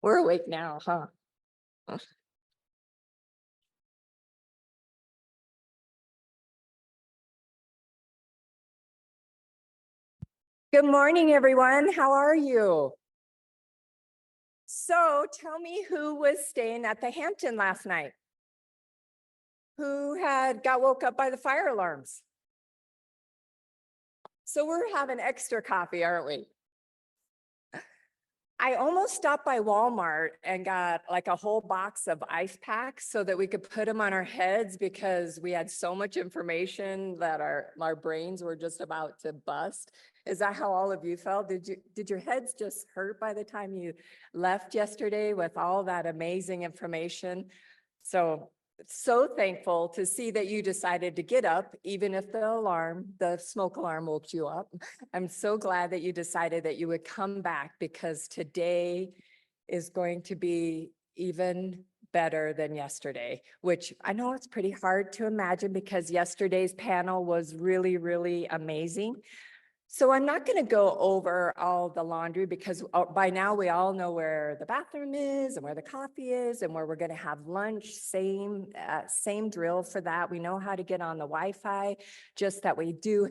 We're awake now, huh? Good morning, everyone. How are you? So tell me who was staying at the Hampton last night? Who got woke up by the fire alarms? So we're having extra coffee, aren't we? I almost stopped by Walmart and got like a whole box of ice packs so that we could put them on our heads because we had so much information that our brains were just about to bust. Is that how all of you felt? Did your heads just hurt by the time you left yesterday with all that amazing information? So thankful to see that you decided to get up, even if the smoke alarm woke you up. I'm so glad that you decided that you would come back because today is going to be even better than yesterday, which I know it's pretty hard to imagine because yesterday's panel was really, really amazing. So I'm not going to go over all the laundry because by now we all know where the bathroom is and where the coffee is and where we're going to have lunch. Same drill for that. We know how to get on the Wi-Fi, just that you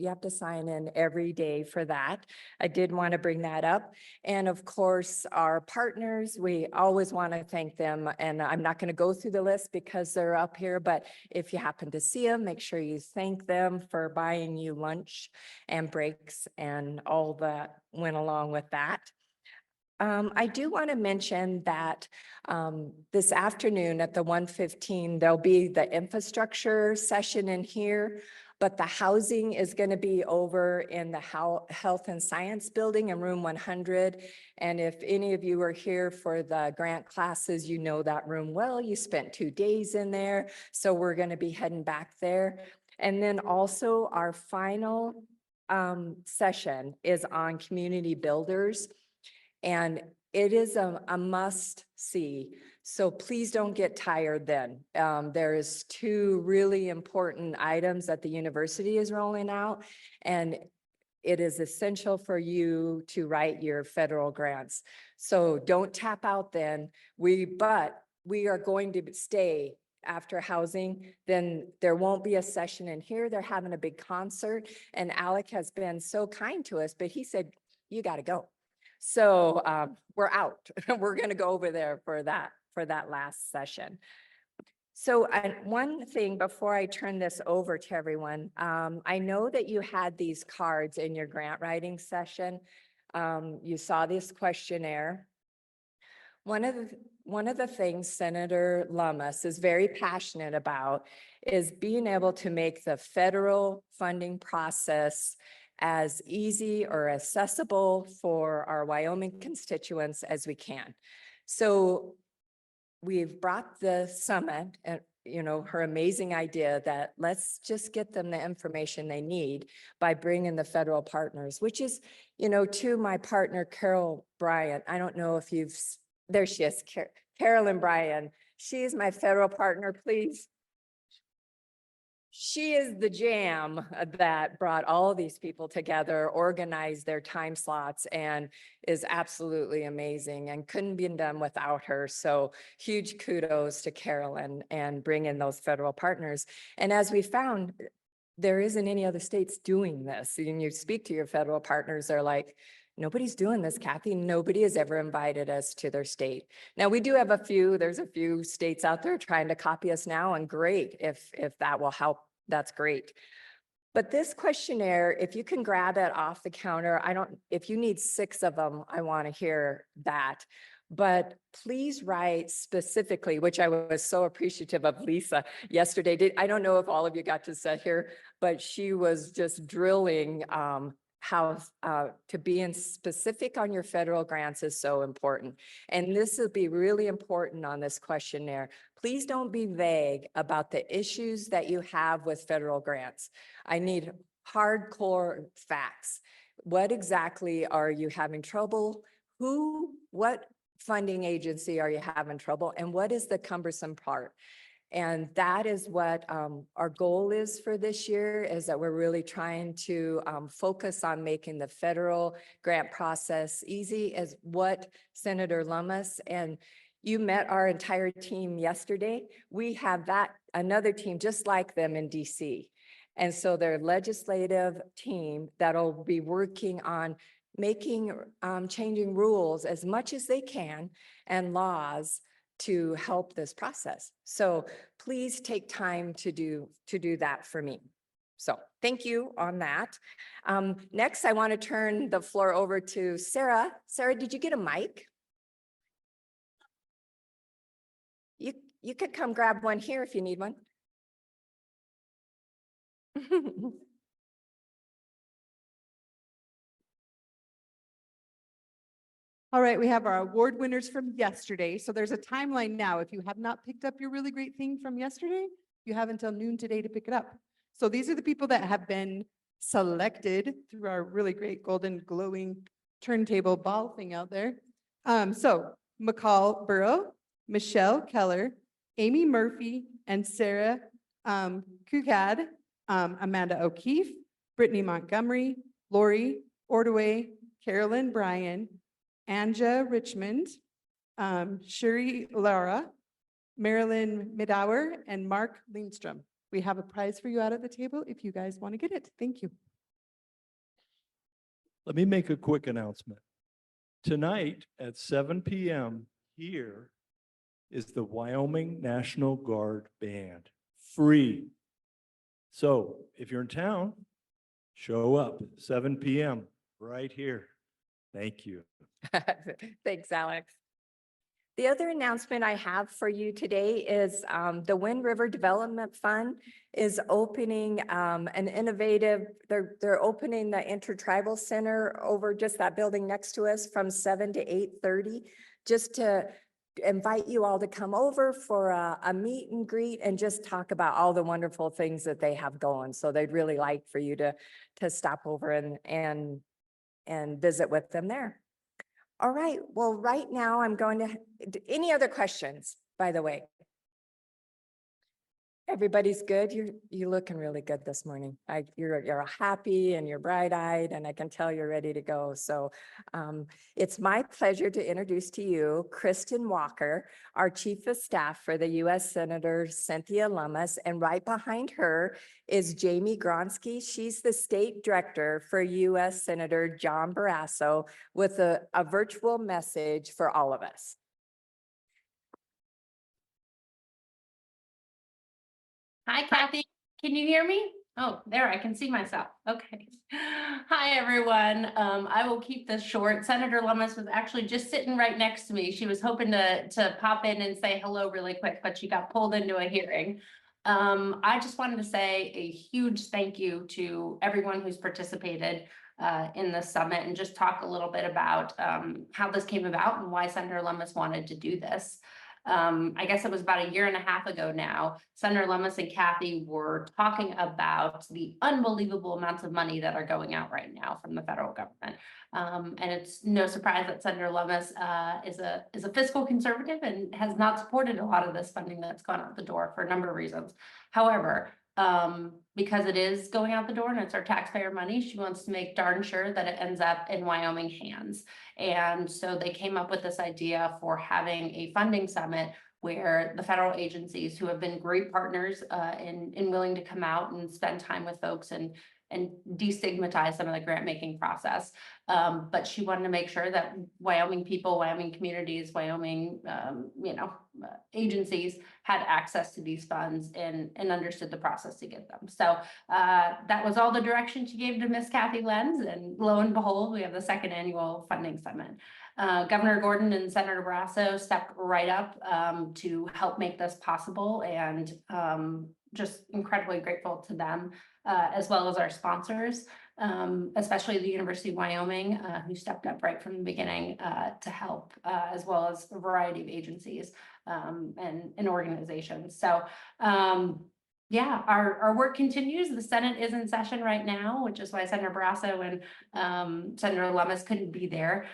have to sign in every day for that. I did want to bring that up. And of course, our partners, we always want to thank them. And I'm not going to go through the list because they're up here, but if you happen to see them, make sure you thank them for buying you lunch and breaks and all that went along with that. I do want to mention that this afternoon at the 1:15, there'll be the infrastructure session in here, but the housing is going to be over in the Health and Science Building in room 100. And if any of you are here for the grant classes, you know that room well. You spent 2 days in there, so we're going to be heading back there. And then also our final session is on community builders, and it is a must see. So please don't get tired then. There is 2 really important items that the university is rolling out, and it is essential for you to write your federal grants. So don't tap out then. But we are going to stay after housing. Then there won't be a session in here. They're having a big concert, and Alec has been so kind to us, but he said, you got to go. So we're out. We're going to go over there for that last session. So one thing before I turn this over to everyone, I know that you had these cards in your grant writing session. You saw this questionnaire. One of the things Senator Lummis is very passionate about is being able to make the federal funding process as easy or accessible for our Wyoming constituents as we can. So we've brought the summit and her amazing idea that let's just get them the information they need by bringing the federal partners, which is, to my partner, Carol Bryan. I don't know if there she is, Carolyn Bryan. She is my federal partner, please. She is the jam that brought all of these people together, organized their time slots, and is absolutely amazing and couldn't be done without her. So huge kudos to Carolyn and bringing those federal partners. And as we found, there isn't any other states doing this. And you speak to your federal partners, they're like, nobody's doing this, Kathy. Nobody has ever invited us to their state. Now we do have there's a few states out there trying to copy us now, and great, if that will help, that's great. But this questionnaire, if you can grab it off the counter, if you need 6 of them, I want to hear that. But please write specifically, which I was so appreciative of Lisa yesterday. I don't know if all of you got to sit here, but she was just drilling how to be specific on your federal grants is so important. And this will be really important on this questionnaire. Please don't be vague about the issues that you have with federal grants. I need hardcore facts. What exactly are you having trouble? What funding agency are you having trouble? And what is the cumbersome part? And that is what our goal is for this year, is that we're really trying to focus on making the federal grant process easy, as what Senator Lummis and you met our entire team yesterday. We have another team just like them in DC. And so their legislative team that'll be working on making, changing rules as much as they can and laws to help this process. So please take time to do that for me. So thank you on that. Next, I want to turn the floor over to Sarah. Sarah, did you get a mic? You could come grab one here if you need one. All right, we have our award winners from yesterday. So there's a timeline now. If you have not picked up your really great thing from yesterday, you have until noon today to pick it up. So these are the people that have been selected through our really great golden glowing turntable ball thing out there. So McCall Burrow, Michelle Keller, Amy Murphy, and Sarah Kukad, Amanda O'Keefe, Brittany Montgomery, Lori Ordaway, Carolyn Bryan, Anja Richmond, Shuri Lara, Marilyn Midauer, and Mark Lindstrom. We have a prize for you out at the table if you guys want to get it. Thank you. Let me make a quick announcement. Tonight at 7 p.m. here is the Wyoming National Guard Band, free. So if you're in town, show up 7 p.m. right here. Thank you. Thanks, Alex. The other announcement I have for you today is the Wind River Development Fund is opening an innovative, they're opening the Intertribal Center over just that building next to us from 7 to 8:30, just to invite you all to come over for a meet and greet and just talk about all the wonderful things that they have going. So they'd really like for you to stop over and visit with them there. All right, well, right now I'm going to, any other questions, by the way? Everybody's good? You're looking really good this morning. You're happy and you're bright-eyed, and I can tell you're ready to go. So it's my pleasure to introduce to you Kristen Walker, our Chief of Staff for the U.S. Senator Cynthia Lummis, and right behind her is Jamie Gronsky. She's the State Director for U.S. Senator John Barrasso with a virtual message for all of us. Hi, Kathy. Can you hear me? Oh, there, I can see myself. Okay. Hi, everyone. I will keep this short. Senator Lummis was actually just sitting right next to me. She was hoping to pop in and say hello really quick, but she got pulled into a hearing. I just wanted to say a huge thank you to everyone who's participated in this summit, and just talk a little bit about how this came about and why Senator Lummis wanted to do this. I guess it was about a year and a half ago now, Senator Lummis and Kathy were talking about the unbelievable amounts of money that are going out right now from the federal government. And it's no surprise that Senator Lummis is a fiscal conservative and has not supported a lot of this funding that's gone out the door for a number of reasons. However, because it is going out the door and it's our taxpayer money, she wants to make darn sure that it ends up in Wyoming hands. And so they came up with this idea for having a funding summit where the federal agencies, who have been great partners in willing to come out and spend time with folks and destigmatize some of the grant making process. But she wanted to make sure that Wyoming people, Wyoming communities, Wyoming, agencies had access to these funds and understood the process to get them. So that was all the direction she gave to Miss Kathy Lenz, and lo and behold, we have the second annual funding summit. Governor Gordon and Senator Barrasso stepped right up to help make this possible, and just incredibly grateful to them, as well as our sponsors, especially the University of Wyoming, who stepped up right from the beginning to help, as well as a variety of agencies and organizations. So yeah, our work continues. The Senate is in session right now, which is why Senator Barrasso and Senator Lummis couldn't be there.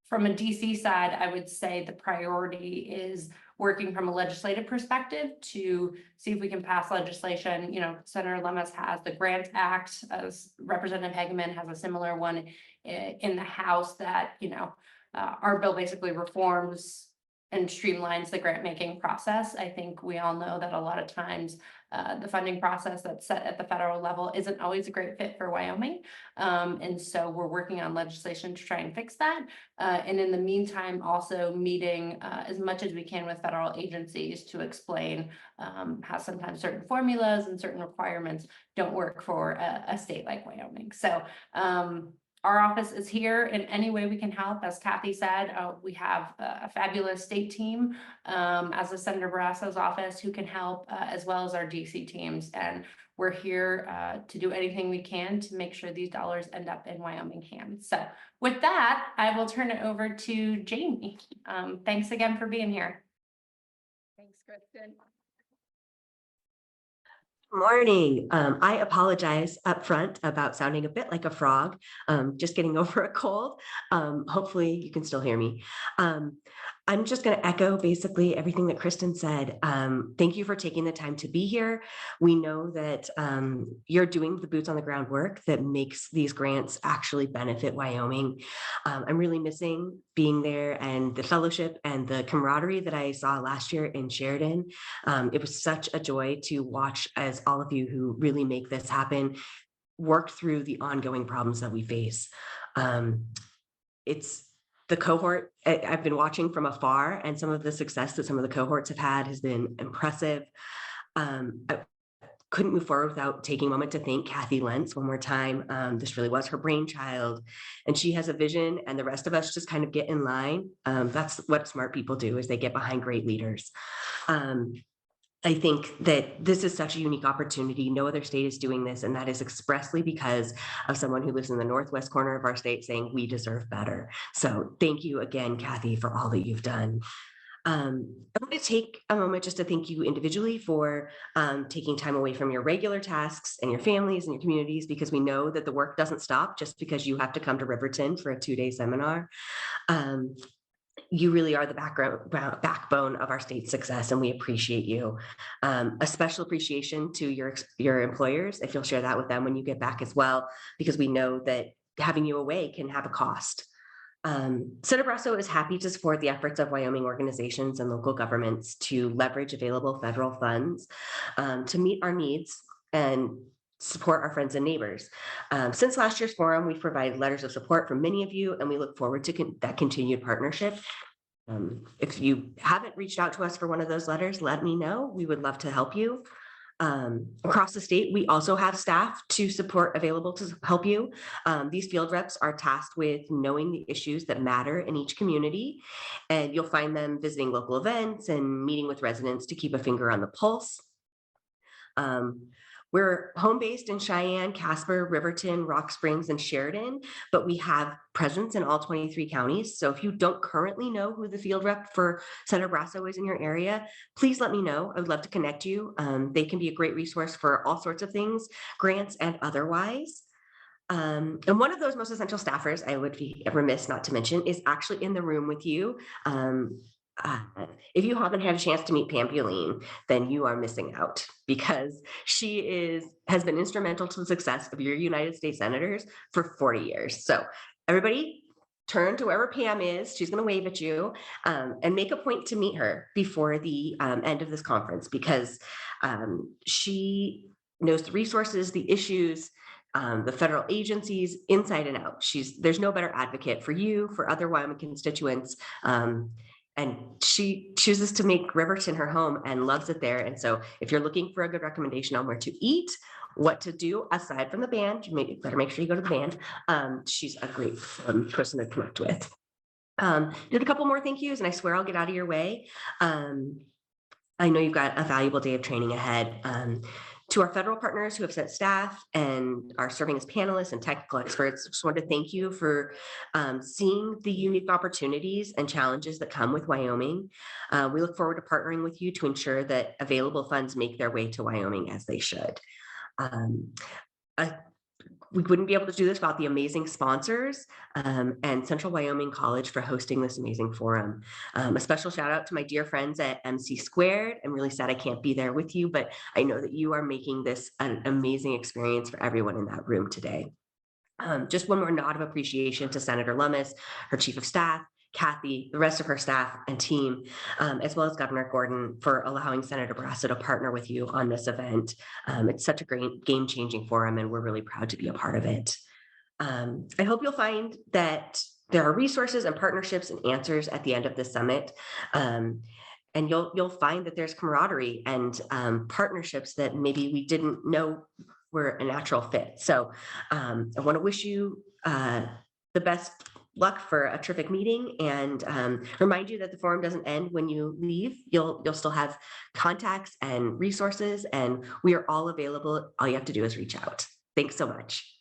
From a DC side, I would say the priority is working from a legislative perspective to see if we can pass legislation. You know, Senator Lummis has the Grant Act, as Representative Hageman has a similar one in the House that, you know, our bill basically reforms and streamlines the grant making process. I think we all know that a lot of times the funding process that's set at the federal level isn't always a great fit for Wyoming. And so we're working on legislation to try and fix that. And in the meantime, also meeting as much as we can with federal agencies to explain how sometimes certain formulas and certain requirements don't work for a state like Wyoming. So our office is here in any way we can help. As Kathy said, we have a fabulous state team, as is Senator Barrasso's office, who can help, as well as our DC teams. And we're here to do anything we can to make sure these dollars end up in Wyoming hands. So with that, I will turn it over to Jamie. Thanks again for being here. Thanks, Kristen. Morning. I apologize up front about sounding a bit like a frog, just getting over a cold. Hopefully you can still hear me. I'm just going to echo basically everything that Kristen said. Thank you for taking the time to be here. We know that you're doing the boots on the ground work that makes these grants actually benefit Wyoming. I'm really missing being there and the fellowship and the camaraderie that I saw last year in Sheridan. It was such a joy to watch as all of you who really make this happen work through the ongoing problems that we face. It's the cohort I've been watching from afar, and some of the success that some of the cohorts have had has been impressive. I couldn't move forward without taking a moment to thank Kathy Lentz one more time. This really was her brainchild, and she has a vision, and the rest of us just kind of get in line. That's what smart people do, is they get behind great leaders. I think that this is such a unique opportunity. No other state is doing this, and that is expressly because of someone who lives in the northwest corner of our state saying we deserve better. So thank you again, Kathy, for all that you've done. I want to take a moment just to thank you individually for taking time away from your regular tasks and your families and your communities, because we know that the work doesn't stop just because you have to come to Riverton for a 2-day seminar. You really are the backbone of our state's success, and we appreciate you. A special appreciation to your employers, if you'll share that with them when you get back as well, because we know that having you away can have a cost. Senator Barrasso is happy to support the efforts of Wyoming organizations and local governments to leverage available federal funds to meet our needs and support our friends and neighbors. Since last year's forum, we've provided letters of support from many of you, and we look forward to that continued partnership. If you haven't reached out to us for one of those letters, let me know. We would love to help you. Across the state, we also have staff to support available to help you. These field reps are tasked with knowing the issues that matter in each community, and you'll find them visiting local events and meeting with residents to keep a finger on the pulse. We're home-based in Cheyenne, Casper, Riverton, Rock Springs, and Sheridan, but we have presence in all 23 counties. So if you don't currently know who the field rep for Senator Barrasso is in your area, please let me know. I would love to connect you. They can be a great resource for all sorts of things, grants and otherwise. And one of those most essential staffers, I would be remiss not to mention, is actually in the room with you. If you haven't had a chance to meet Pam Buline, then you are missing out, because she has been instrumental to the success of your United States senators for 40 years. So everybody turn to wherever Pam is. She's going to wave at you, and make a point to meet her before the end of this conference, because she knows the resources, the issues, the federal agencies inside and out. There's no better advocate for you, for other Wyoming constituents. And she chooses to make Riverton her home and loves it there. And so if you're looking for a good recommendation on where to eat, what to do aside from the band, you better make sure you go to the band. She's a great person to connect with. Did a couple more thank yous, and I swear I'll get out of your way. I know you've got a valuable day of training ahead. To our federal partners who have sent staff and are serving as panelists and technical experts, I just wanted to thank you for seeing the unique opportunities and challenges that come with Wyoming. We look forward to partnering with you to ensure that available funds make their way to Wyoming as they should. A we wouldn't be able to do this without the amazing sponsors and Central Wyoming College for hosting this amazing forum. A special shout out to my dear friends at MC Squared. I'm really sad I can't be there with you, but I know that you are making this an amazing experience for everyone in that room today. Just one more nod of appreciation to Senator Lummis, her chief of staff, Kathy, the rest of her staff and team, as well as Governor Gordon for allowing Senator Barrasso to partner with you on this event. It's such a great game-changing forum, and we're really proud to be a part of it. I hope you'll find that there are resources and partnerships and answers at the end of the summit. And you'll find that there's camaraderie and partnerships that maybe we didn't know were a natural fit. So I want to wish you the best luck for a terrific meeting, and remind you that the forum doesn't end when you leave. You'll still have contacts and resources, and we are all available. All you have to do is reach out. Thanks so much.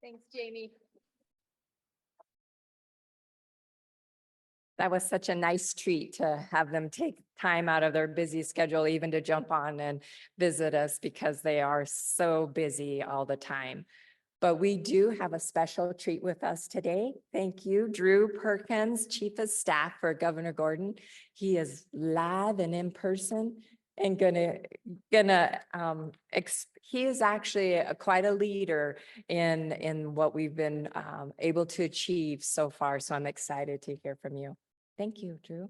Thanks, Jamie. That was such a nice treat to have them take time out of their busy schedule even to jump on and visit us, because they are so busy all the time. But we do have a special treat with us today. Thank you, Drew Perkins, Chief of Staff for Governor Gordon. He is live and in person and he is actually quite a leader in what we've been able to achieve so far. So I'm excited to hear from you. Thank you, Drew.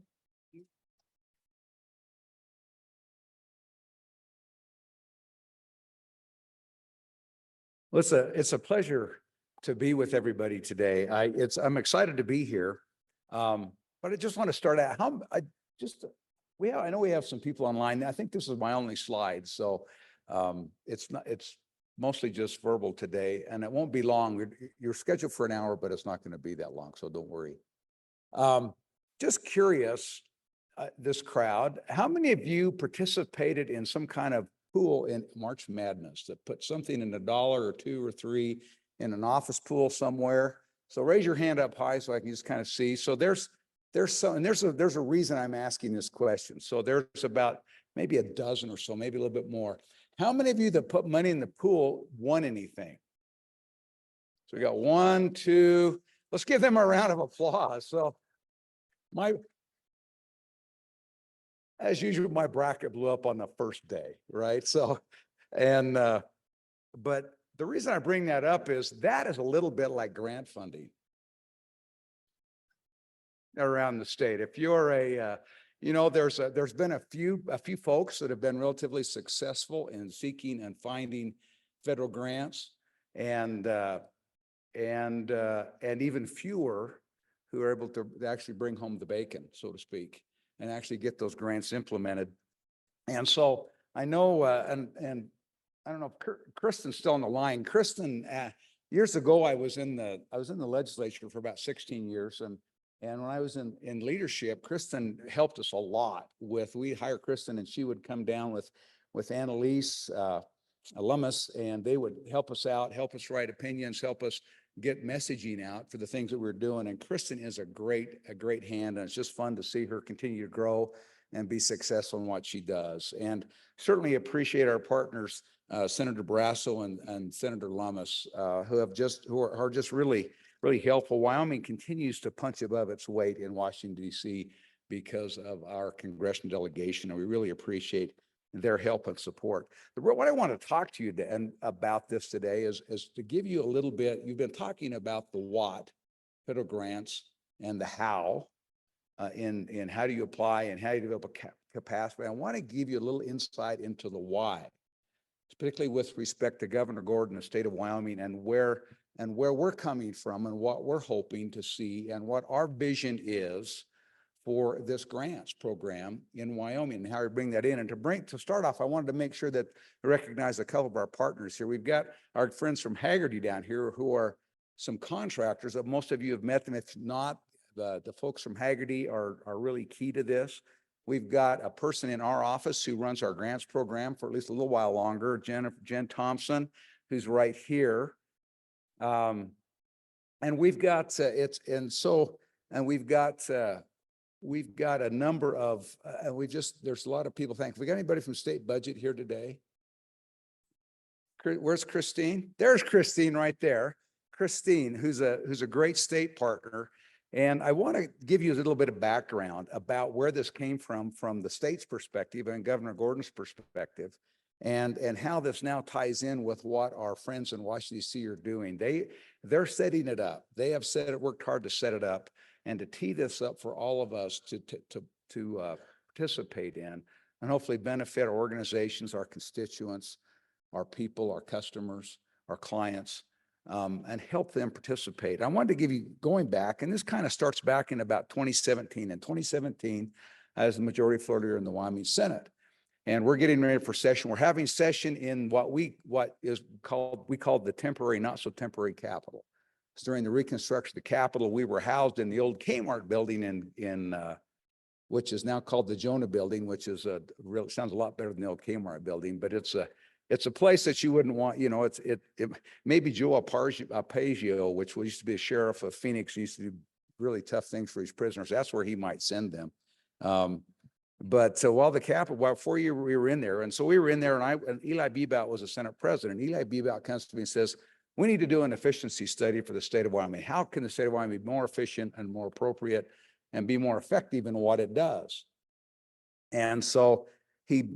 Well, it's a pleasure to be with everybody today. I'm excited to be here. But I just want to start out. I know we have some people online. I think this is my only slide, so it's mostly just verbal today, and it won't be long. You're scheduled for an hour, but it's not going to be that long, so don't worry. Just curious, this crowd, how many of you participated in some kind of pool in March Madness that put something in $1 or $2 or $3 in an office pool somewhere? So raise your hand up high so I can just kind of see. So there's a reason I'm asking this question. So there's about maybe a dozen or so, maybe a little bit more. How many of you that put money in the pool won anything? So we got 1, 2. Let's give them a round of applause. So as usual, my bracket blew up on the first day, right? So, but the reason I bring that up is that is a little bit like grant funding around the state. If you're there's been a few folks that have been relatively successful in seeking and finding federal grants, and even fewer who are able to actually bring home the bacon, so to speak, and actually get those grants implemented. And so I know, and I don't know if Kristen's still on the line. Kristen, years ago, I was in the legislature for about 16 years, and when I was in leadership, Kristen helped us a lot with. We'd hire Kristen, and she would come down with Annalise Lummis, and they would help us out, help us write opinions, help us get messaging out for the things that we're doing. And Kristen is a great hand, and it's just fun to see her continue to grow and be successful in what she does. And certainly appreciate our partners, Senator Barrasso and Senator Lummis, who are just really helpful. Wyoming continues to punch above its weight in Washington, D.C. because of our congressional delegation, and we really appreciate their help and support. What I want to talk to you about this today is to give you a little bit. You've been talking about the what, federal grants, and the how, in how do you apply and how do you develop a capacity. I want to give you a little insight into the why, particularly with respect to Governor Gordon, the state of Wyoming, and where we're coming from and what we're hoping to see and what our vision is for this grants program in Wyoming and how we bring that in. And to start off, I wanted to make sure that I recognize a couple of our partners here. We've got our friends from Hagerty down here who are some contractors that most of you have met them. If not, the folks from Hagerty are really key to this. We've got a person in our office who runs our grants program for at least a little while longer, Jen Thompson, who's right here. And we've got we've got a number of, there's a lot of people. We got anybody from state budget here today? Where's Christine? There's Christine right there. Christine, who's a great state partner. And I want to give you a little bit of background about where this came from the state's perspective and Governor Gordon's perspective, and how this now ties in with what our friends in Washington, D.C. are doing. They're setting it up. They have worked hard to set it up and to tee this up for all of us to participate in, and hopefully benefit our organizations, our constituents, our people, our customers, our clients, and help them participate. I wanted to give you, going back, and this kind of starts back in about 2017. In 2017, I was the majority floor leader in the Wyoming Senate, and we're getting ready for session. We're having session in what we call the temporary, not so temporary Capitol. It's during the reconstruction of the Capitol. We were housed in the old Kmart building in which is now called the Jonah Building, which is sounds a lot better than the old Kmart building, but it's a place that you wouldn't want, it maybe Joe Arpaio, which used to be a sheriff of Phoenix, used to do really tough things for his prisoners. That's where he might send them. But while before we were in there, and so we were in there, and Eli Bebout was a Senate president. Eli Bebout comes to me and says, we need to do an efficiency study for the state of Wyoming. How can the state of Wyoming be more efficient and more appropriate and be more effective in what it does? And so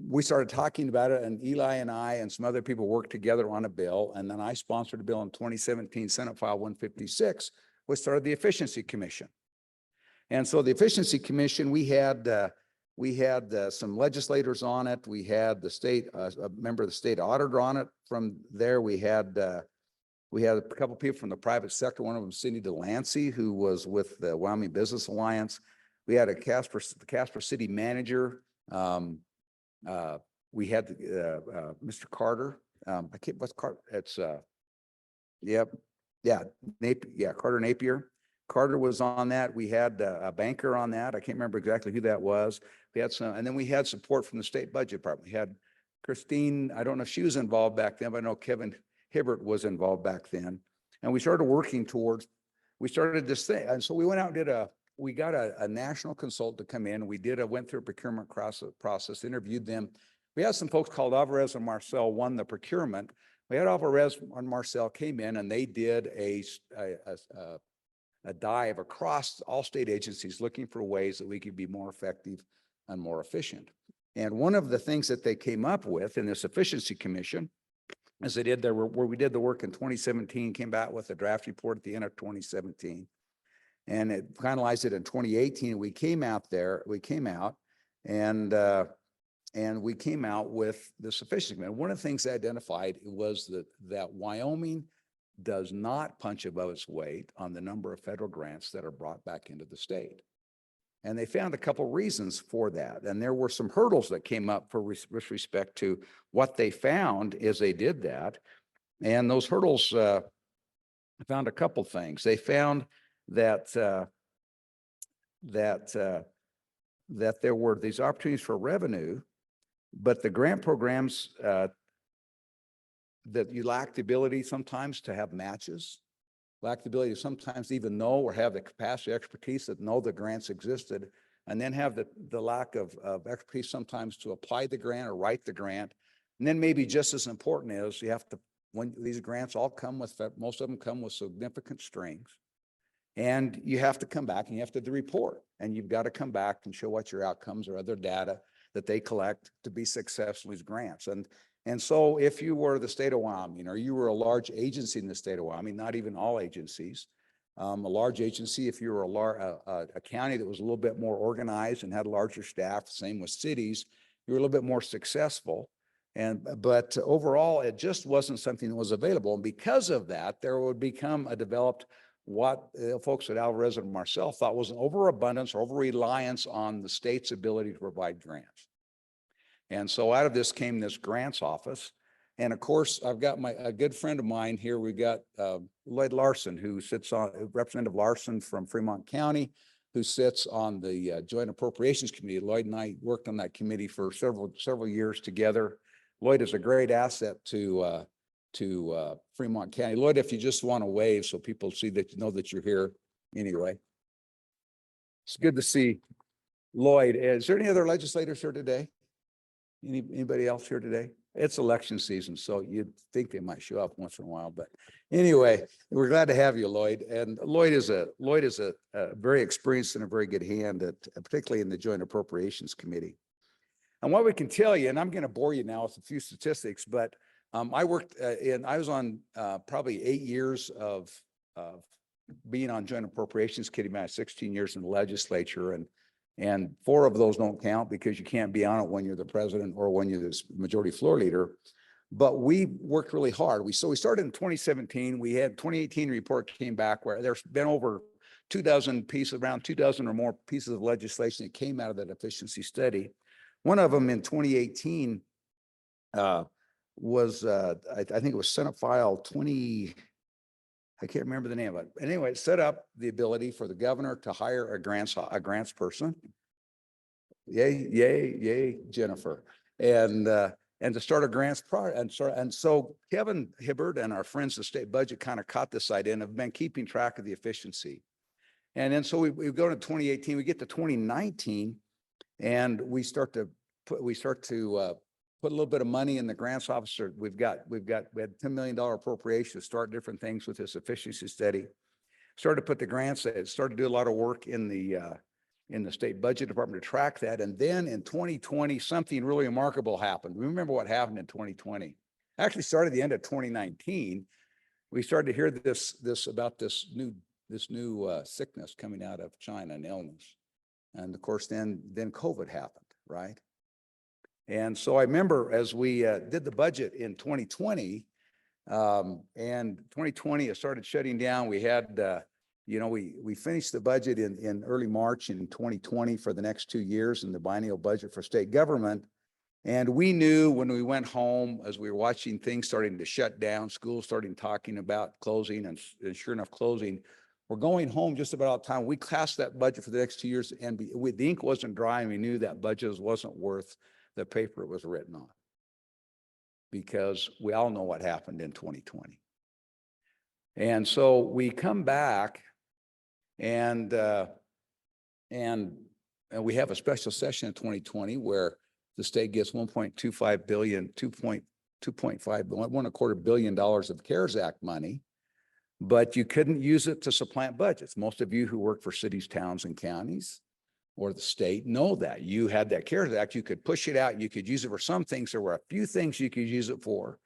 we started talking about it, and Eli and I and some other people worked together on a bill. And then I sponsored a bill in 2017, Senate File 156, which started the Efficiency Commission. And so the Efficiency Commission, we had some legislators on it. We had a member of the state auditor on it. From there, we had a couple of people from the private sector. One of them, Cindy Delancey, who was with the Wyoming Business Alliance. We had the Casper City manager. We had Mr. Carter. What's Carter? It's Carter Napier. Carter was on that. We had a banker on that. I can't remember exactly who that was. We had some, and then we had support from the state budget department. We had Christine. I don't know if she was involved back then, but I know Kevin Hibbert was involved back then. And we started working we started this thing. And so we went out and we got a national consultant to come in. Went through a procurement process, interviewed them. We had some folks called Alvarez and Marcel won the procurement. We had Alvarez and Marcel came in, and they did a dive across all state agencies looking for ways that we could be more effective and more efficient. And one of the things that they came up with in this Efficiency Commission, as they did where we did the work in 2017, came back with a draft report at the end of 2017. And it finalized it in 2018. We came out with this efficiency commitment. One of the things they identified was that Wyoming does not punch above its weight on the number of federal grants that are brought back into the state. And they found a couple reasons for that. And there were some hurdles that came up with respect to what they found as they did that. And those hurdles found a couple things. They found that there were these opportunities for revenue, but the grant programs that you lack the ability sometimes to have matches, lack the ability to sometimes even know or have the capacity, expertise that know the grants existed, and then have the lack of expertise sometimes to apply the grant or write the grant. And then maybe just as important is you have to, when these grants all come with, most of them come with significant strings. And you have to come back and you have to do the report, and you've got to come back and show what your outcomes or other data that they collect to be successful with grants. And so if you were the state of Wyoming, or you were a large agency in the state of Wyoming, not even all agencies, a large agency, if you were a county that was a little bit more organized and had a larger staff, same with cities, you were a little bit more successful. But overall, it just wasn't something that was available. And because of that, there would become developed what folks at Alvarez and Marcel thought was an overabundance or over-reliance on the state's ability to provide grants. And so out of this came this grants office. And of course, I've got a good friend of mine here. We've got Lloyd Larson, who sits on, Representative Larson from Fremont County, who sits on the Joint Appropriations Committee. Lloyd and I worked on that committee for several years together. Lloyd is a great asset to Fremont County. Lloyd, if you just want to wave so people see that you know that you're here anyway. It's good to see Lloyd. Is there any other legislators here today? Anybody else here today? it's election season, so you'd think they might show up once in a while, but anyway, we're glad to have you, Lloyd. And Lloyd is a very experienced and a very good hand at, particularly in the Joint Appropriations Committee. And what we can tell you, and I'm going to bore you now with a few statistics, but I was on probably 8 years of being on Joint Appropriations Committee, my 16 years in the legislature, and 4 of those don't count because you can't be on it when you're the president or when you're the majority floor leader. But we worked really hard. We started in 2017. We had 2018 report came back where there's been over 2,000 pieces, around 2,000 or more pieces of legislation that came out of that efficiency study. One of them in 2018 was, I think it was Senate File 20, I can't remember the name of it. Anyway, it set up the ability for the governor to hire a grants person. Yay, yay, yay, Jennifer. And to start a grants project. And so Kevin Hibbard and our friends at State Budget kind of caught this idea and have been keeping track of the efficiency. And then so we go to 2018, we get to 2019, and we had put a little bit of money in the grants officer. We had $10 million appropriation to start different things with this efficiency study. Started to put the grants, started to do a lot of work in the state budget department to track that. And then in 2020, something really remarkable happened. Remember what happened in 2020? Actually started at the end of 2019. We started to hear about this new sickness coming out of China, an illness. And of course, then COVID happened, right? And so I remember as we did the budget in 2020, and 2020, it started shutting down. We had, we finished the budget in early March in 2020 for the next 2 years in the biennial budget for state government. And we knew when we went home, as we were watching things starting to shut down, schools starting talking about closing and sure enough closing, we're going home just about time. We cast that budget for the next 2 years, and the ink wasn't dry, and we knew that budget wasn't worth the paper it was written on, because we all know what happened in 2020. And so we come back and we have a special session in 2020 where the state gets $1.25 billion, $1.25 billion of CARES Act money, but you couldn't use it to supplant budgets. Most of you who work for cities, towns, and counties or the state know that. You had that CARES Act, you could push it out, you could use it for some things. There were a few things you could use it for.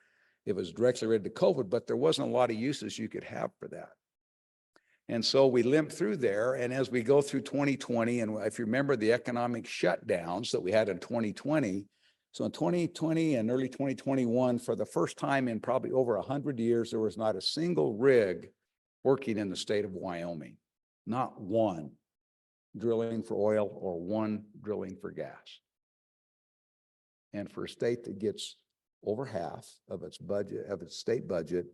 It was directly related to COVID, but there wasn't a lot of uses you could have for that. And so we limped through there. And as we go through 2020, and if you remember the economic shutdowns that we had in 2020, so in 2020 and early 2021, for the first time in probably over 100 years, there was not a single rig working in the state of Wyoming, not one drilling for oil or one drilling for gas. And for a state that gets over half of its budget, of its state budget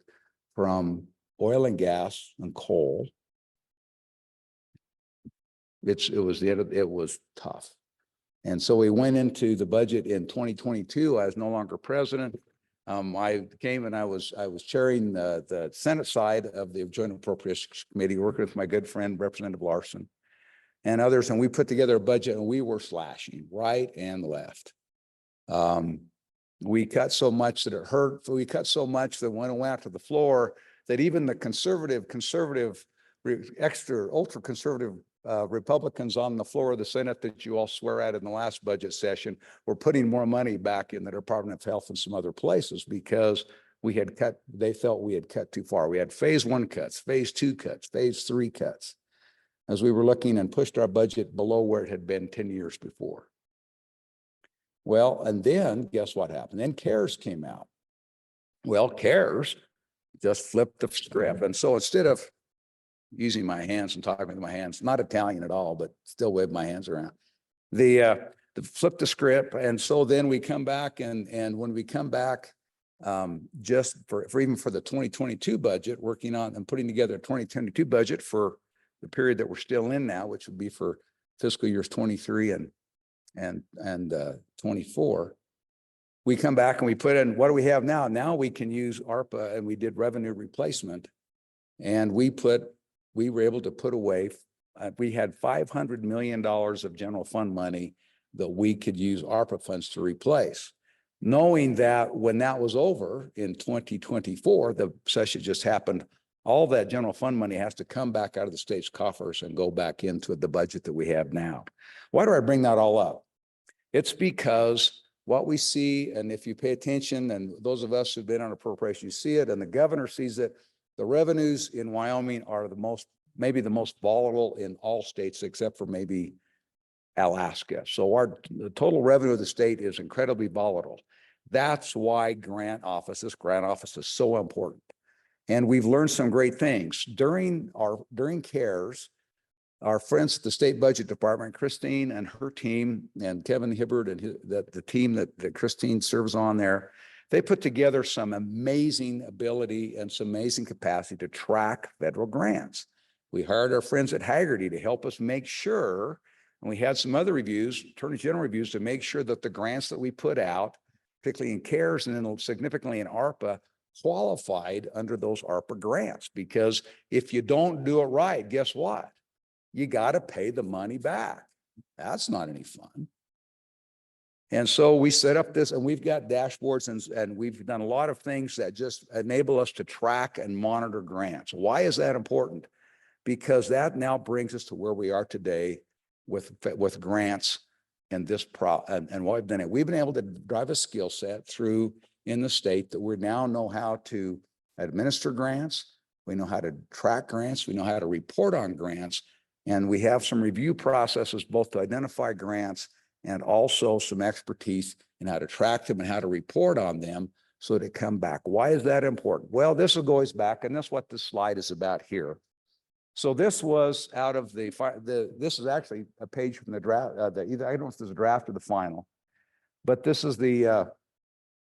from oil and gas and coal, it was tough. And so we went into the budget in 2022. I was no longer president. I came and I was chairing the Senate side of the Joint Appropriations Committee, working with my good friend, Representative Larson, and others. And we put together a budget and we were slashing right and left. We cut so much that it hurt. We cut so much that when it went out to the floor, that even the ultra conservative Republicans on the floor of the Senate that you all swear at in the last budget session were putting more money back in the Department of Health and some other places because they felt we had cut too far. We had phase 1 cuts, phase 2 cuts, phase 3 cuts, as we were looking and pushed our budget below where it had been 10 years before. Well, and then guess what happened? Then CARES came out. Well, CARES just flipped the script. And so instead of using my hands and talking with my hands, not Italian at all, but still wave my hands around, the flip the script. And so then we come back and when we come back, just for even for the 2022 budget, working on and putting together a 2022 budget for the period that we're still in now, which would be for fiscal years 23 and 24, we come back and we put in, what do we have now? Now we can use ARPA, and we did revenue replacement, and we were able to put away, we had $500 million of general fund money that we could use ARPA funds to replace. knowing that when that was over in 2024, the session just happened, all that general fund money has to come back out of the state's coffers and go back into the budget that we have now. Why do I bring that all up? It's because what we see, and if you pay attention, and those of us who've been on appropriation, you see it, and the governor sees it, the revenues in Wyoming are maybe the most volatile in all states, except for maybe Alaska. So the total revenue of the state is incredibly volatile. That's why this grant office is so important. And we've learned some great things during CARES. Our friends at the State Budget Department, Christine and her team, and Kevin Hibbert and the team that Christine serves on there, they put together some amazing ability and some amazing capacity to track federal grants. We hired our friends at Haggerty to help us make sure, and we had some other reviews, Attorney General reviews, to make sure that the grants that we put out, particularly in CARES and then significantly in ARPA, qualified under those ARPA grants. Because if you don't do it right, guess what? You got to pay the money back. That's not any fun. And so we set up this, and we've got dashboards, and we've done a lot of things that just enable us to track and monitor grants. Why is that important? Because that now brings us to where we are today with grants and and what we've done. We've been able to drive a skill set through in the state that we now know how to administer grants. We know how to track grants. We know how to report on grants. And we have some review processes, both to identify grants and also some expertise in how to track them and how to report on them so they come back. Why is that important? Well, this goes back, and that's what this slide is about here. So this was out of this is actually a page from the draft, I don't know if there's a draft or the final, but this is the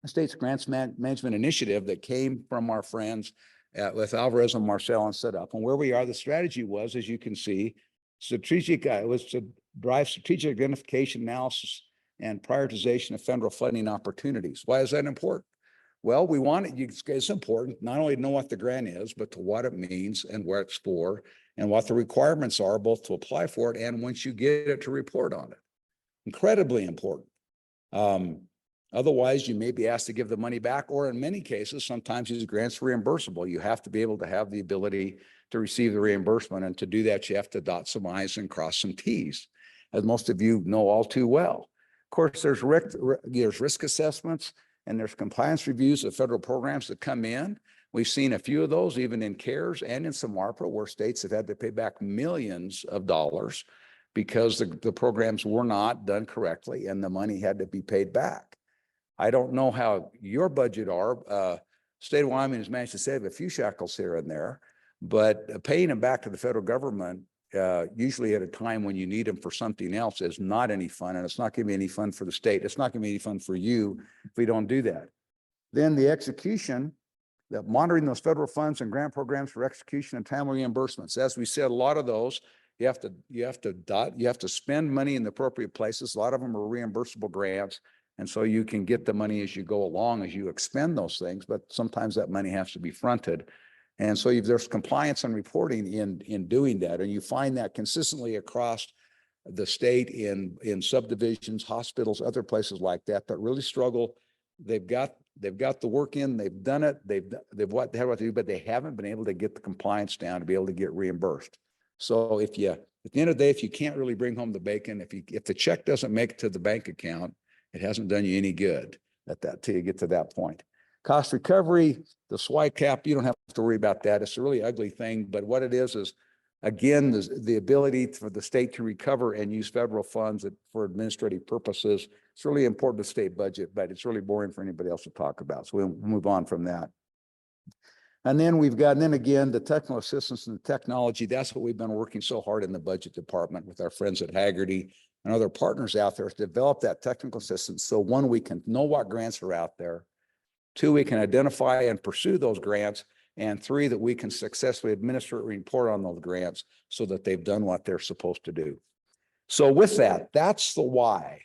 state's grants management initiative that came from our friends with Alvarez and Marcel and set up. And where we are, the strategy was, as you can see, it was to drive strategic identification, analysis, and prioritization of federal funding opportunities. Why is that important? Well, it's important not only to know what the grant is, but to what it means and where it's for and what the requirements are, both to apply for it and once you get it, to report on it. Incredibly important. Otherwise, you may be asked to give the money back, or in many cases, sometimes these grants are reimbursable. You have to be able to have the ability to receive the reimbursement, and to do that, you have to dot some I's and cross some T's, as most of you know all too well. Of course, there's risk assessments and there's compliance reviews of federal programs that come in. We've seen a few of those even in CARES and in some ARPA, where states have had to pay back millions of dollars because the programs were not done correctly and the money had to be paid back. I don't know how your budget are. State of Wyoming has managed to save a few shekels here and there, but paying them back to the federal government, usually at a time when you need them for something else, is not any fun, and it's not going to be any fun for the state. It's not going to be any fun for you if we don't do that. Then the execution, monitoring those federal funds and grant programs for execution and timely reimbursements. As we said, a lot of those you have to spend money in the appropriate places. A lot of them are reimbursable grants. And so you can get the money as you go along, as you expend those things, but sometimes that money has to be fronted. And so there's compliance and reporting in doing that. And you find that consistently across the state in subdivisions, hospitals, other places like that really struggle. They've got the work in, they've done it, they've what they have to do, but they haven't been able to get the compliance down to be able to get reimbursed. So at the end of the day, if you can't really bring home the bacon, if the check doesn't make it to the bank account, it hasn't done you any good till you get to that point. Cost recovery, the SWI cap, you don't have to worry about that. It's a really ugly thing, but what it is again, the ability for the state to recover and use federal funds for administrative purposes. It's really important to state budget, but it's really boring for anybody else to talk about. So we'll move on from that. And then again, the technical assistance and the technology. That's what we've been working so hard in the budget department with our friends at Haggerty and other partners out there to develop that technical assistance. So one, we can know what grants are out there. Two, we can identify and pursue those grants. And three, that we can successfully administer and report on those grants so that they've done what they're supposed to do. So with that, that's the why.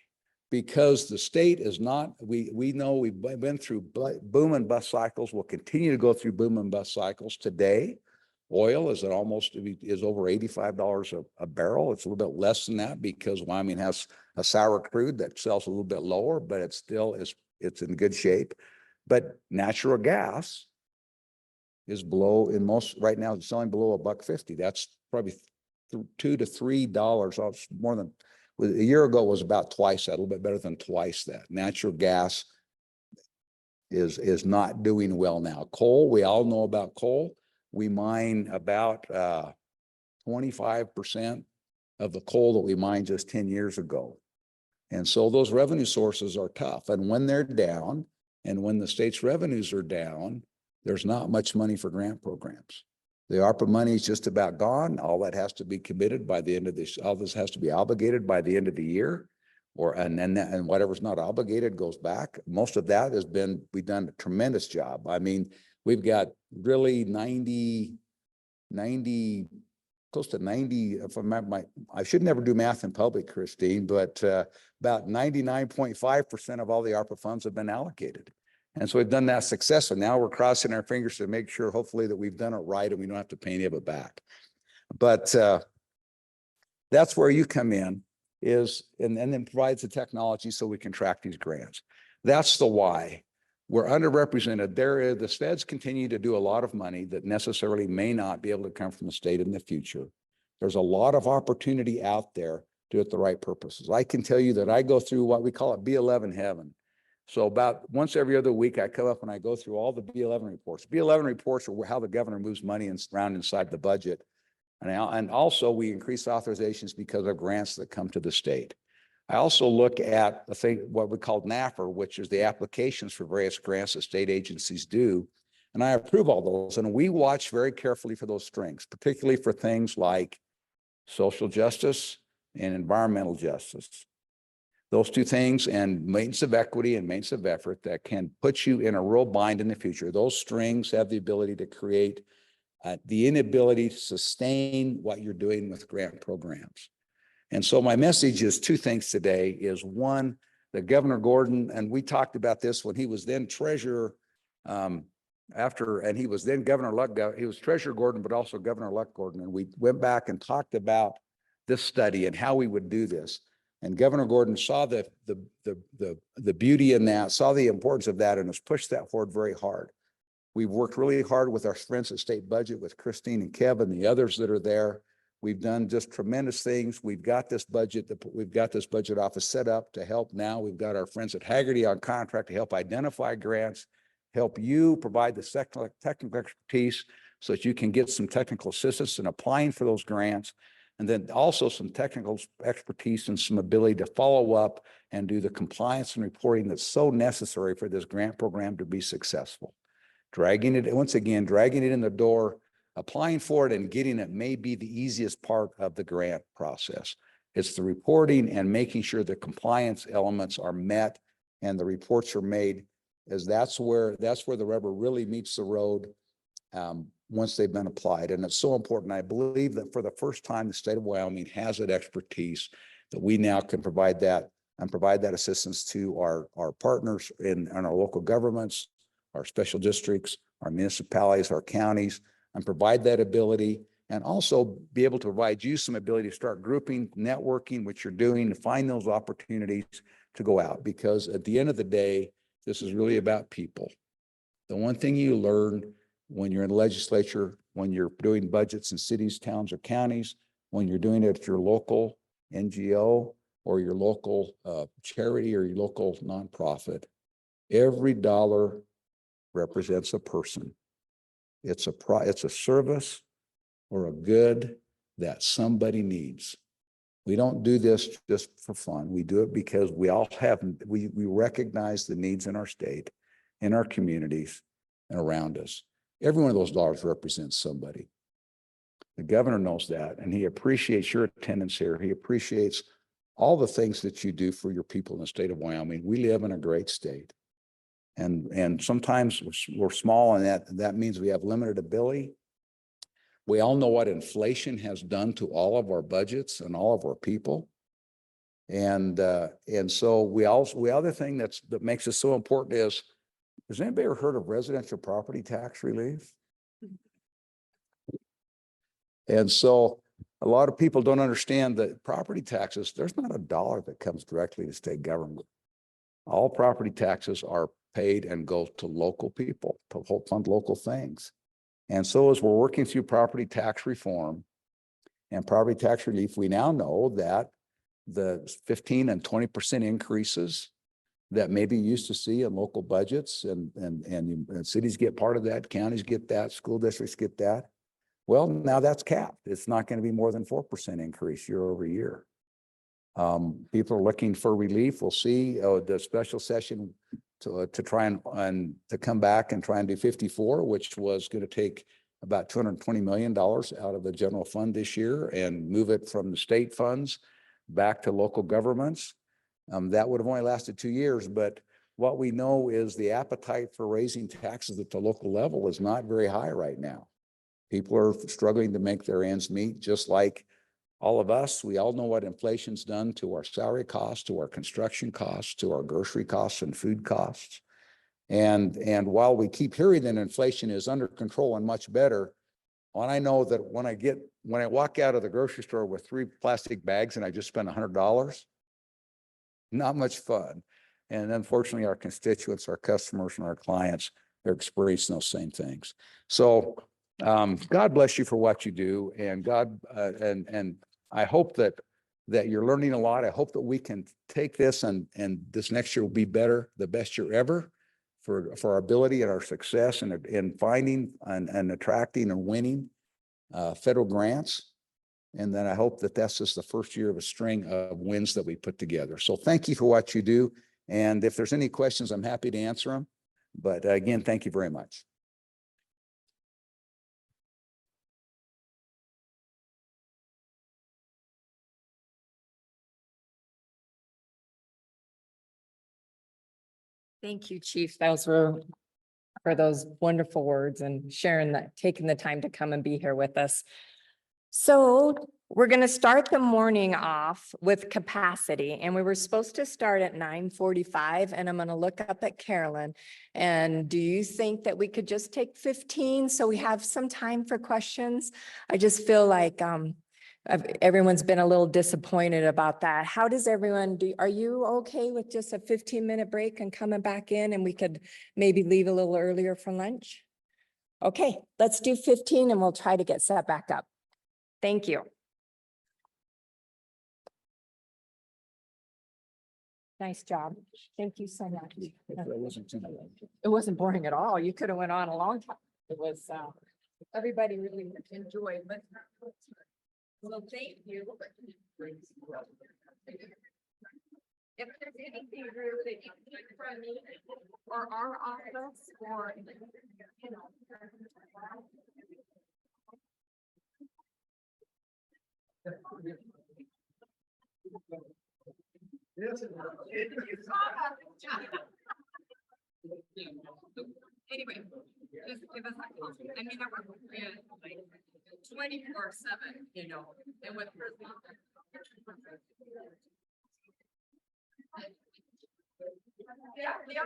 Because the state is not, we know we've been through boom and bust cycles. We'll continue to go through boom and bust cycles. Today, oil is over $85 a barrel. It's a little bit less than that because Wyoming has a sour crude that sells a little bit lower, but it still is it's in good shape. But natural gas is below right now it's selling below $1.50. That's probably $2 to $3. It's more than a year ago was about twice that, a little bit better than twice that. Natural gas is not doing well now. Coal, we all know about coal. We mine about 25% of the coal that we mined just 10 years ago. And so those revenue sources are tough. And when they're down, and when the state's revenues are down, there's not much money for grant programs. The ARPA money is just about gone. All that has to be committed by the end of this, all this has to be obligated by the end of the year, and whatever's not obligated goes back. Most of that has been, we've done a tremendous job. I mean, we've got really 90, close to 90, if I remember I should never do math in public, Christine, but about 99.5% of all the ARPA funds have been allocated. And so we've done that successfully. Now we're crossing our fingers to make sure, hopefully, that we've done it right and we don't have to pay any of it back. But that's where you come in, and then provides the technology so we can track these grants. That's the why. We're underrepresented. The feds continue to do a lot of money that necessarily may not be able to come from the state in the future. There's a lot of opportunity out there to do it the right purposes. I can tell you that I go through what we call it B11 heaven. So about once every other week, I come up and I go through all the B11 reports. B11 reports are how the governor moves money around inside the budget. And also we increase authorizations because of grants that come to the state. I also look at the thing, what we call NAFR, which is the applications for various grants that state agencies do. And I approve all those. And we watch very carefully for those strings, particularly for things like social justice and environmental justice. Those two things, and maintenance of equity and maintenance of effort, that can put you in a real bind in the future. Those strings have the ability to create the inability to sustain what you're doing with grant programs. And so my message is two things today is one, that Governor Gordon, and we talked about this when he was then treasurer and he was then Governor Luck, he was Treasurer Gordon, but also Governor Luck Gordon. And we went back and talked about this study and how we would do this. And Governor Gordon saw the beauty in that, saw the importance of that, and has pushed that forward very hard. We've worked really hard with our friends at State Budget, with Christine and Kevin, the others that are there. We've done just tremendous things. We've got this budget office set up to help now. We've got our friends at Haggerty on contract to help identify grants, help you provide the technical expertise so that you can get some technical assistance in applying for those grants. And then also some technical expertise and some ability to follow up and do the compliance and reporting that's so necessary for this grant program to be successful. Dragging it in the door, applying for it and getting it may be the easiest part of the grant process. It's the reporting and making sure the compliance elements are met and the reports are made, as that's where the rubber really meets the road once they've been applied. And it's so important. I believe that for the first time, the state of Wyoming has that expertise that we now can provide that and provide that assistance to our partners in our local governments, our special districts, our municipalities, our counties, and provide that ability, and also be able to provide you some ability to start grouping, networking, what you're doing, to find those opportunities to go out. Because at the end of the day, this is really about people. The one thing you learn when you're in the legislature, when you're doing budgets in cities, towns, or counties, when you're doing it at your local NGO or your local charity or your local nonprofit, every dollar represents a person. It's a service or a good that somebody needs. We don't do this just for fun. We do it because we recognize the needs in our state, in our communities, and around us. Every one of those dollars represents somebody. The governor knows that, and he appreciates your attendance here. He appreciates all the things that you do for your people in the state of Wyoming. We live in a great state. And sometimes we're small, and that means we have limited ability. We all know what inflation has done to all of our budgets and all of our people. And so the other thing that makes us so important is, has anybody ever heard of residential property tax relief? And so a lot of people don't understand that property taxes, there's not a dollar that comes directly to state government. All property taxes are paid and go to local people to help fund local things. And so as we're working through property tax reform and property tax relief, we now know that the 15 and 20% increases that maybe you used to see in local budgets and cities get part of that, counties get that, school districts get that. Well, now that's capped. It's not going to be more than 4% increase year over year. People are looking for relief. We'll see the special session to try and to come back and try and do 54, which was going to take about $220 million out of the general fund this year and move it from the state funds back to local governments. That would have only lasted 2 years, but what we know is the appetite for raising taxes at the local level is not very high right now. People are struggling to make their ends meet, just like all of us. We all know what inflation's done to our salary costs, to our construction costs, to our grocery costs and food costs. And while we keep hearing that inflation is under control and much better, when I know that when I walk out of the grocery store with 3 plastic bags and I just spent $100, not much fun. And unfortunately, our constituents, our customers, and our clients are experiencing those same things. So God bless you for what you do, and God and I hope that you're learning a lot. I hope that we can take this and this next year will be better, the best year ever for our ability and our success in finding and attracting and winning federal grants. And then I hope that that's just the first year of a string of wins that we put together. So thank you for what you do. And if there's any questions, I'm happy to answer them. But again, thank you very much. Thank you, Chief. Those were for those wonderful words and sharing that, taking the time to come and be here with us. So we're going to start the morning off with capacity, and we were supposed to start at 9:45, and I'm going to look up at Carolyn. And do you think that we could just take 15 so we have some time for questions? I just feel like everyone's been a little disappointed about that. How does everyone do? Are you okay with just a 15-minute break and coming back in, and we could maybe leave a little earlier for lunch? Okay, let's do 15 and we'll try to get set back up. Thank you. Nice job. Thank you so much. It wasn't boring at all. You could have went on a long time. It was, everybody really enjoyed it. Well, thank you. If there's anything Drew, that you need from me or our office or, you know. Anyway, just give us a call. I mean, we're like 24/7, you know, and with her. Yeah, yeah.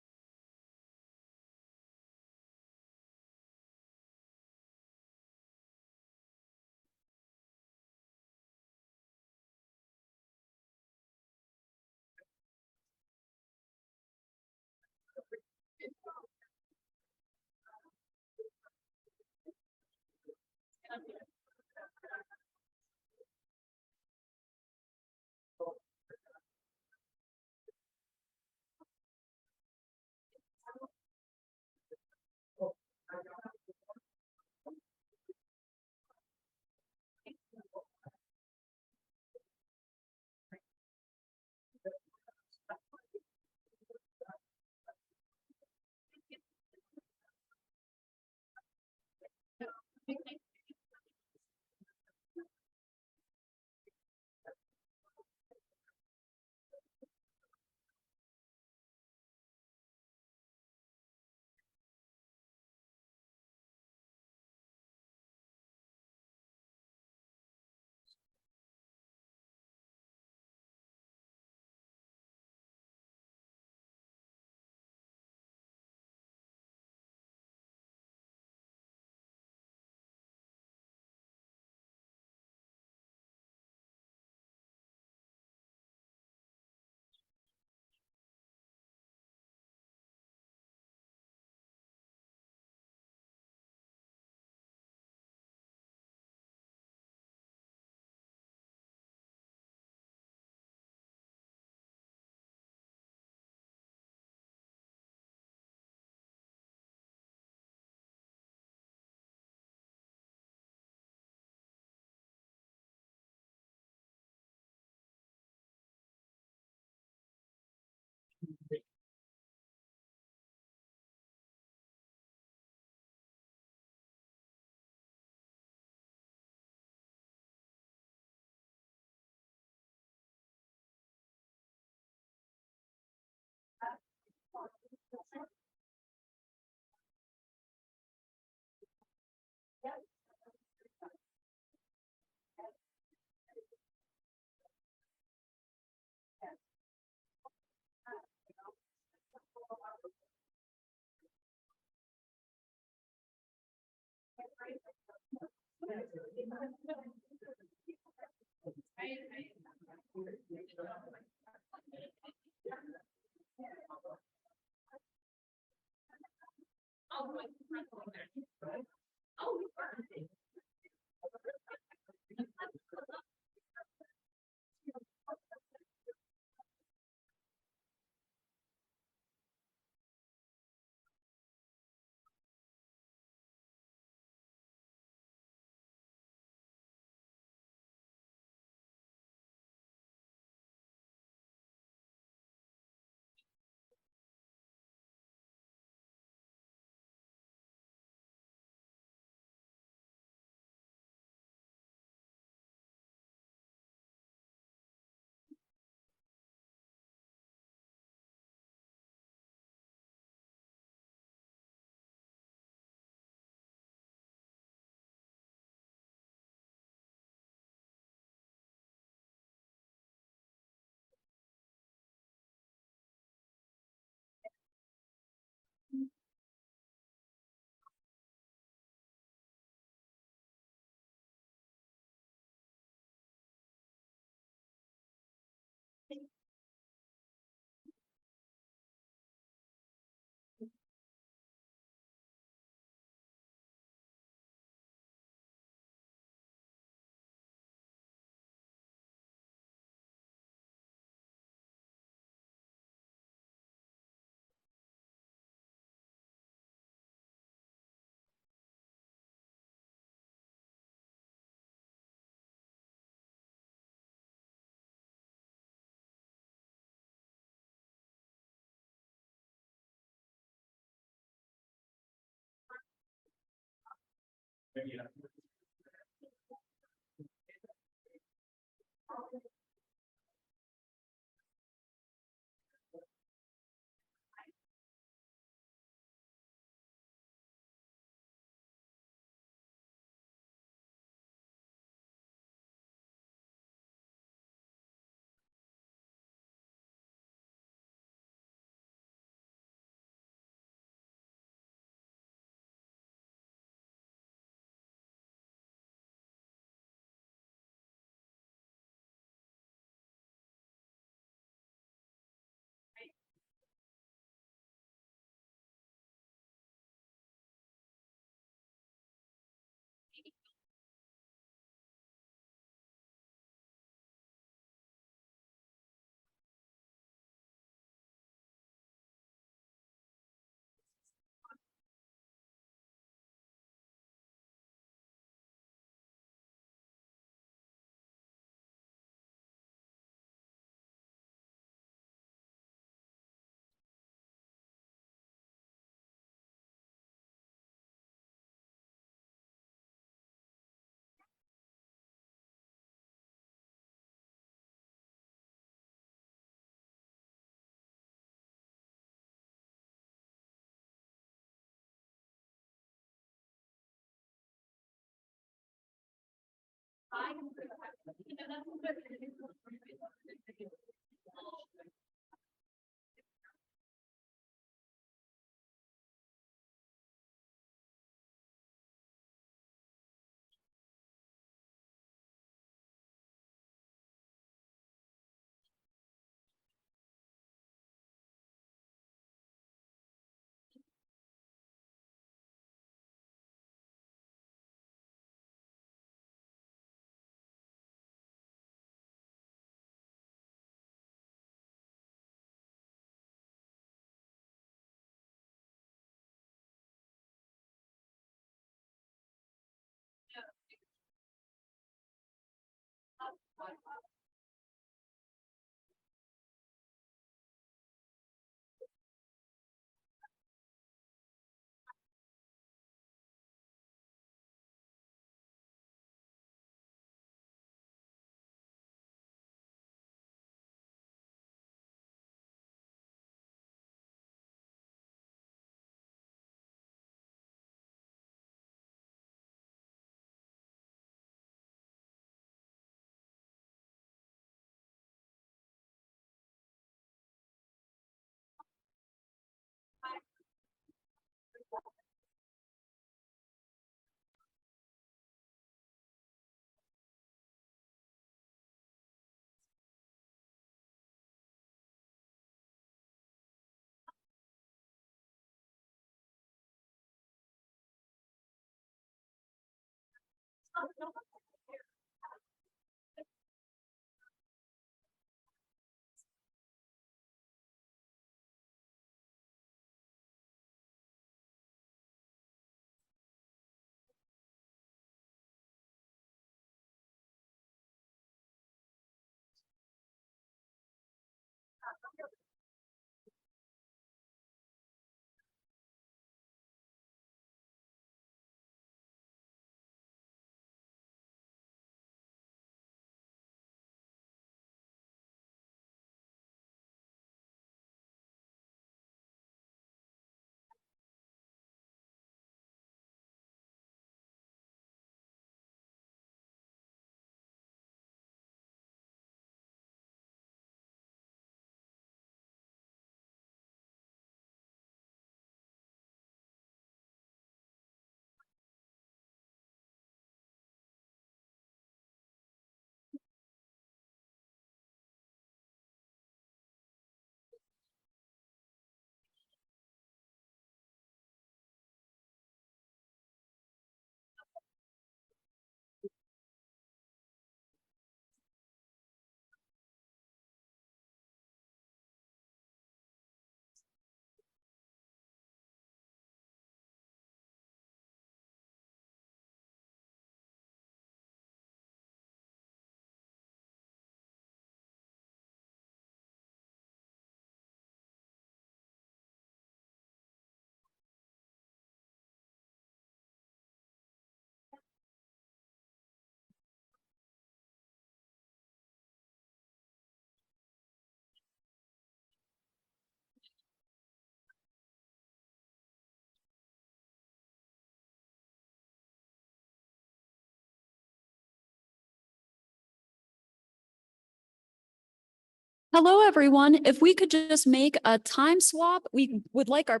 Hello, everyone. If we could just make a time swap, we would like our our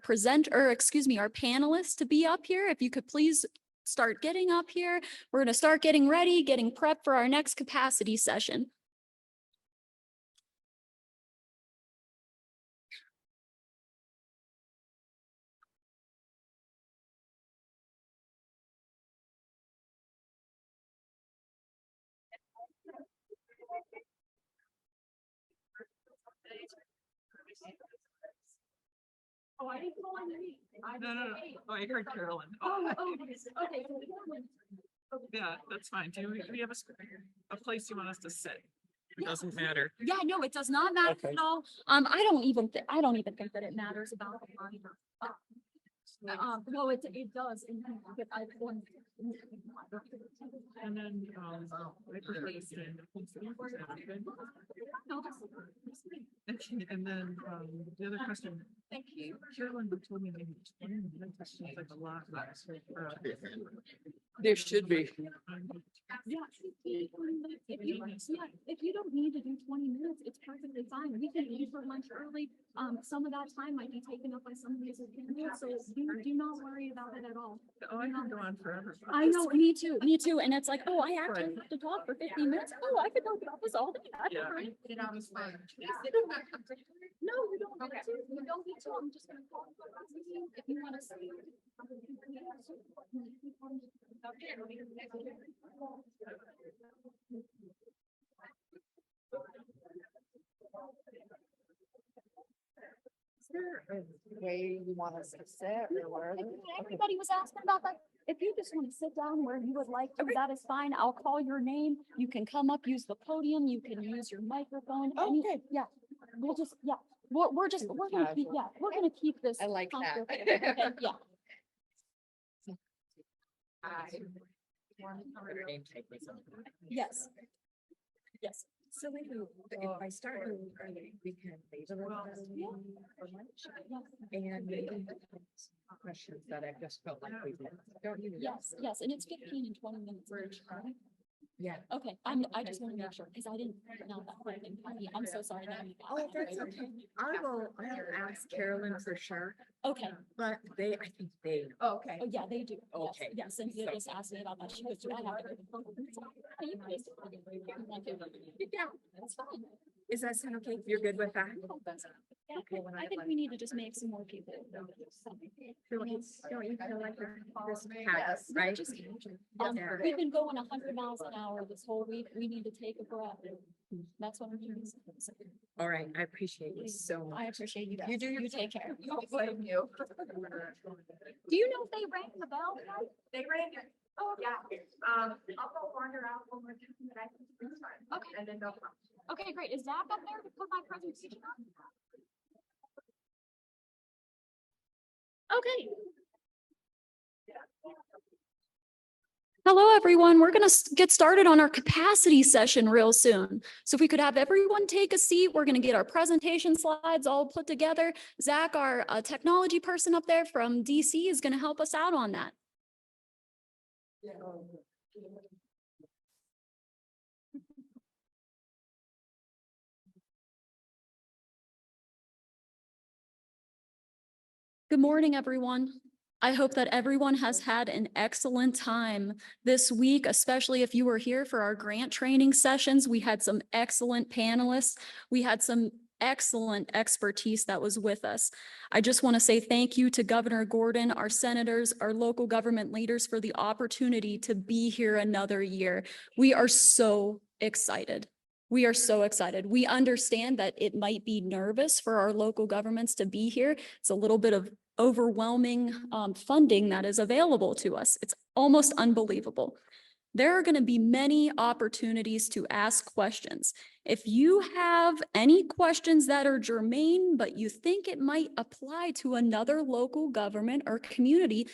panelists to be up here. If you could please start getting up here. We're going to start getting ready, getting prepped for our next capacity session. Oh, I didn't call on me. No. Oh, I heard Carolyn. Okay. Yeah, that's fine. Do we have a place you want us to sit? It doesn't matter. Yeah, no, it does not matter Okay. at all. I don't even think that it matters about the line. Well, it does. But And then, I prefer to stand. And then, the other question. Thank you. Carolyn told me maybe 20 minutes, seems like a lot. There should be. Yeah. If you don't need to do 20 minutes, it's perfectly fine. We can leave for lunch early. Some of that time might be taken up by some of these opinions, so do not worry about it at all. Oh, I can go on forever. I know, me too. And it's like, oh, I actually have to talk for 15 minutes. Oh, I could talk about this all day. Yeah. It was fun. No, you don't need to. You don't need to. I'm just gonna call if you want to say. Is there a way you want us to sit or where? Everybody was asking about that. If you just want to sit down where you would like to, that is fine. I'll call your name. You can come up, use the podium. You can use your microphone. Okay. Yeah, we're gonna keep this. I like that. comfortable. Okay, yeah. Yes. Yes. So if I start really early, we can leave a little Yeah. for lunch. Yeah. And maybe questions that I just felt like we did. Don't you? Yes, and it's 15 and 20 minutes each, right? Yeah. Okay, I just want to make sure, because I didn't know that whole thing. I'm so sorry that you got Oh, that. that's okay. I'll ask Carolyn for sure. Okay. But they, I think they. Okay. Oh, yeah, they do. Yes, Okay. yes, and he just asked me about that. She goes, do I have to? Are you please? Yeah, that's fine. Is that sound okay? You're good with that? Yeah, I think we need to just make some more people. Don't you feel like this Yes, pass, right? just- Yeah. We've been going 100 miles an hour this whole week. We need to take a breath. That's what I'm doing. All right, I appreciate you so much. I appreciate you guys. You do your. You take care. Don't blame you. Do you know if they rang the bell? They ran it. Oh, Yeah, I'll go wander out one more time, but I think it's fine. Okay. And then they'll come. Okay, great. Is Zach up there to put my presentation on? Okay. Hello, everyone. We're going to get started on our capacity session real soon. So if we could have everyone take a seat, we're going to get our presentation slides all put together. Zach, our technology person up there from DC, is going to help us out on that. Good morning, everyone. I hope that everyone has had an excellent time this week, especially if you were here for our grant training sessions. We had some excellent panelists. We had some excellent expertise that was with us. I just want to say thank you to Governor Gordon, our senators, our local government leaders for the opportunity to be here another year. We are so excited. We are so excited. We understand that it might be nervous for our local governments to be here. It's a little bit of overwhelming funding that is available to us. It's almost unbelievable. There are going to be many opportunities to ask questions. If you have any questions that are germane, but you think it might apply to another local government or community,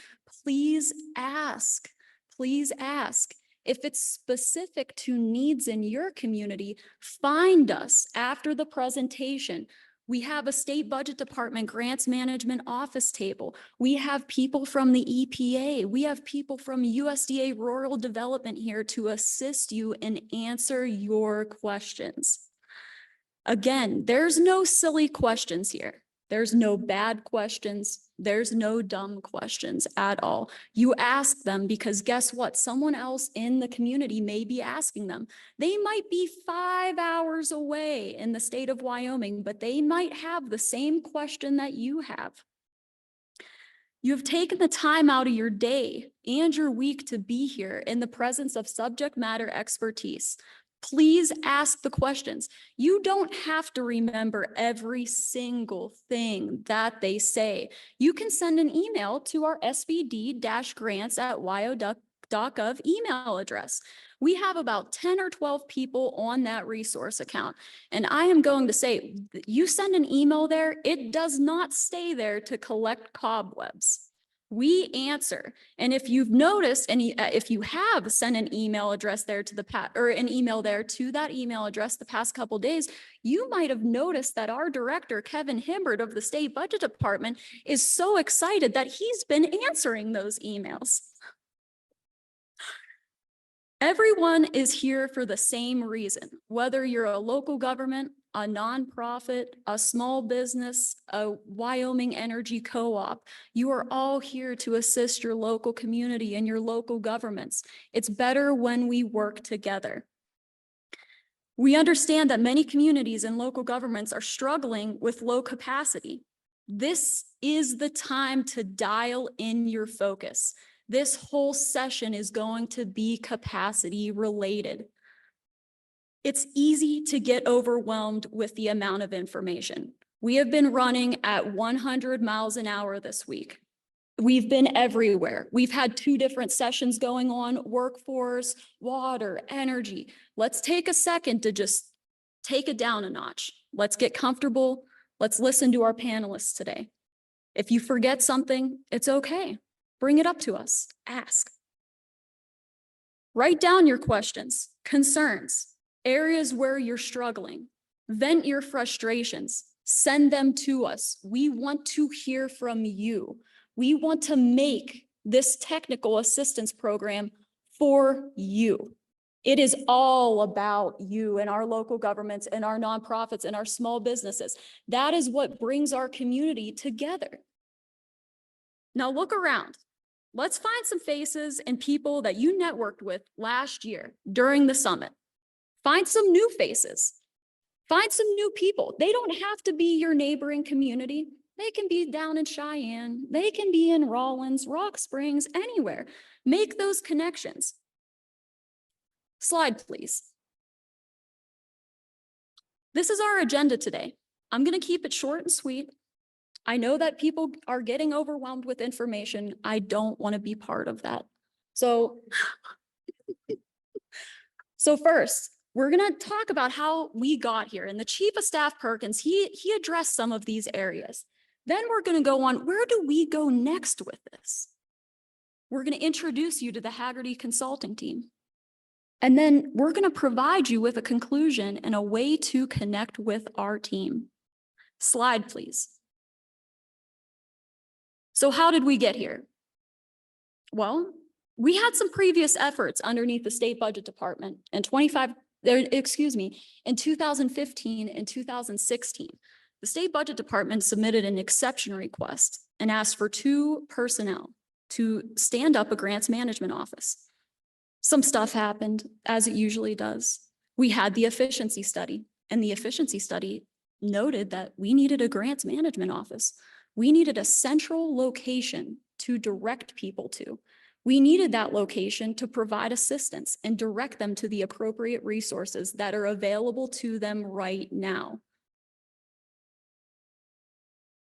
please ask. Please ask. If it's specific to needs in your community, find us after the presentation. We have a state budget department grants management office table. We have people from the EPA. We have people from USDA rural development here to assist you and answer your questions. Again, there's no silly questions here. There's no bad questions. There's no dumb questions at all. You ask them because guess what? Someone else in the community may be asking them. They might be 5 hours away in the state of Wyoming, but they might have the same question that you have. You have taken the time out of your day and your week to be here in the presence of subject matter expertise. Please ask the questions. You don't have to remember every single thing that they say. You can send an email to our sbd-grants@wyo.gov email address. We have about 10 or 12 people on that resource account. And I am going to say, you send an email there, it does not stay there to collect cobwebs. We answer. And if you've noticed, and if you have sent an email address there to an email there to that email address the past couple of days, you might have noticed that our director, Kevin Hibbert of the State Budget Department, is so excited that he's been answering those emails. Everyone is here for the same reason, whether you're a local government, a nonprofit, a small business, a Wyoming energy co-op. You are all here to assist your local community and your local governments. It's better when we work together. We understand that many communities and local governments are struggling with low capacity. This is the time to dial in your focus. This whole session is going to be capacity related. It's easy to get overwhelmed with the amount of information. We have been running at 100 miles an hour this week. We've been everywhere. We've had 2 different sessions going on, workforce, water, energy. Let's take a second to just take it down a notch. Let's get comfortable. Let's listen to our panelists today. If you forget something, it's okay. Bring it up to us. Ask. Write down your questions, concerns, areas where you're struggling. Vent your frustrations. Send them to us. We want to hear from you. We want to make this technical assistance program for you. It is all about you and our local governments and our nonprofits and our small businesses. That is what brings our community together. Now look around. Let's find some faces and people that you networked with last year during the summit. Find some new faces. Find some new people. They don't have to be your neighboring community. They can be down in Cheyenne. They can be in Rawlins, Rock Springs, anywhere. Make those connections. Slide, please. This is our agenda today. I'm going to keep it short and sweet. I know that people are getting overwhelmed with information. I don't want to be part of that. So first, we're going to talk about how we got here. And the Chief of Staff Perkins, he addressed some of these areas. Then we're going to go on, where do we go next with this? We're going to introduce you to the Haggerty Consulting team. And then we're going to provide you with a conclusion and a way to connect with our team. Slide, please. So how did we get here? Well, we had some previous efforts underneath the State Budget Department in 2015 and 2016. The State Budget Department submitted an exception request and asked for 2 personnel to stand up a grants management office. Some stuff happened, as it usually does. We had the efficiency study, and the efficiency study noted that we needed a grants management office. We needed a central location to direct people to. We needed that location to provide assistance and direct them to the appropriate resources that are available to them right now.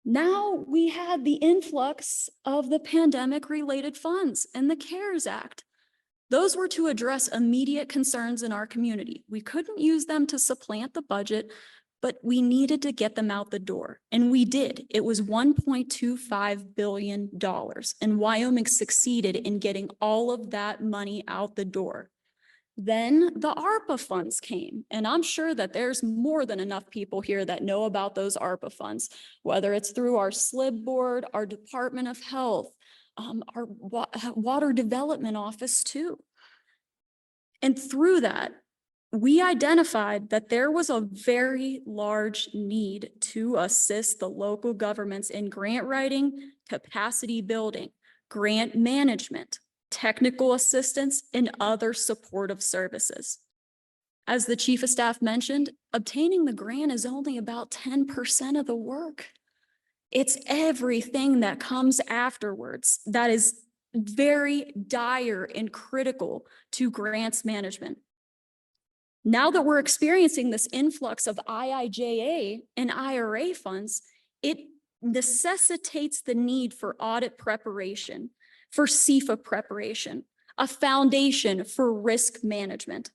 Now we had the influx of the pandemic-related funds and the CARES Act. Those were to address immediate concerns in our community. We couldn't use them to supplant the budget, but we needed to get them out the door, and we did. It was $1.25 billion, and Wyoming succeeded in getting all of that money out the door. Then the ARPA funds came, and I'm sure that there's more than enough people here that know about those ARPA funds, whether it's through our SLIB board, our Department of Health, our Water Development Office too. And through that, we identified that there was a very large need to assist the local governments in grant writing, capacity building, grant management, technical assistance, and other supportive services. As the Chief of Staff mentioned, obtaining the grant is only about 10% of the work. It's everything that comes afterwards that is very dire and critical to grants management. Now that we're experiencing this influx of IIJA and IRA funds, it necessitates the need for audit preparation, for CFA preparation, a foundation for risk management.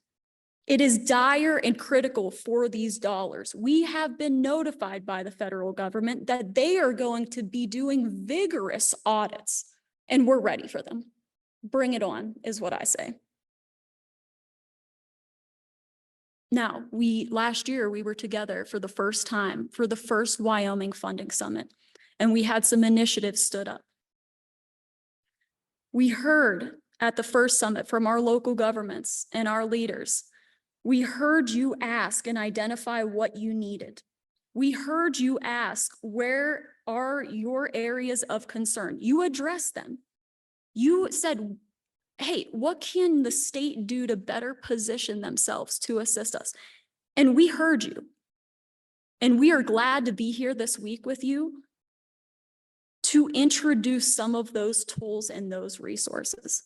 It is dire and critical for these dollars. We have been notified by the federal government that they are going to be doing vigorous audits, and we're ready for them. Bring it on, is what I say. Now, last year we were together for the first time for the first Wyoming Funding Summit, and we had some initiatives stood up. We heard at the first summit from our local governments and our leaders. We heard you ask and identify what you needed. We heard you ask, where are your areas of concern? You addressed them. You said, hey, what can the state do to better position themselves to assist us? And we heard you. And we are glad to be here this week with you to introduce some of those tools and those resources.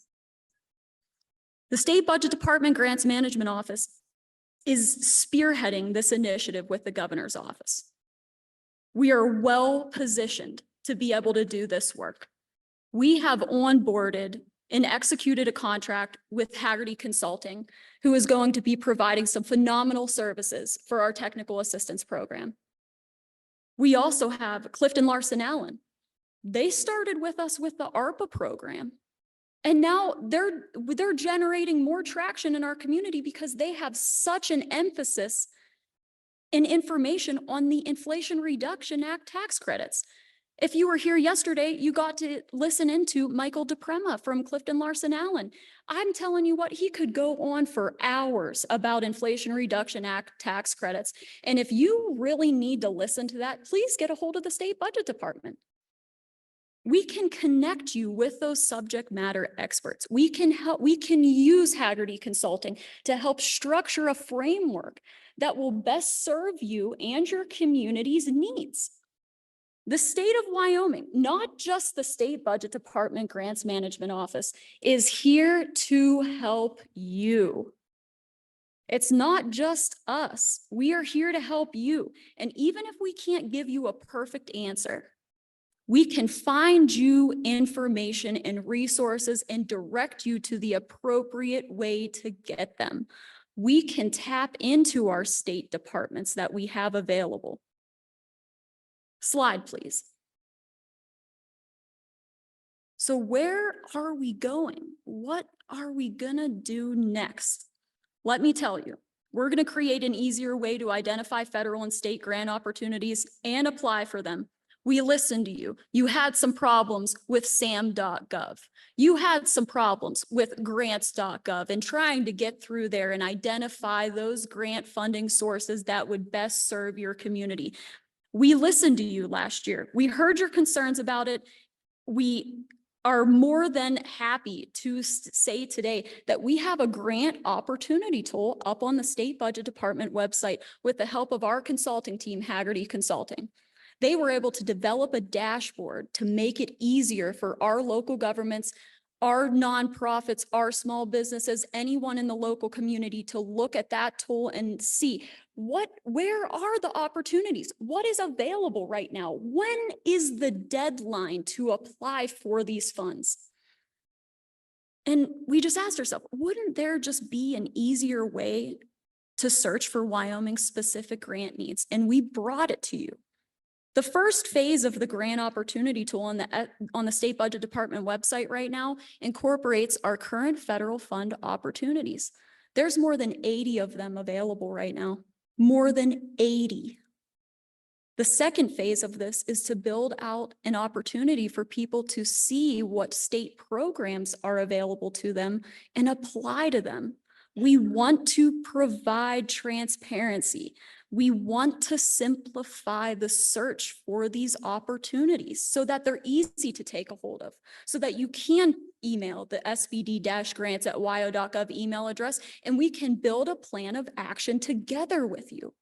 The State Budget Department Grants Management Office is spearheading this initiative with the governor's office. We are well positioned to be able to do this work. We have onboarded and executed a contract with Haggerty Consulting, who is going to be providing some phenomenal services for our technical assistance program. We also have Clifton Larson Allen. They started with us with the ARPA program. And now they're generating more traction in our community because they have such an emphasis in information on the Inflation Reduction Act tax credits. If you were here yesterday, you got to listen into Michael DePrema from Clifton Larson Allen. I'm telling you what, he could go on for hours about Inflation Reduction Act tax credits. And if you really need to listen to that, please get a hold of the State Budget Department. We can connect you with those subject matter experts. We can use Haggerty Consulting to help structure a framework that will best serve you and your community's needs. The state of Wyoming, not just the State Budget Department Grants Management Office, is here to help you. It's not just us. We are here to help you. And even if we can't give you a perfect answer, we can find you information and resources and direct you to the appropriate way to get them. We can tap into our state departments that we have available. Slide, please. So where are we going? What are we gonna do next? Let me tell you, we're gonna create an easier way to identify federal and state grant opportunities and apply for them. We listened to you. You had some problems with sam.gov. You had some problems with grants.gov and trying to get through there and identify those grant funding sources that would best serve your community. We listened to you last year. We heard your concerns about it. We are more than happy to say today that we have a grant opportunity tool up on the State Budget Department website with the help of our consulting team, Haggerty Consulting. They were able to develop a dashboard to make it easier for our local governments, our nonprofits, our small businesses, anyone in the local community to look at that tool and see where are the opportunities? What is available right now? When is the deadline to apply for these funds? And we just asked ourselves, wouldn't there just be an easier way to search for Wyoming specific grant needs? And we brought it to you. The first phase of the grant opportunity tool on the State Budget Department website right now incorporates our current federal fund opportunities. There's more than 80 of them available right now, more than 80. The second phase of this is to build out an opportunity for people to see what state programs are available to them and apply to them. We want to provide transparency. We want to simplify the search for these opportunities so that they're easy to take a hold of, so that you can email the sbd-grants@wyo.gov email address, and we can build a plan of action together with you.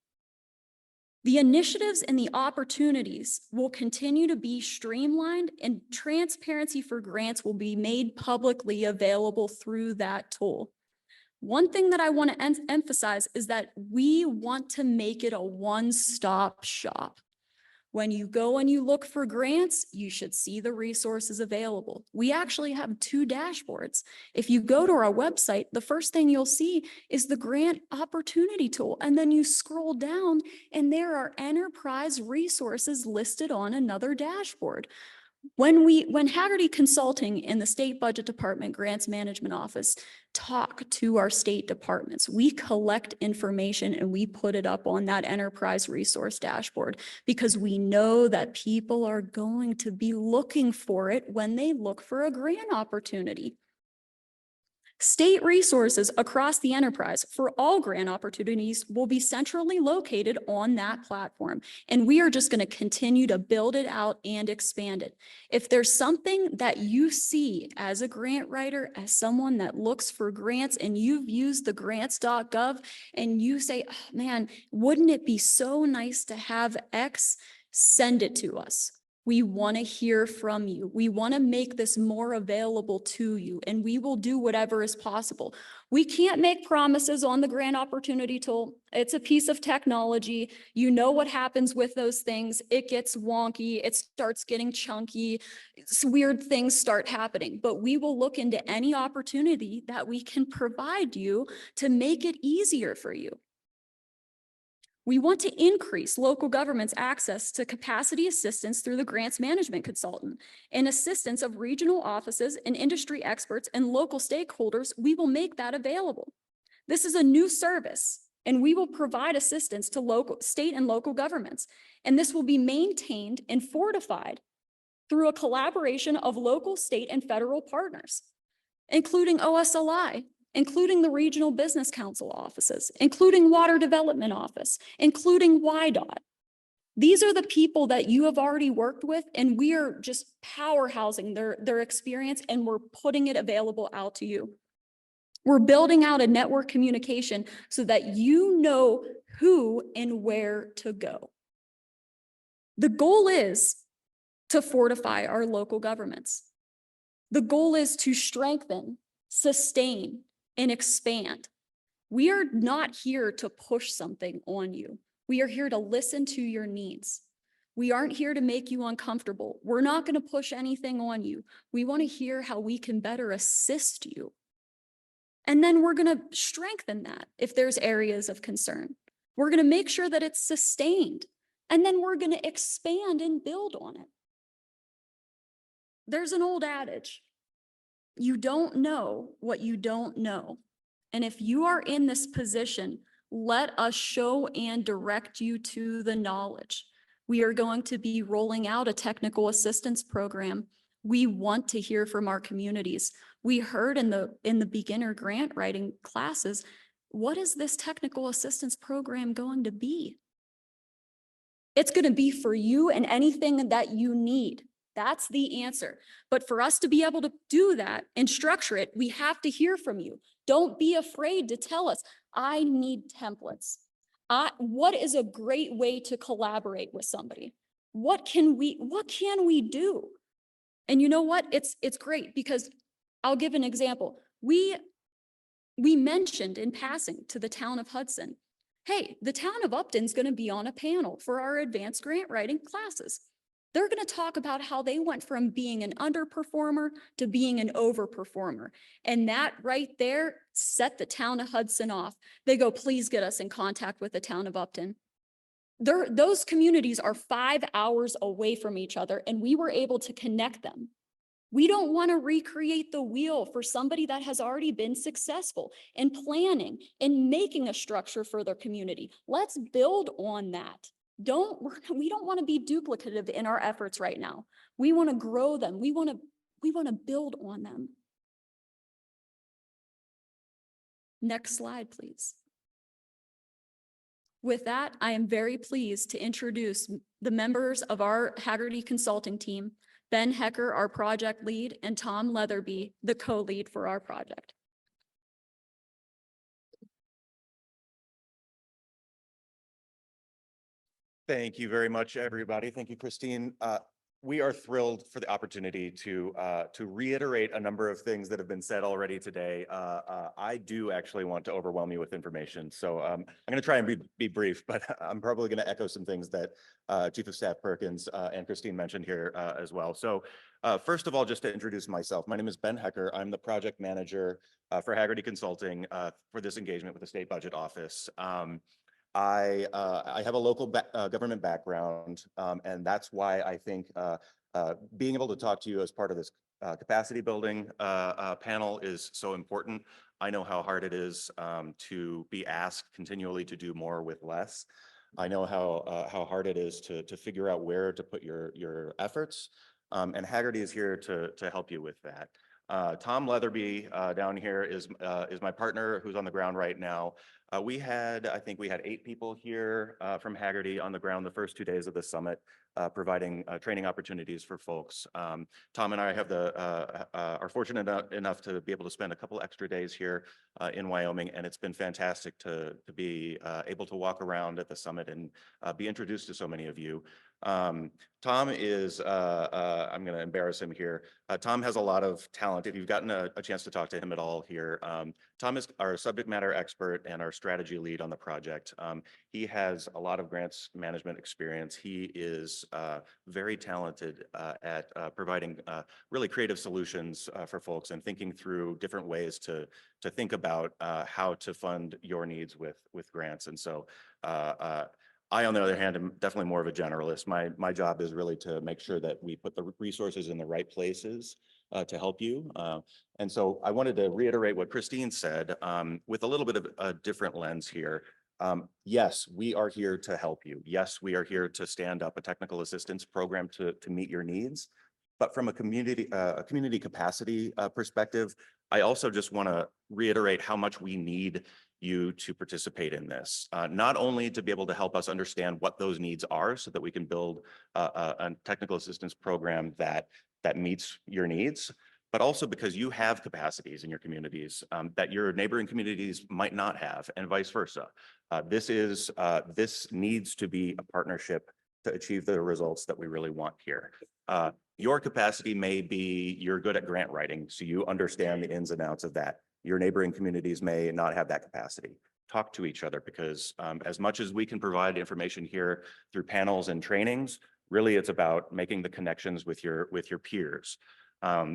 The initiatives and the opportunities will continue to be streamlined, and transparency for grants will be made publicly available through that tool. One thing that I want to emphasize is that we want to make it a one-stop shop. When you go and you look for grants, you should see the resources available. We actually have 2 dashboards. If you go to our website, the first thing you'll see is the grant opportunity tool. And then you scroll down and there are enterprise resources listed on another dashboard. When Haggerty Consulting in the State Budget Department Grants Management Office talk to our state departments, we collect information and we put it up on that enterprise resource dashboard because we know that people are going to be looking for it when they look for a grant opportunity. State resources across the enterprise for all grant opportunities will be centrally located on that platform. And we are just going to continue to build it out and expand it. If there's something that you see as a grant writer, as someone that looks for grants, and you've used the grants.gov and you say, oh, man, wouldn't it be so nice to have X, send it to us. We want to hear from you. We want to make this more available to you, and we will do whatever is possible. We can't make promises on the grant opportunity tool. It's a piece of technology. You know what happens with those things. It gets wonky. It starts getting chunky. Weird things start happening, but we will look into any opportunity that we can provide you to make it easier for you. We want to increase local government's access to capacity assistance through the grants management consultant and assistance of regional offices and industry experts and local stakeholders. We will make that available. This is a new service, and we will provide assistance to local, state and local governments. And this will be maintained and fortified through a collaboration of local, state, and federal partners, including OSLI, including the Regional Business Council offices, including Water Development Office, including WYDOT. These are the people that you have already worked with, and we are just powerhousing their experience, and we're putting it available out to you. We're building out a network communication so that you know who and where to go. The goal is to fortify our local governments. The goal is to strengthen, sustain, and expand. We are not here to push something on you. We are here to listen to your needs. We aren't here to make you uncomfortable. We're not going to push anything on you. We want to hear how we can better assist you. And then we're going to strengthen that if there's areas of concern. We're going to make sure that it's sustained. And then we're going to expand and build on it. There's an old adage, you don't know what you don't know. And if you are in this position, let us show and direct you to the knowledge. We are going to be rolling out a technical assistance program. We want to hear from our communities. We heard in the beginner grant writing classes, what is this technical assistance program going to be? It's going to be for you and anything that you need. That's the answer. But for us to be able to do that and structure it, we have to hear from you. Don't be afraid to tell us, I need templates. What is a great way to collaborate with somebody? What can we do? And you know what? It's great because I'll give an example. We mentioned in passing to the town of Hudson, hey, the town of Upton's going to be on a panel for our advanced grant writing classes. They're going to talk about how they went from being an underperformer to being an overperformer. And that right there set the town of Hudson off. They go, please get us in contact with the town of Upton. Those communities are 5 hours away from each other, and we were able to connect them. We don't want to recreate the wheel for somebody that has already been successful in planning and making a structure for their community. Let's build on that. We don't want to be duplicative in our efforts right now. We want to grow them. We want to build on them. Next slide, please. With that, I am very pleased to introduce the members of our Hagerty consulting team, Ben Hecker, our project lead, and Tom Leatherby, the co-lead for our project. Thank you very much, everybody. Thank you, Christine. We are thrilled for the opportunity to reiterate a number of things that have been said already today. I do actually want to overwhelm you with information, so I'm going to try and be brief, but I'm probably going to echo some things that Chief of Staff Perkins and Christine mentioned here as well. So first of all, just to introduce myself, my name is Ben Hecker. I'm the project manager for Hagerty Consulting for this engagement with the State Budget Office. I have a local government background, and that's why I think being able to talk to you as part of this capacity building panel is so important. I know how hard it is to be asked continually to do more with less. I know how hard it is to figure out where to put your efforts, and Hagerty is here to help you with that. Tom Leatherby down here is my partner who's on the ground right now. I think we had 8 people here from Hagerty on the ground the first 2 days of the summit, providing training opportunities for folks. Tom and I have are fortunate enough to be able to spend a couple extra days here in Wyoming, and it's been fantastic to be able to walk around at the summit and be introduced to so many of you. Tom is, I'm going to embarrass him here. Tom has a lot of talent. If you've gotten a chance to talk to him at all here, Tom is our subject matter expert and our strategy lead on the project. He has a lot of grants management experience. He is very talented at providing really creative solutions for folks and thinking through different ways to think about how to fund your needs with grants. And so I, on the other hand, am definitely more of a generalist. My job is really to make sure that we put the resources in the right places to help you. And so I wanted to reiterate what Christine said with a little bit of a different lens here. Yes, we are here to help you. Yes, we are here to stand up a technical assistance program to meet your needs. But from a community capacity perspective, I also just want to reiterate how much we need you to participate in this, not only to be able to help us understand what those needs are so that we can build a technical assistance program that meets your needs, but also because you have capacities in your communities that your neighboring communities might not have, and vice versa. This needs to be a partnership to achieve the results that we really want here. Your capacity may be you're good at grant writing, so you understand the ins and outs of that. Your neighboring communities may not have that capacity. Talk to each other, because as much as we can provide information here through panels and trainings, really it's about making the connections with your peers.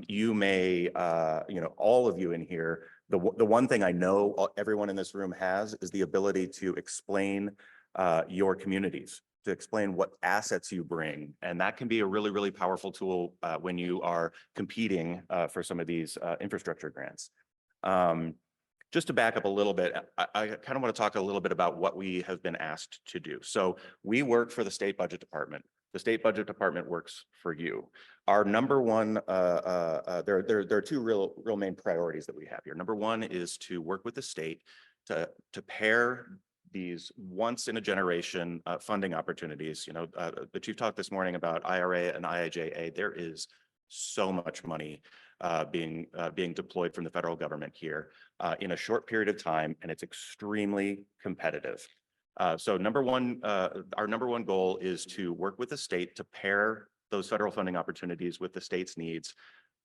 You may, all of you in here, the one thing I know everyone in this room has is the ability to explain your communities, to explain what assets you bring. And that can be a really, really powerful tool when you are competing for some of these infrastructure grants. Just to back up a little bit, I kind of want to talk a little bit about what we have been asked to do. So we work for the state budget department. The state budget department works for you. Our number one, there are two real main priorities that we have here. Number one is to work with the state to pair these once in a generation funding opportunities. The chief talked this morning about IRA and IIJA. There is so much money being deployed from the federal government here in a short period of time, and it's extremely competitive. So our number one goal is to work with the state to pair those federal funding opportunities with the state's needs,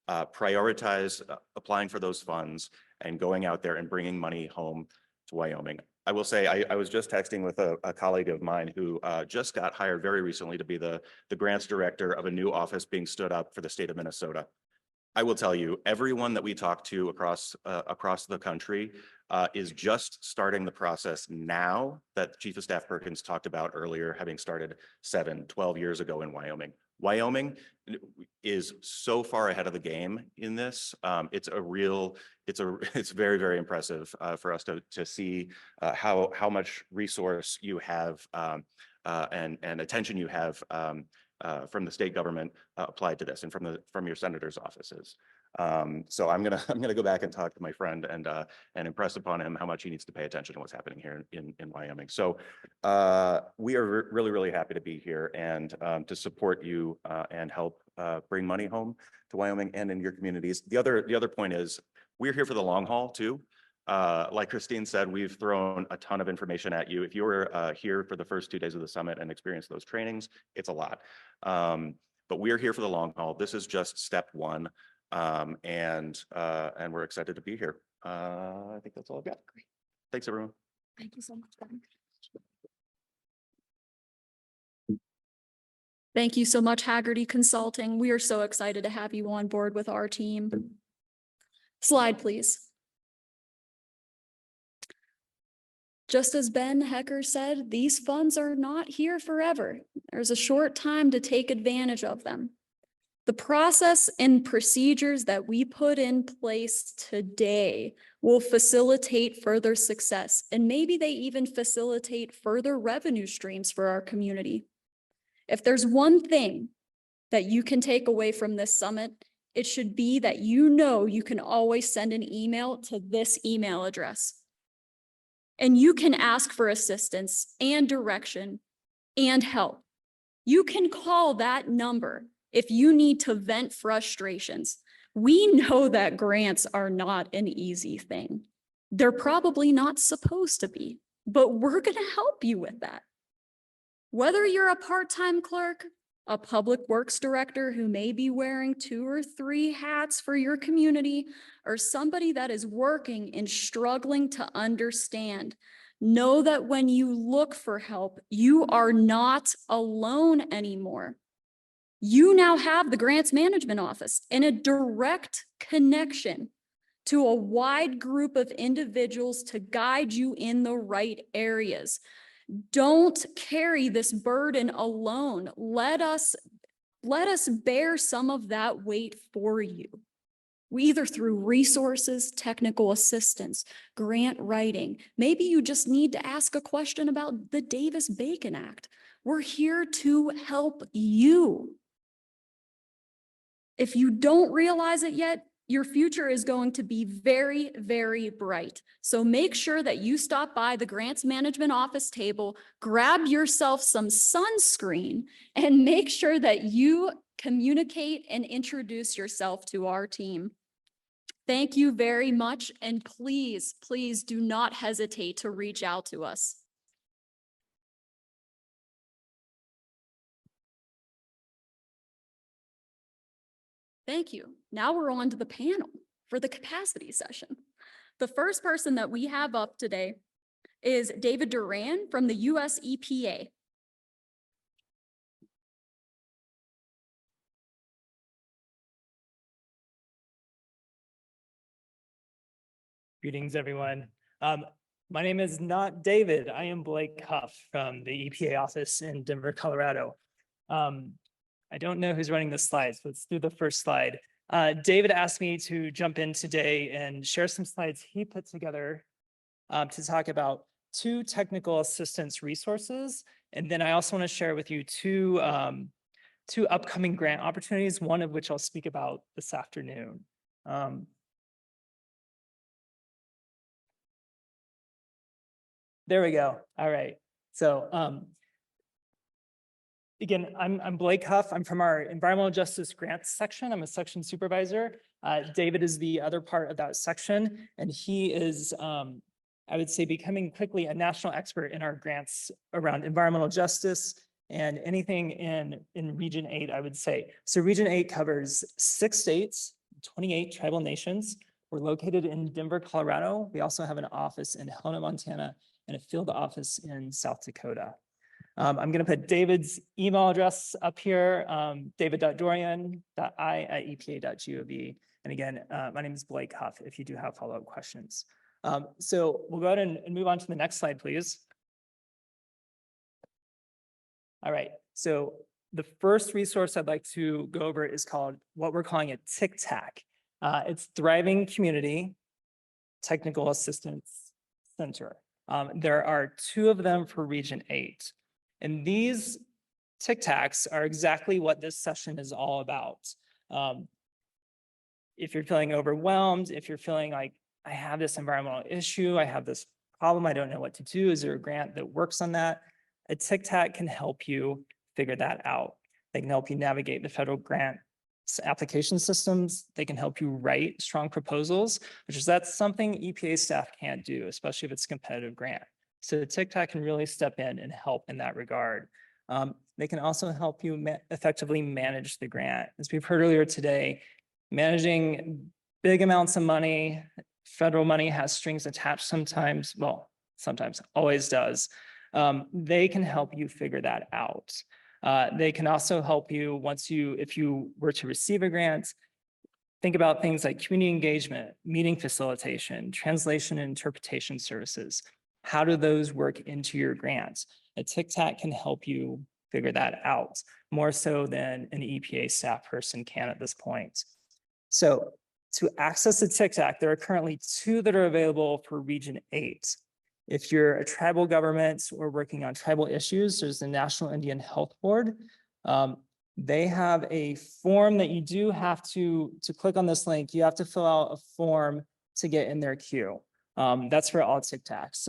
prioritize applying for those funds and going out there and bringing money home to Wyoming. I will say, I was just texting with a colleague of mine who just got hired very recently to be the grants director of a new office being stood up for the state of Minnesota. I will tell you, everyone that we talk to across the country is just starting the process now that Chief of Staff Perkins talked about earlier, having started 12 years ago in Wyoming. Wyoming is so far ahead of the game in this. It's very, very impressive for us to see how much resource you have and attention you have from the state government applied to this, and from your senators' offices. So I'm gonna go back and talk to my friend and impress upon him how much he needs to pay attention to what's happening here in Wyoming. So we are really, really happy to be here and to support you and help bring money home to Wyoming and in your communities. The other point is we're here for the long haul too. Like Christine said, we've thrown a ton of information at you. If you were here for the first 2 days of the summit and experienced those trainings, it's a lot. But we're here for the long haul. This is just step one. And we're excited to be here. I think that's all I've got. Great. Thanks, everyone. Thank you so much, Ben. Thank you so much, Haggerty Consulting. We are so excited to have you on board with our team. Slide, please. Just as Ben Hecker said, these funds are not here forever. There's a short time to take advantage of them. The process and procedures that we put in place today will facilitate further success, and maybe they even facilitate further revenue streams for our community. If there's one thing that you can take away from this summit, it should be that you can always send an email to this email address. And you can ask for assistance and direction and help. You can call that number if you need to vent frustrations. We know that grants are not an easy thing. They're probably not supposed to be, but we're going to help you with that. Whether you're a part-time clerk, a public works director who may be wearing 2 or 3 hats for your community, or somebody that is working and struggling to understand, know that when you look for help, you are not alone anymore. You now have the Grants Management Office and a direct connection to a wide group of individuals to guide you in the right areas. Don't carry this burden alone. Let us bear some of that weight for you. Either through resources, technical assistance, grant writing. Maybe you just need to ask a question about the Davis-Bacon Act. We're here to help you. If you don't realize it yet, Your future is going to be very, very bright. So make sure that you stop by the grants management office table, grab yourself some sunscreen, and make sure that you communicate and introduce yourself to our team. Thank you very much, and please, please do not hesitate to reach out to us. Thank you. Now we're on to the panel for the capacity session. The first person that we have up today is David Duran from the US EPA. Greetings, everyone. My name is not David. I am Blake Huff from the EPA office in Denver, Colorado. I don't know who's running the slides. Let's do the first slide. David asked me to jump in today and share some slides he put together to talk about 2 technical assistance resources. And then I also want to share with you two upcoming grant opportunities, one of which I'll speak about this afternoon. There we go. All right. So again, I'm Blake Huff. I'm from our environmental justice grants section. I'm a section supervisor. David is the other part of that section, and he is, I would say, becoming quickly a national expert in our grants around environmental justice and anything in Region 8, I would say. So Region 8 covers 6 states, 28 tribal nations. We're located in Denver, Colorado. We also have an office in Helena, Montana, and a field office in South Dakota. I'm going to put David's email address up here, david.dorian.i@epa.gov. And again, my name is Blake Huff if you do have follow-up questions. So we'll go ahead and move on to the next slide, please. All right, so the first resource I'd like to go over is called what we're calling a TIC-TAC. It's Thriving Community Technical Assistance Center. There are 2 of them for Region 8. And these TIC-TACs are exactly what this session is all about. If you're feeling overwhelmed, if you're feeling like, I have this environmental issue, I have this problem, I don't know what to do, is there a grant that works on that? A TIC-TAC can help you figure that out. They can help you navigate the federal grant application systems. They can help you write strong proposals, that's something EPA staff can't do, especially if it's a competitive grant. So the TIC-TAC can really step in and help in that regard. They can also help you effectively manage the grant. As we've heard earlier today, managing big amounts of money, federal money has strings attached sometimes, well, sometimes, always does. They can help you figure that out. They can also help you if you were to receive a grant, think about things like community engagement, meeting facilitation, translation and interpretation services. How do those work into your grants? A TIC-TAC can help you figure that out more so than an EPA staff person can at this point. So to access the TIC-TAC, there are currently 2 that are available for Region 8. If you're a tribal government or working on tribal issues, there's the National Indian Health Board. They have a form that you do have to click on this link. You have to fill out a form to get in their queue. That's for all TIC-TACs.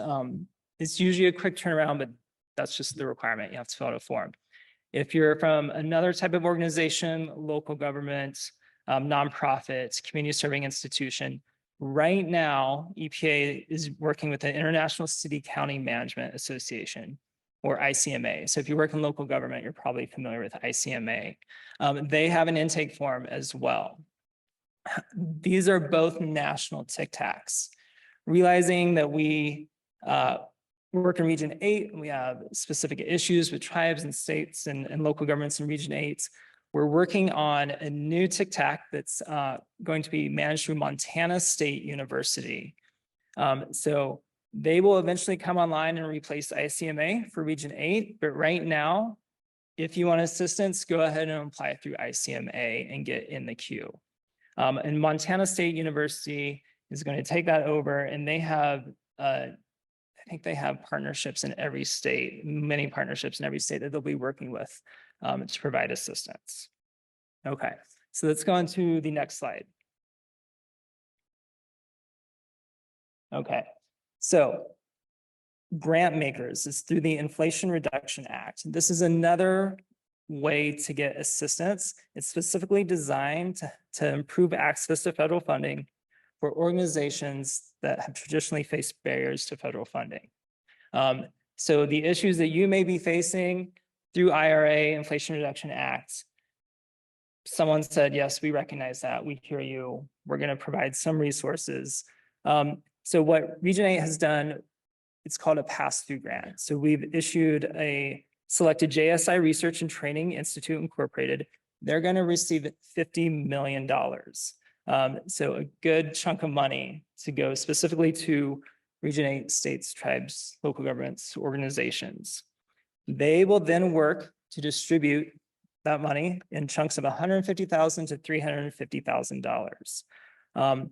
It's usually a quick turnaround, but that's just the requirement. You have to fill out a form. If you're from another type of organization, local government, nonprofit, community serving institution, right now, EPA is working with the International City County Management Association, or ICMA. So if you work in local government, you're probably familiar with ICMA. They have an intake form as well. These are both national TIC-TACs. Realizing that we work in Region 8, and we have specific issues with tribes and states and local governments in Region 8, we're working on a new TIC-TAC that's going to be managed through Montana State University. So they will eventually come online and replace ICMA for Region 8, but right now, if you want assistance, go ahead and apply through ICMA and get in the queue. And Montana State University is going to take that over, and they have, I think they have partnerships in every state, many partnerships in every state that they'll be working with to provide assistance. Okay, so let's go on to the next slide. Okay, so grant makers is through the Inflation Reduction Act. This is another way to get assistance. It's specifically designed to improve access to federal funding for organizations that have traditionally faced barriers to federal funding. So the issues that you may be facing through IRA, Inflation Reduction Act, someone said, yes, we recognize that. We hear you. We're going to provide some resources. So what Region 8 has done, it's called a pass-through grant. So we've issued a selected JSI Research and Training Institute Incorporated. They're going to receive $50 million. So a good chunk of money to go specifically to Region 8 states, tribes, local governments, organizations. They will then work to distribute that money in chunks of $150,000 to $350,000.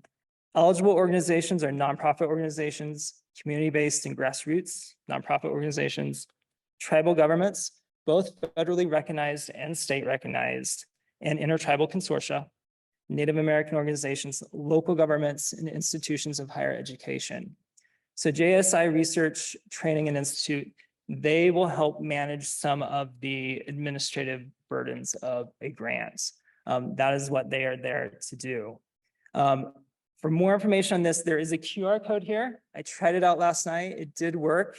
Eligible organizations are nonprofit organizations, community-based and grassroots nonprofit organizations, tribal governments, both federally recognized and state recognized, and intertribal consortia, Native American organizations, local governments, and institutions of higher education. So JSI Research, Training, and Institute, they will help manage some of the administrative burdens of a grant. That is what they are there to do. For more information on this, there is a QR code here. I tried it out last night. It did work.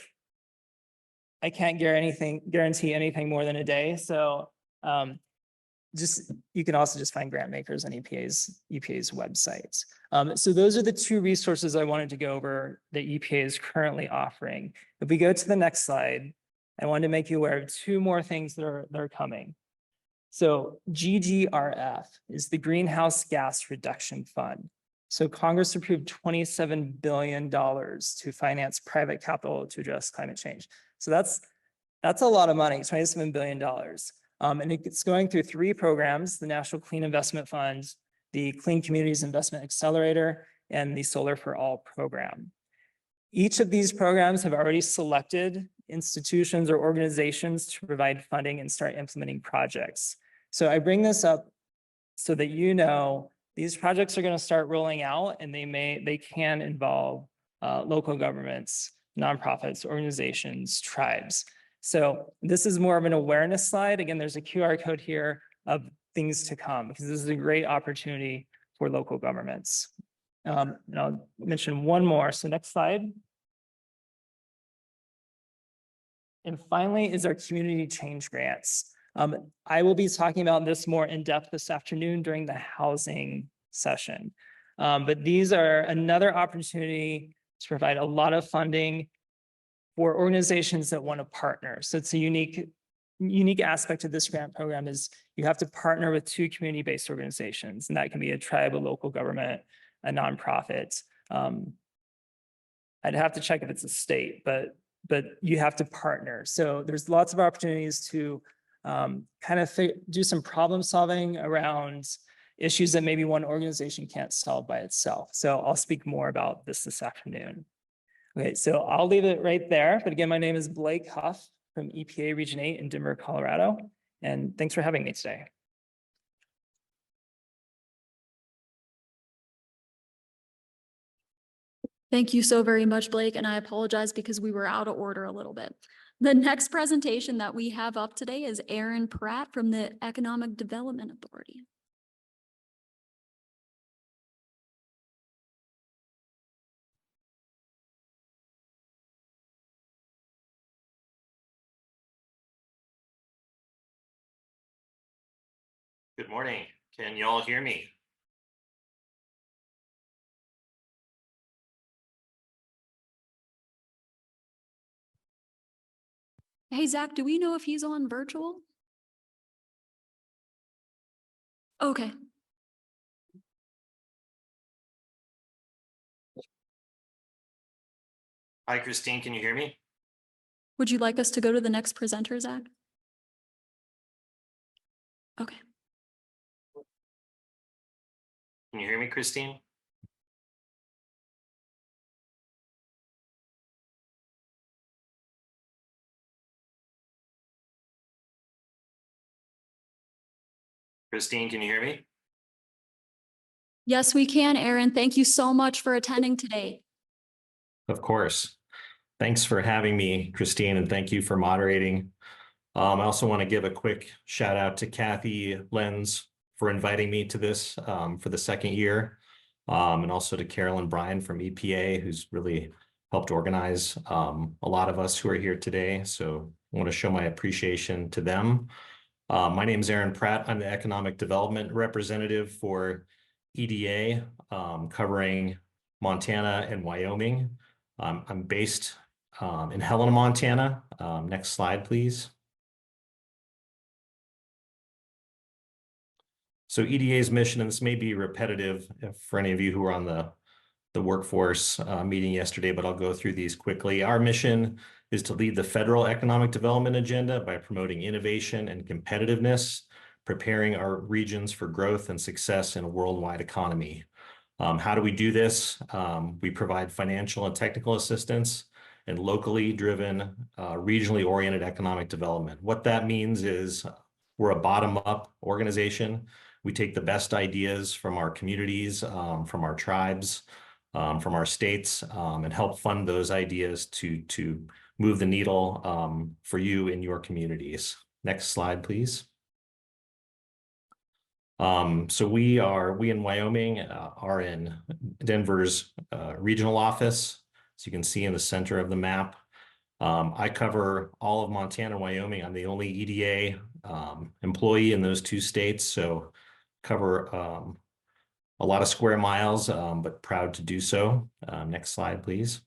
I can't guarantee anything more than a day. So you can also just find grant makers on EPA's website. So those are the two resources I wanted to go over that EPA is currently offering. If we go to the next slide, I wanted to make you aware of two more things that are coming. So GGRF is the Greenhouse Gas Reduction Fund. So Congress approved $27 billion to finance private capital to address climate change. So that's a lot of money, $27 billion. And it's going through three programs: the National Clean Investment Fund, the Clean Communities Investment Accelerator, and the Solar for All program. Each of these programs have already selected institutions or organizations to provide funding and start implementing projects. So I bring this up so that you know these projects are going to start rolling out, and they can involve local governments, nonprofits, organizations, tribes. So this is more of an awareness slide. Again, there's a QR code here of things to come, because this is a great opportunity for local governments. And I'll mention one more. So next slide. And finally is our community change grants. I will be talking about this more in depth this afternoon during the housing session. But these are another opportunity to provide a lot of funding for organizations that want to partner. So it's a unique aspect of this grant program is you have to partner with two community-based organizations, and that can be a tribe, a local government, a nonprofit. I'd have to check if it's a state, but you have to partner. So there's lots of opportunities to kind of do some problem solving around issues that maybe one organization can't solve by itself. So I'll speak more about this afternoon. Okay, so I'll leave it right there. But again, my name is Blake Huff from EPA Region 8 in Denver, Colorado. And thanks for having me today. Thank you so very much, Blake, and I apologize because we were out of order a little bit. The next presentation that we have up today is Aaron Pratt from the Economic Development Authority. Good morning. Can you all hear me? Hey, Zach, do we know if he's on virtual? Okay. Hi, Christine. Can you hear me? Would you like us to go to the next presenter, Zach? Okay. Can you hear me, Christine? Christine, can you hear me? Yes, we can, Aaron. Thank you so much for attending today. Of course. Thanks for having me, Christine, and thank you for moderating. I also want to give a quick shout out to Kathy Lenz for inviting me to this for the second year. And also to Carolyn Bryan from EPA, who's really helped organize a lot of us who are here today. So I want to show my appreciation to them. My name is Aaron Pratt. I'm the Economic Development Representative for EDA, covering Montana and Wyoming. I'm based in Helena, Montana. Next slide, please. So EDA's mission, and this may be repetitive for any of you who were on the workforce meeting yesterday, but I'll go through these quickly. Our mission is to lead the federal economic development agenda by promoting innovation and competitiveness, preparing our regions for growth and success in a worldwide economy. How do we do this? We provide financial and technical assistance and locally driven, regionally oriented economic development. What that means is we're a bottom-up organization. We take the best ideas from our communities, from our tribes, from our states, and help fund those ideas to move the needle for you in your communities. Next slide, please. So we in Wyoming are in Denver's regional office. So you can see in the center of the map. I cover all of Montana and Wyoming. I'm the only EDA employee in those two states. So cover a lot of square miles, but proud to do so. Next slide, please.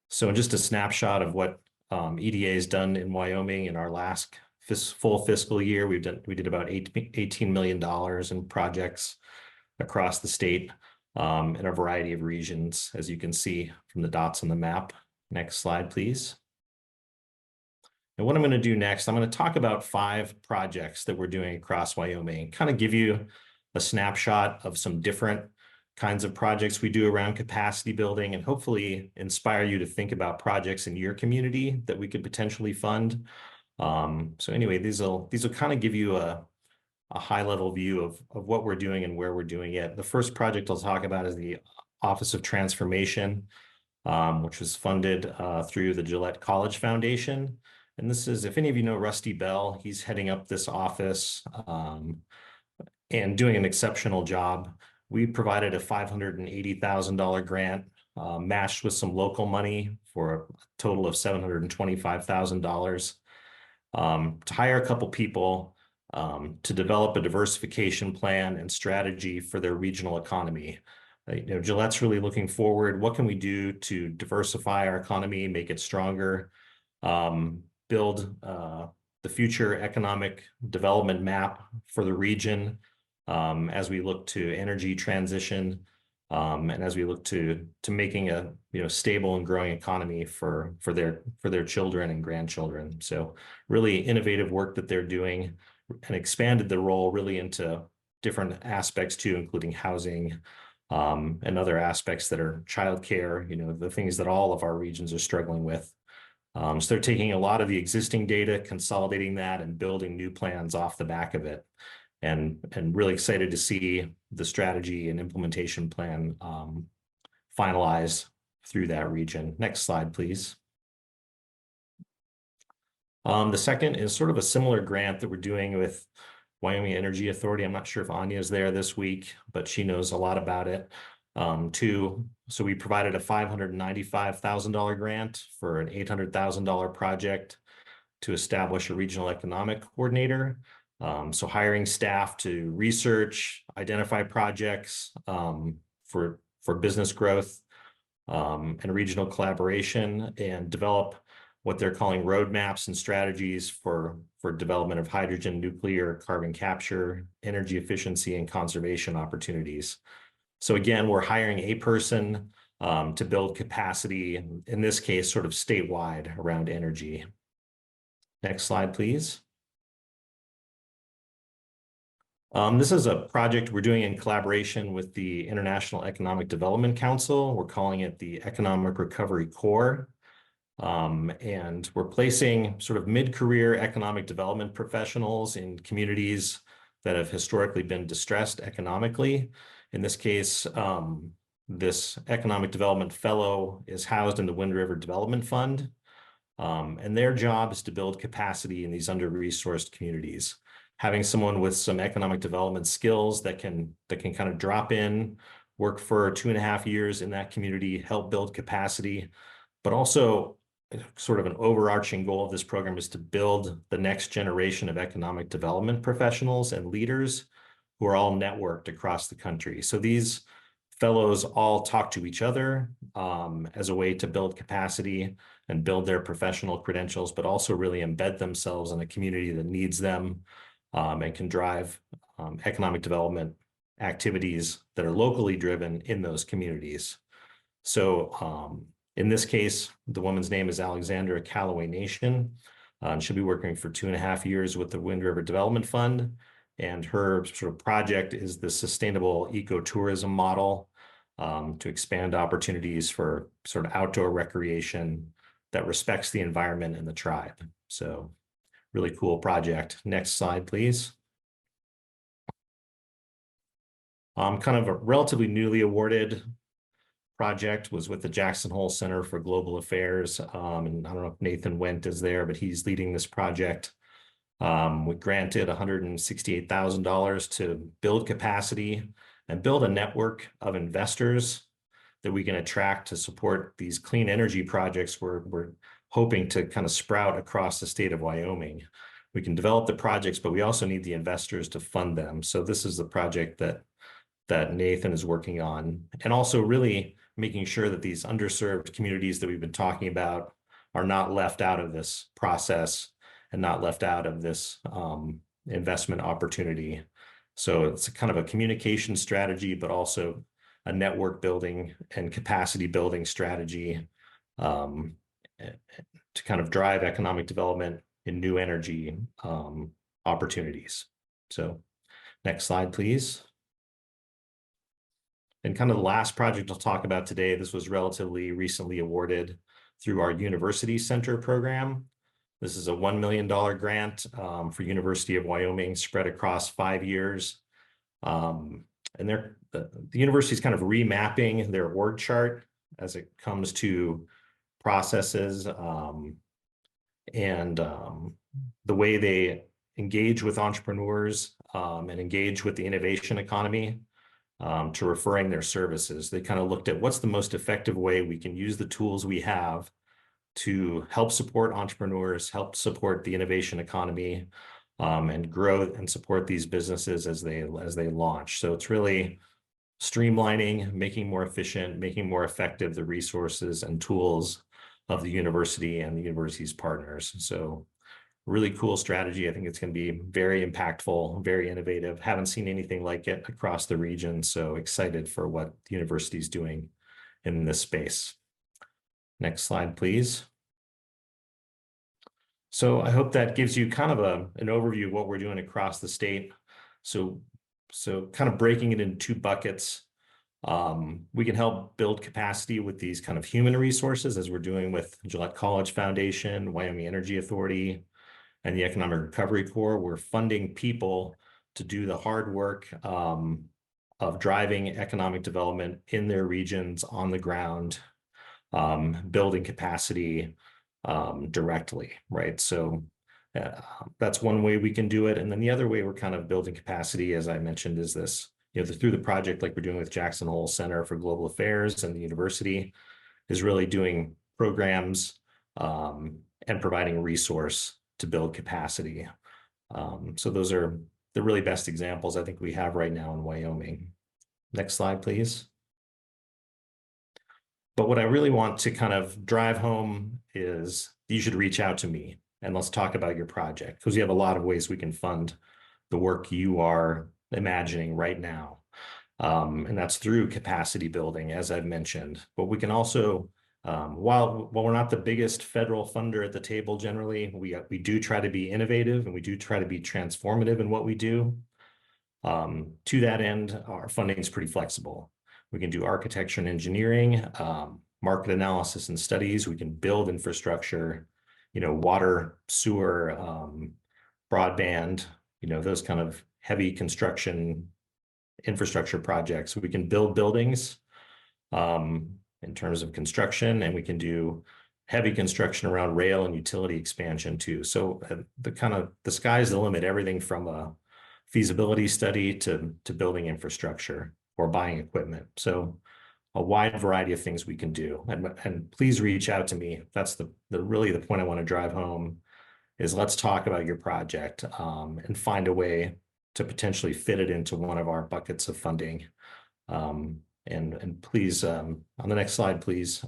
So just a snapshot of what EDA has done in Wyoming in our last full fiscal year. We did about $18 million in projects across the state in a variety of regions, as you can see from the dots on the map. Next slide, please. And what I'm going to do next, I'm going to talk about 5 projects that we're doing across Wyoming, kind of give you a snapshot of some different kinds of projects we do around capacity building, and hopefully inspire you to think about projects in your community that we could potentially fund. So anyway, these will kind of give you a high-level view of what we're doing and where we're doing it. The first project I'll talk about is the Office of Transformation, which was funded through the Gillette College Foundation. And this is, if any of you know Rusty Bell, he's heading up this office and doing an exceptional job. We provided a $580,000 grant matched with some local money for a total of $725,000 to hire a couple people to develop a diversification plan and strategy for their regional economy. Gillette's really looking forward. What can we do to diversify our economy, make it stronger, build the future economic development map for the region as we look to energy transition and as we look to making a stable and growing economy for their children and grandchildren. So really innovative work that they're doing, and expanded the role really into different aspects too, including housing and other aspects that are childcare, the things that all of our regions are struggling with. So they're taking a lot of the existing data, consolidating that, and building new plans off the back of it. And really excited to see the strategy and implementation plan finalized through that region. Next slide, please. The second is sort of a similar grant that we're doing with Wyoming Energy Authority. I'm not sure if Anya is there this week, but she knows a lot about it too. So we provided a $595,000 grant for an $800,000 project to establish a regional economic coordinator. So hiring staff to research, identify projects for business growth and regional collaboration, and develop what they're calling roadmaps and strategies for development of hydrogen, nuclear, carbon capture, energy efficiency, and conservation opportunities. So again, we're hiring a person to build capacity, in this case, sort of statewide around energy. Next slide, please. This is a project we're doing in collaboration with the International Economic Development Council. We're calling it the Economic Recovery Corps. And we're placing sort of mid-career economic development professionals in communities that have historically been distressed economically. In this case, this economic development fellow is housed in the Wind River Development Fund. And their job is to build capacity in these under-resourced communities. Having someone with some economic development skills that can kind of drop in, work for 2.5 years in that community, help build capacity, but also sort of an overarching goal of this program is to build the next generation of economic development professionals and leaders who are all networked across the country. So these fellows all talk to each other as a way to build capacity and build their professional credentials, but also really embed themselves in a community that needs them and can drive economic development activities that are locally driven in those communities. So in this case, the woman's name is Alexandra Callaway Nation. She'll be working for 2.5 years with the Wind River Development Fund. And her sort of project is the sustainable ecotourism model to expand opportunities for sort of outdoor recreation that respects the environment and the tribe. So really cool project. Next slide, please. Kind of a relatively newly awarded project was with the Jackson Hole Center for Global Affairs. And I don't know if Nathan Wendt is there, but he's leading this project. We granted $168,000 to build capacity and build a network of investors that we can attract to support these clean energy projects we're hoping to kind of sprout across the state of Wyoming. We can develop the projects, but we also need the investors to fund them. So this is the project that Nathan is working on, and also really making sure that these underserved communities that we've been talking about are not left out of this process and not left out of this investment opportunity. So it's a kind of a communication strategy, but also a network building and capacity building strategy to kind of drive economic development in new energy opportunities. So next slide, please. And kind of the last project I'll talk about today, this was relatively recently awarded through our University Center program. This is a $1 million grant for University of Wyoming spread across 5 years. And the university is kind of remapping their org chart as it comes to processes and the way they engage with entrepreneurs and engage with the innovation economy to referring their services. They kind of looked at what's the most effective way we can use the tools we have to help support entrepreneurs, help support the innovation economy, and grow and support these businesses as they launch. So it's really streamlining, making more efficient, making more effective the resources and tools of the university and the university's partners. So really cool strategy. I think it's going to be very impactful, very innovative. Haven't seen anything like it across the region. So excited for what the university is doing in this space. Next slide, please. So I hope that gives you kind of an overview of what we're doing across the state. So kind of breaking it into 2 buckets. We can help build capacity with these kind of human resources, as we're doing with Gillette College Foundation, Wyoming Energy Authority, and the Economic Recovery Corps. We're funding people to do the hard work of driving economic development in their regions on the ground, building capacity directly, right? So that's one way we can do it. And then the other way we're kind of building capacity, as I mentioned, is this, through the project like we're doing with Jackson Hole Center for Global Affairs and the university, is really doing programs and providing resource to build capacity. So those are the really best examples I think we have right now in Wyoming. Next slide, please. But what I really want to kind of drive home is you should reach out to me and let's talk about your project, because we have a lot of ways we can fund the work you are imagining right now. And that's through capacity building, as I've mentioned. But we can also, while we're not the biggest federal funder at the table generally, we do try to be innovative and we do try to be transformative in what we do. To that end, our funding is pretty flexible. We can do architecture and engineering, market analysis and studies. We can build infrastructure, water, sewer, broadband, those kind of heavy construction infrastructure projects. We can build buildings. in terms of construction, and we can do heavy construction around rail and utility expansion too. So the sky's the limit, everything from a feasibility study to building infrastructure or buying equipment. So a wide variety of things we can do. And please reach out to me. That's really the point I want to drive home is let's talk about your project and find a way to potentially fit it into one of our buckets of funding. And please, on the next slide, please,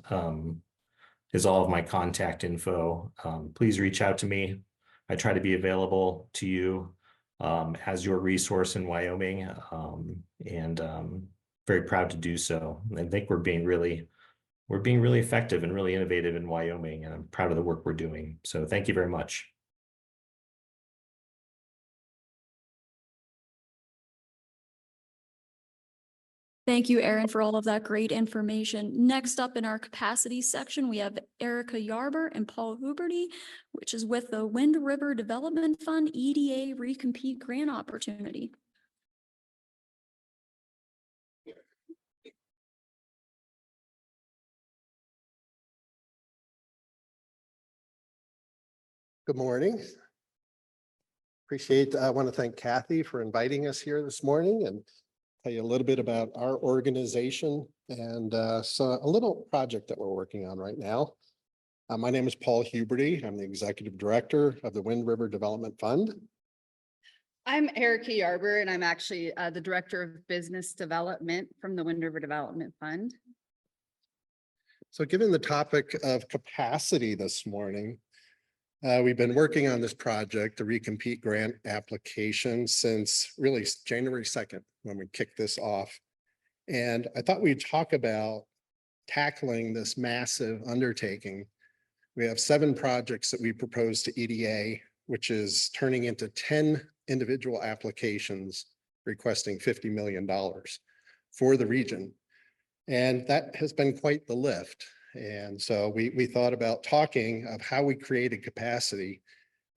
is all of my contact info. Please reach out to me. I try to be available to you as your resource in Wyoming, and very proud to do so. I think we're being really effective and really innovative in Wyoming, and I'm proud of the work we're doing. So thank you very much. Thank you, Aaron, for all of that great information. Next up in our capacity section, we have Erica Yarber and Paul Huberty, which is with the Wind River Development Fund EDA Recompete Grant Opportunity. Good morning. I want to thank Kathy for inviting us here this morning and tell you a little bit about our organization and so a little project that we're working on right now. My name is Paul Huberty. I'm the Executive Director of the Wind River Development Fund. I'm Erica Yarber, and I'm actually the Director of Business Development from the Wind River Development Fund. So given the topic of capacity this morning, we've been working on this project, the Recompete Grant application, since really January 2nd, when we kicked this off. And I thought we'd talk about tackling this massive undertaking. We have 7 projects that we proposed to EDA, which is turning into 10 individual applications requesting $50 million for the region. And that has been quite the lift. And so we thought about talking of how we created capacity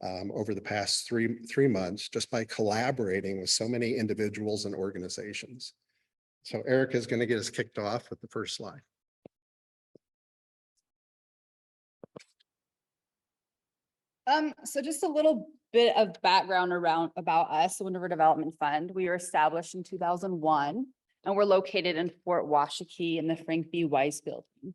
over the past three months just by collaborating with so many individuals and organizations. So Erica is going to get us kicked off with the first slide. So just a little bit of background about us, the Wind River Development Fund. We were established in 2001, and we're located in Fort Washakie in the Frank B. Weiss building.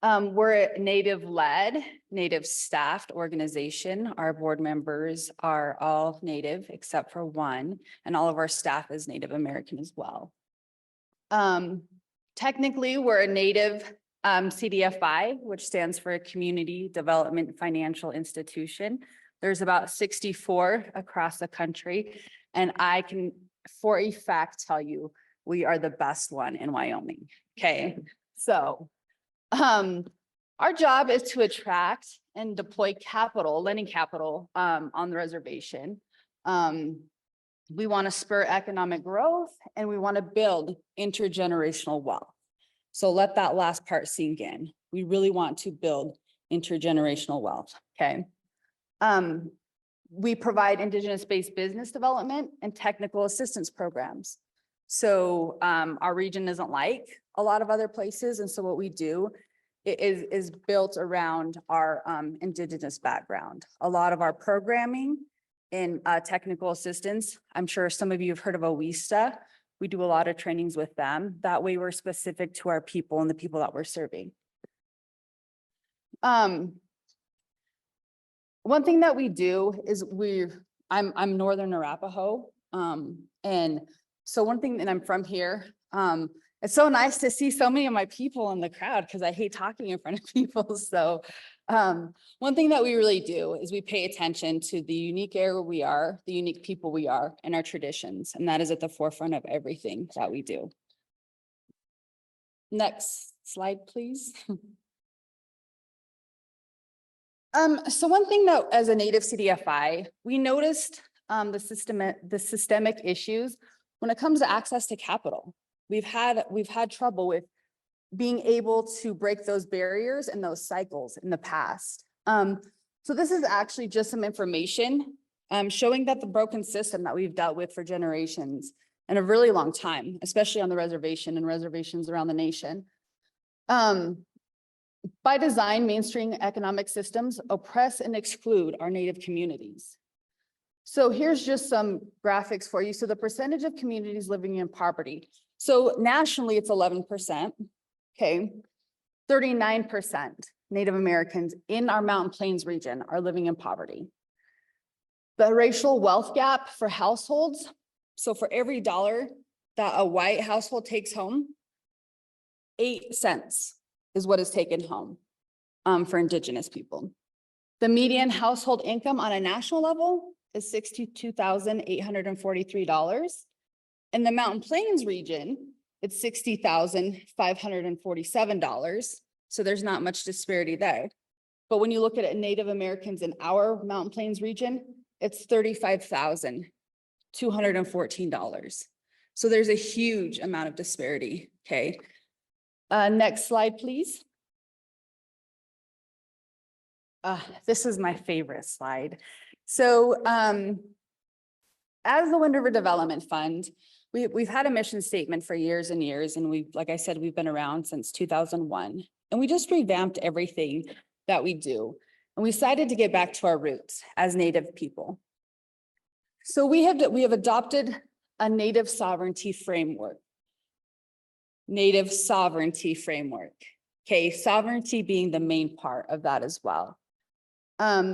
We're a Native-led, Native-staffed organization. Our board members are all Native except for one, and all of our staff is Native American as well. Technically, we're a Native CDFI, which stands for a Community Development Financial Institution. There's about 64 across the country, and I can, for a fact, tell you we are the best one in Wyoming. Okay, so our job is to attract and deploy capital, lending capital on the reservation. We want to spur economic growth, and we want to build intergenerational wealth. So let that last part sink in. We really want to build intergenerational wealth, okay? We provide Indigenous-based business development and technical assistance programs. So our region isn't like a lot of other places, and so what we do is built around our Indigenous background. A lot of our programming in technical assistance, I'm sure some of you have heard of OWISTA. We do a lot of trainings with them. That way we're specific to our people and the people that we're serving. One thing that we do is I'm Northern Arapaho. And so one thing, and I'm from here, it's so nice to see so many of my people in the crowd because I hate talking in front of people. So one thing that we really do is we pay attention to the unique area we are, the unique people we are, and our traditions. And that is at the forefront of everything that we do. Next slide, please. So one thing that as a Native CDFI, we noticed the systemic issues when it comes to access to capital. We've had trouble with being able to break those barriers and those cycles in the past. So this is actually just some information showing that the broken system that we've dealt with for generations and a really long time, especially on the reservation and reservations around the nation. By design, mainstream economic systems oppress and exclude our Native communities. So here's just some graphics for you. So the percentage of communities living in poverty. So nationally, it's 11%. Okay. 39% Native Americans in our Mountain Plains region are living in poverty. The racial wealth gap for households. So for every dollar that a white household takes home, 8 cents is what is taken home for Indigenous people. The median household income on a national level is $62,843. In the Mountain Plains region, it's $60,547. So there's not much disparity there. But when you look at Native Americans in our Mountain Plains region, it's $35,214. So there's a huge amount of disparity, okay? Next slide, please. This is my favorite slide. So as the Wind River Development Fund, we've had a mission statement for years and years. And like I said, we've been around since 2001. And we just revamped everything that we do. And we decided to get back to our roots as Native people. So we have adopted a Native sovereignty framework. Native sovereignty framework. Okay, sovereignty being the main part of that as well. At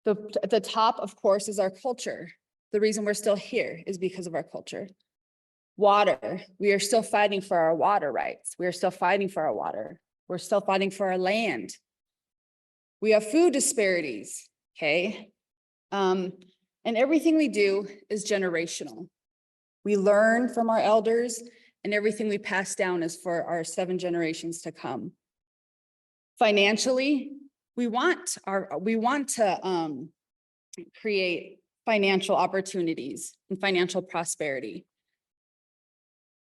the top, of course, is our culture. The reason we're still here is because of our culture. Water, we are still fighting for our water rights. We are still fighting for our water. We're still fighting for our land. We have food disparities, okay? And everything we do is generational. We learn from our elders, and everything we pass down is for our 7 generations to come. Financially, we want to create financial opportunities and financial prosperity.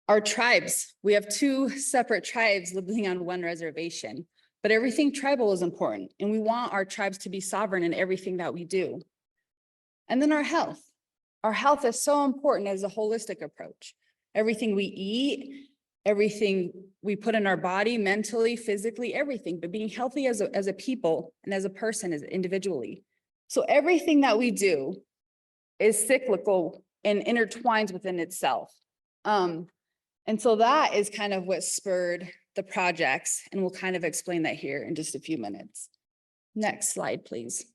Our tribes, we have 2 separate tribes living on one reservation, but everything tribal is important, and we want our tribes to be sovereign in everything that we do. And then our health. Our health is so important as a holistic approach. Everything we eat, everything we put in our body, mentally, physically, everything, but being healthy as a people and as a person, as individually. So everything that we do is cyclical and intertwines within itself. And so that is kind of what spurred the projects, and we'll kind of explain that here in just a few minutes. Next slide, please.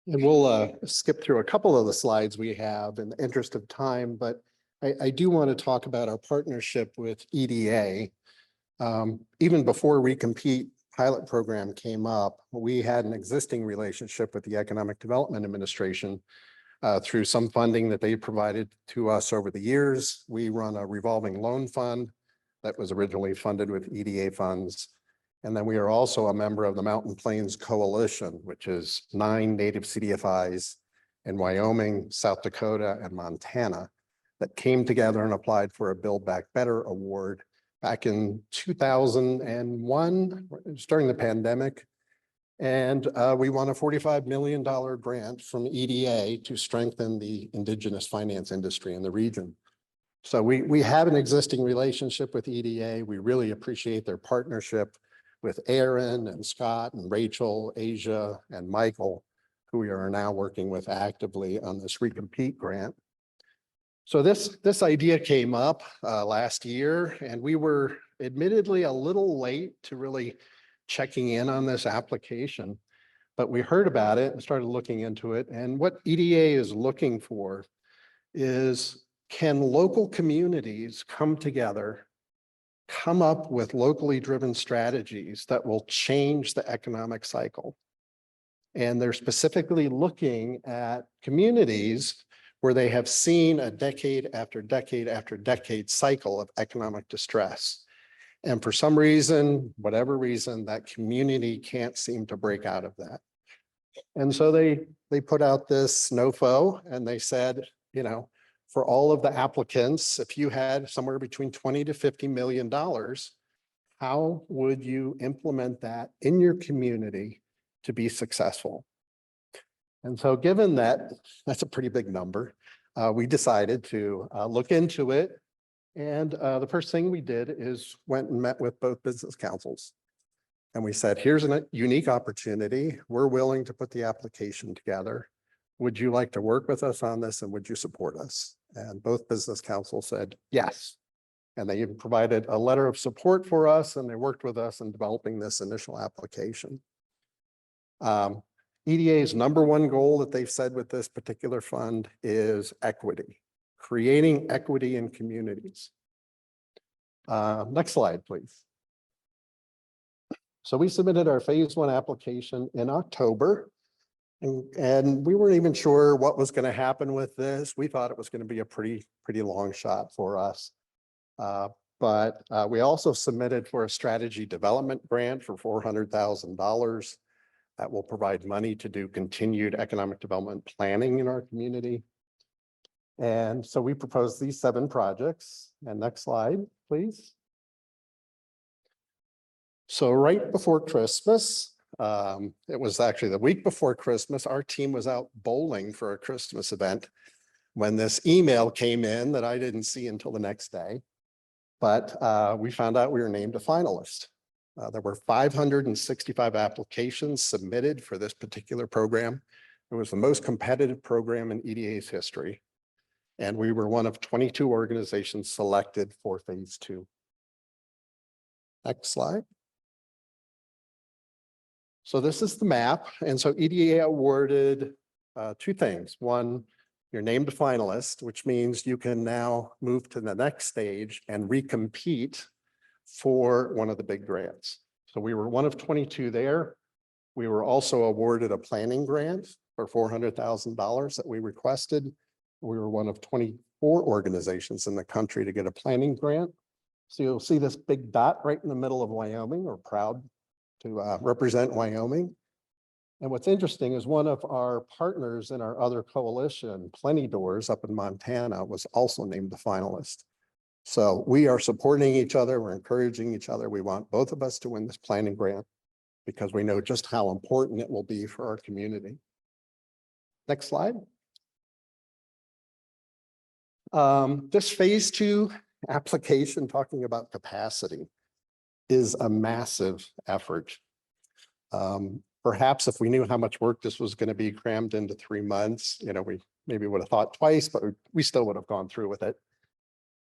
And we'll skip through a couple of the slides we have in the interest of time, but I do want to talk about our partnership with EDA. Even before Recompete pilot program came up, we had an existing relationship with the Economic Development Administration through some funding that they provided to us over the years. We run a revolving loan fund that was originally funded with EDA funds. And then we are also a member of the Mountain Plains Coalition, which is 9 native CDFIs in Wyoming, South Dakota, and Montana that came together and applied for a Build Back Better award back in 2001, it was during the pandemic. And we won a $45 million grant from EDA to strengthen the indigenous finance industry in the region. So we have an existing relationship with EDA. We really appreciate their partnership with Aaron and Scott and Rachel, Asia, and Michael, who we are now working with actively on this Recompete grant. So this idea came up last year, and we were admittedly a little late to really checking in on this application, but we heard about it and started looking into it. And what EDA is looking for is, can local communities come together, come up with locally driven strategies that will change the economic cycle? And they're specifically looking at communities where they have seen a decade after decade after decade cycle of economic distress. And for some reason, whatever reason, that community can't seem to break out of that. And so they put out this NOFO, and they said, you know, for all of the applicants, if you had somewhere between 20 to $50 million, how would you implement that in your community to be successful? And so given that, that's a pretty big number. we decided to look into it. And the first thing we did is went and met with both business councils. And we said, here's a unique opportunity. We're willing to put the application together. Would you like to work with us on this and would you support us? And both business councils said yes. And they even provided a letter of support for us and they worked with us in developing this initial application. EDA's number one goal that they've said with this particular fund is equity, creating equity in communities. Next slide, please. So we submitted our phase 1 application in October. And we weren't even sure what was going to happen with this. We thought it was going to be a pretty long shot for us. But we also submitted for a strategy development grant for $400,000 that will provide money to do continued economic development planning in our community. And so we proposed these 7 projects. And next slide, please. So right before Christmas, it was actually the week before Christmas, our team was out bowling for a Christmas event when this email came in that I didn't see until the next day. But we found out we were named a finalist. There were 565 applications submitted for this particular program. It was the most competitive program in EDA's history. And we were one of 22 organizations selected for phase 2. Next slide. So this is the map. And so EDA awarded 2 things. One, you're named a finalist, which means you can now move to the next stage and recompete for one of the big grants. So we were one of 22 there. We were also awarded a planning grant for $400,000 that we requested. We were one of 24 organizations in the country to get a planning grant. So you'll see this big dot right in the middle of Wyoming. We're proud to represent Wyoming. And what's interesting is one of our partners in our other coalition, Plenty Doors up in Montana, was also named a finalist. So we are supporting each other. We're encouraging each other. We want both of us to win this planning grant because we know just how important it will be for our community. Next slide. This phase 2 application, talking about capacity, is a massive effort. Perhaps if we knew how much work this was going to be crammed into 3 months, we maybe would have thought twice, but we still would have gone through with it.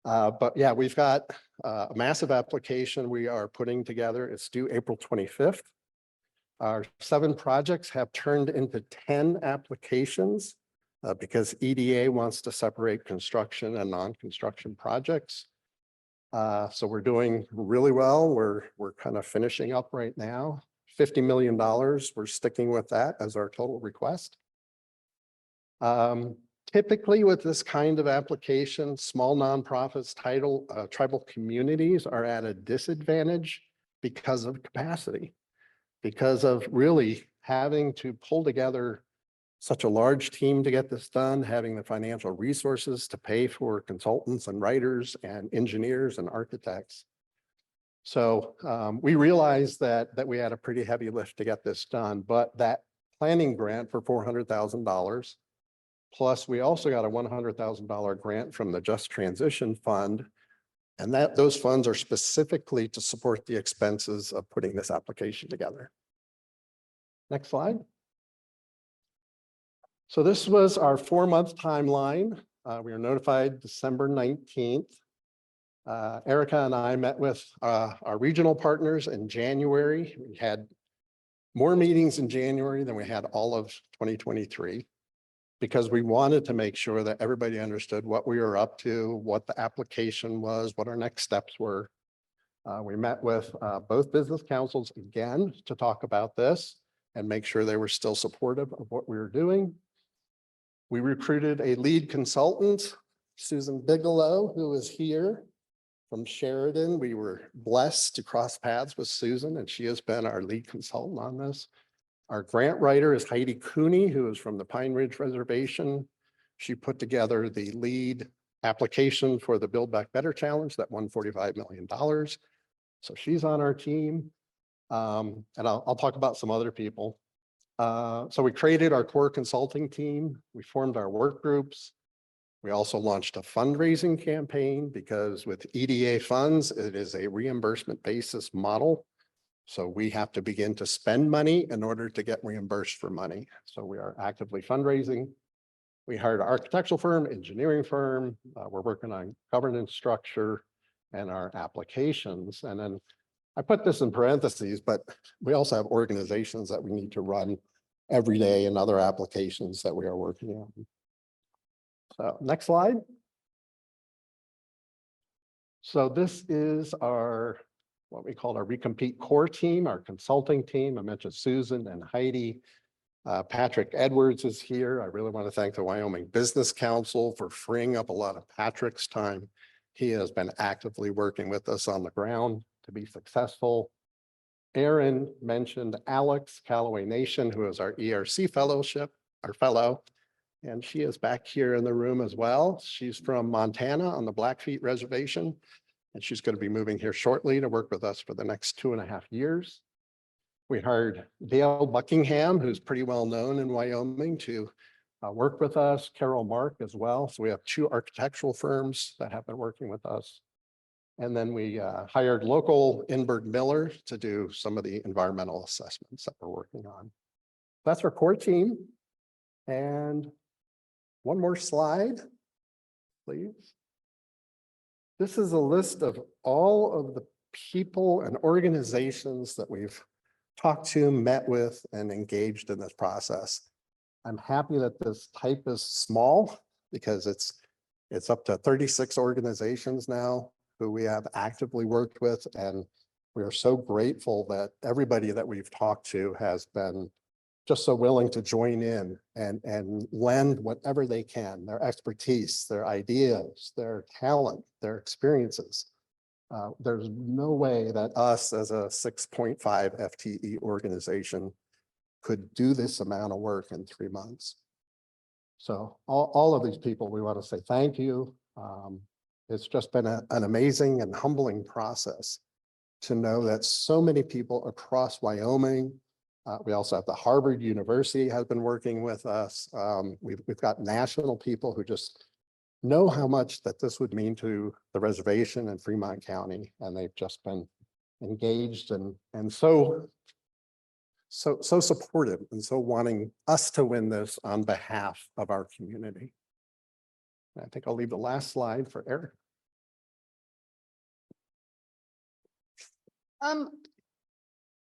But yeah, we've got a massive application we are putting together. It's due April 25th. Our 7 projects have turned into 10 applications because EDA wants to separate construction and non-construction projects. So we're doing really well. We're kind of finishing up right now. $50 million, we're sticking with that as our total request. Typically with this kind of application, small nonprofits, tribal communities are at a disadvantage because of capacity, because of really having to pull together such a large team to get this done, having the financial resources to pay for consultants and writers and engineers and architects. So we realized that we had a pretty heavy lift to get this done, but that planning grant for $400,000, plus we also got a $100,000 grant from the Just Transition Fund, and those funds are specifically to support the expenses of putting this application together. Next slide. So this was our 4-month timeline. We were notified December 19th. Erica and I met with our regional partners in January. We had more meetings in January than we had all of 2023 because we wanted to make sure that everybody understood what we were up to, what the application was, what our next steps were. We met with both business councils again to talk about this and make sure they were still supportive of what we were doing. We recruited a lead consultant, Susan Bigelow, who is here from Sheridan. We were blessed to cross paths with Susan, and she has been our lead consultant on this. Our grant writer is Heidi Cooney, who is from the Pine Ridge Reservation. She put together the lead application for the Build Back Better Challenge that won $45 million. So she's on our team. And I'll talk about some other people. So we created our core consulting team. We formed our work groups. We also launched a fundraising campaign because with EDA funds, it is a reimbursement basis model. So we have to begin to spend money in order to get reimbursed for money. So we are actively fundraising. We hired an architectural firm, engineering firm. We're working on governance structure and our applications. And then I put this in parentheses, but we also have organizations that we need to run every day and other applications that we are working on. So next slide. So this is our, what we call our Recompete core team, our consulting team. I mentioned Susan and Heidi. Patrick Edwards is here. I really want to thank the Wyoming Business Council for freeing up a lot of Patrick's time. He has been actively working with us on the ground to be successful. Aaron mentioned Alex Callaway Nation, who is our ERC fellowship, our fellow, and she is back here in the room as well. She's from Montana on the Blackfeet Reservation, and she's going to be moving here shortly to work with us for the next 2.5 years. We hired Dale Buckingham, who's pretty well known in Wyoming, to work with us, Carol Mark as well. So we have 2 architectural firms that have been working with us. And then we hired local Inberg Miller to do some of the environmental assessments that we're working on. That's our core team. And one more slide, please. This is a list of all of the people and organizations that we've talked to, met with, and engaged in this process. I'm happy that this type is small because it's up to 36 organizations now who we have actively worked with. And we are so grateful that everybody that we've talked to has been just so willing to join in and lend whatever they can, their expertise, their ideas, their talent, their experiences. There's no way that us as a 6.5 FTE organization could do this amount of work in 3 months. So all of these people, we want to say thank you. It's just been an amazing and humbling process to know that so many people across Wyoming. We also have the Harvard University has been working with us. We've got national people who just know how much that this would mean to the reservation in Fremont County, and they've just been engaged and so supportive and so wanting us to win this on behalf of our community. And I think I'll leave the last slide for Eric.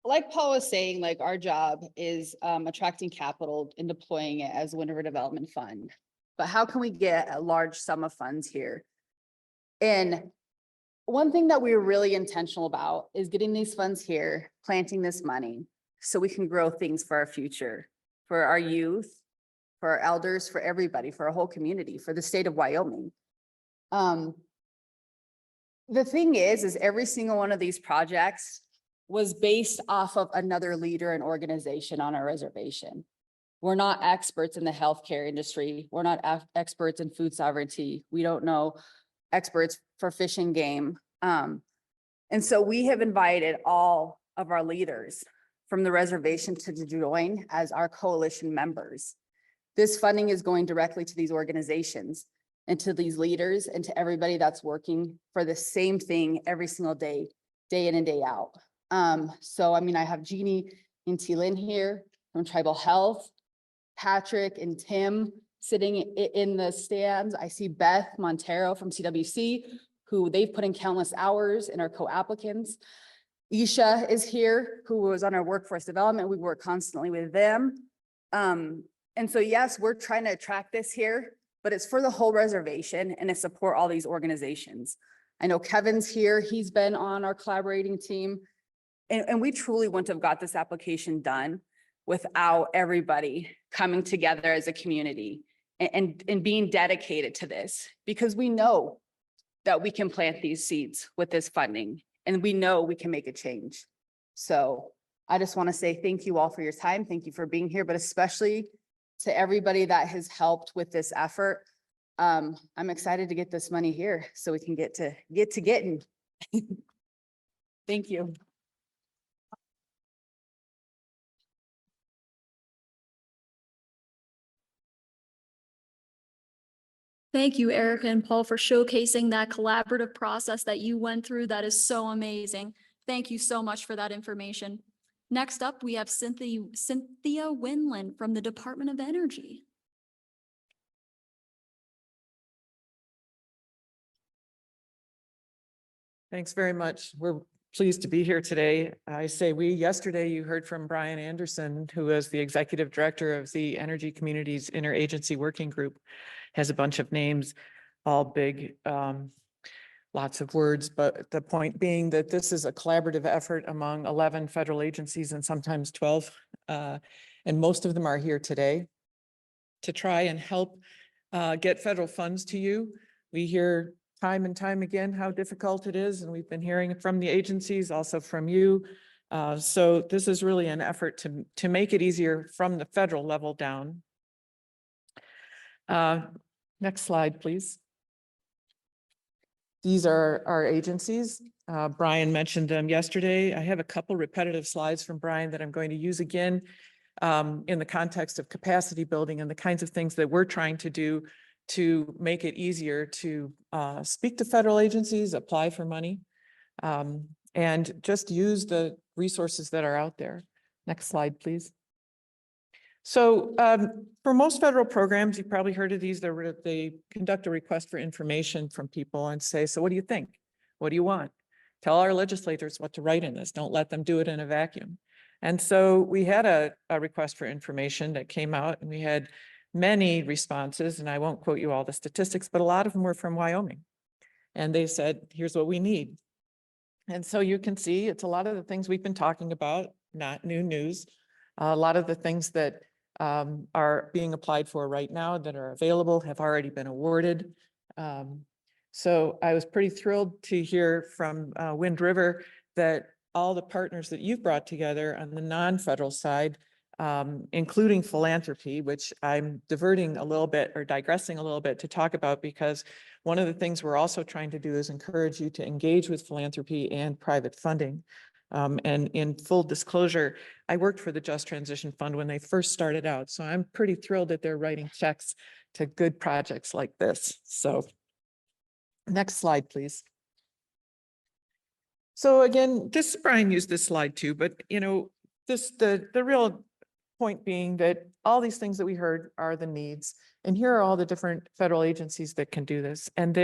Like Paul was saying, like our job is attracting capital and deploying it as Wind River Development Fund. But how can we get a large sum of funds here? And one thing that we were really intentional about is getting these funds here, planting this money so we can grow things for our future, for our youth, for our elders, for everybody, for our whole community, for the state of Wyoming. The thing is every single one of these projects was based off of another leader and organization on our reservation. We're not experts in the healthcare industry. We're not experts in food sovereignty. We don't know experts for fish and game. And so we have invited all of our leaders from the reservation to join as our coalition members. This funding is going directly to these organizations and to these leaders and to everybody that's working for the same thing every single day, day in and day out. So, I mean, I have Jeannie and T-Lynn here from Tribal Health, Patrick and Tim sitting in the stands. I see Beth Montero from CWC, who they've put in countless hours and are co-applicants. Isha is here, who was on our workforce development. We work constantly with them. And so, yes, we're trying to attract this here, but it's for the whole reservation and to support all these organizations. I know Kevin's here. He's been on our collaborating team. And we truly wouldn't have got this application done without everybody coming together as a community and being dedicated to this, because we know that we can plant these seeds with this funding and we know we can make a change. So I just want to say thank you all for your time. Thank you for being here, but especially to everybody that has helped with this effort. I'm excited to get this money here so we can get to getting. Thank you. Thank you, Erica and Paul, for showcasing that collaborative process that you went through. That is so amazing. Thank you so much for that information. Next up, we have Cynthia Winland from the Department of Energy. Thanks very much. We're pleased to be here today. I say we, yesterday you heard from Brian Anderson, who is the Executive Director of the Energy Communities Interagency Working Group, has a bunch of names, all big, lots of words, but the point being that this is a collaborative effort among 11 federal agencies and sometimes 12. And most of them are here today to try and help get federal funds to you. We hear time and time again how difficult it is, and we've been hearing from the agencies, also from you. So this is really an effort to make it easier from the federal level down. Next slide, please. These are our agencies. Brian mentioned them yesterday. I have a couple repetitive slides from Brian that I'm going to use again in the context of capacity building and the kinds of things that we're trying to do to make it easier to speak to federal agencies, apply for money, and just use the resources that are out there. Next slide, please. So for most federal programs, you've probably heard of these. They conduct a request for information from people and say, so what do you think? What do you want? Tell our legislators what to write in this. Don't let them do it in a vacuum. And so we had a request for information that came out, and we had many responses, and I won't quote you all the statistics, but a lot of them were from Wyoming. And they said, here's what we need. And so you can see it's a lot of the things we've been talking about, not new news. A lot of the things that are being applied for right now that are available have already been awarded. So I was pretty thrilled to hear from Wind River that all the partners that you've brought together on the non-federal side, including philanthropy, which I'm diverting a little bit or digressing a little bit to talk about, because one of the things we're also trying to do is encourage you to engage with philanthropy and private funding. And in full disclosure, I worked for the Just Transition Fund when they first started out. So I'm pretty thrilled that they're writing checks to good projects like this. So next slide, please. So again, Brian used this slide too, but you know, the real point being that all these things that we heard are the needs. And here are all the different federal agencies that can do this. And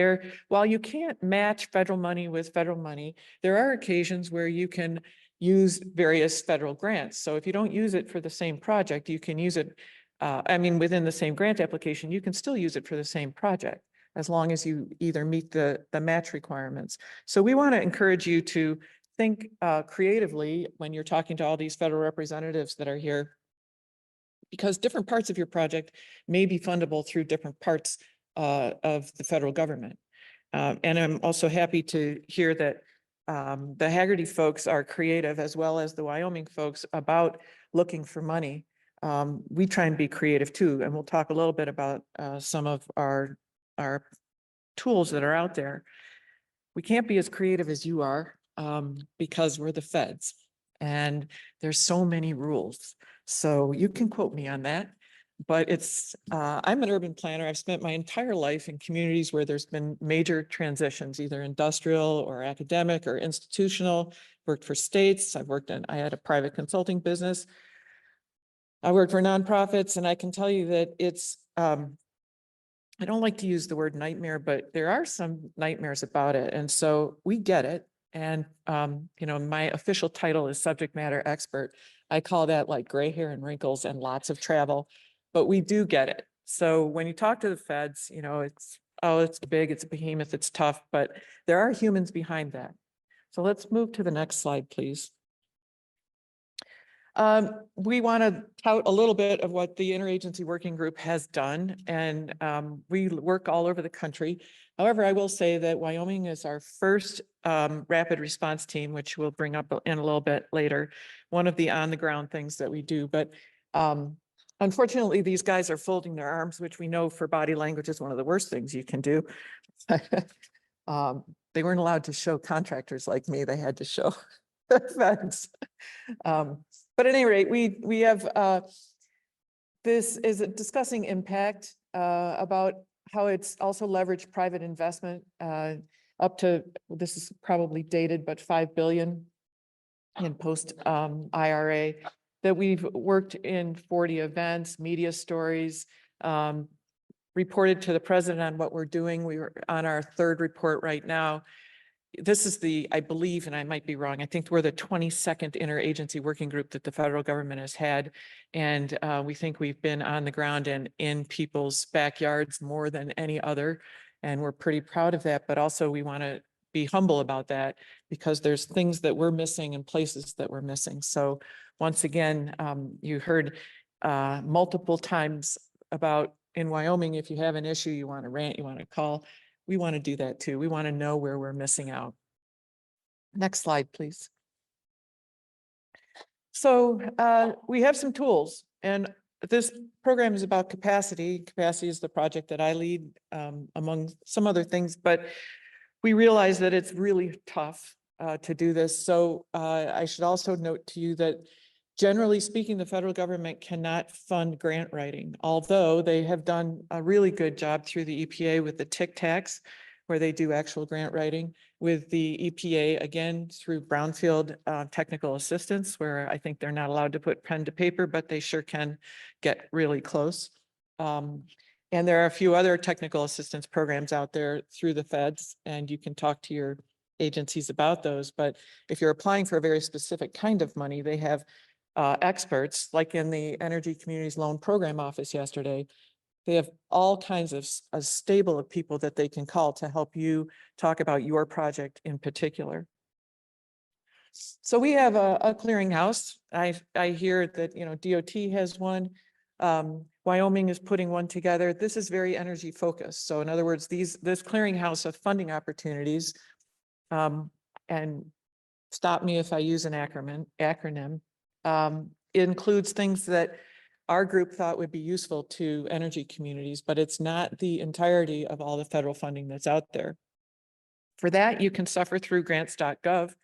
while you can't match federal money with federal money, there are occasions where you can use various federal grants. So if you don't use it for the same project, you can use it, within the same grant application, you can still use it for the same project, as long as you either meet the match requirements. So we want to encourage you to think creatively when you're talking to all these federal representatives that are here, because different parts of your project may be fundable through different parts of the federal government. And I'm also happy to hear that the Haggerty folks are creative, as well as the Wyoming folks, about looking for money. We try and be creative too, and we'll talk a little bit about some of our tools that are out there. We can't be as creative as you are because we're the feds, and there's so many rules. So you can quote me on that, but I'm an urban planner. I've spent my entire life in communities where there's been major transitions, either industrial or academic or institutional. Worked for states. I had a private consulting business. I worked for nonprofits, and I can tell you that it's, I don't like to use the word nightmare, but there are some nightmares about it. And so we get it. And, my official title is subject matter expert. I call that like gray hair and wrinkles and lots of travel, but we do get it. So when you talk to the feds, it's big, it's a behemoth, it's tough, but there are humans behind that. So let's move to the next slide, please. We want to tout a little bit of what the Interagency Working Group has done, and we work all over the country. However, I will say that Wyoming is our first rapid response team, which we'll bring up in a little bit later, one of the on-the-ground things that we do. But unfortunately, these guys are folding their arms, which we know for body language is one of the worst things you can do. They weren't allowed to show contractors like me. They had to show the feds. But at any rate, we have, this is discussing impact about how it's also leveraged private investment, up to, this is probably dated, but 5 billion in post, IRA, that we've worked in 40 events, media stories, reported to the president on what we're doing. We were on our third report right now. This is the, I believe, and I might be wrong, I think we're the 22nd interagency working group that the federal government has had. And we think we've been on the ground and in people's backyards more than any other. And we're pretty proud of that, but also we want to be humble about that because there's things that we're missing and places that we're missing. So once again, you heard multiple times about in Wyoming, if you have an issue, you want to rant, you want to call, we want to do that too. We want to know where we're missing out. Next slide, please. So we have some tools, and this program is about capacity. Capacity is the project that I lead, among some other things, but we realize that it's really tough to do this. So I should also note to you that generally speaking, the federal government cannot fund grant writing, although they have done a really good job through the EPA with the TIC tax, where they do actual grant writing, with the EPA, again, through brownfield technical assistance, where I think they're not allowed to put pen to paper, but they sure can get really close. And there are a few other technical assistance programs out there through the feds, and you can talk to your agencies about those. But if you're applying for a very specific kind of money, they have experts, like in the Energy Communities Loan Program Office yesterday. They have all kinds of a stable of people that they can call to help you talk about your project in particular. So we have a clearinghouse. I hear that, you know, DOT has one. Wyoming is putting one together. This is very energy focused. So in other words, this clearinghouse of funding opportunities, and stop me if I use an acronym, includes things that our group thought would be useful to energy communities, but it's not the entirety of all the federal funding that's out there. For that, you can suffer through grants.gov.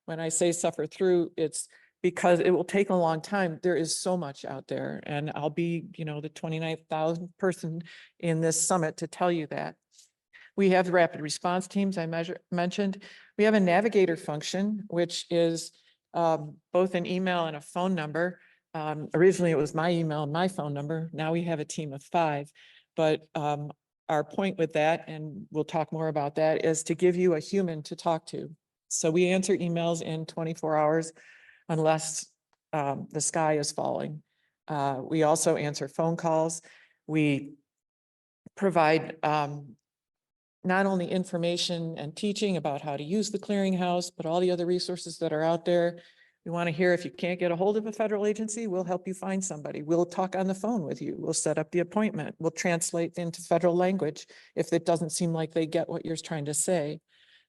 When I say suffer through, it's because it will take a long time. There is so much out there, and I'll be, you know, the 29,000th person in this summit to tell you that. We have the rapid response teams I mentioned. We have a navigator function, which is both an email and a phone number. Originally, it was my email and my phone number. Now we have a team of 5. But our point with that, and we'll talk more about that, is to give you a human to talk to. So we answer emails in 24 hours unless the sky is falling. We also answer phone calls. We provide not only information and teaching about how to use the clearinghouse, but all the other resources that are out there. We want to hear if you can't get a hold of a federal agency, we'll help you find somebody. We'll talk on the phone with you. We'll set up the appointment. We'll translate into federal language if it doesn't seem like they get what you're trying to say.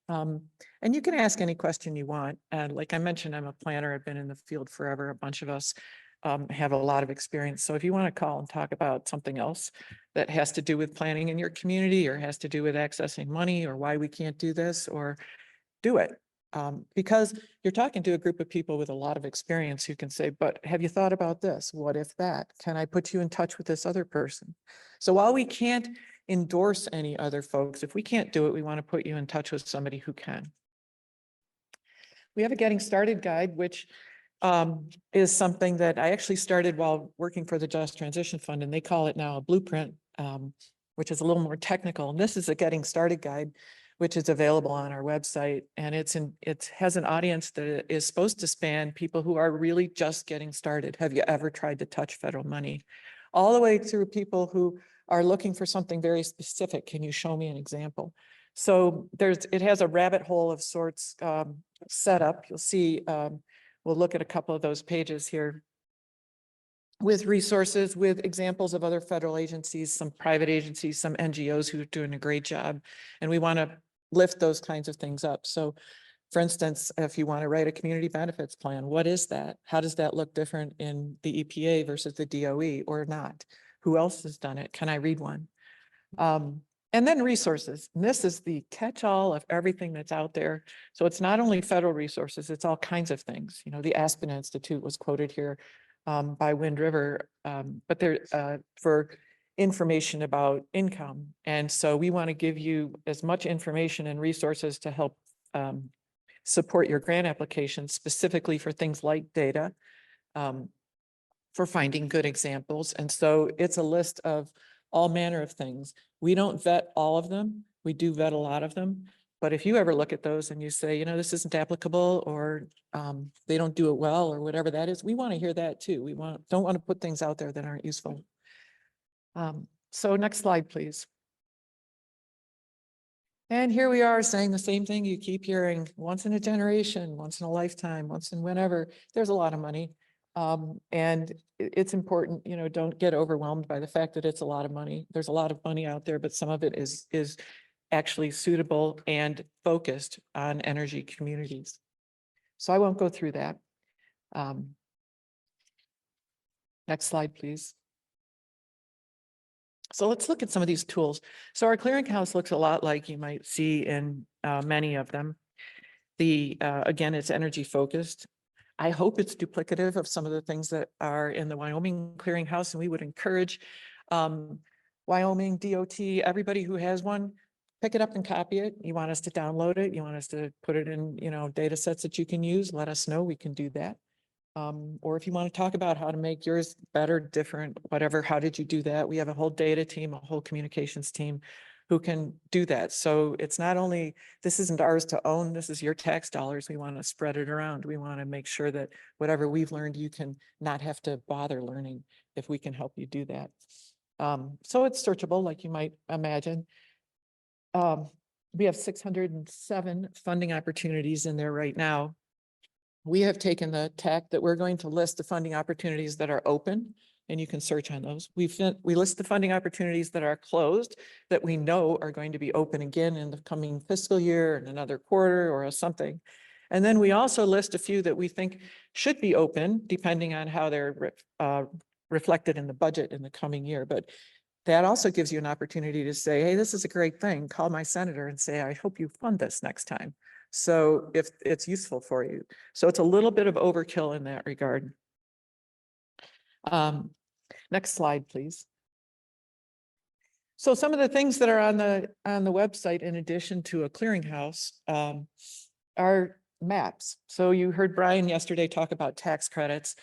And you can ask any question you want. And like I mentioned, I'm a planner. I've been in the field forever. A bunch of us have a lot of experience. So if you want to call and talk about something else that has to do with planning in your community, or has to do with accessing money, or why we can't do this, or do it. Because you're talking to a group of people with a lot of experience who can say, but have you thought about this? What if that? Can I put you in touch with this other person? So while we can't endorse any other folks, if we can't do it, we want to put you in touch with somebody who can. We have a getting started guide, which is something that I actually started while working for the Just Transition Fund, and they call it now a blueprint, which is a little more technical. And this is a getting started guide, which is available on our website. And it has an audience that is supposed to span people who are really just getting started. Have you ever tried to touch federal money? All the way through people who are looking for something very specific. Can you show me an example? So it has a rabbit hole of sorts set up. You'll see, we'll look at a couple of those pages here with resources, with examples of other federal agencies, some private agencies, some NGOs who are doing a great job. And we want to lift those kinds of things up. So for instance, if you want to write a community benefits plan, what is that? How does that look different in the EPA versus the DOE, or not? Who else has done it? Can I read one? And then resources. And this is the catch-all of everything that's out there. So it's not only federal resources, it's all kinds of things. You know, the Aspen Institute was quoted here by Wind River, but there for information about income. And so we want to give you as much information and resources to help support your grant application, specifically for things like data, for finding good examples. And so it's a list of all manner of things. We don't vet all of them. We do vet a lot of them. But if you ever look at those and you say, you know, this isn't applicable, or they don't do it well, or whatever that is, we want to hear that too. We don't want to put things out there that aren't useful. So next slide, please. And here we are saying the same thing you keep hearing: once in a generation, once in a lifetime, once in whenever. There's a lot of money. And it's important, you know, don't get overwhelmed by the fact that it's a lot of money. There's a lot of money out there, but some of it is actually suitable and focused on energy communities. So I won't go through that. Next slide, please. So let's look at some of these tools. So our clearinghouse looks a lot like you might see in many of them. Again, it's energy focused. I hope it's duplicative of some of the things that are in the Wyoming clearinghouse, and we would encourage Wyoming DOT, everybody who has one, pick it up and copy it. You want us to download it, you want us to put it in, you know, data sets that you can use, let us know, we can do that. Or if you want to talk about how to make yours better, different, whatever, how did you do that? We have a whole data team, a whole communications team who can do that. So it's not only, this isn't ours to own, this is your tax dollars. We want to spread it around. We want to make sure that whatever we've learned, you can not have to bother learning if we can help you do that. So it's searchable, like you might imagine. We have 607 funding opportunities in there right now. We have taken the tack that we're going to list the funding opportunities that are open, and you can search on those. We list the funding opportunities that are closed, that we know are going to be open again in the coming fiscal year, in another quarter or something. And then we also list a few that we think should be open, depending on how they're reflected in the budget in the coming year. But that also gives you an opportunity to say, hey, this is a great thing. Call my senator and say, I hope you fund this next time. So if it's useful for you. So it's a little bit of overkill in that regard. Next slide, please. So some of the things that are on the website, in addition to a clearinghouse, are maps. So you heard Brian yesterday talk about tax credits.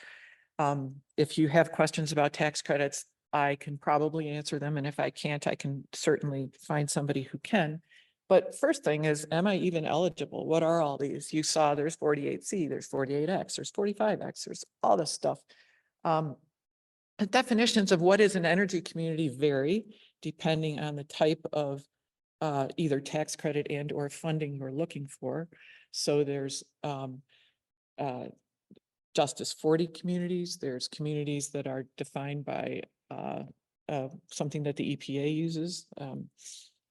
If you have questions about tax credits, I can probably answer them. And if I can't, I can certainly find somebody who can. But first thing is, am I even eligible? What are all these? You saw there's 48C, there's 48X, there's 45X, there's all this stuff. The definitions of what is an energy community vary depending on the type of either tax credit and or funding you're looking for. So there's Justice 40 communities. There's communities that are defined by something that the EPA uses.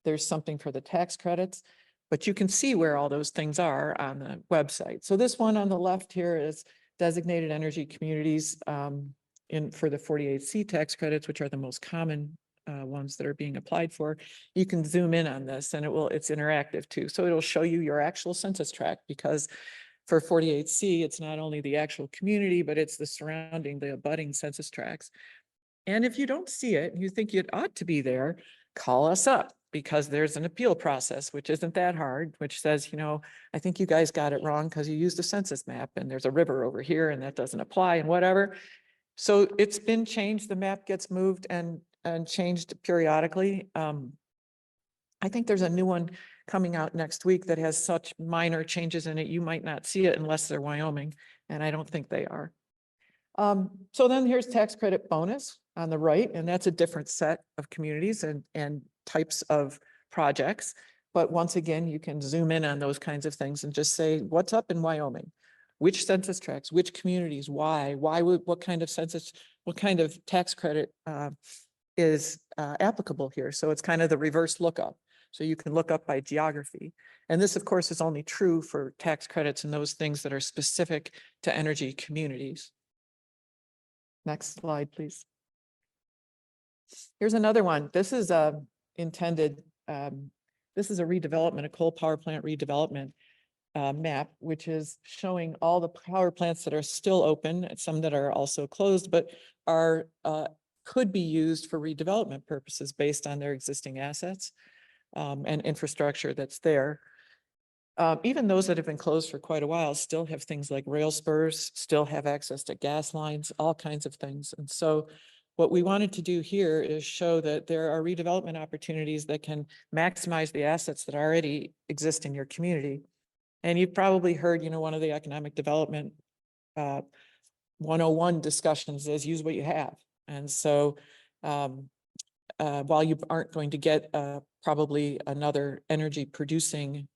There's something for the tax credits, but you can see where all those things are on the website. So this one on the left here is designated energy communities for the 48C tax credits, which are the most common ones that are being applied for. You can zoom in on this and it's interactive too. So it'll show you your actual census tract, because for 48C, it's not only the actual community, but it's the surrounding, the abutting census tracts. And if you don't see it, you think it ought to be there, call us up, because there's an appeal process, which isn't that hard, which says, you know, I think you guys got it wrong because you used a census map and there's a river over here and that doesn't apply and whatever. So it's been changed. The map gets moved and changed periodically. I think there's a new one coming out next week that has such minor changes in it. You might not see it unless they're Wyoming, and I don't think they are. So then here's tax credit bonus on the right, and that's a different set of communities and types of projects. But once again, you can zoom in on those kinds of things and just say, what's up in Wyoming? Which census tracts, which communities, why what kind of census, what kind of tax credit is applicable here? So it's kind of the reverse lookup. So you can look up by geography. And this, of course, is only true for tax credits and those things that are specific to energy communities. Next slide, please. Here's another one. This is intended, this is a redevelopment, a coal power plant redevelopment map, which is showing all the power plants that are still open, and some that are also closed, but are could be used for redevelopment purposes based on their existing assets and infrastructure that's there. Even those that have been closed for quite a while still have things like rail spurs, still have access to gas lines, all kinds of things. And so what we wanted to do here is show that there are redevelopment opportunities that can maximize the assets that already exist in your community. And you've probably heard, one of the economic development 101 discussions is use what you have. And so while you aren't going to get probably another energy producing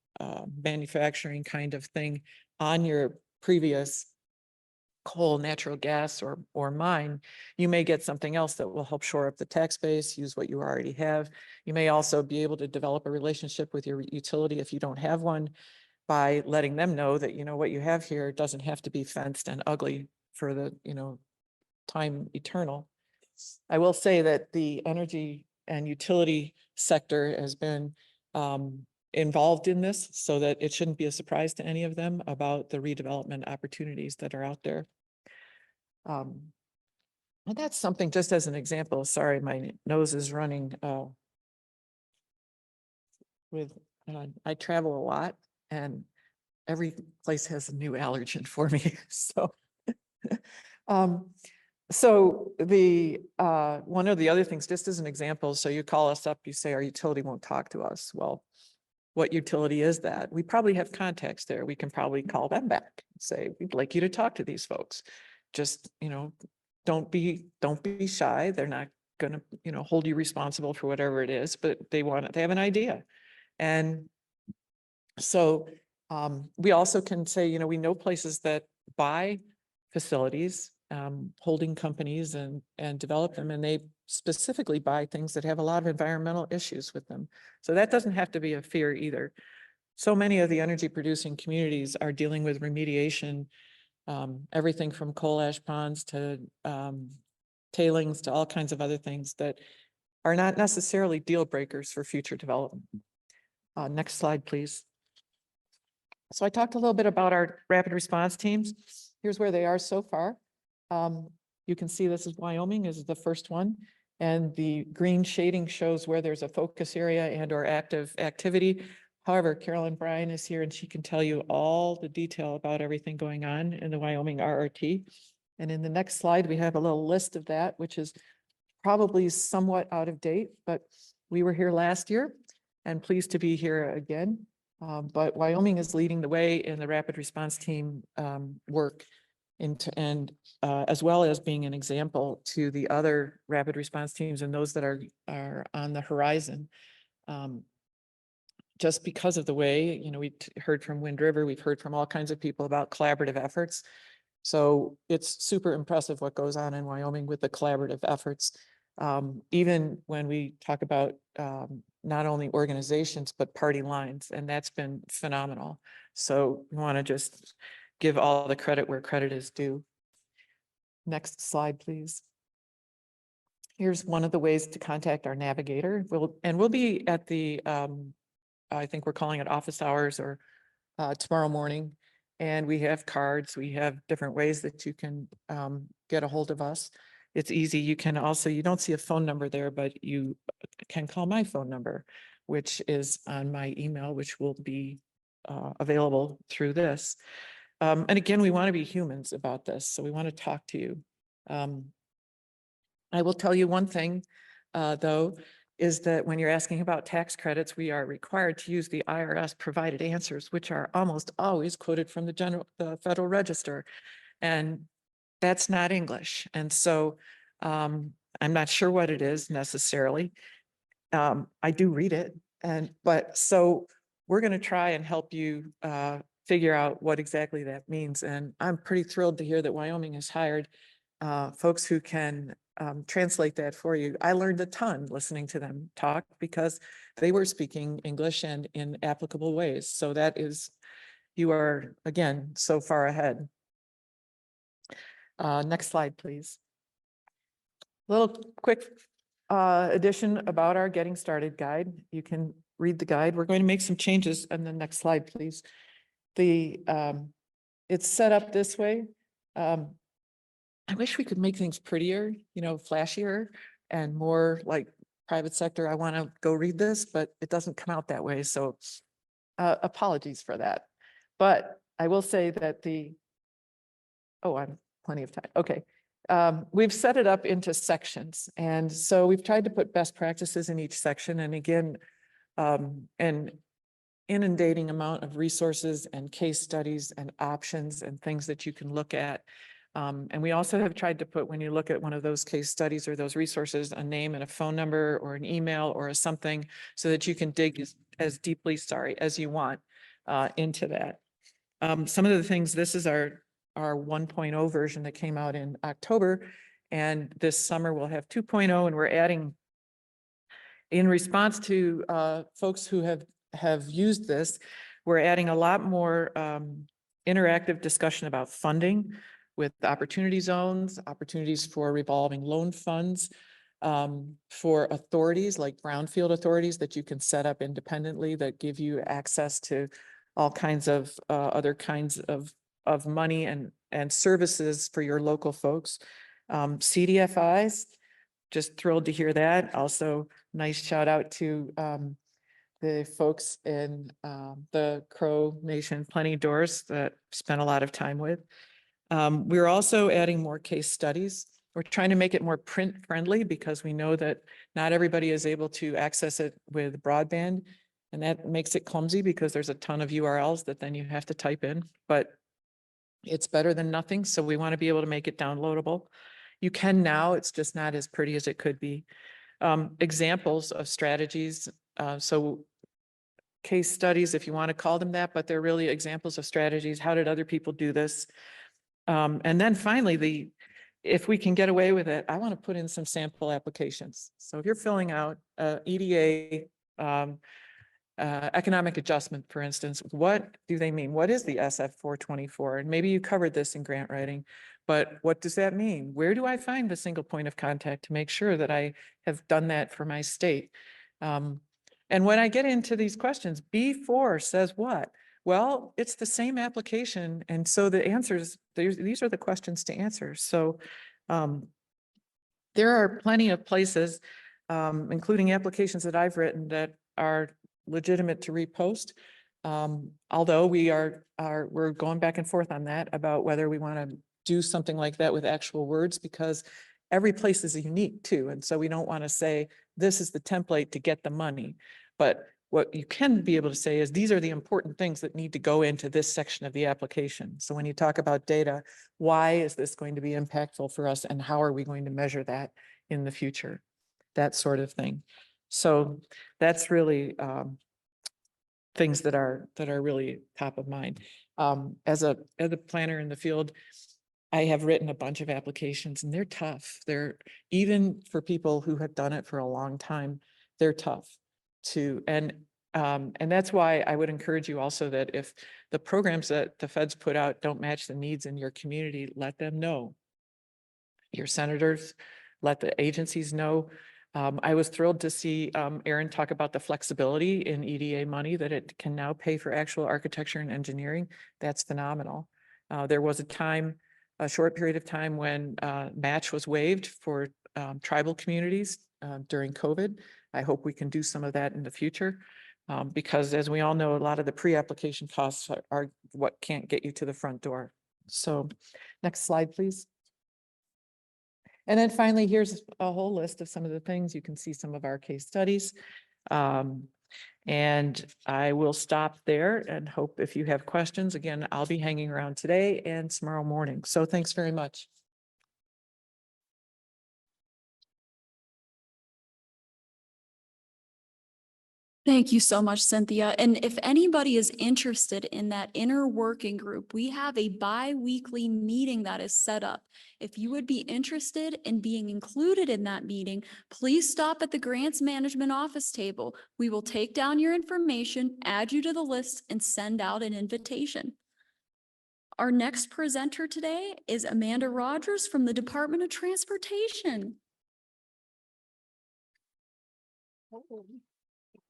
manufacturing kind of thing on your previous coal, natural gas, or mine, you may get something else that will help shore up the tax base, use what you already have. You may also be able to develop a relationship with your utility if you don't have one by letting them know that, what you have here doesn't have to be fenced and ugly for the, time eternal. I will say that the energy and utility sector has been involved in this so that it shouldn't be a surprise to any of them about the redevelopment opportunities that are out there. And that's something, just as an example, sorry, my nose is running I travel a lot and every place has a new allergen for me. So so the one of the other things, just as an example, so you call us up, you say our utility won't talk to us. Well, what utility is that? We probably have contacts there. We can probably call them back and say, we'd like you to talk to these folks. Just, don't be shy. They're not gonna, hold you responsible for whatever it is, but they have an idea. And so we also can say, we know places that buy facilities, holding companies and develop them, and they specifically buy things that have a lot of environmental issues with them. So that doesn't have to be a fear either. So many of the energy producing communities are dealing with remediation, everything from coal ash ponds to tailings to all kinds of other things that are not necessarily deal breakers for future development. Next slide, please. So I talked a little bit about our rapid response teams. Here's where they are so far. You can see this is Wyoming, this is the first one. And the green shading shows where there's a focus area and or active activity. However, Carolyn Bryan is here and she can tell you all the detail about everything going on in the Wyoming RRT. And in the next slide, we have a little list of that, which is probably somewhat out of date, but we were here last year and pleased to be here again. But Wyoming is leading the way in the rapid response team work as well as being an example to the other rapid response teams and those that are on the horizon. Just because of the way, we heard from Wind River, we've heard from all kinds of people about collaborative efforts. So it's super impressive what goes on in Wyoming with the collaborative efforts. Even when we talk about not only organizations, but party lines, and that's been phenomenal. So we want to just give all the credit where credit is due. Next slide, please. Here's one of the ways to contact our navigator. We'll be at the, I think we're calling it office hours or tomorrow morning. And we have cards, we have different ways that you can get a hold of us. It's easy. You can also, you don't see a phone number there, but you can call my phone number, which is on my email, which will be available through this. And again, we want to be humans about this. So we want to talk to you. I will tell you one thing, though, is that when you're asking about tax credits, we are required to use the IRS provided answers, which are almost always quoted from the Federal Register. And that's not English. And so I'm not sure what it is necessarily. I do read it. But so we're going to try and help you figure out what exactly that means. And I'm pretty thrilled to hear that Wyoming has hired folks who can translate that for you. I learned a ton listening to them talk because they were speaking English and in applicable ways. So that is, you are, again, so far ahead. Next slide, please. Little quick addition about our Getting Started guide. You can read the guide. We're going to make some changes on the next slide, please. It's set up this way. I wish we could make things prettier, you know, flashier and more like private sector. I want to go read this, but it doesn't come out that way. So apologies for that. But I will say that I'm plenty of time. Okay. We've set it up into sections. And so we've tried to put best practices in each section. And again, an inundating amount of resources and case studies and options and things that you can look at. And we also have tried to put, when you look at one of those case studies or those resources, a name and a phone number or an email or a something so that you can dig as deeply, as you want into that. Some of the things, this is our 1.0 version that came out in October. And this summer we'll have 2.0, and we're adding, in response to folks who have used this, we're adding a lot more interactive discussion about funding with opportunity zones, opportunities for revolving loan funds, for authorities like brownfield authorities that you can set up independently that give you access to all kinds of other kinds of money and services for your local folks. CDFIs, just thrilled to hear that. Also, nice shout out to the folks in the Crow Nation Plenty Doors that spent a lot of time with. We're also adding more case studies. We're trying to make it more print friendly because we know that not everybody is able to access it with broadband. And that makes it clumsy because there's a ton of URLs that then you have to type in, but it's better than nothing. So we want to be able to make it downloadable. You can now, it's just not as pretty as it could be. Examples of strategies. So case studies, if you want to call them that, but they're really examples of strategies. How did other people do this? And then finally, if we can get away with it, I want to put in some sample applications. So if you're filling out EDA, economic adjustment, for instance, what do they mean? What is the SF 424? And maybe you covered this in grant writing, but what does that mean? Where do I find the single point of contact to make sure that I have done that for my state? And when I get into these questions, B4 says what? Well, it's the same application. And so the answers, these are the questions to answer. So there are plenty of places, including applications that I've written that are legitimate to repost. Although we're going back and forth on that about whether we want to do something like that with actual words, because every place is unique too. And so we don't want to say, this is the template to get the money. But what you can be able to say is these are the important things that need to go into this section of the application. So when you talk about data, why is this going to be impactful for us and how are we going to measure that in the future? That sort of thing. So that's really things that are really top of mind. As a planner in the field, I have written a bunch of applications and they're tough. They're, even for people who have done it for a long time, they're tough to, and that's why I would encourage you also that if the programs that the feds put out don't match the needs in your community, let them know. Your senators, let the agencies know. I was thrilled to see Aaron talk about the flexibility in EDA money, that it can now pay for actual architecture and engineering. That's phenomenal. There was a short period of time when match was waived for tribal communities during COVID. I hope we can do some of that in the future because, as we all know, a lot of the pre-application costs are what can't get you to the front door. So next slide, please. And then finally, here's a whole list of some of the things. You can see some of our case studies. And I will stop there and hope if you have questions, again, I'll be hanging around today and tomorrow morning. So thanks very much. Thank you so much, Cynthia. And if anybody is interested in that inner working group, we have a bi-weekly meeting that is set up. If you would be interested in being included in that meeting, please stop at the grants management office table. We will take down your information, add you to the list, and send out an invitation. Our next presenter today is Amanda Rogers from the Department of Transportation.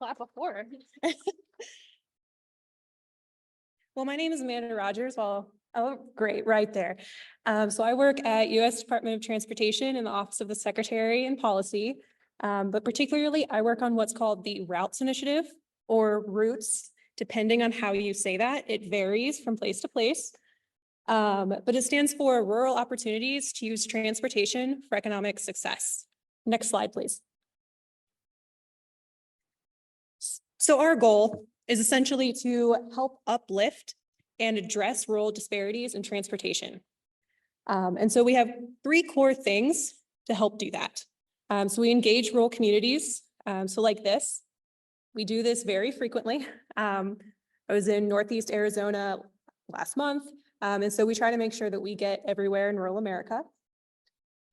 Clap before. Well, my name is Amanda Rogers. Well, Oh, great, right there. So I work at U.S. Department of Transportation in the Office of the Secretary and Policy. But particularly, I work on what's called the Routes Initiative or Routes, depending on how you say that. It varies from place to place. But it stands for Rural Opportunities to Use Transportation for Economic Success. Next slide, please. So our goal is essentially to help uplift and address rural disparities in transportation. And so we have 3 core things to help do that. So we engage rural communities. So like this, we do this very frequently. I was in Northeast Arizona last month. And so we try to make sure that we get everywhere in rural America.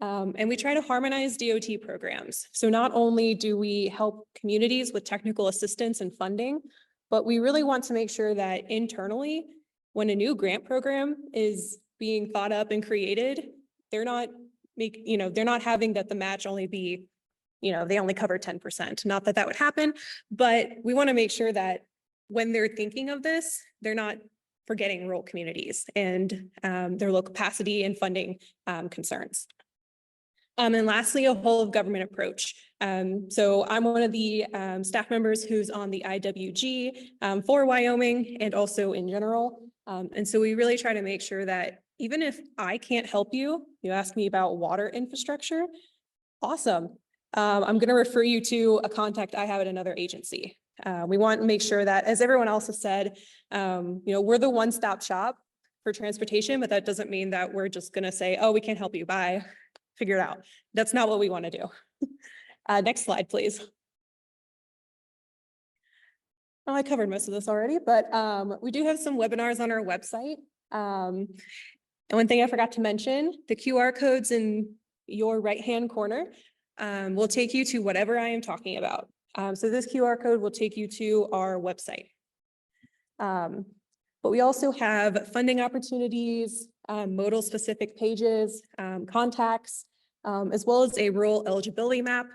And we try to harmonize DOT programs. So not only do we help communities with technical assistance and funding, but we really want to make sure that internally, when a new grant program is being thought up and created, they're not having that the match only be, they only cover 10%. Not that that would happen, but we want to make sure that when they're thinking of this, they're not forgetting rural communities and their low capacity and funding concerns. And lastly, a whole of government approach. So I'm one of the staff members who's on the IWG for Wyoming and also in general. And so we really try to make sure that even if I can't help you, you ask me about water infrastructure, awesome. I'm going to refer you to a contact I have at another agency. We want to make sure that, as everyone else has said, we're the one-stop shop for transportation, but that doesn't mean that we're just going to say, oh, we can't help you, bye. Figure it out. That's not what we want to do. Next slide, please. Oh, I covered most of this already, but we do have some webinars on our website. And one thing I forgot to mention, the QR codes in your right-hand corner will take you to whatever I am talking about. So this QR code will take you to our website. But we also have funding opportunities, modal specific pages, contacts, as well as a rural eligibility map.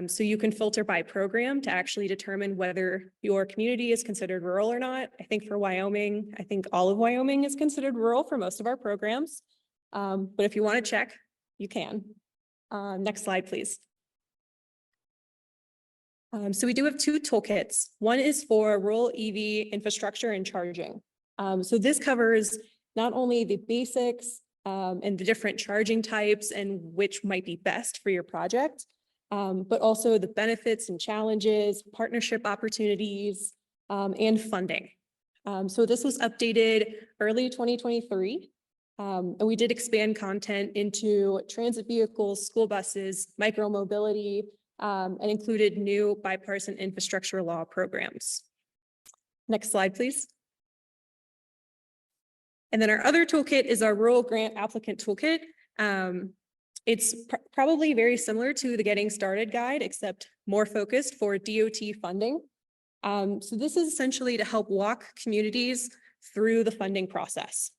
So you can filter by program to actually determine whether your community is considered rural or not. I think for Wyoming, I think all of Wyoming is considered rural for most of our programs. But if you want to check, you can. Next slide, please. So we do have 2 toolkits. One is for rural EV infrastructure and charging. So this covers not only the basics and the different charging types and which might be best for your project, but also the benefits and challenges, partnership opportunities, and funding. So this was updated early 2023. And we did expand content into transit vehicles, school buses, micromobility, and included new bipartisan infrastructure law programs. Next slide, please. And then our other toolkit is our Rural Grant Applicant Toolkit. It's probably very similar to the Getting Started guide, except more focused for DOT funding. So this is essentially to help walk communities through the funding process.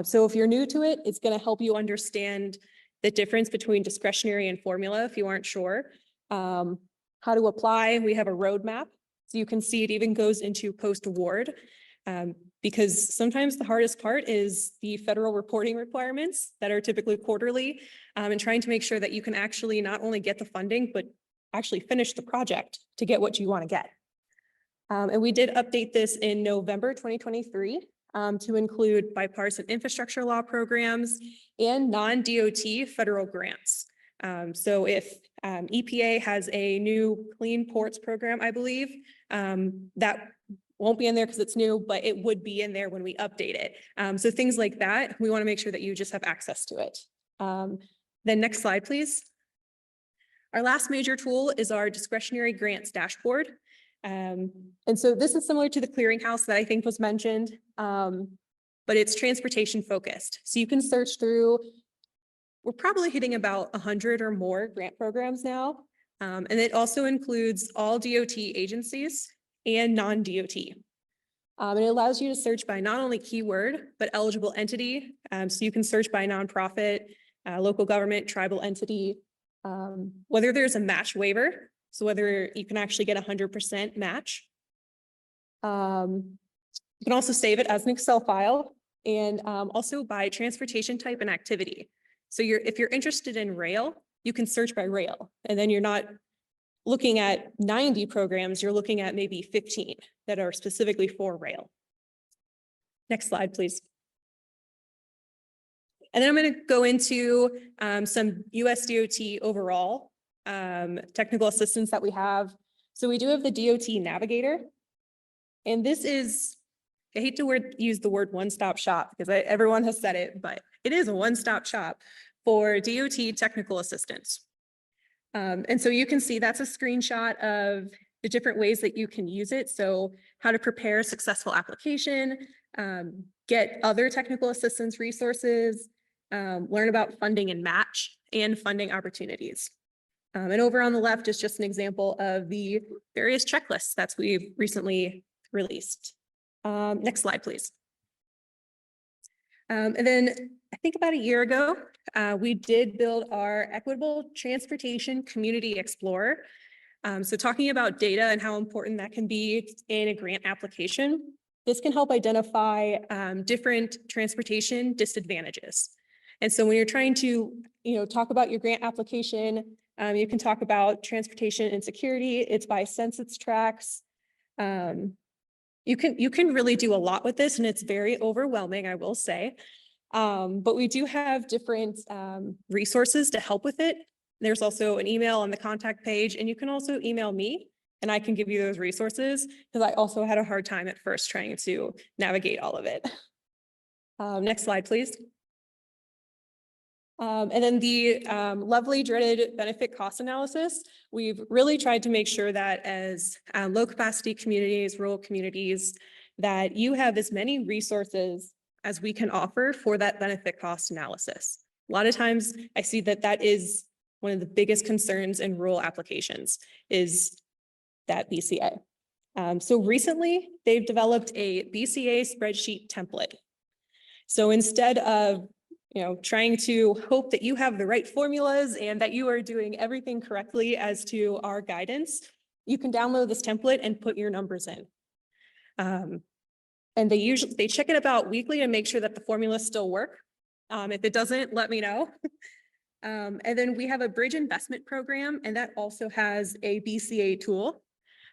So if you're new to it, it's going to help you understand the difference between discretionary and formula if you aren't sure. How to apply, we have a roadmap. So you can see it even goes into post-award. Because sometimes the hardest part is the federal reporting requirements that are typically quarterly, and trying to make sure that you can actually not only get the funding, but actually finish the project to get what you want to get. And we did update this in November 2023 to include bipartisan infrastructure law programs and non-DOT federal grants. So if EPA has a new Clean Ports program, I believe, that won't be in there because it's new, but it would be in there when we update it. So things like that, we want to make sure that you just have access to it. Then next slide, please. Our last major tool is our discretionary grants dashboard. And so this is similar to the clearinghouse that I think was mentioned, but it's transportation focused. So you can search through, we're probably hitting about 100 or more grant programs now. And it also includes all DOT agencies and non-DOT. And it allows you to search by not only keyword, but eligible entity. So you can search by nonprofit, local government, tribal entity, whether there's a match waiver, so whether you can actually get 100% match. You can also save it as an Excel file, and also by transportation type and activity. So if you're interested in rail, you can search by rail, and then you're not looking at 90 programs, you're looking at maybe 15 that are specifically for rail. Next slide, please. And then I'm going to go into some USDOT overall technical assistance that we have. So we do have the DOT Navigator. And this is, I hate to use the word one-stop shop because everyone has said it, but it is a one-stop shop for DOT technical assistance. And so you can see that's a screenshot of the different ways that you can use it. So how to prepare a successful application, get other technical assistance resources, learn about funding and match and funding opportunities. And over on the left is just an example of the various checklists that we've recently released. Next slide, please. And then I think about a year ago, we did build our Equitable Transportation Community Explorer. So talking about data and how important that can be in a grant application, this can help identify different transportation disadvantages. And so when you're trying to, talk about your grant application, you can talk about transportation insecurity. It's by census tracts. You can really do a lot with this, and it's very overwhelming, I will say. But we do have different resources to help with it. There's also an email on the contact page, and you can also email me and I can give you those resources because I also had a hard time at first trying to navigate all of it. Next slide, please. And then the lovely dreaded benefit cost analysis. We've really tried to make sure that as low capacity communities, rural communities, that you have as many resources as we can offer for that benefit cost analysis. A lot of times I see that that is one of the biggest concerns in rural applications is that BCA. So recently they've developed a BCA spreadsheet template. So instead of trying to hope that you have the right formulas and that you are doing everything correctly as to our guidance, you can download this template and put your numbers in. And they check it about weekly to make sure that the formulas still work. If it doesn't, let me know. And then we have a bridge investment program, and that also has a BCA tool.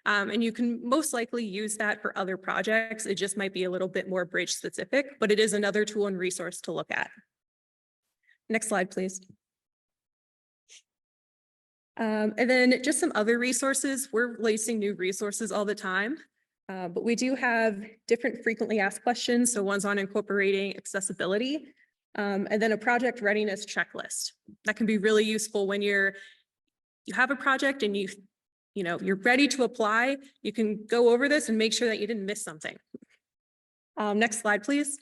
And you can most likely use that for other projects. It just might be a little bit more bridge specific, but it is another tool and resource to look at. Next slide, please. And then just some other resources. We're releasing new resources all the time, but we do have different frequently asked questions. So one's on incorporating accessibility, and then a project readiness checklist. That can be really useful when you have a project and you're ready to apply. You can go over this and make sure that you didn't miss something. Next slide, please.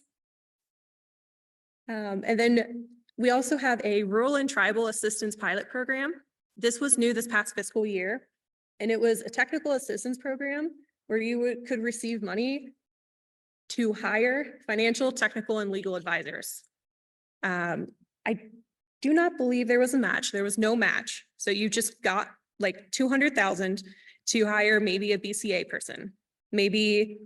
And then we also have a rural and tribal assistance pilot program. This was new this past fiscal year, and it was a technical assistance program where you could receive money to hire financial, technical, and legal advisors. I do not believe there was a match. There was no match. So you just got like $200,000 to hire maybe a BCA person, maybe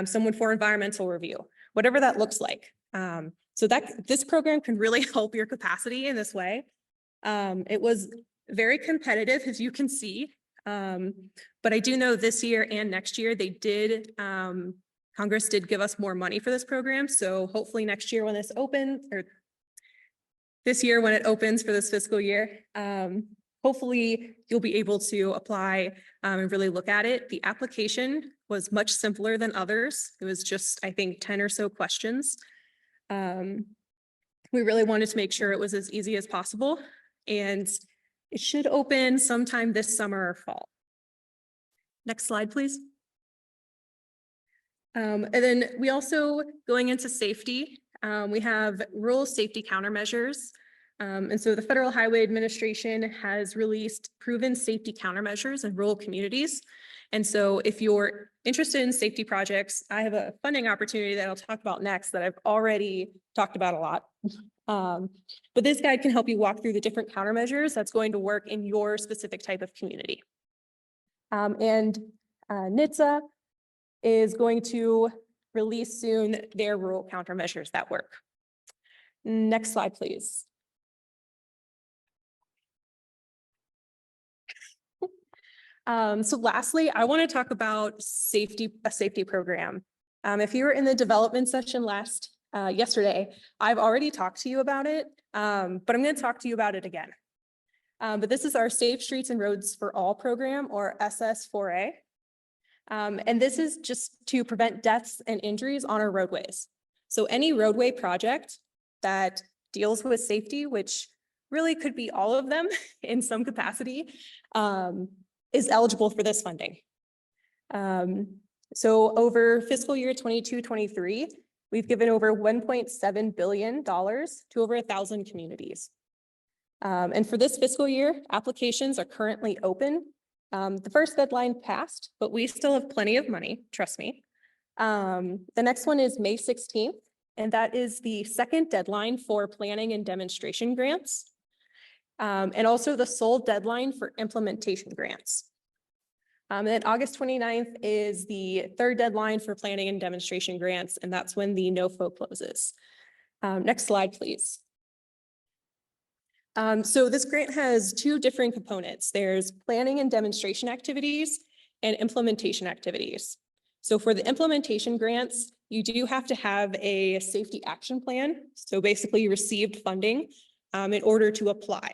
someone for environmental review, whatever that looks like. So this program can really help your capacity in this way. It was very competitive, as you can see, but I do know this year and next year Congress did give us more money for this program. So hopefully next year when this opens, or this year when it opens for this fiscal year, hopefully you'll be able to apply and really look at it. The application was much simpler than others. It was just, I think, 10 or so questions. We really wanted to make sure it was as easy as possible, and it should open sometime this summer or fall. Next slide, please. And then we also, going into safety, we have rural safety countermeasures. And so the Federal Highway Administration has released proven safety countermeasures in rural communities. And so if you're interested in safety projects, I have a funding opportunity that I'll talk about next that I've already talked about a lot. But this guide can help you walk through the different countermeasures that's going to work in your specific type of community. And NHTSA is going to release soon their rural countermeasures that work. Next slide, please. So lastly, I want to talk about a safety program. If you were in the development session yesterday, I've already talked to you about it, but I'm going to talk to you about it again. But this is our Safe Streets and Roads for All program, or SS4A. And this is just to prevent deaths and injuries on our roadways. So any roadway project that deals with safety, which really could be all of them in some capacity, is eligible for this funding. So over fiscal year 22-23, we've given over $1.7 billion to over 1,000 communities. And for this fiscal year, applications are currently open. The first deadline passed, but we still have plenty of money, trust me. The next one is May 16th, and that is the second deadline for planning and demonstration grants. And also the sole deadline for implementation grants. And then August 29th is the third deadline for planning and demonstration grants, and that's when the NOFO closes. Next slide, please. So this grant has two different components. There's planning and demonstration activities and implementation activities. So for the implementation grants, you do have to have a safety action plan. So basically you received funding in order to apply.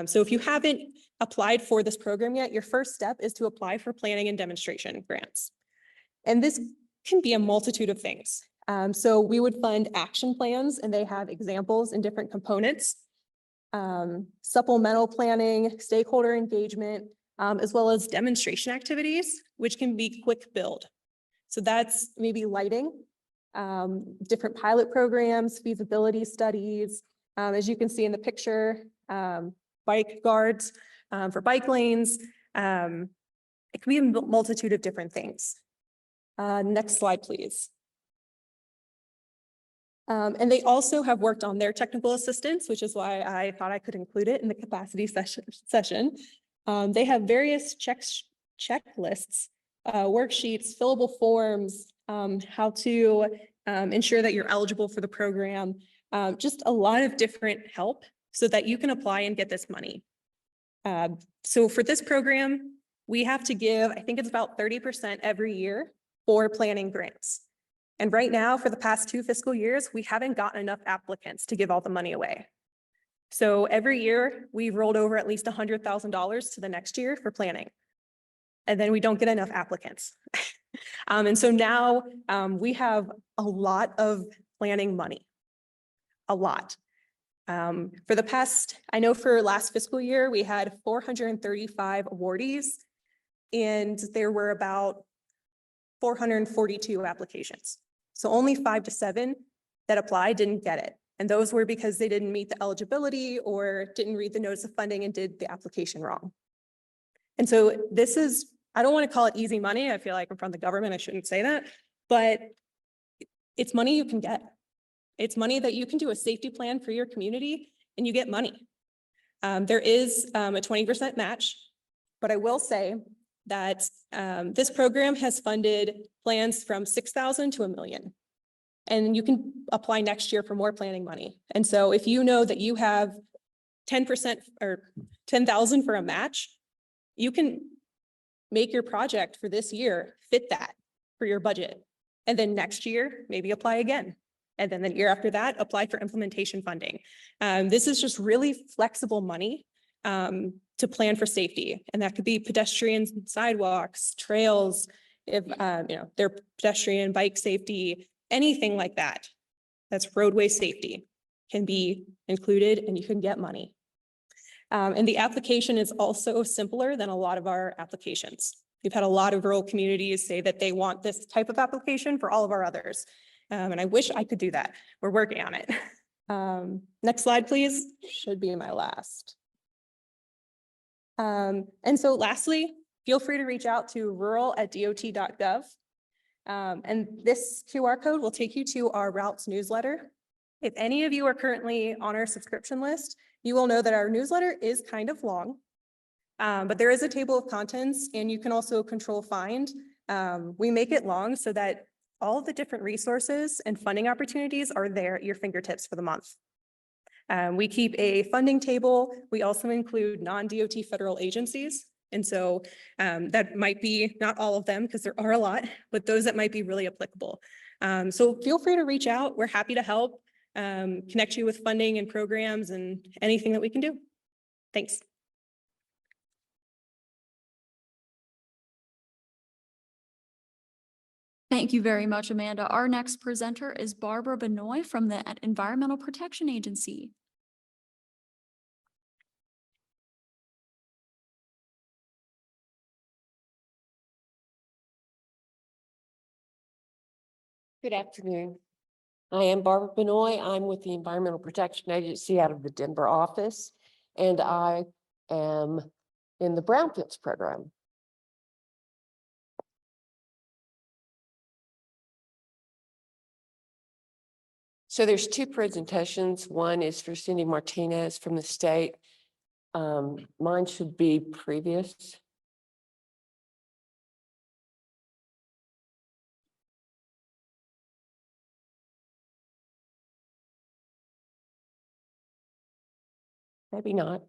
So if you haven't applied for this program yet, your first step is to apply for planning and demonstration grants. And this can be a multitude of things. So we would fund action plans, and they have examples in different components. Supplemental planning, stakeholder engagement, as well as demonstration activities, which can be quick build. So that's maybe lighting, different pilot programs, feasibility studies, as you can see in the picture, bike guards for bike lanes. It can be a multitude of different things. Next slide, please. And they also have worked on their technical assistance, which is why I thought I could include it in the capacity session. They have various checklists, worksheets, fillable forms, how to ensure that you're eligible for the program, just a lot of different help so that you can apply and get this money. So for this program, we have to give, I think it's about 30% every year for planning grants. And right now, for the past 2 fiscal years, we haven't gotten enough applicants to give all the money away. So every year, we've rolled over at least $100,000 to the next year for planning. And then we don't get enough applicants. And so now we have a lot of planning money, a lot. For the past, I know for last fiscal year, we had 435 awardees, and there were about 442 applications. So only 5 to 7 that applied didn't get it. And those were because they didn't meet the eligibility or didn't read the notice of funding and did the application wrong. And so this is, I don't want to call it easy money. I feel like I'm from the government, I shouldn't say that, but it's money you can get. It's money that you can do a safety plan for your community and you get money. There is a 20% match, but I will say that this program has funded plans from 6,000 to $1 million. And you can apply next year for more planning money. And so if you know that you have 10% or 10,000 for a match, you can make your project for this year fit that for your budget. And then next year, maybe apply again. And then the year after that, apply for implementation funding. This is just really flexible money to plan for safety. And that could be pedestrians, sidewalks, trails, if they're pedestrian, bike safety, anything like that. That's roadway safety can be included and you can get money. And the application is also simpler than a lot of our applications. We've had a lot of rural communities say that they want this type of application for all of our others. And I wish I could do that. We're working on it. Next slide, please. Should be my last. And so lastly, feel free to reach out to rural@dot.gov. And this QR code will take you to our routes newsletter. If any of you are currently on our subscription list, you will know that our newsletter is kind of long, but there is a table of contents and you can also control find. We make it long so that all of the different resources and funding opportunities are there at your fingertips for the month. We keep a funding table. We also include non-DOT federal agencies. And so that might be not all of them because there are a lot, but those that might be really applicable. So feel free to reach out. We're happy to help connect you with funding and programs and anything that we can do. Thanks. Thank you very much, Amanda. Our next presenter is Barbara Benoit from the Environmental Protection Agency. Good afternoon. I am Barbara Benoit. I'm with the Environmental Protection Agency out of the Denver office, and I am in the Brownfields program. So there's two presentations. One is for Cindy Martinez from the state. Mine should be previous. Maybe not.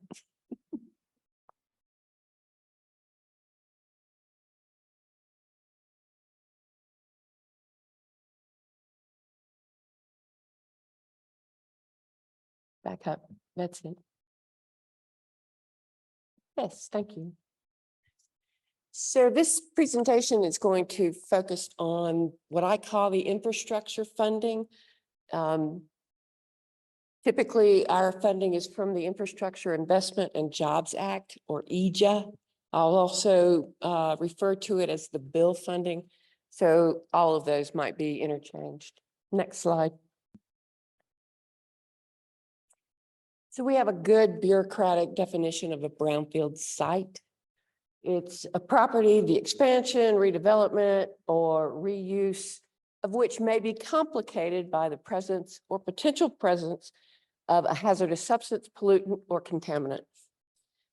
Back up. That's it. Yes, thank you. So this presentation is going to focus on what I call the infrastructure funding. Typically, our funding is from the Infrastructure Investment and Jobs Act, or EJA. I'll also refer to it as the bill funding. So all of those might be interchanged. Next slide. So we have a good bureaucratic definition of a brownfield site. It's a property, the expansion, redevelopment, or reuse of which may be complicated by the presence or potential presence of a hazardous substance, pollutant, or contaminant.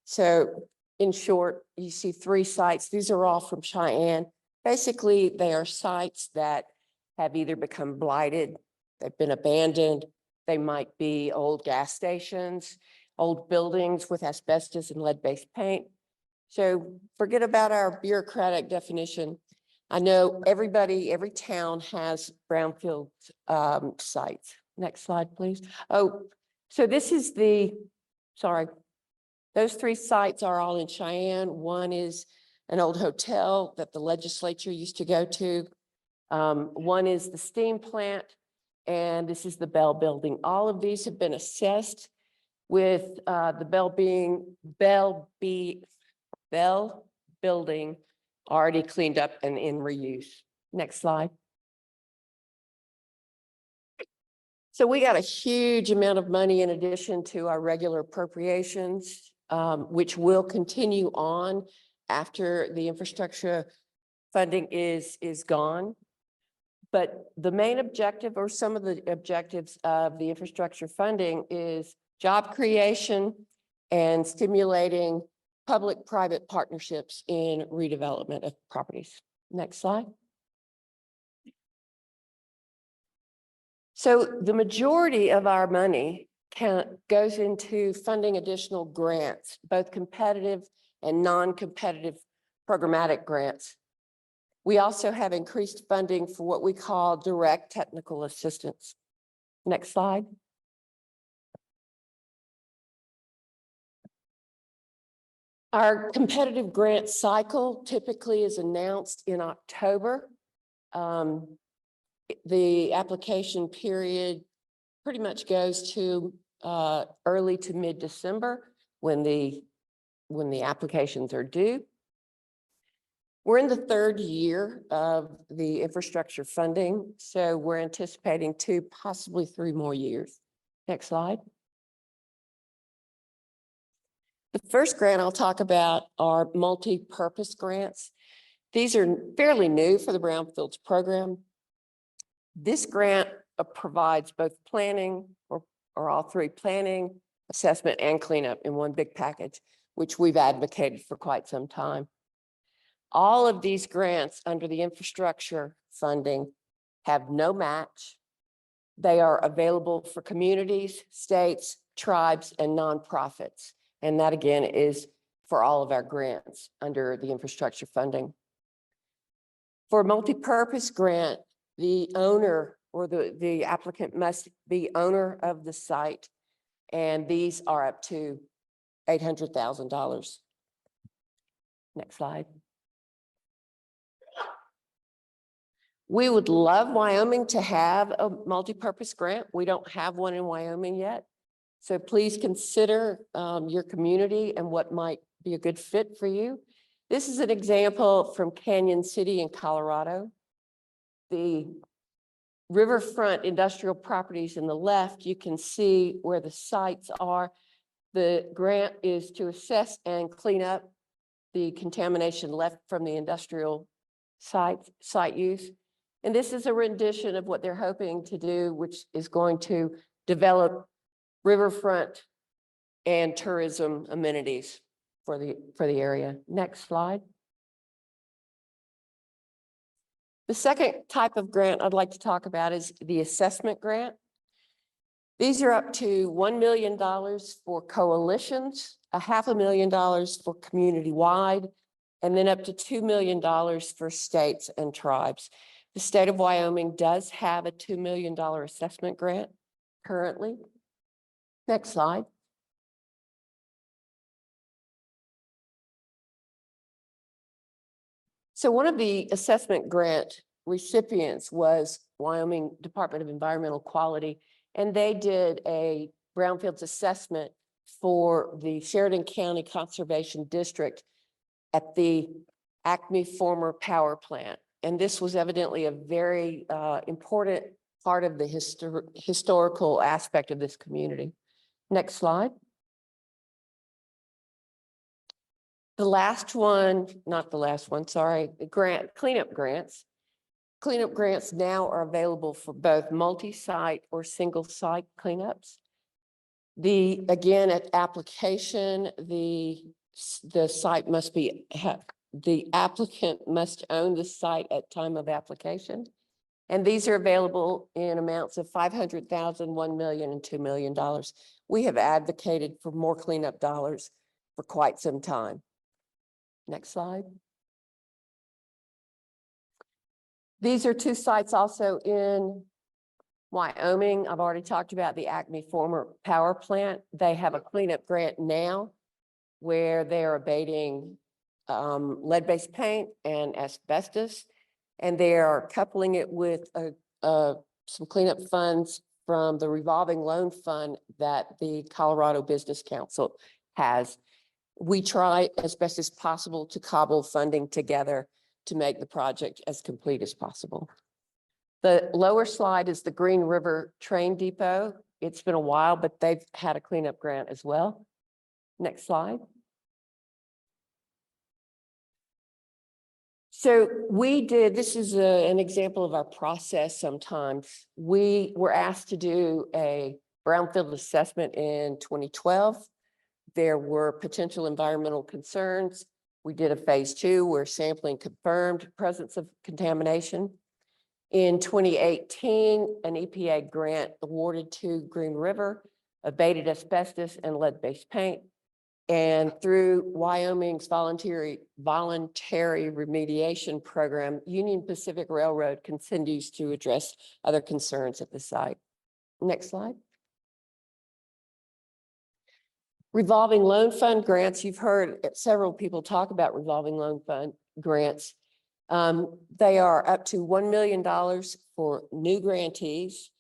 So in short, you see 3 sites. These are all from Cheyenne. Basically, they are sites that have either become blighted, they've been abandoned, they might be old gas stations, old buildings with asbestos and lead-based paint. So forget about our bureaucratic definition. I know everybody, every town has brownfield sites. Next slide, please. Oh, so this is sorry, those 3 sites are all in Cheyenne. One is an old hotel that the legislature used to go to. One is the steam plant, and this is the Bell building. All of these have been assessed with the Bell building already cleaned up and in reuse. Next slide. So we got a huge amount of money in addition to our regular appropriations, which will continue on after the infrastructure funding is gone. But the main objective, or some of the objectives of the infrastructure funding, is job creation and stimulating public-private partnerships in redevelopment of properties. Next slide. So the majority of our money goes into funding additional grants, both competitive and non-competitive programmatic grants. We also have increased funding for what we call direct technical assistance. Next slide. Our competitive grant cycle typically is announced in October. The application period pretty much goes to early to mid-December when the applications are due. We're in the 3rd year of the infrastructure funding, so we're anticipating 2, possibly 3 more years. Next slide. The first grant I'll talk about are multi-purpose grants. These are fairly new for the Brownfields program. This grant provides both planning, or all 3, planning, assessment, and cleanup in one big package, which we've advocated for quite some time. All of these grants under the infrastructure funding have no match. They are available for communities, states, tribes, and nonprofits. And that again is for all of our grants under the infrastructure funding. For a multi-purpose grant, the owner or the applicant must be owner of the site. And these are up to $800,000. Next slide. We would love Wyoming to have a multi-purpose grant. We don't have one in Wyoming yet. So please consider your community and what might be a good fit for you. This is an example from Canyon City in Colorado. The riverfront industrial properties in the left, you can see where the sites are. The grant is to assess and clean up the contamination left from the industrial site use. And this is a rendition of what they're hoping to do, which is going to develop riverfront and tourism amenities for the area. Next slide. The second type of grant I'd like to talk about is the assessment grant. These are up to $1 million for coalitions, $500,000 for community-wide, and then up to $2 million for states and tribes. The state of Wyoming does have a $2 million assessment grant currently. Next slide. So one of the assessment grant recipients was Wyoming Department of Environmental Quality, and they did a brownfields assessment for the Sheridan County Conservation District at the Acme former power plant. And this was evidently a very important part of the historical aspect of this community. Next slide. The last one, not the last one, sorry, the cleanup grants. Cleanup grants now are available for both multi-site or single-site cleanups. Again, at application, the site must be, the applicant must own the site at time of application. And these are available in amounts of $500,000, $1 million, and $2 million. We have advocated for more cleanup dollars for quite some time. Next slide. These are two sites also in Wyoming. I've already talked about the Acme former power plant. They have a cleanup grant now where they're abating lead-based paint and asbestos, and they are coupling it with some cleanup funds from the revolving loan fund that the Colorado Business Council has. We try as best as possible to cobble funding together to make the project as complete as possible. The lower slide is the Green River Train Depot. It's been a while, but they've had a cleanup grant as well. Next slide. So this is an example of our process sometimes. We were asked to do a brownfield assessment in 2012. There were potential environmental concerns. We did a phase 2 where sampling confirmed presence of contamination. In 2018, an EPA grant awarded to Green River abated asbestos and lead-based paint. And through Wyoming's voluntary remediation program, Union Pacific Railroad continues to address other concerns at the site. Next slide. Revolving loan fund grants. You've heard several people talk about revolving loan fund grants. They are up to $1 million for new grantees,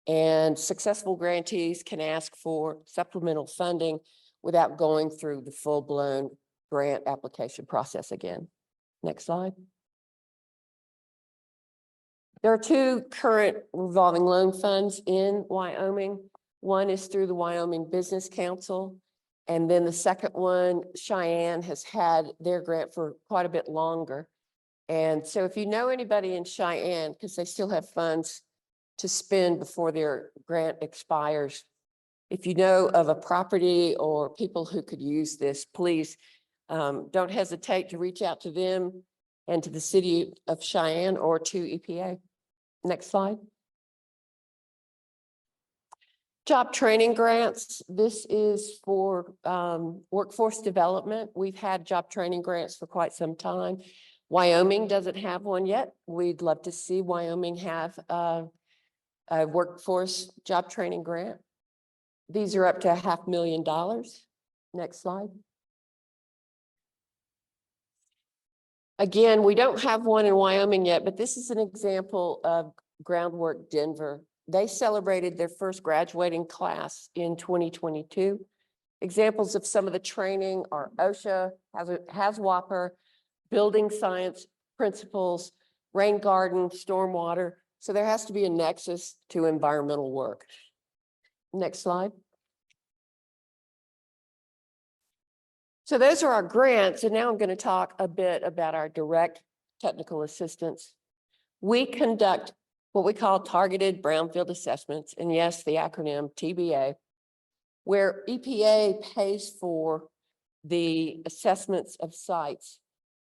and successful grantees can ask for supplemental funding without going through the full-blown grant application process again. Next slide. There are two current revolving loan funds in Wyoming. One is through the Wyoming Business Council. And then the second one, Cheyenne, has had their grant for quite a bit longer. And so if you know anybody in Cheyenne, because they still have funds to spend before their grant expires, if you know of a property or people who could use this, please don't hesitate to reach out to them and to the city of Cheyenne or to EPA. Next slide. Job training grants. This is for workforce development. We've had job training grants for quite some time. Wyoming doesn't have one yet. We'd love to see Wyoming have a workforce job training grant. These are up to $500,000. Next slide. Again, we don't have one in Wyoming yet, but this is an example of Groundwork Denver. They celebrated their first graduating class in 2022. Examples of some of the training are OSHA, HAZWOPER, building science principles, rain garden, stormwater. So there has to be a nexus to environmental work. Next slide. So those are our grants. And now I'm going to talk a bit about our direct technical assistance. We conduct what we call targeted brownfield assessments. And yes, the acronym TBA, where EPA pays for the assessments of sites.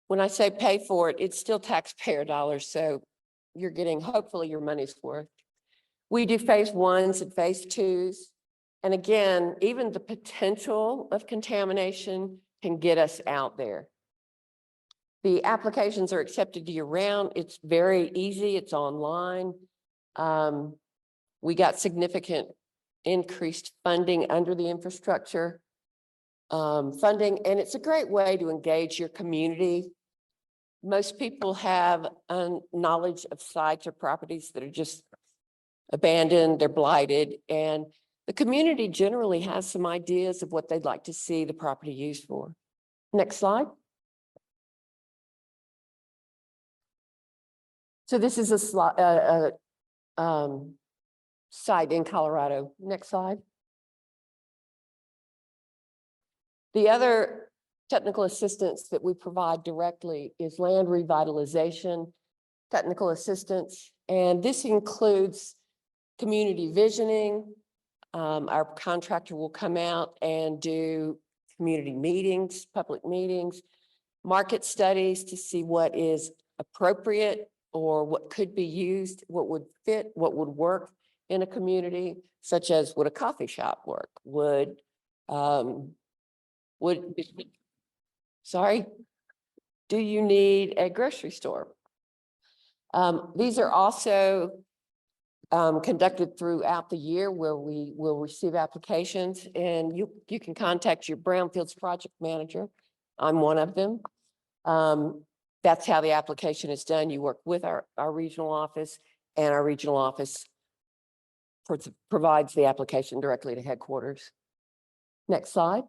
When I say pay for it, it's still taxpayer dollars. So you're getting hopefully your money's worth. We do phase 1s and phase 2s. And again, even the potential of contamination can get us out there. The applications are accepted year round. It's very easy. It's online. We got significant increased funding under the infrastructure funding, and it's a great way to engage your community. Most people have knowledge of sites or properties that are just abandoned, they're blighted, and the community generally has some ideas of what they'd like to see the property used for. Next slide. So this is a site in Colorado. Next slide. The other technical assistance that we provide directly is land revitalization, technical assistance, and this includes community visioning. Our contractor will come out and do community meetings, public meetings, market studies to see what is appropriate or what could be used, what would fit, what would work in a community, such as would a coffee shop work? Sorry, do you need a grocery store? These are also conducted throughout the year where we will receive applications, and you can contact your Brownfields project manager. I'm one of them. That's how the application is done. You work with our regional office, and our regional office provides the application directly to headquarters. Next slide.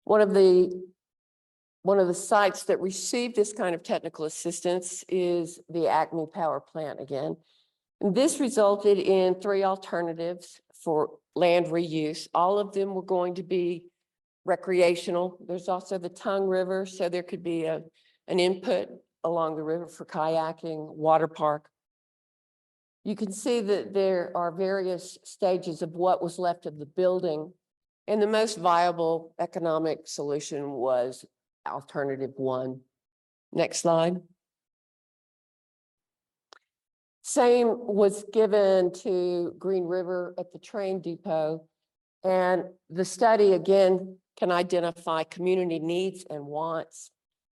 One of the sites that received this kind of technical assistance is the Acme Power Plant again. And this resulted in 3 alternatives for land reuse. All of them were going to be recreational. There's also the Tongue River, so there could be an input along the river for kayaking, water park. You can see that there are various stages of what was left of the building, and the most viable economic solution was alternative 1. Next slide. Same was given to Green River at the train depot, and the study again can identify community needs and wants,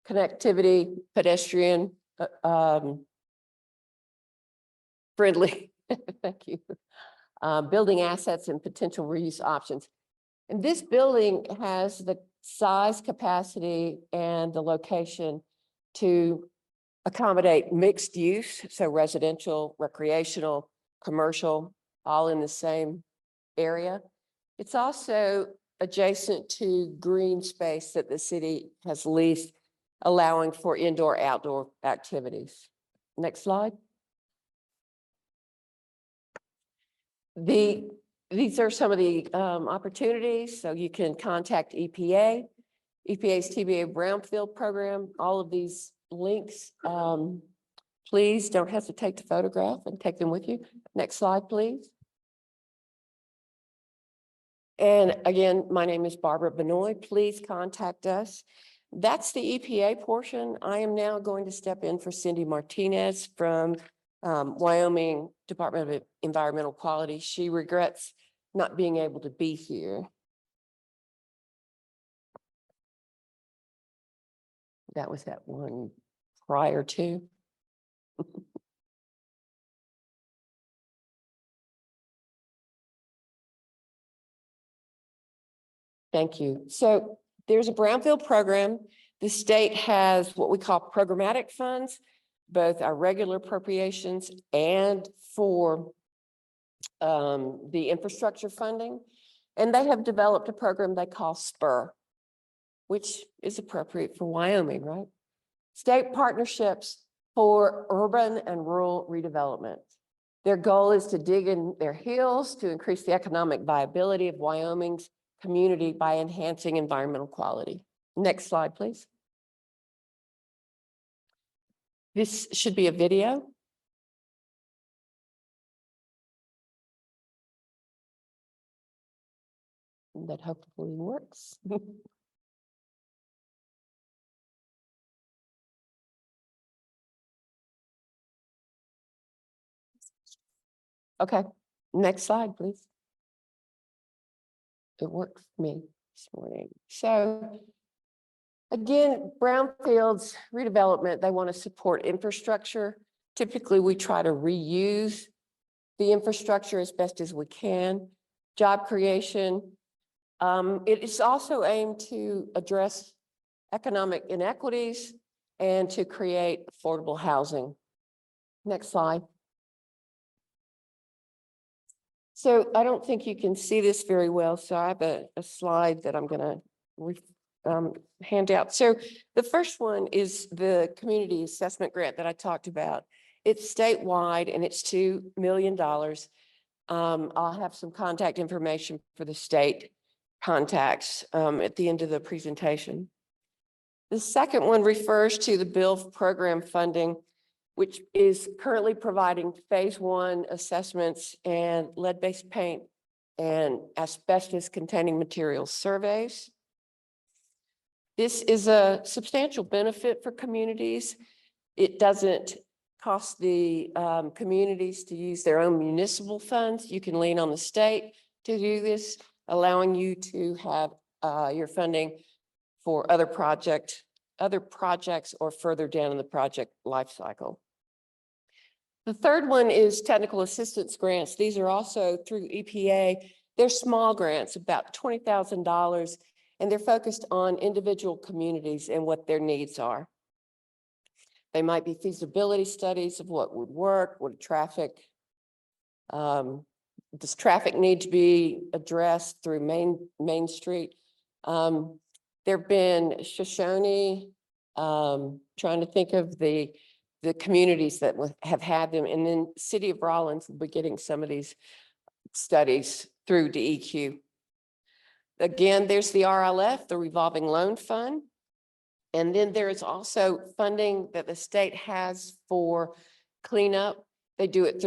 connectivity, pedestrian friendly, thank you, building assets and potential reuse options. And this building has the size, capacity, and the location to accommodate mixed use, so residential, recreational, commercial, all in the same area. It's also adjacent to green space that the city has leased, allowing for indoor-outdoor activities. Next slide. These are some of the opportunities. So you can contact EPA, EPA's TBA Brownfield program, all of these links. Please don't hesitate to photograph and take them with you. Next slide, please. And again, my name is Barbara Benoit. Please contact us. That's the EPA portion. I am now going to step in for Cindy Martinez from Wyoming Department of Environmental Quality. She regrets not being able to be here. That was that one prior to. Thank you. So there's a brownfield program. The state has what we call programmatic funds, both our regular appropriations and for the infrastructure funding. And they have developed a program they call SPUR, which is appropriate for Wyoming, right? State partnerships for urban and rural redevelopment. Their goal is to dig in their heels to increase the economic viability of Wyoming's community by enhancing environmental quality. Next slide, please. This should be a video. That hopefully works. Okay, next slide, please. It worked for me this morning. So again, brownfields redevelopment, they want to support infrastructure. Typically, we try to reuse the infrastructure as best as we can. Job creation. It is also aimed to address economic inequities and to create affordable housing. Next slide. So I don't think you can see this very well, so I have a slide that I'm going to hand out. So the first one is the community assessment grant that I talked about. It's statewide and it's $2 million. I'll have some contact information for the state contacts at the end of the presentation. The second one refers to the bill program funding, which is currently providing phase 1 assessments and lead-based paint and asbestos containing materials surveys. This is a substantial benefit for communities. It doesn't cost the communities to use their own municipal funds. You can lean on the state to do this, allowing you to have your funding for other projects or further down in the project life cycle. The third one is technical assistance grants. These are also through EPA. They're small grants, about $20,000, and they're focused on individual communities and what their needs are. They might be feasibility studies of what would work, does traffic need to be addressed through Main Street? There have been Shoshone, trying to think of the communities that have had them, and then City of Rollins will be getting some of these studies through DEQ. Again, there's the RLF, the Revolving Loan Fund. And then there is also funding that the state has for cleanup. They do it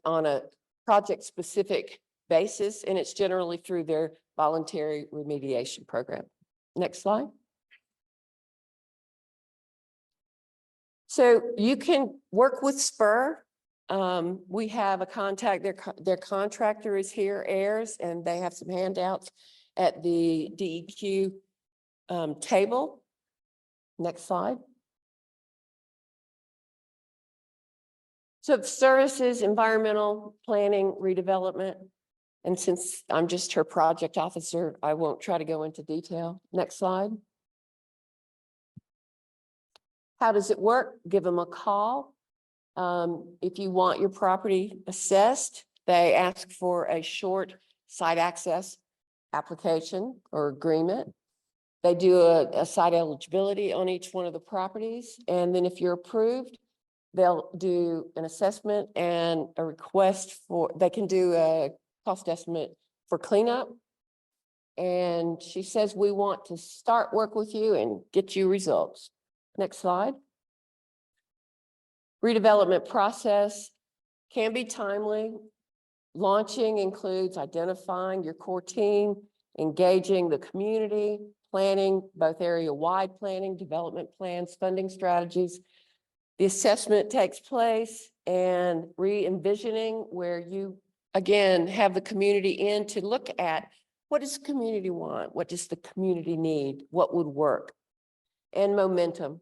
on a project-specific basis, and it's generally through their voluntary remediation program. Next slide. So you can work with SPUR. We have a contact, their contractor is here, Ayers, and they have some handouts at the DEQ table. Next slide. So services, environmental planning, redevelopment. And since I'm just her project officer, I won't try to go into detail. Next slide. How does it work? Give them a call. If you want your property assessed, they ask for a short site access application or agreement. They do a site eligibility on each one of the properties. And then if you're approved, they'll do an assessment and a request they can do a cost estimate for cleanup. And she says, we want to start work with you and get you results. Next slide. Redevelopment process can be timely. Launching includes identifying your core team, engaging the community, planning, both area-wide planning, development plans, funding strategies. The assessment takes place and re-envisioning where you, again, have the community in to look at what does the community want? What does the community need? What would work? And momentum.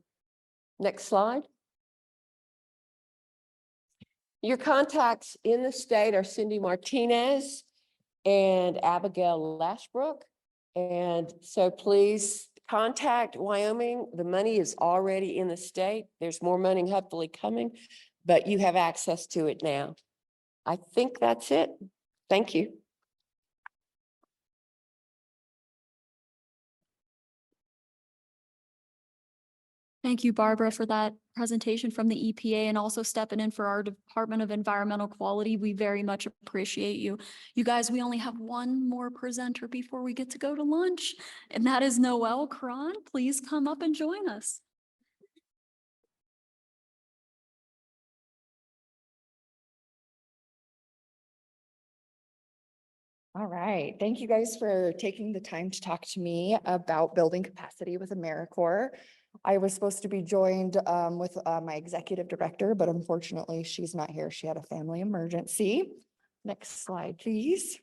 Next slide. Your contacts in the state are Cindy Martinez and Abigail Lashbrook. And so please contact Wyoming. The money is already in the state. There's more money hopefully coming, but you have access to it now. I think that's it. Thank you. Thank you, Barbara, for that presentation from the EPA and also stepping in for our Department of Environmental Quality. We very much appreciate you. You guys, we only have one more presenter before we get to go to lunch, and that is Noelle Cron. Please come up and join us. All right. Thank you guys for taking the time to talk to me about building capacity with AmeriCorps. I was supposed to be joined with my executive director, but unfortunately she's not here. She had a family emergency. Next slide, please.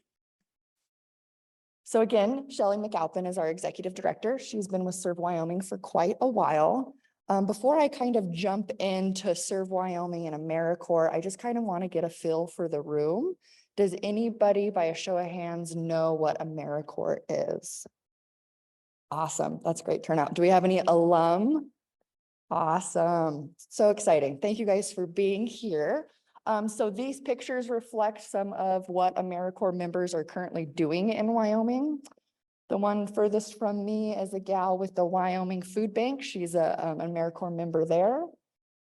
So again, Shelley McAlpin is our executive director. She's been with Serve Wyoming for quite a while. Before I kind of jump into Serve Wyoming and AmeriCorps, I just kind of want to get a feel for the room. Does anybody, by a show of hands, know what AmeriCorps is? Awesome. That's great turnout. Do we have any alum? Awesome. So exciting. Thank you guys for being here. So these pictures reflect some of what AmeriCorps members are currently doing in Wyoming. The one furthest from me is a gal with the Wyoming Food Bank. She's an AmeriCorps member there.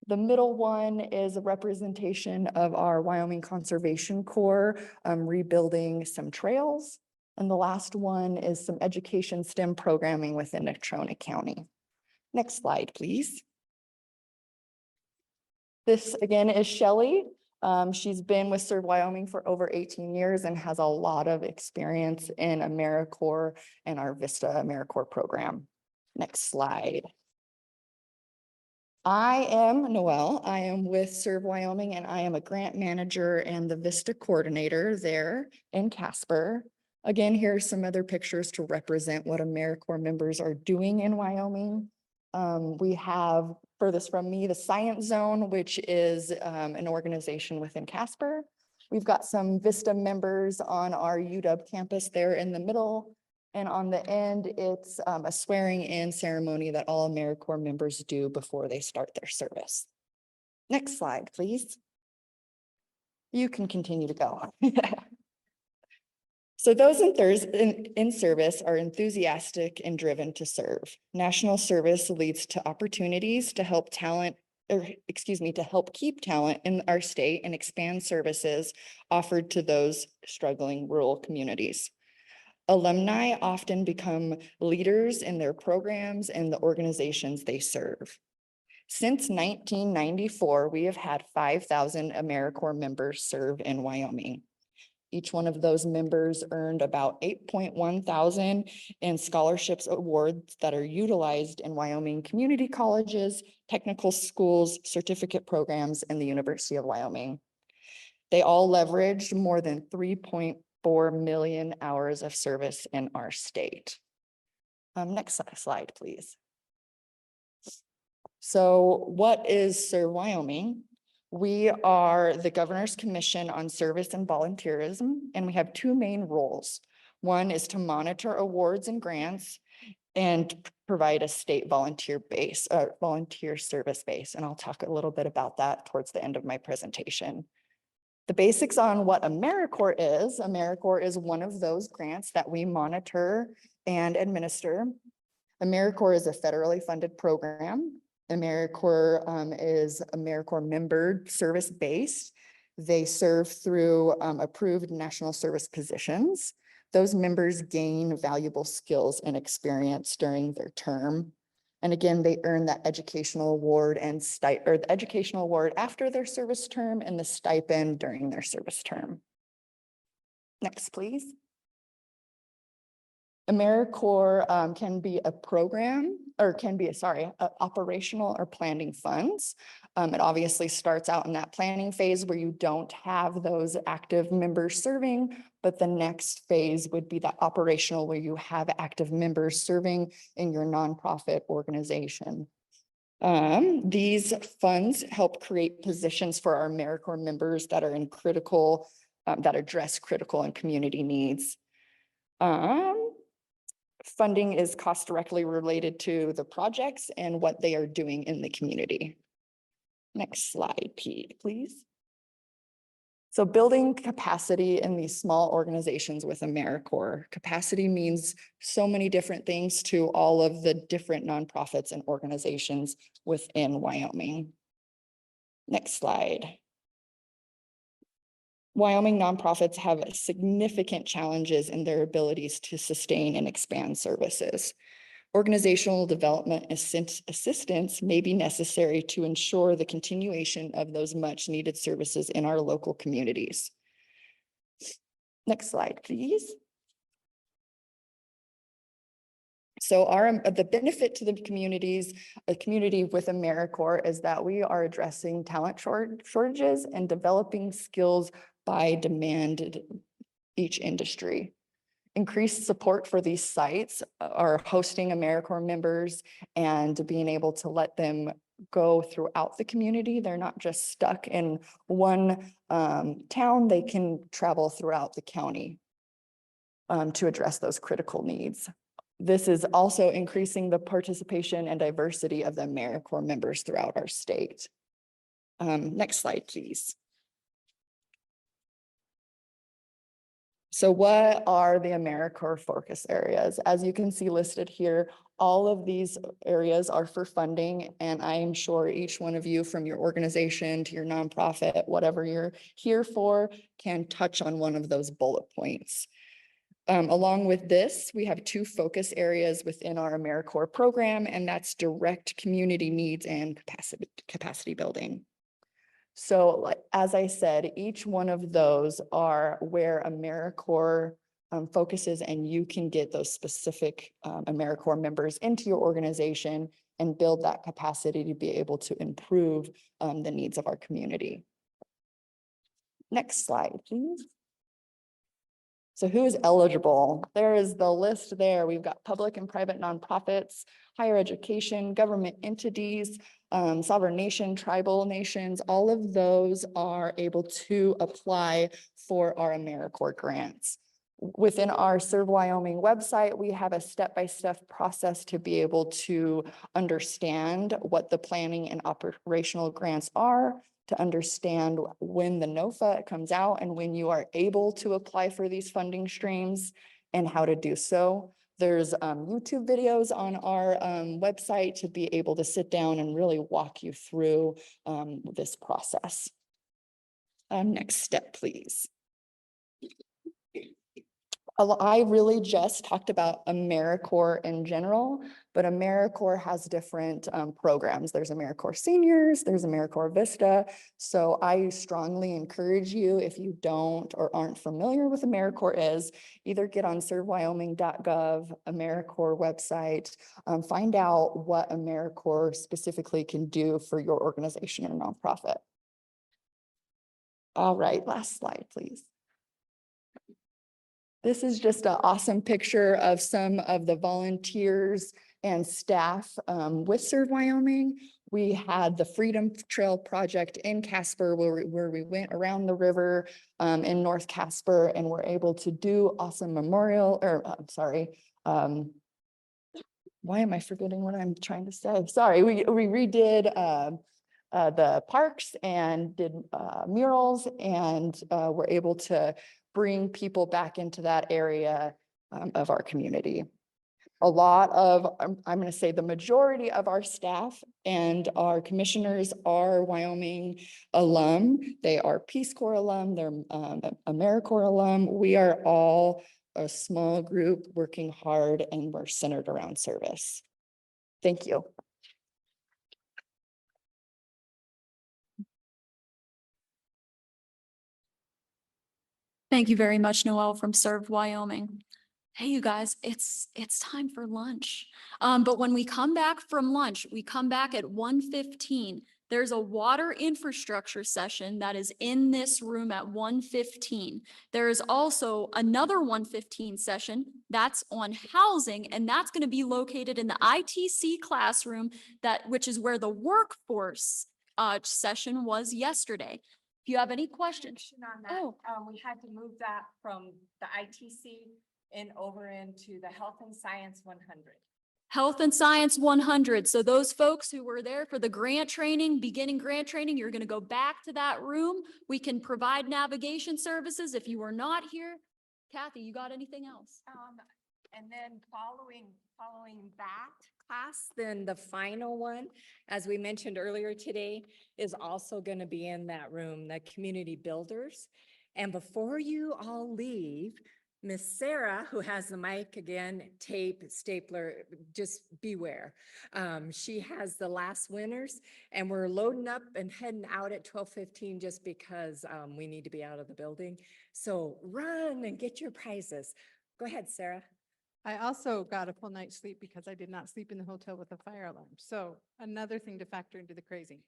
The middle one is a representation of our Wyoming Conservation Corps rebuilding some trails. And the last one is some education STEM programming within Natrona County. Next slide, please. This again is Shelley. She's been with Serve Wyoming for over 18 years and has a lot of experience in AmeriCorps and our Vista AmeriCorps program. Next slide. I am Noelle. I am with Serve Wyoming and I am a grant manager and the Vista coordinator there in Casper. Again, here are some other pictures to represent what AmeriCorps members are doing in Wyoming. We have furthest from me, the Science Zone, which is an organization within Casper. We've got some Vista members on our UW campus there in the middle. And on the end, it's a swearing in ceremony that all AmeriCorps members do before they start their service. Next slide, please. You can continue to go. So those in service are enthusiastic and driven to serve. National service leads to opportunities to help to help keep talent in our state and expand services offered to those struggling rural communities. Alumni often become leaders in their programs and the organizations they serve. Since 1994, we have had 5,000 AmeriCorps members serve in Wyoming. Each one of those members earned about 8.1 thousand in scholarships awards that are utilized in Wyoming community colleges, technical schools, certificate programs, and the University of Wyoming. They all leveraged more than 3.4 million hours of service in our state. Next slide, please. So what is Serve Wyoming? We are the Governor's Commission on Service and Volunteerism, and we have two main roles. One is to monitor awards and grants and provide a state volunteer service base. And I'll talk a little bit about that towards the end of my presentation. The basics on what AmeriCorps is one of those grants that we monitor and administer. AmeriCorps is a federally funded program. AmeriCorps is AmeriCorps member service based. They serve through approved national service positions. Those members gain valuable skills and experience during their term. And again, they earn that educational award and the educational award after their service term and the stipend during their service term. Next, please. AmeriCorps can be a program or can be, operational or planning funds. It obviously starts out in that planning phase where you don't have those active members serving, but the next phase would be that operational where you have active members serving in your nonprofit organization. These funds help create positions for our AmeriCorps members that are in critical, that address critical and community needs. Funding is cost directly related to the projects and what they are doing in the community. Next slide, please. So building capacity in these small organizations with AmeriCorps. Capacity means so many different things to all of the different nonprofits and organizations within Wyoming. Next slide. Wyoming nonprofits have significant challenges in their abilities to sustain and expand services. Organizational development assistance may be necessary to ensure the continuation of those much needed services in our local communities. Next slide, please. So the benefit to the communities, a community with AmeriCorps, is that we are addressing talent shortages and developing skills by demand each industry. Increased support for these sites are hosting AmeriCorps members and being able to let them go throughout the community. They're not just stuck in one town, they can travel throughout the county to address those critical needs. This is also increasing the participation and diversity of the AmeriCorps members throughout our state. Next slide, please. So what are the AmeriCorps focus areas? As you can see listed here, all of these areas are for funding, and I am sure each one of you, from your organization to your nonprofit, whatever you're here for, can touch on one of those bullet points. Along with this, we have two focus areas within our AmeriCorps program, and that's direct community needs and capacity building. So as I said, each one of those are where AmeriCorps focuses, and you can get those specific AmeriCorps members into your organization and build that capacity to be able to improve the needs of our community. Next slide, please. So who is eligible? There is the list there. We've got public and private nonprofits, higher education, government entities, sovereign nation, tribal nations. All of those are able to apply for our AmeriCorps grants. Within our Serve Wyoming website, we have a step-by-step process to be able to understand what the planning and operational grants are, to understand when the NOFA comes out and when you are able to apply for these funding streams and how to do so. There's YouTube videos on our website to be able to sit down and really walk you through this process. Next step, please. I really just talked about AmeriCorps in general, but AmeriCorps has different programs. There's AmeriCorps Seniors, there's AmeriCorps Vista. So I strongly encourage you, if you don't or aren't familiar with AmeriCorps is, either get on servewyoming.gov, AmeriCorps website, find out what AmeriCorps specifically can do for your organization or nonprofit. All right, last slide, please. This is just an awesome picture of some of the volunteers and staff with Serve Wyoming. We had the Freedom Trail Project in Casper where we went around the river in North Casper and were able to do awesome memorial, or I'm sorry, why am I forgetting what I'm trying to say? Sorry, we redid the parks and did murals, and were able to bring people back into that area of our community. A lot of, I'm going to say the majority of our staff and our commissioners are Wyoming alum. They are Peace Corps alum, they're AmeriCorps alum. We are all a small group working hard, and we're centered around service. Thank you. Thank you very much, Noelle from Serve Wyoming. hey, you guys, it's time for lunch. But when we come back from lunch, we come back at 1:15. There's a water infrastructure session that is in this room at 1:15. There is also another 1:15 session that's on housing, and that's going to be located in the ITC classroom which is where the workforce session was yesterday. If you have any questions. On that, Oh. we had to move that from the ITC over into the Health and Science 100. Health and Science 100. So those folks who were there for the grant training, beginning grant training, you're going to go back to that room. We can provide navigation services if you were not here. Kathy, you got anything else? And then following that class, then the final one, as we mentioned earlier today, is also going to be in that room, the community builders. And before you all leave, Miss Sarah, who has the mic again, tape, stapler, just beware. She has the last winners, and we're loading up and heading out at 12:15 just because we need to be out of the building. So run and get your prizes. Go ahead, Sarah. I also got a full night's sleep because I did not sleep in the hotel with a fire alarm. So another thing to factor into the crazy.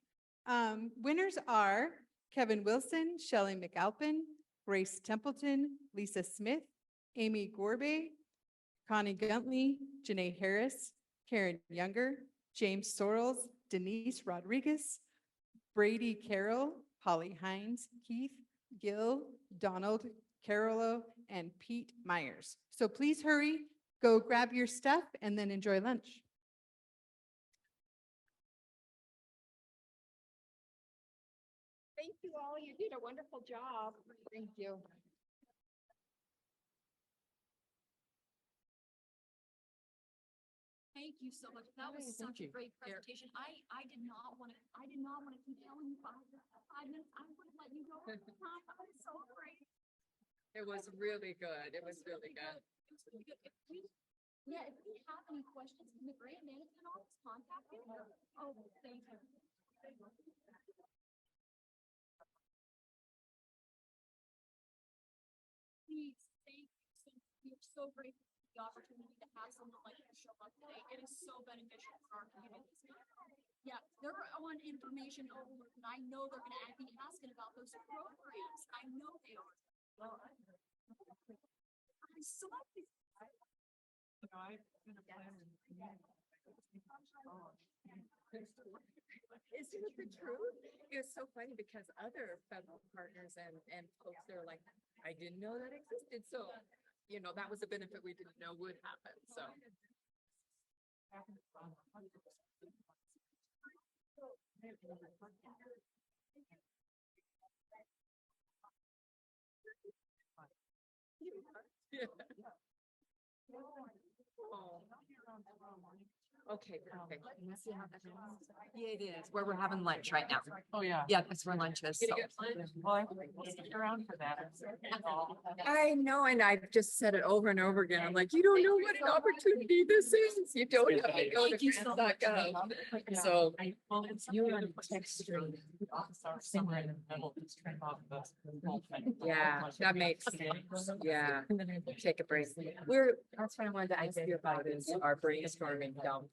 Winners are Kevin Wilson, Shelley McAlpin, Grace Templeton, Lisa Smith, Amy Gorbe, Connie Guntley, Janae Harris, Karen Younger, James Sorrells, Denise Rodriguez, Brady Carroll, Holly Hines, Keith Gill, Donald Carolo, and Pete Myers. So please hurry, go grab your stuff, and then enjoy lunch. Thank you all. You did a wonderful job. Thank you. Thank you so much. That was such a great presentation. I did not want to keep telling you 5 minutes. I would have let you go. That was so great. It was really good. It was really good. It was really good. If we have any questions, can the grant management office contact you? Oh, thank you. Please, thank you. We're so grateful for the opportunity to have someone like you show up today. It is so beneficial for our communities. Yeah, they're on information overload, and I know they're going to be asking about those programs. I know they are. I'm so happy. Isn't it the truth? It was so funny because other federal partners and folks, they're like, I didn't know that existed. So, that was a benefit we didn't know would happen. So. Oh. Okay, perfect. Let's see how that goes. Yeah, it is, where we're having lunch right now. Oh, yeah. Yeah, that's where lunch is. So. Well, I will stick around for that. I know, and I've just said it over and over again. I'm like, you don't know what an opportunity this is. You don't have to go to grants.gov. So. Well, it's You're on text stream. Somewhere in the middle, just turn off the whole thing. Yeah, that makes sense. Yeah. Take a break. That's what I wanted to ask you about is our brainstorming dumps.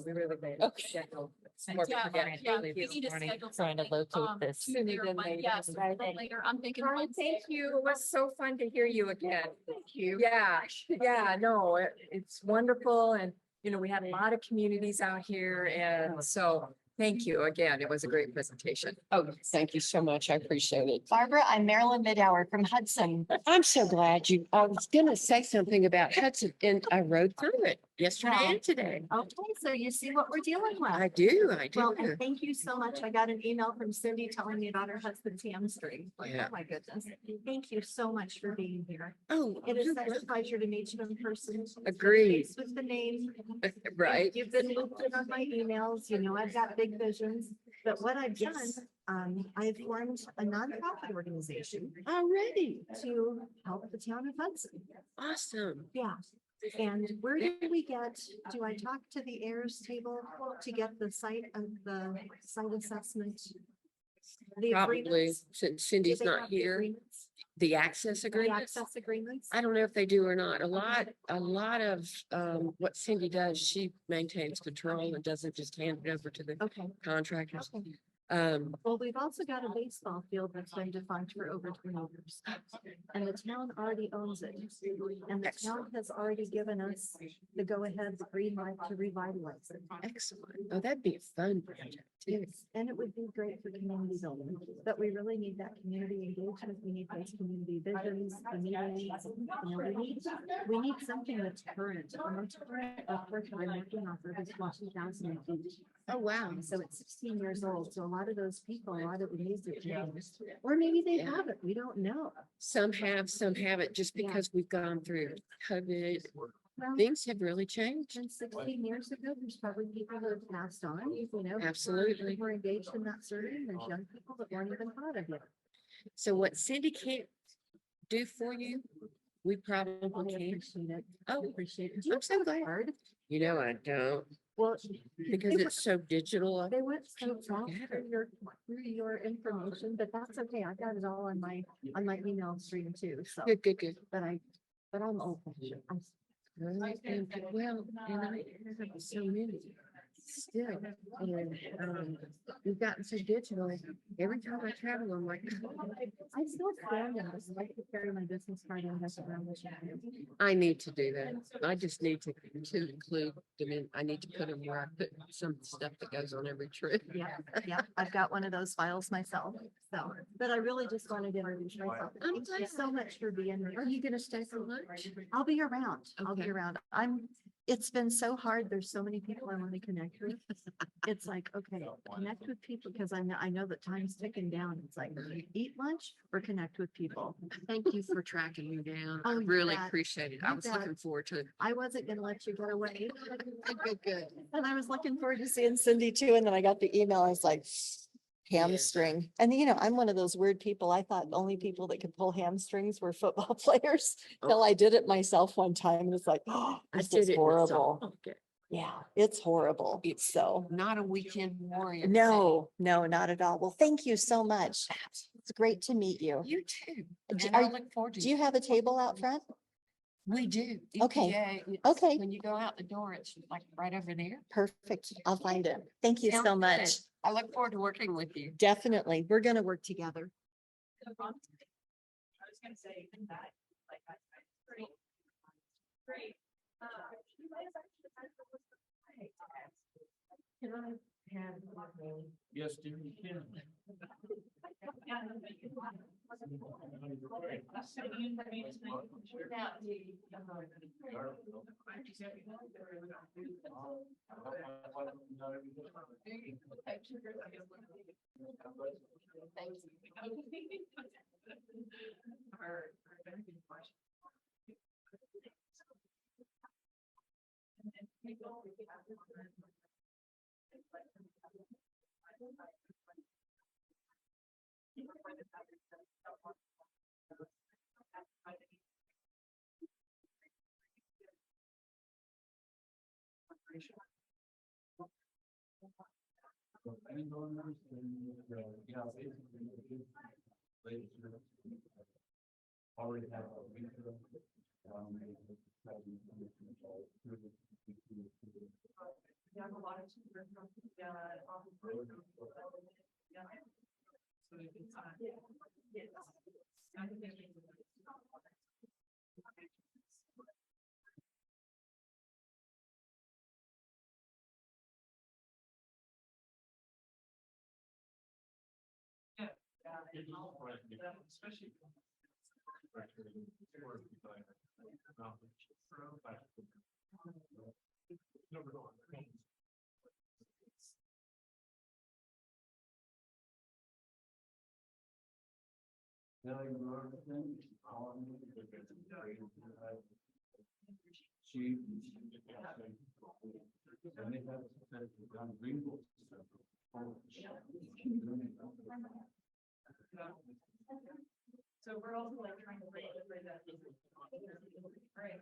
We really made. Okay. We need to schedule Trying to something, locate this. sooner, but yes, later. I'm thinking. All right, Wednesday. thank you. It was so fun to hear you again. Thank you. Yeah, no, it's wonderful. And, we had a lot of communities out here. And so thank you again. It was a great presentation. Oh, thank you so much. I appreciate it. Barbara, I'm Marilyn Midhour from Hudson. I'm so glad I was gonna say something about Hudson and I rode through it yesterday Yeah. and today. Okay, so you see what we're dealing with. I do. Well, and thank you so much. I got an email from Cindy telling me about her husband's hamstring. Like, Yeah. oh my goodness. Thank you so much for being here. Oh, It is you're such a welcome. pleasure to meet you in person. Agreed. With the name. Right. You've been looped in on my emails. I've got big visions, but what I've done, Yes. I've formed a nonprofit organization Already. to help the town of Hudson. Awesome. Yeah. And where do I talk to the heirs table to get the site assessment? The Probably agreements? since Do Cindy's they not have the here. agreements? The access the agreements? access agreements. I don't know if they do or not. A lot of, what Cindy does, she maintains control and doesn't just hand it over to the Okay. contractors. Okay. Um, Well, we've also got a baseball field that's been defunct for over 20 years. And the town already owns it. And the town has already given us the go-ahead, the green light to revitalize it. excellent. Oh, that'd be a fun project too. And it would be great for community building, but we really need that community engagement. We need those community visions, the meetings. You know, we need something that's current. The most current report that I'm working on for this was 2008. Oh, wow. So it's 16 years old. So a lot of those people, a lot of the needs are changed. Or maybe they Yeah. haven't. We don't know. Some have, some haven't, just Yeah. because we've gone through COVID. Well, Things have really changed. and 16 years ago, there's probably people that have passed on, you know. Absolutely. We're engaged in that survey. There's young people that weren't even thought of yet. So what Cindy can't do for you, we probably I can. appreciate it. I Oh, appreciate it. Do you I'm so have a glad. card? You know, I don't, Well, because they it's so digital. They went so fast forget through your information, but that's okay. I got it all on my email stream too, so. Good, good, good. But I'm open. Well, and I have so many still, and, we've gotten so digital. Every time I travel, I'm like, I still scan them. I like to carry my business card and mess around with it. I need to do that. I just need to include them in, I need to put them where I put some stuff that goes on every trip. Yeah, I've got one of those files myself, so, but I really just wanted to introduce myself. I'm Thank you glad. so much for being here. Are you gonna stay for lunch? I'll be around. I'll be Okay. around. It's been so hard. There's so many people I want to connect with. It's like, okay, connect with people because I know that time's ticking down. It's like eat lunch or connect with people. Thank you for tracking me down. I Oh, you really bet. appreciate it. I You was bet. looking forward to it. I wasn't gonna let you get away. Good, good. And I was looking forward to seeing Cindy too. And then I got the email. I was like, hamstring. And you know, I'm one of those weird people. I thought only people that could pull hamstrings were football players. Till I did it myself one time and it's like, oh, I this did is it. horrible. Okay. Yeah, it's horrible. It's So, not a weekend warrior. no, not at all. Well, thank you so much. It's great to meet you. You too. Do- And I are- look forward to. Do you have a table out front? We do. Okay. EPA, it's- Okay. When you go out the door, it's like right over there. Perfect. I'll find it. Thank you Sounds so good. much. I look forward to working with you. Definitely. We're gonna work together. I was gonna say that, like, that's great. Great. Can I have one name? Yes, dear, you can. Already have. So we're also like trying to rate that. Right.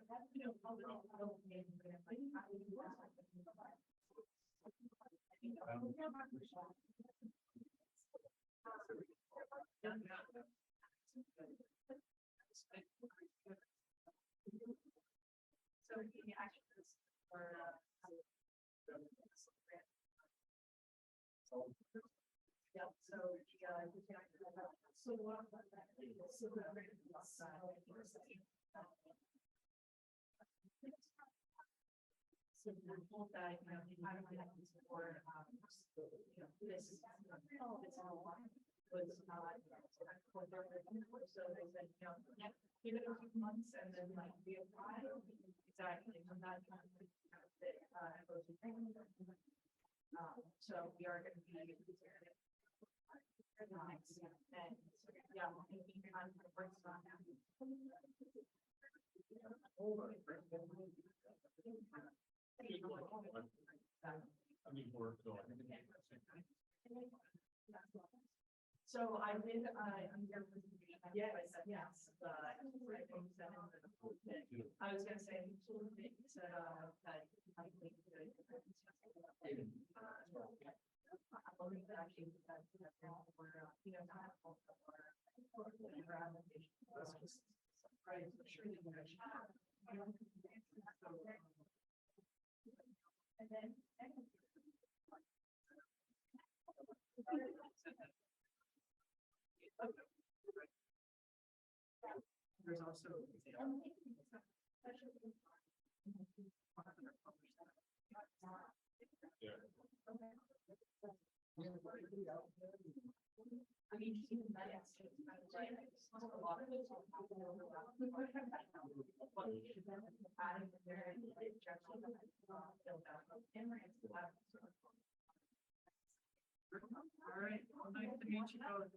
So I did, yeah, I said yes, but I was gonna say, that, I think there's also. All right, well, nice to meet you both.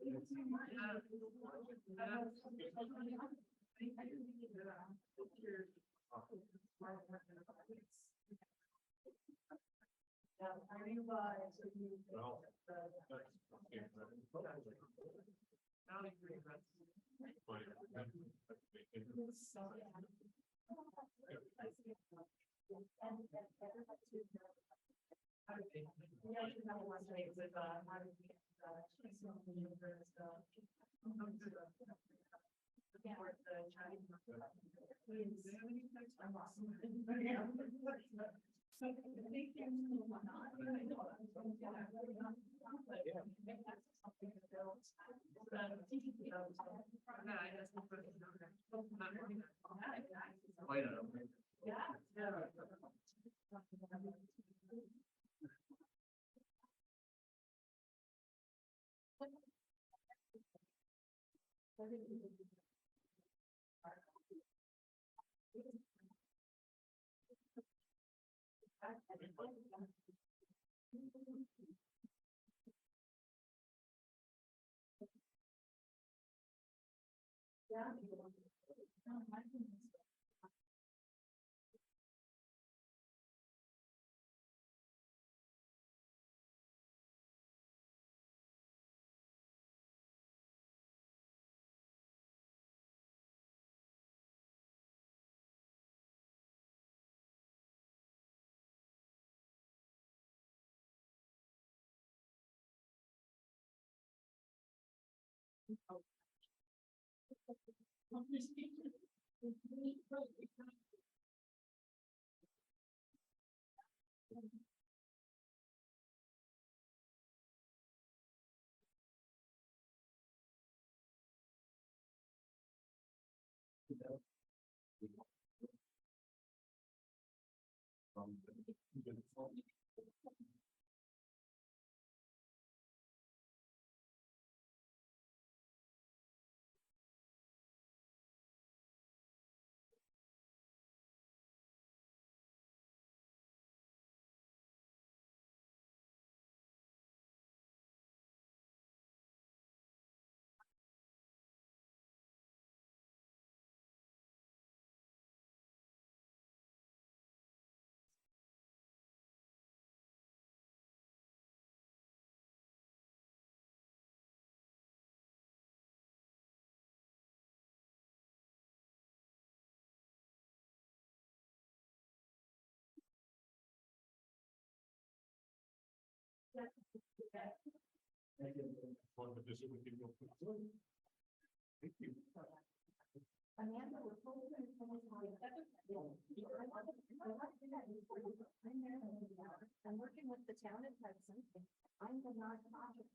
I'm working with the town of Hudson. I'm the nonprofit.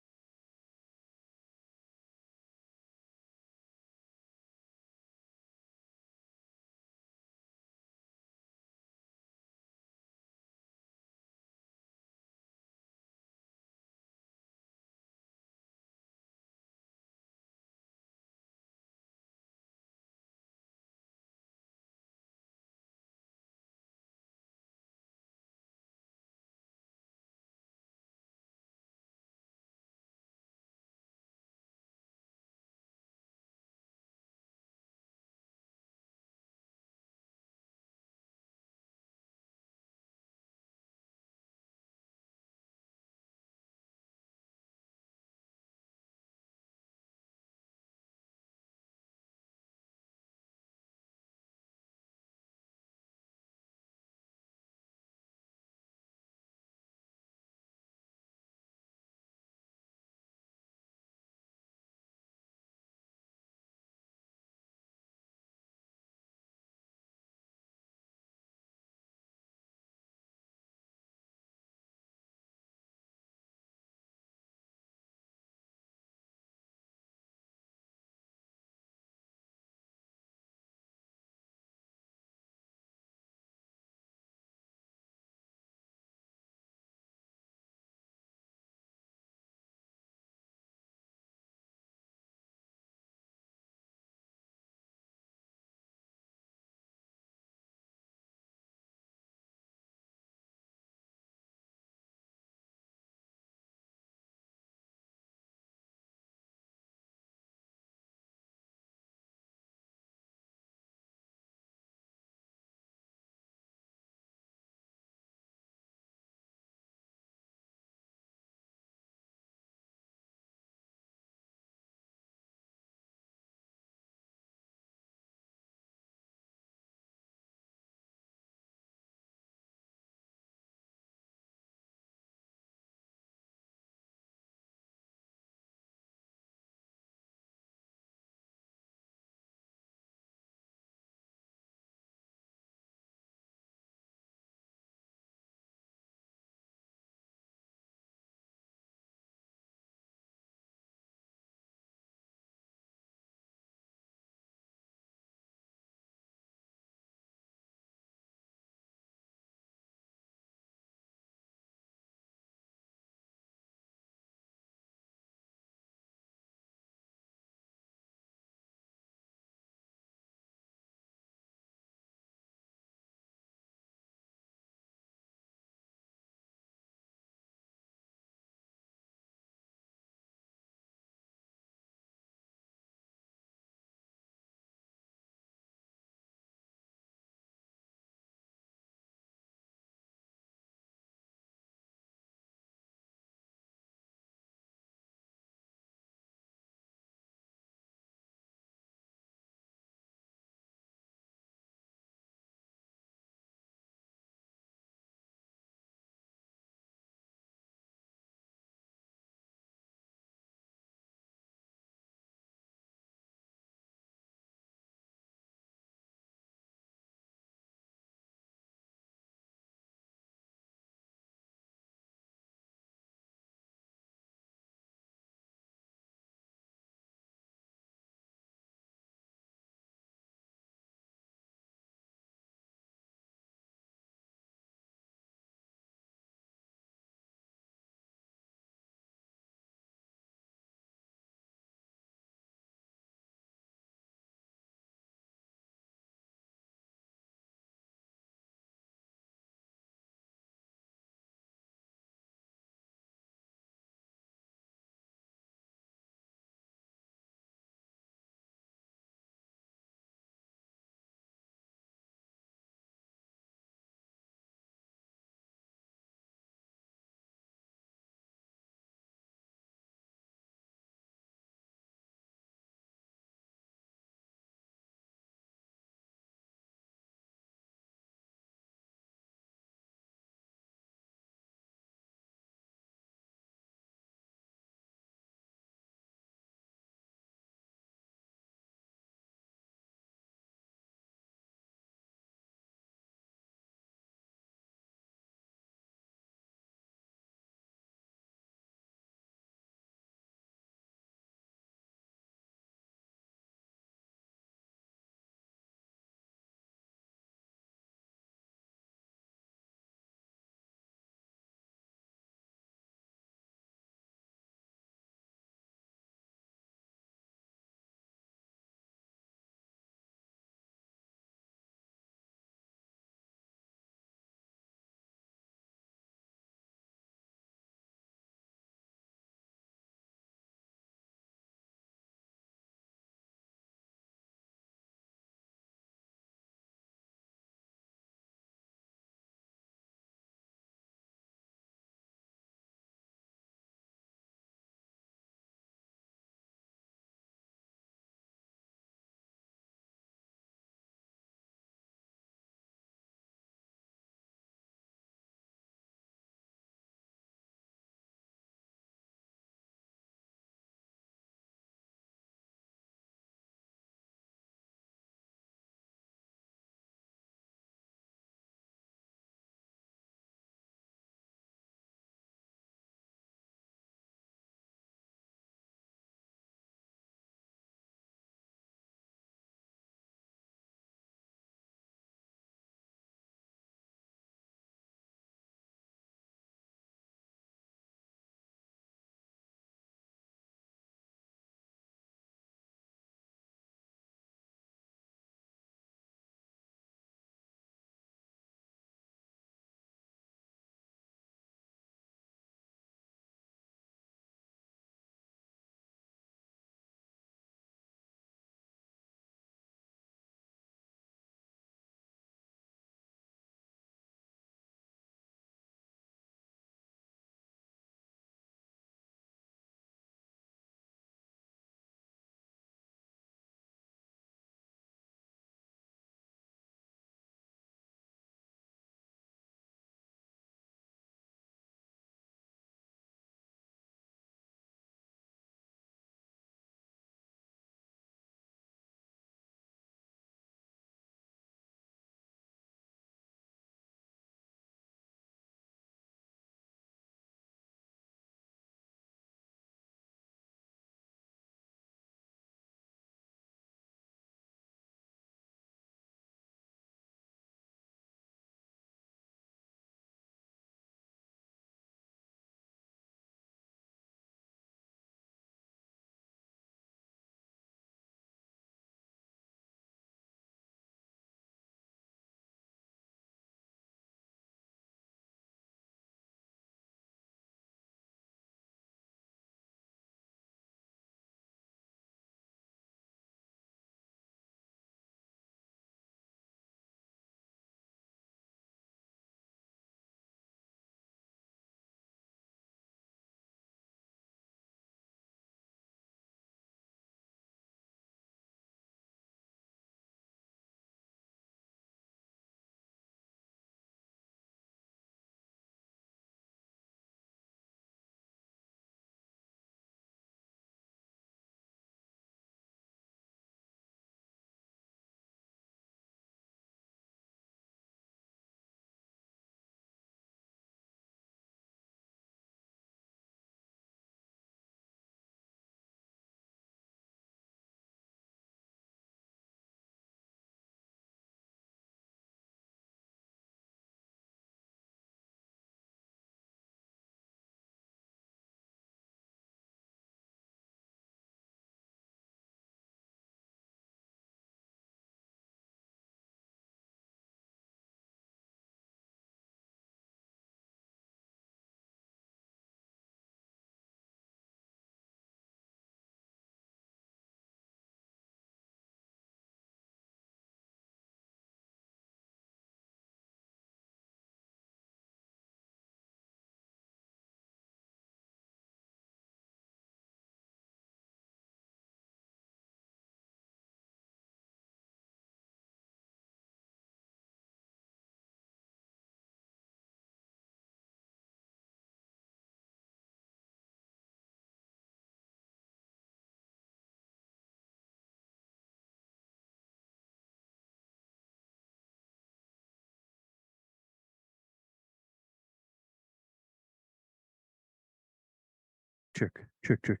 check, check, check.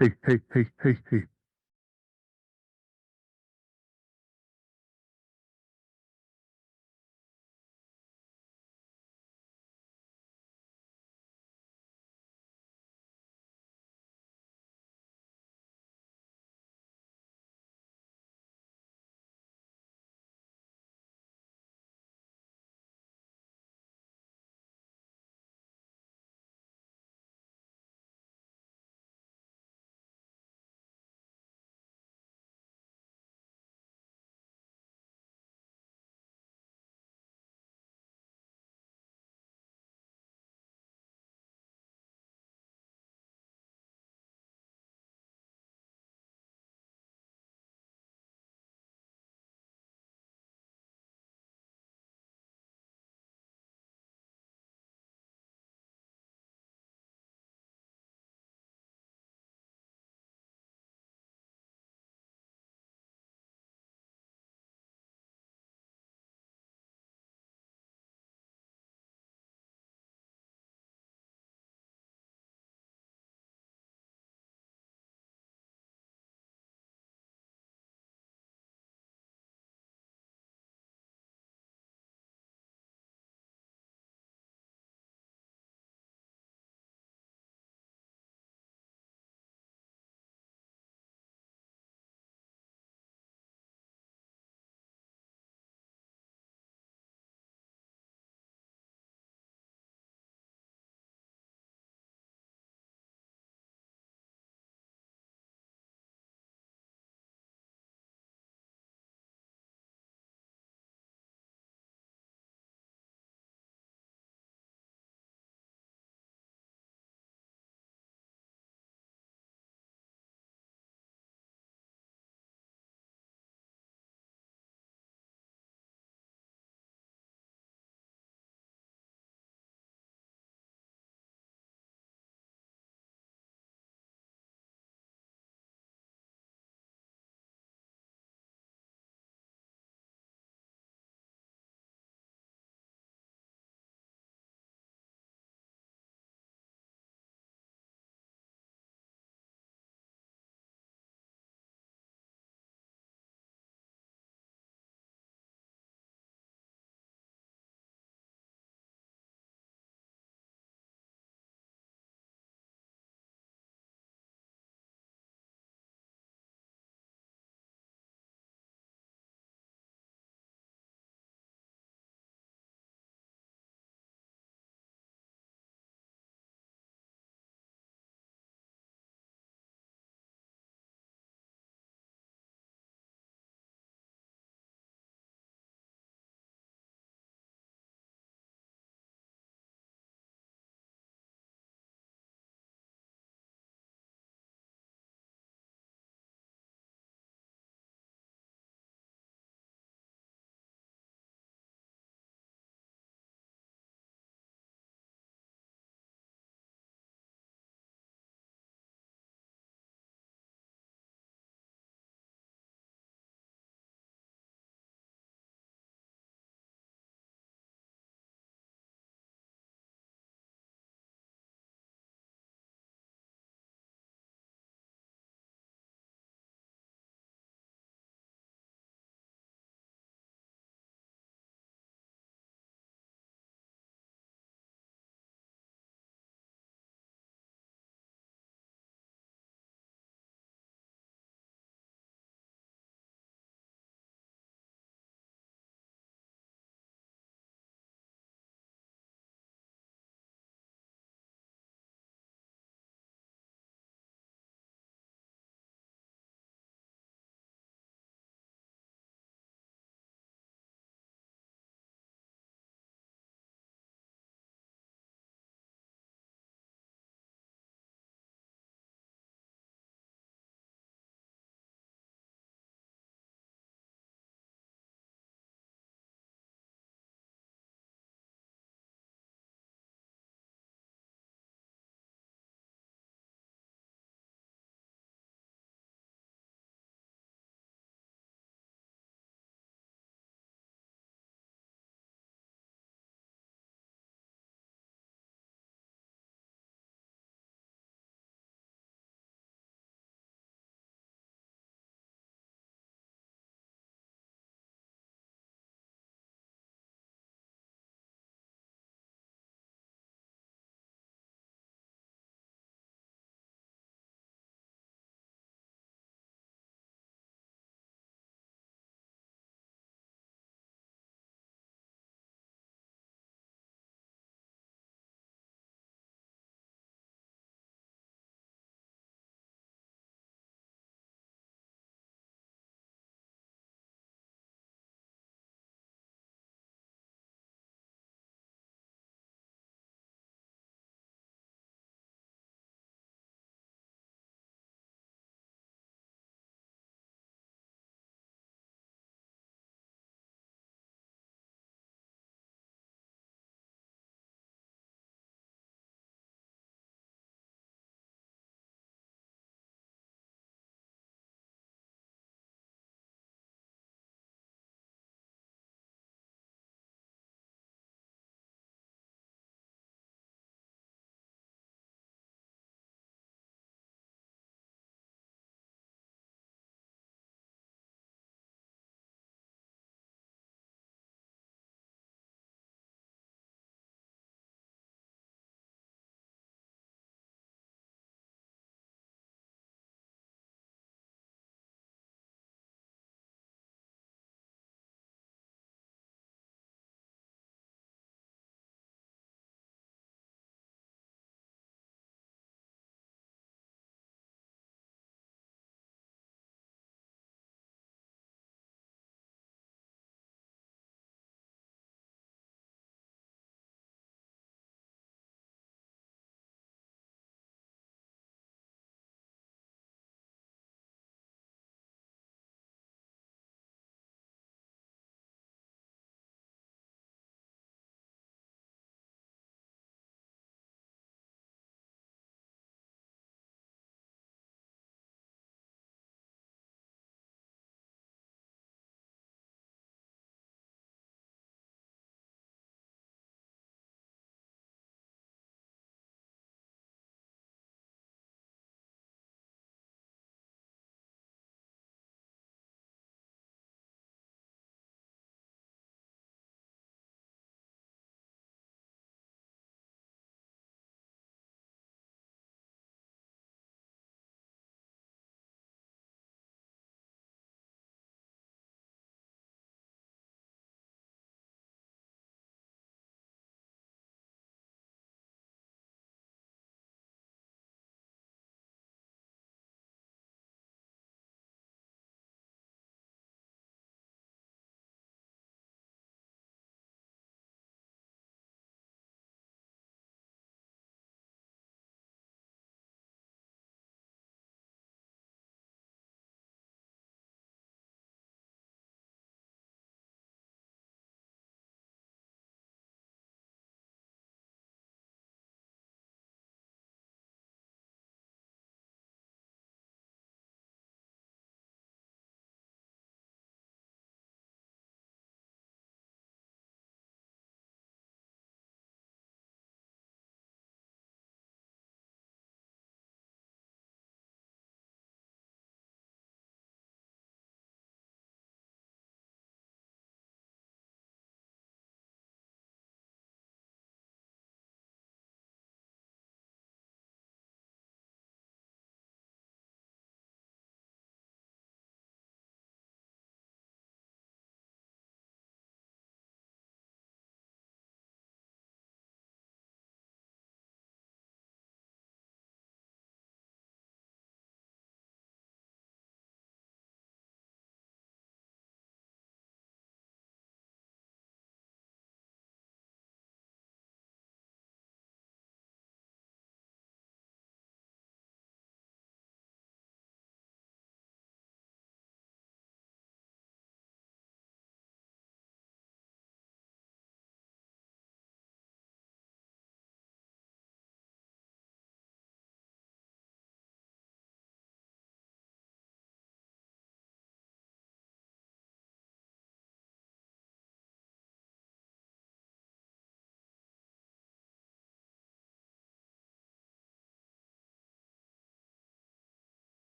Hey, hey, hey, hey, hey.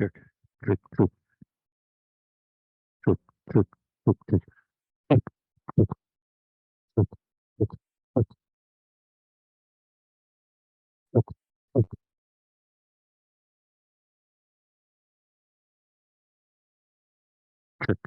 Trick, trick, trick, trick, trick, trick, trick, trick, trick, trick, trick, trick, trick, trick. Trick.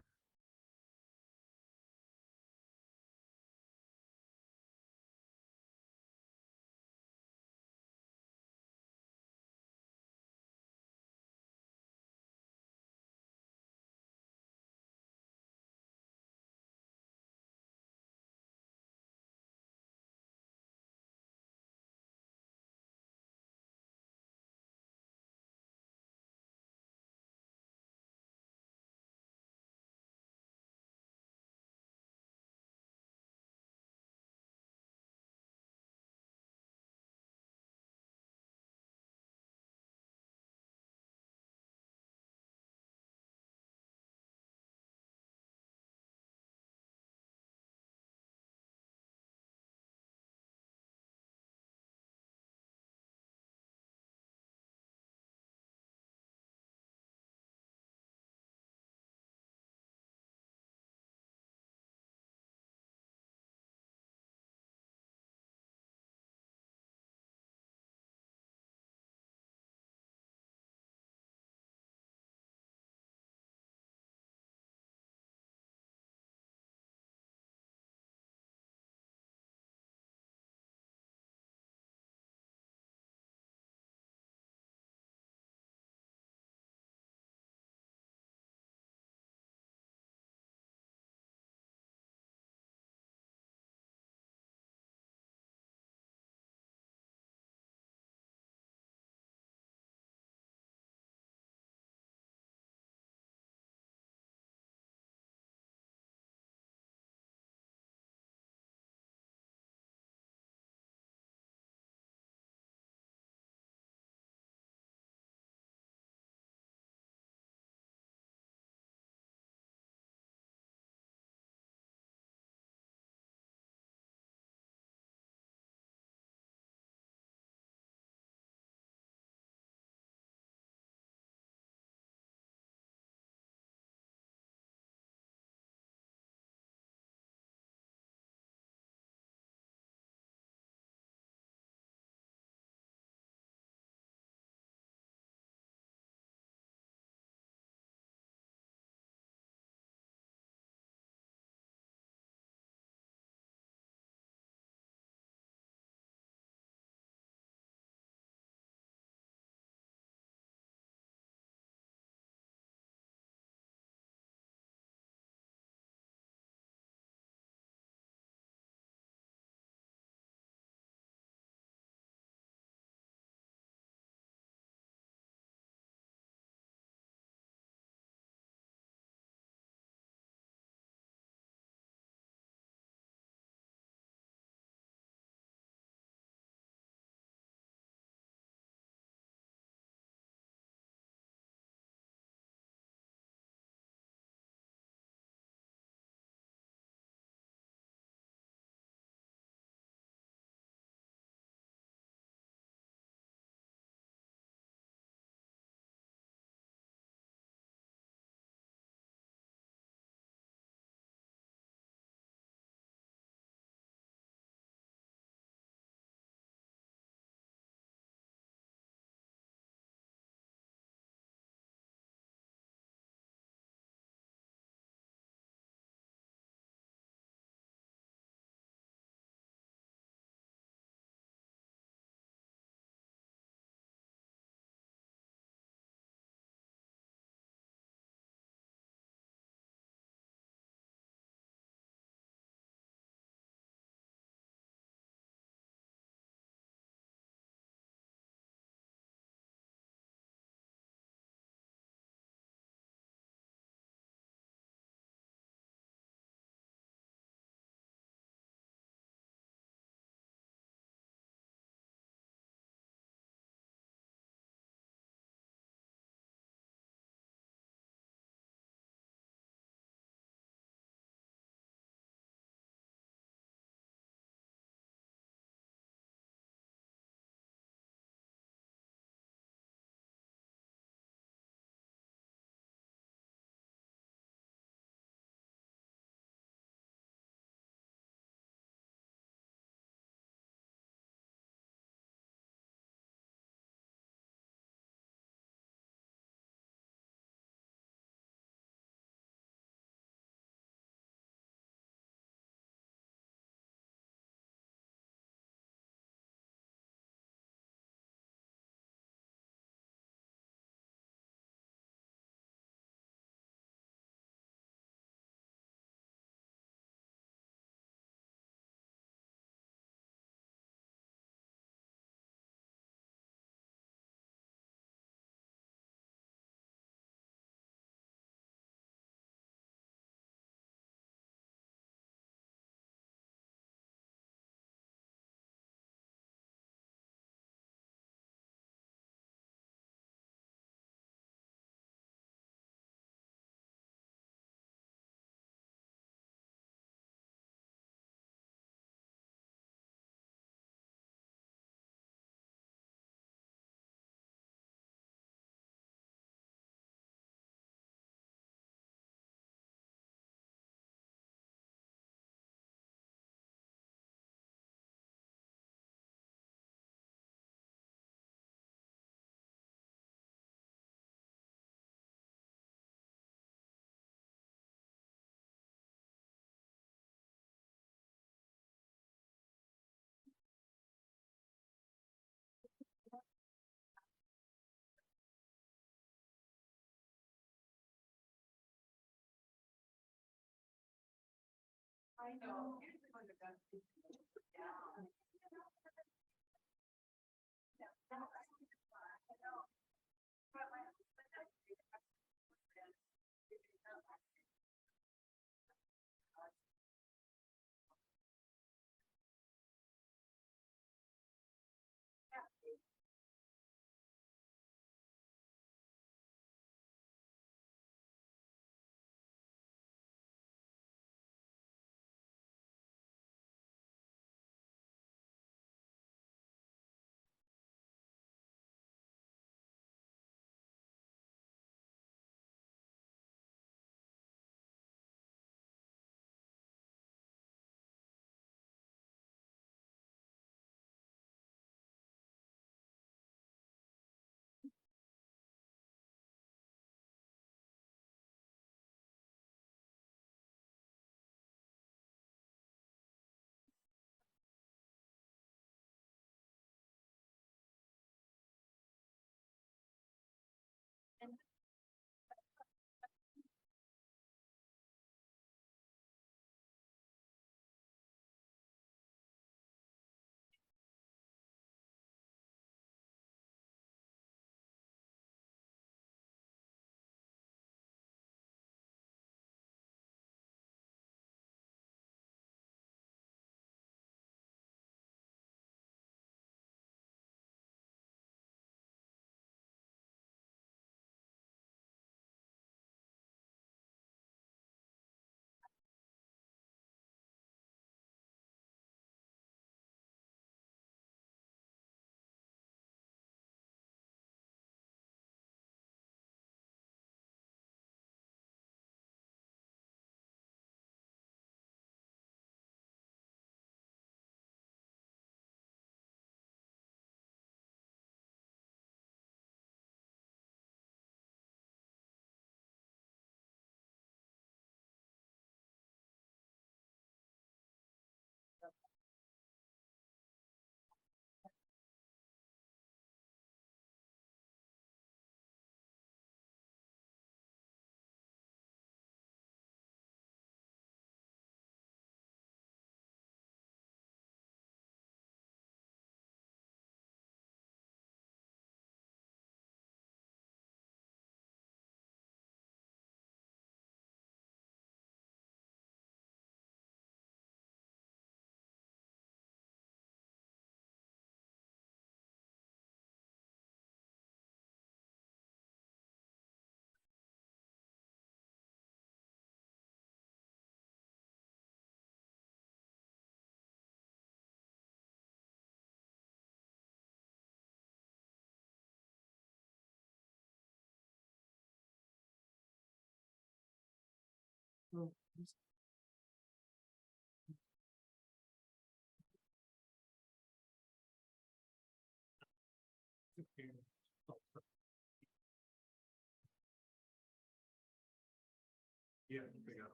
Yeah.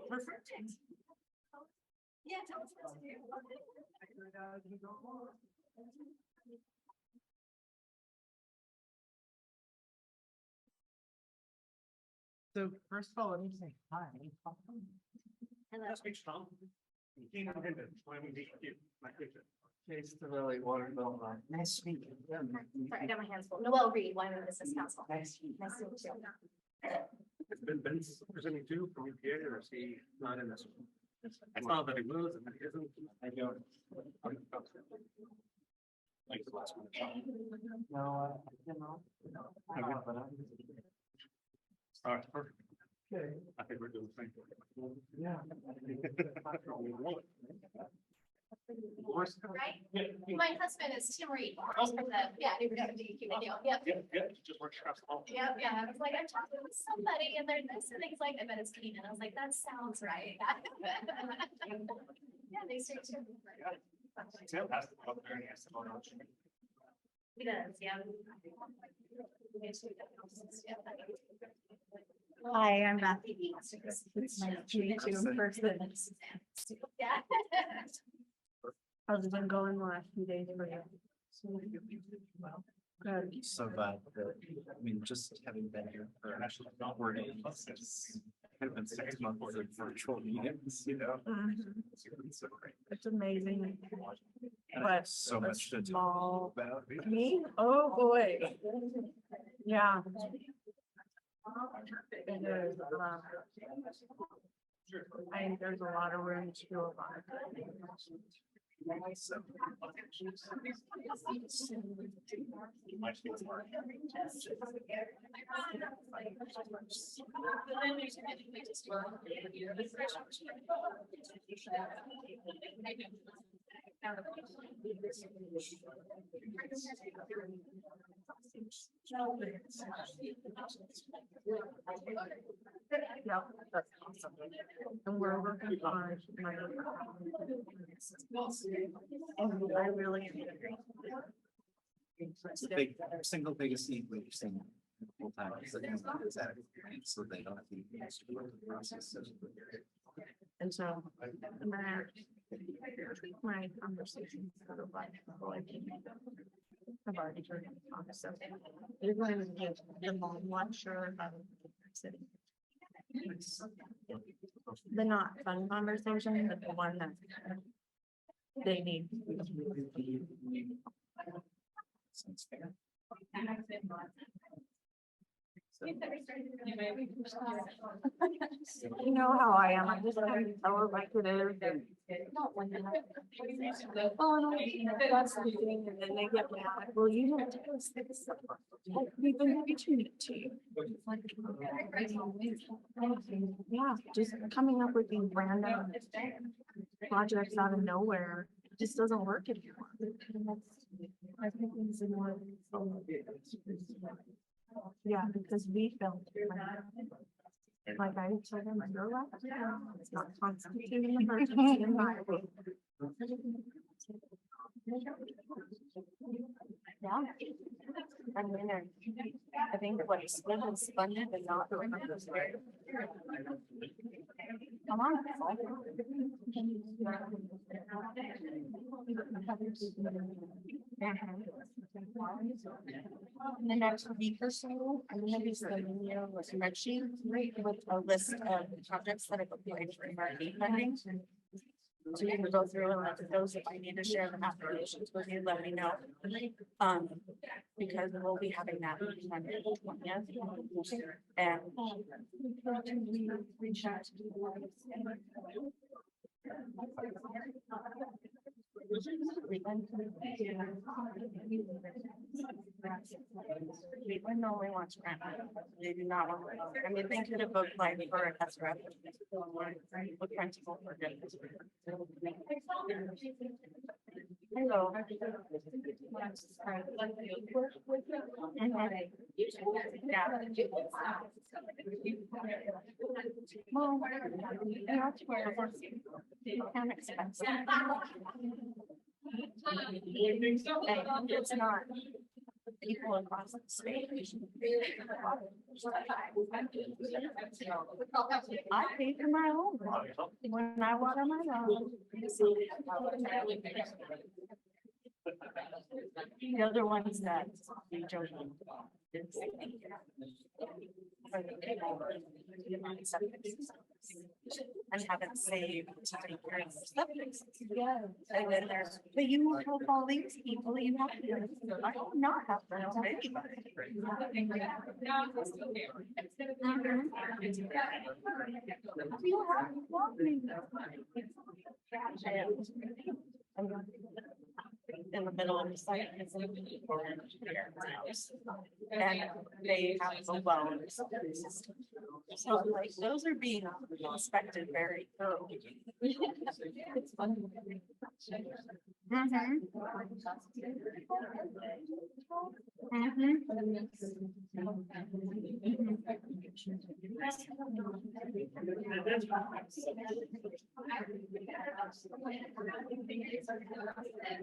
Perfect. Yeah, tell us what to do. So first of all, let me say hi. Hello. Tom. Taste the really wonderful. Nice to meet you. Sorry, I got my hands full. Noel Reed, Wyoming Business Council. Nice to meet you. Nice to meet you. It's been presenting too from EPA, or is he not in this one? I saw that he was and that he isn't. I don't. Like the last one. No, you know. All right, perfect. Okay. I think we're doing the same. Yeah. Right? My husband is Tim Reed. From the, yeah, he was at the DEQ video. Yep. Just works across the hall. Yeah, I was like, I'm talking with somebody and they're this and he's like, I bet it's Keenan. I was like, that sounds right. Yeah, they say too. Tim has to go up there and he has to go down. He does, yeah. Hi, I'm Beth. It's nice to meet you in person. Yeah. How's it been going the last few days for you? So glad that, I mean, just having been here for actually not working, it's kind of been 6 months of virtual meetings, you know? It's been so great. It's amazing. And I have But so a much to talk small- about. Me? Oh, boy. Yeah. It is, I think there's a lot of room to do a lot of good. Yeah, that's awesome. And we're working on my. And I really. It's the big, single biggest need we've seen the whole time is that it's adequate, so they don't have to use the process. And so, I'm gonna tweak my conversations sort of like, I've already turned it on, so. You're going to give the long lecture of city. The not fun conversation, but the one that they need. Sounds fair. You know how I am, I just tell her like it is. Oh, no, that's the thing, and then they get mad, well, you don't tell us this. Like, we've been teaching it to you. Yeah, just coming up with these random projects out of nowhere, just doesn't work anymore. I think it's more. Yeah, because we felt like I told them, you're right, it's not constituting emergency in my way. Yeah. I mean, I think what's funded and not. Come on. In the next week or so, I'm gonna be sending you a spreadsheet with a list of projects that have applied for MRE funding. So you can go through and look at those. If I need to share the applications with you, let me know. Because we'll be having that meeting on the 20th. And reach out to Cleveland only wants grant. They do not want, I mean, they could have applied for a test rep. What principal for good. Hello. Yeah. Well, that's where you can expect that. And it's not people across the state. I pay for my own when I water my lawn. The other ones that we don't. And haven't saved to take care of their septic system. Yeah. And then there's, but you help all these people, you have to, I do not have to help anybody. You have in the middle of the site. And they have a well system. So like those are being inspected very thoroughly. It's fun.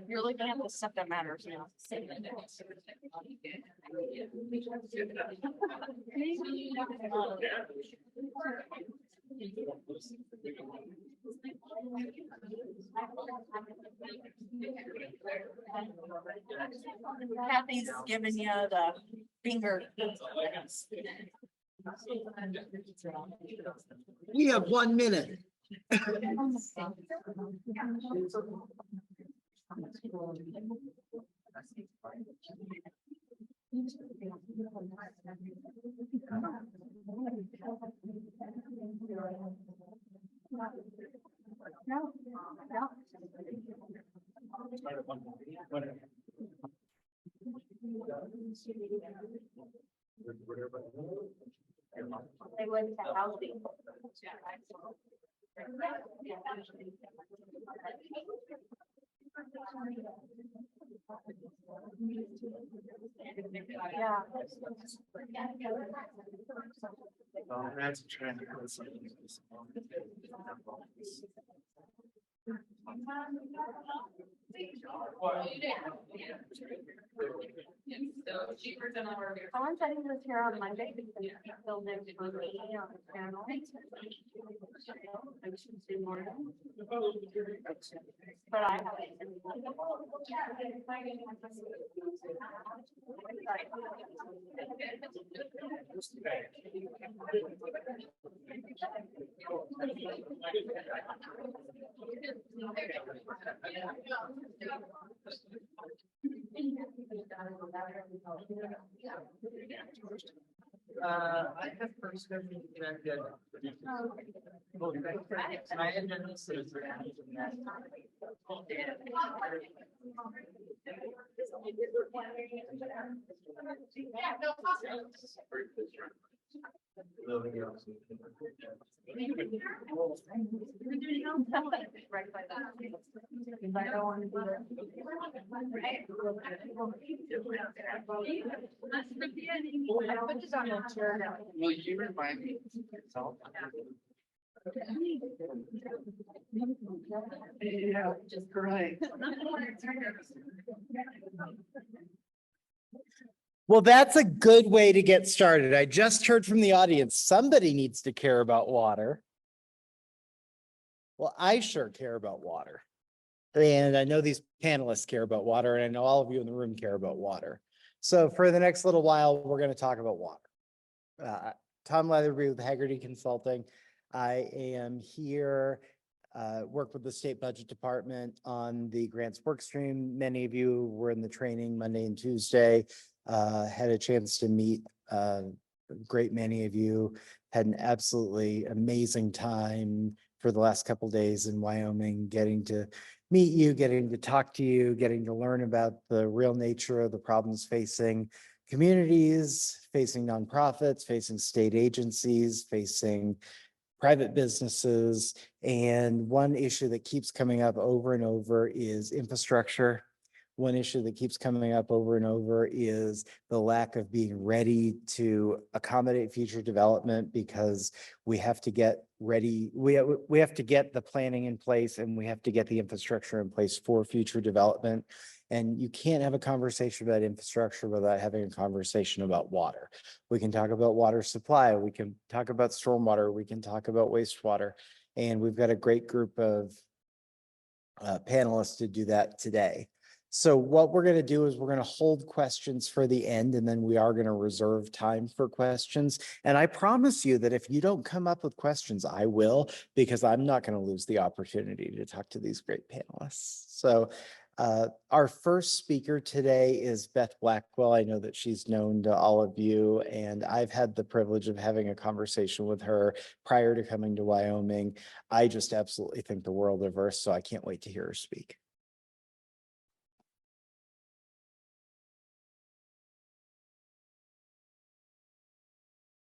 You're looking at the stuff that matters now. Kathy's giving you the finger. We have 1 minute. They went to housing. Yeah. That's a trend. Someone said he was here on Monday because he filled in for me on the panel. Tuesday morning. But I haven't. I have first connected. I had done this. Will you remind me? Yeah, just right. Well, that's a good way to get started. I just heard from the audience, somebody needs to care about water. Well, I sure care about water. And I know these panelists care about water, and I know all of you in the room care about water. So for the next little while, we're going to talk about water. Tom Leatherby with Haggerty Consulting. I am here, work with the State Budget Department on the grants work stream. Many of you were in the training Monday and Tuesday. Had a chance to meet a great many of you. Had an absolutely amazing time for the last couple of days in Wyoming, getting to meet you, getting to talk to you, getting to learn about the real nature of the problems facing communities, facing nonprofits, facing state agencies, facing private businesses. And one issue that keeps coming up over and over is infrastructure. One issue that keeps coming up over and over is the lack of being ready to accommodate future development, because we have to get ready. We have to get the planning in place, and we have to get the infrastructure in place for future development. And you can't have a conversation about infrastructure without having a conversation about water. We can talk about water supply. We can talk about stormwater. We can talk about wastewater. And we've got a great group of panelists to do that today. So what we're going to do is we're going to hold questions for the end, and then we are going to reserve time for questions. And I promise you that if you don't come up with questions, I will, because I'm not going to lose the opportunity to talk to these great panelists. So our first speaker today is Beth Blackwell. I know that she's known to all of you, and I've had the privilege of having a conversation with her prior to coming to Wyoming. I just absolutely think the world of her, so I can't wait to hear her speak.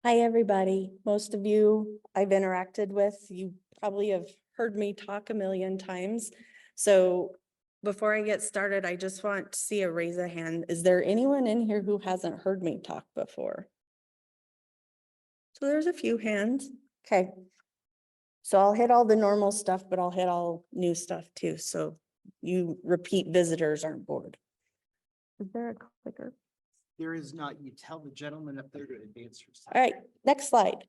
Hi, everybody. Most of you I've interacted with, you probably have heard me talk a million times. So before I get started, I just want to see a raise of hand. Is there anyone in here who hasn't heard me talk before? So there's a few hands. Okay. So I'll hit all the normal stuff, but I'll hit all new stuff too. So you repeat visitors aren't bored. Is there a clicker? There is not. You tell the gentleman up there to advance your slide. All right, next slide.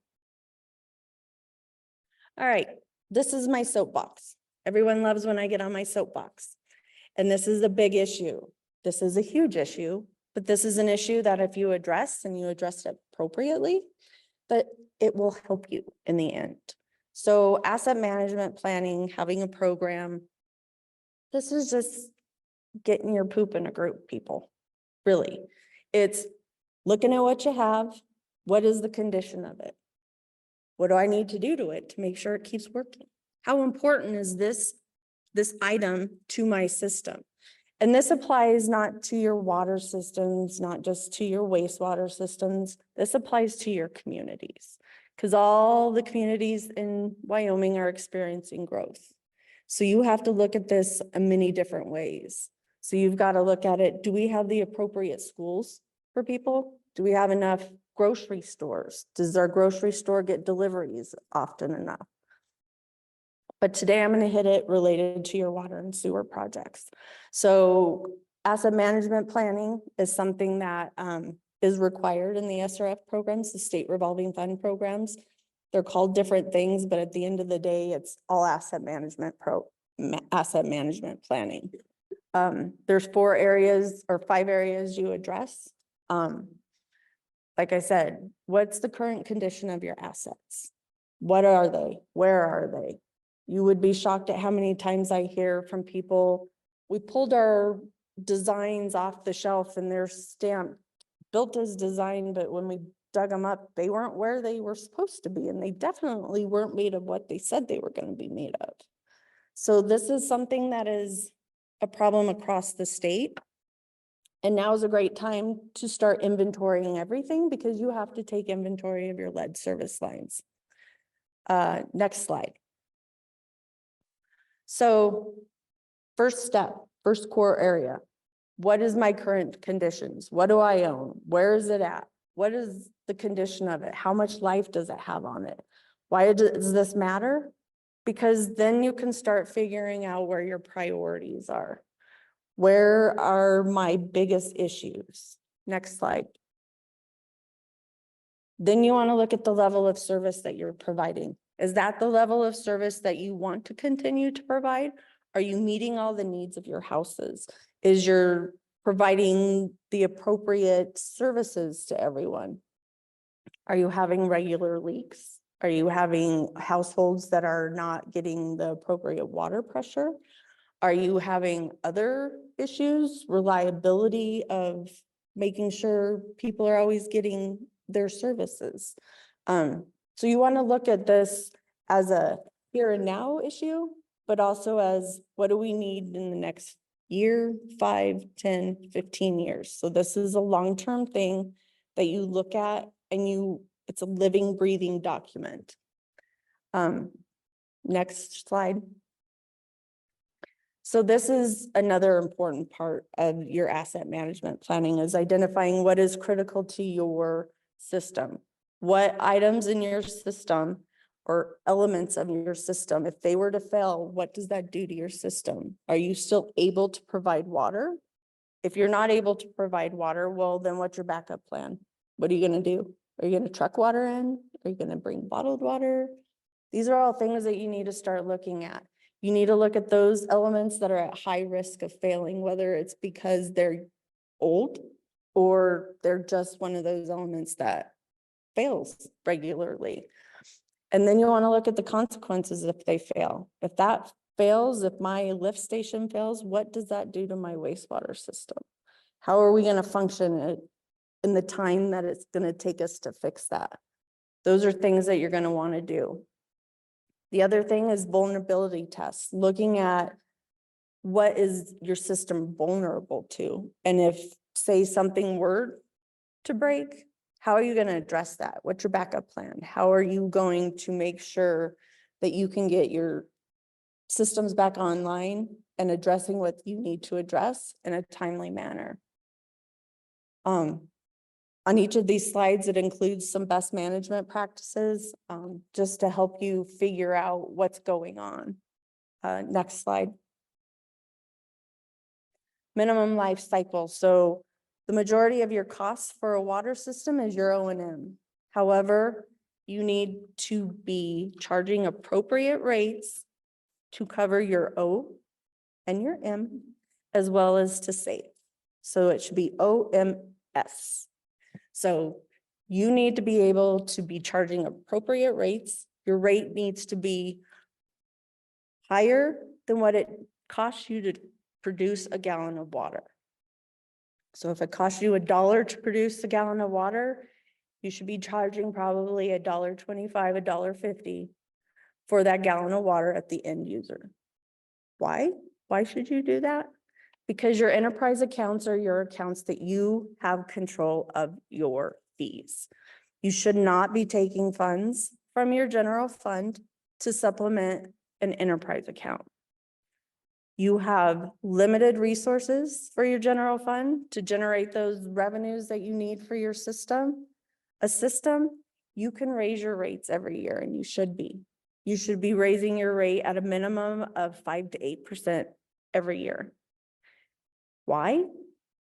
All right, this is my soapbox. Everyone loves when I get on my soapbox. And this is a big issue. This is a huge issue, but this is an issue that if you address and you address it appropriately, that it will help you in the end. So asset management planning, having a program, this is just getting your poop in a group, people. Really. It's looking at what you have. What is the condition of it? What do I need to do to it to make sure it keeps working? How important is this item to my system? And this applies not to your water systems, not just to your wastewater systems. This applies to your communities, because all the communities in Wyoming are experiencing growth. So you have to look at this in many different ways. So you've got to look at it. Do we have the appropriate schools for people? Do we have enough grocery stores? Does our grocery store get deliveries often enough? But today I'm going to hit it related to your water and sewer projects. So asset management planning is something that is required in the SRF programs, the state revolving fund programs. They're called different things, but at the end of the day, it's all asset management planning. There's 4 areas or 5 areas you address. Like I said, what's the current condition of your assets? What are they? Where are they? You would be shocked at how many times I hear from people, we pulled our designs off the shelf and they're stamped, built as design, but when we dug them up, they weren't where they were supposed to be, and they definitely weren't made of what they said they were going to be made of. So this is something that is a problem across the state. And now is a great time to start inventorying everything, because you have to take inventory of your lead service lines. Next slide. So first step, first core area. What is my current conditions? What do I own? Where is it at? What is the condition of it? How much life does it have on it? Why does this matter? Because then you can start figuring out where your priorities are. Where are my biggest issues? Next slide. Then you want to look at the level of service that you're providing. Is that the level of service that you want to continue to provide? Are you meeting all the needs of your houses? Is you're providing the appropriate services to everyone? Are you having regular leaks? Are you having households that are not getting the appropriate water pressure? Are you having other issues, reliability of making sure people are always getting their services? So you want to look at this as a here and now issue, but also as what do we need in the next year, 5, 10, 15 years. So this is a long-term thing that you look at, and it's a living, breathing document. Next slide. So this is another important part of your asset management planning, is identifying what is critical to your system. What items in your system or elements of your system, if they were to fail, what does that do to your system? Are you still able to provide water? If you're not able to provide water, well, then what's your backup plan? What are you going to do? Are you going to truck water in? Are you going to bring bottled water? These are all things that you need to start looking at. You need to look at those elements that are at high risk of failing, whether it's because they're old or they're just one of those elements that fails regularly. And then you want to look at the consequences if they fail. If that fails, if my lift station fails, what does that do to my wastewater system? How are we going to function in the time that it's going to take us to fix that? Those are things that you're going to want to do. The other thing is vulnerability tests, looking at what is your system vulnerable to. And if, say, something were to break, how are you going to address that? What's your backup plan? How are you going to make sure that you can get your systems back online and addressing what you need to address in a timely manner? On each of these slides, it includes some best management practices, just to help you figure out what's going on. Next slide. Minimum life cycle. So the majority of your costs for a water system is your O&M. However, you need to be charging appropriate rates to cover your O and your M, as well as to save. So it should be OMS. So you need to be able to be charging appropriate rates. Your rate needs to be higher than what it costs you to produce a gallon of water. So if it costs you $1 to produce a gallon of water, you should be charging probably $1.25, $1.50 for that gallon of water at the end user. Why? Why should you do that? Because your enterprise accounts are your accounts that you have control of your fees. You should not be taking funds from your general fund to supplement an enterprise account. You have limited resources for your general fund to generate those revenues that you need for your system. A system, you can raise your rates every year, and you should be. You should be raising your rate at a minimum of 5 to 8% every year. Why?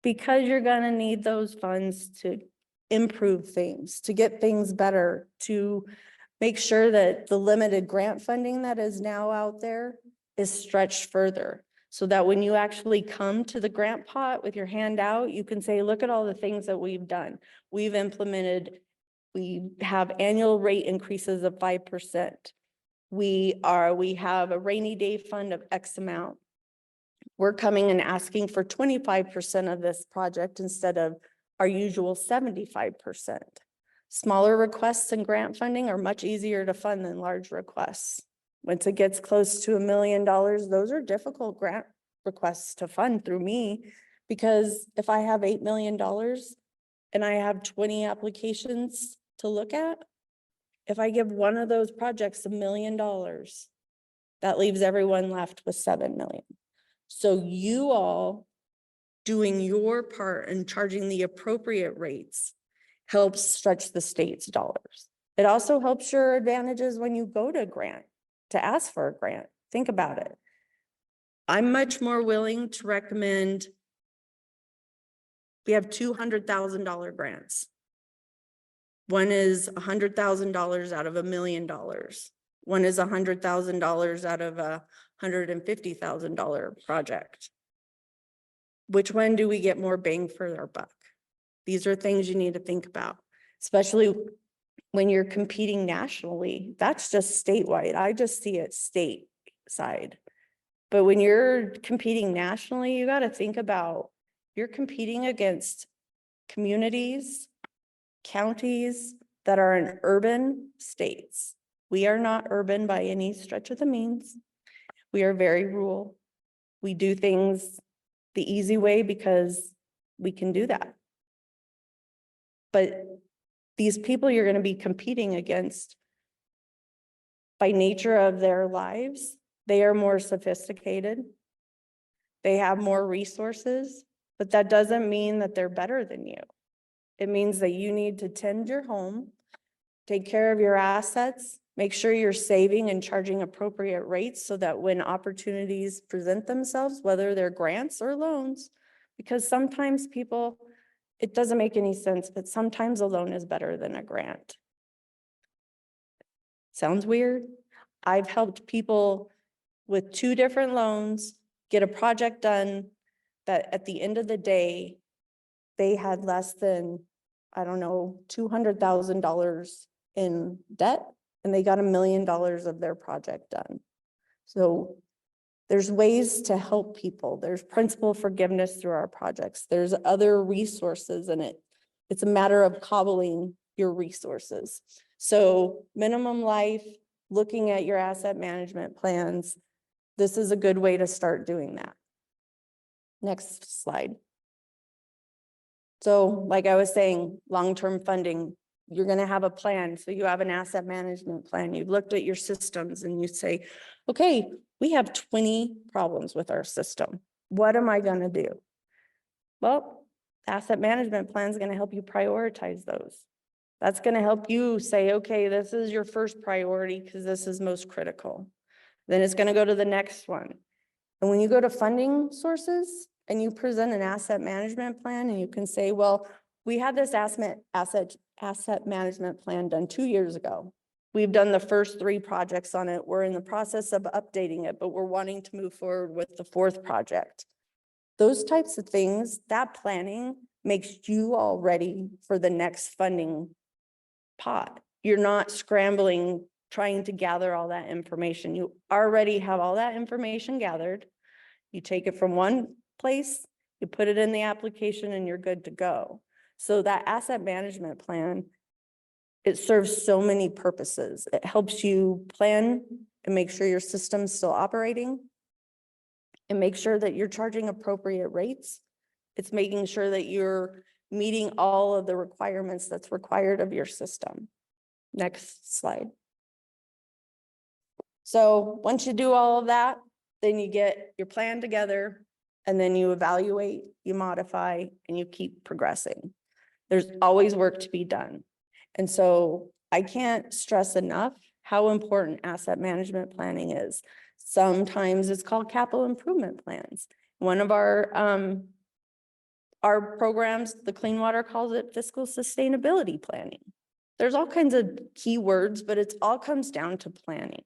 Because you're gonna need those funds to improve things, to get things better, to make sure that the limited grant funding that is now out there is stretched further, so that when you actually come to the grant pot with your hand out, you can say, look at all the things that we've done. We've implemented, we have annual rate increases of 5%. We have a rainy day fund of X amount. We're coming and asking for 25% of this project instead of our usual 75%. Smaller requests and grant funding are much easier to fund than large requests. Once it gets close to $1 million, those are difficult grant requests to fund through me, because if I have $8 million and I have 20 applications to look at, if I give one of those projects $1 million, that leaves everyone left with 7 million. So you all doing your part and charging the appropriate rates helps stretch the state's dollars. It also helps your advantages when you go to grant, to ask for a grant. Think about it. I'm much more willing to recommend, we have $200,000 grants. One is $100,000 out of $1 million. One is $100,000 out of a $150,000 project. Which one do we get more bang for our buck? These are things you need to think about, especially when you're competing nationally. That's just statewide. I just see it stateside. But when you're competing nationally, you got to think about, you're competing against communities, counties that are in urban states. We are not urban by any stretch of the means. We are very rural. We do things the easy way because we can do that. But these people you're going to be competing against, by nature of their lives, they are more sophisticated. They have more resources, but that doesn't mean that they're better than you. It means that you need to tend your home, take care of your assets, make sure you're saving and charging appropriate rates so that when opportunities present themselves, whether they're grants or loans, because sometimes people, it doesn't make any sense, but sometimes a loan is better than a grant. Sounds weird? I've helped people with 2 different loans get a project done that at the end of the day, they had less than, I don't know, $200,000 in debt, and they got $1 million of their project done. So there's ways to help people. There's principal forgiveness through our projects. There's other resources in it. It's a matter of cobbling your resources. So minimum life, looking at your asset management plans, this is a good way to start doing that. Next slide. So like I was saying, long-term funding, you're going to have a plan. So you have an asset management plan. You've looked at your systems and you say, okay, we have 20 problems with our system. What am I going to do? Well, asset management plan is going to help you prioritize those. That's going to help you say, okay, this is your first priority because this is most critical. Then it's going to go to the next one. And when you go to funding sources and you present an asset management plan and you can say, well, we had this asset management plan done 2 years ago. We've done the first 3 projects on it. We're in the process of updating it, but we're wanting to move forward with the 4th project. Those types of things, that planning makes you all ready for the next funding pot. You're not scrambling, trying to gather all that information. You already have all that information gathered. You take it from one place, you put it in the application, and you're good to go. So that asset management plan, it serves so many purposes. It helps you plan and make sure your system's still operating and make sure that you're charging appropriate rates. It's making sure that you're meeting all of the requirements that's required of your system. Next slide. So once you do all of that, then you get your plan together and then you evaluate, you modify, and you keep progressing. There's always work to be done. And so I can't stress enough how important asset management planning is. Sometimes it's called capital improvement plans. One of our programs, the Clean Water, calls it fiscal sustainability planning. There's all kinds of keywords, but it all comes down to planning.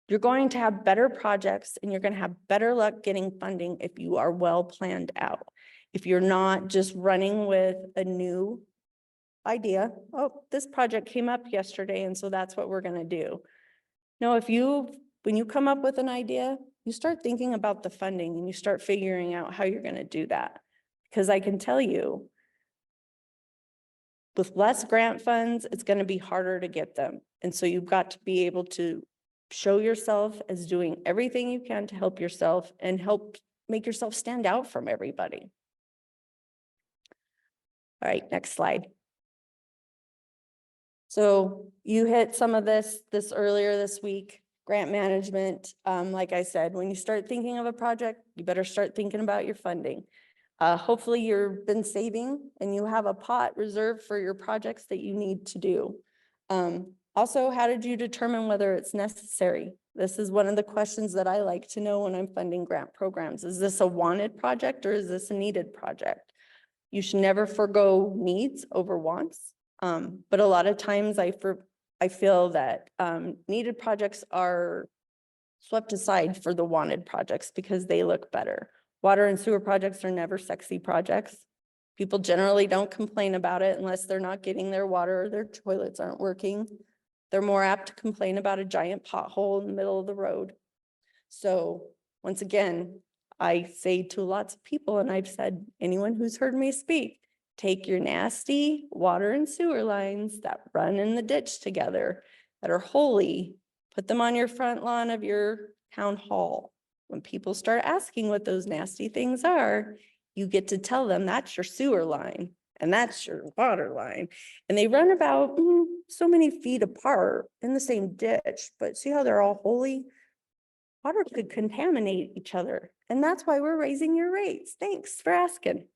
You're going to have better projects and you're going to have better luck getting funding if you are well planned out. If you're not just running with a new idea, oh, this project came up yesterday and so that's what we're going to do. No, when you come up with an idea, you start thinking about the funding and you start figuring out how you're going to do that. Because I can tell you, with less grant funds, it's going to be harder to get them. And so you've got to be able to show yourself as doing everything you can to help yourself and help make yourself stand out from everybody. All right, next slide. So you hit some of this earlier this week, grant management. Like I said, when you start thinking of a project, you better start thinking about your funding. Hopefully you've been saving and you have a pot reserved for your projects that you need to do. Also, how did you determine whether it's necessary? This is one of the questions that I like to know when I'm funding grant programs. Is this a wanted project or is this a needed project? You should never forgo needs over wants. But a lot of times I feel that needed projects are swept aside for the wanted projects because they look better. Water and sewer projects are never sexy projects. People generally don't complain about it unless they're not getting their water or their toilets aren't working. They're more apt to complain about a giant pothole in the middle of the road. So once again, I say to lots of people, and I've said, anyone who's heard me speak, take your nasty water and sewer lines that run in the ditch together that are holy, put them on your front lawn of your town hall. When people start asking what those nasty things are, you get to tell them that's your sewer line and that's your water line. And they run about so many feet apart in the same ditch, but see how they're all holy? Water could contaminate each other. And that's why we're raising your rates. Thanks for asking.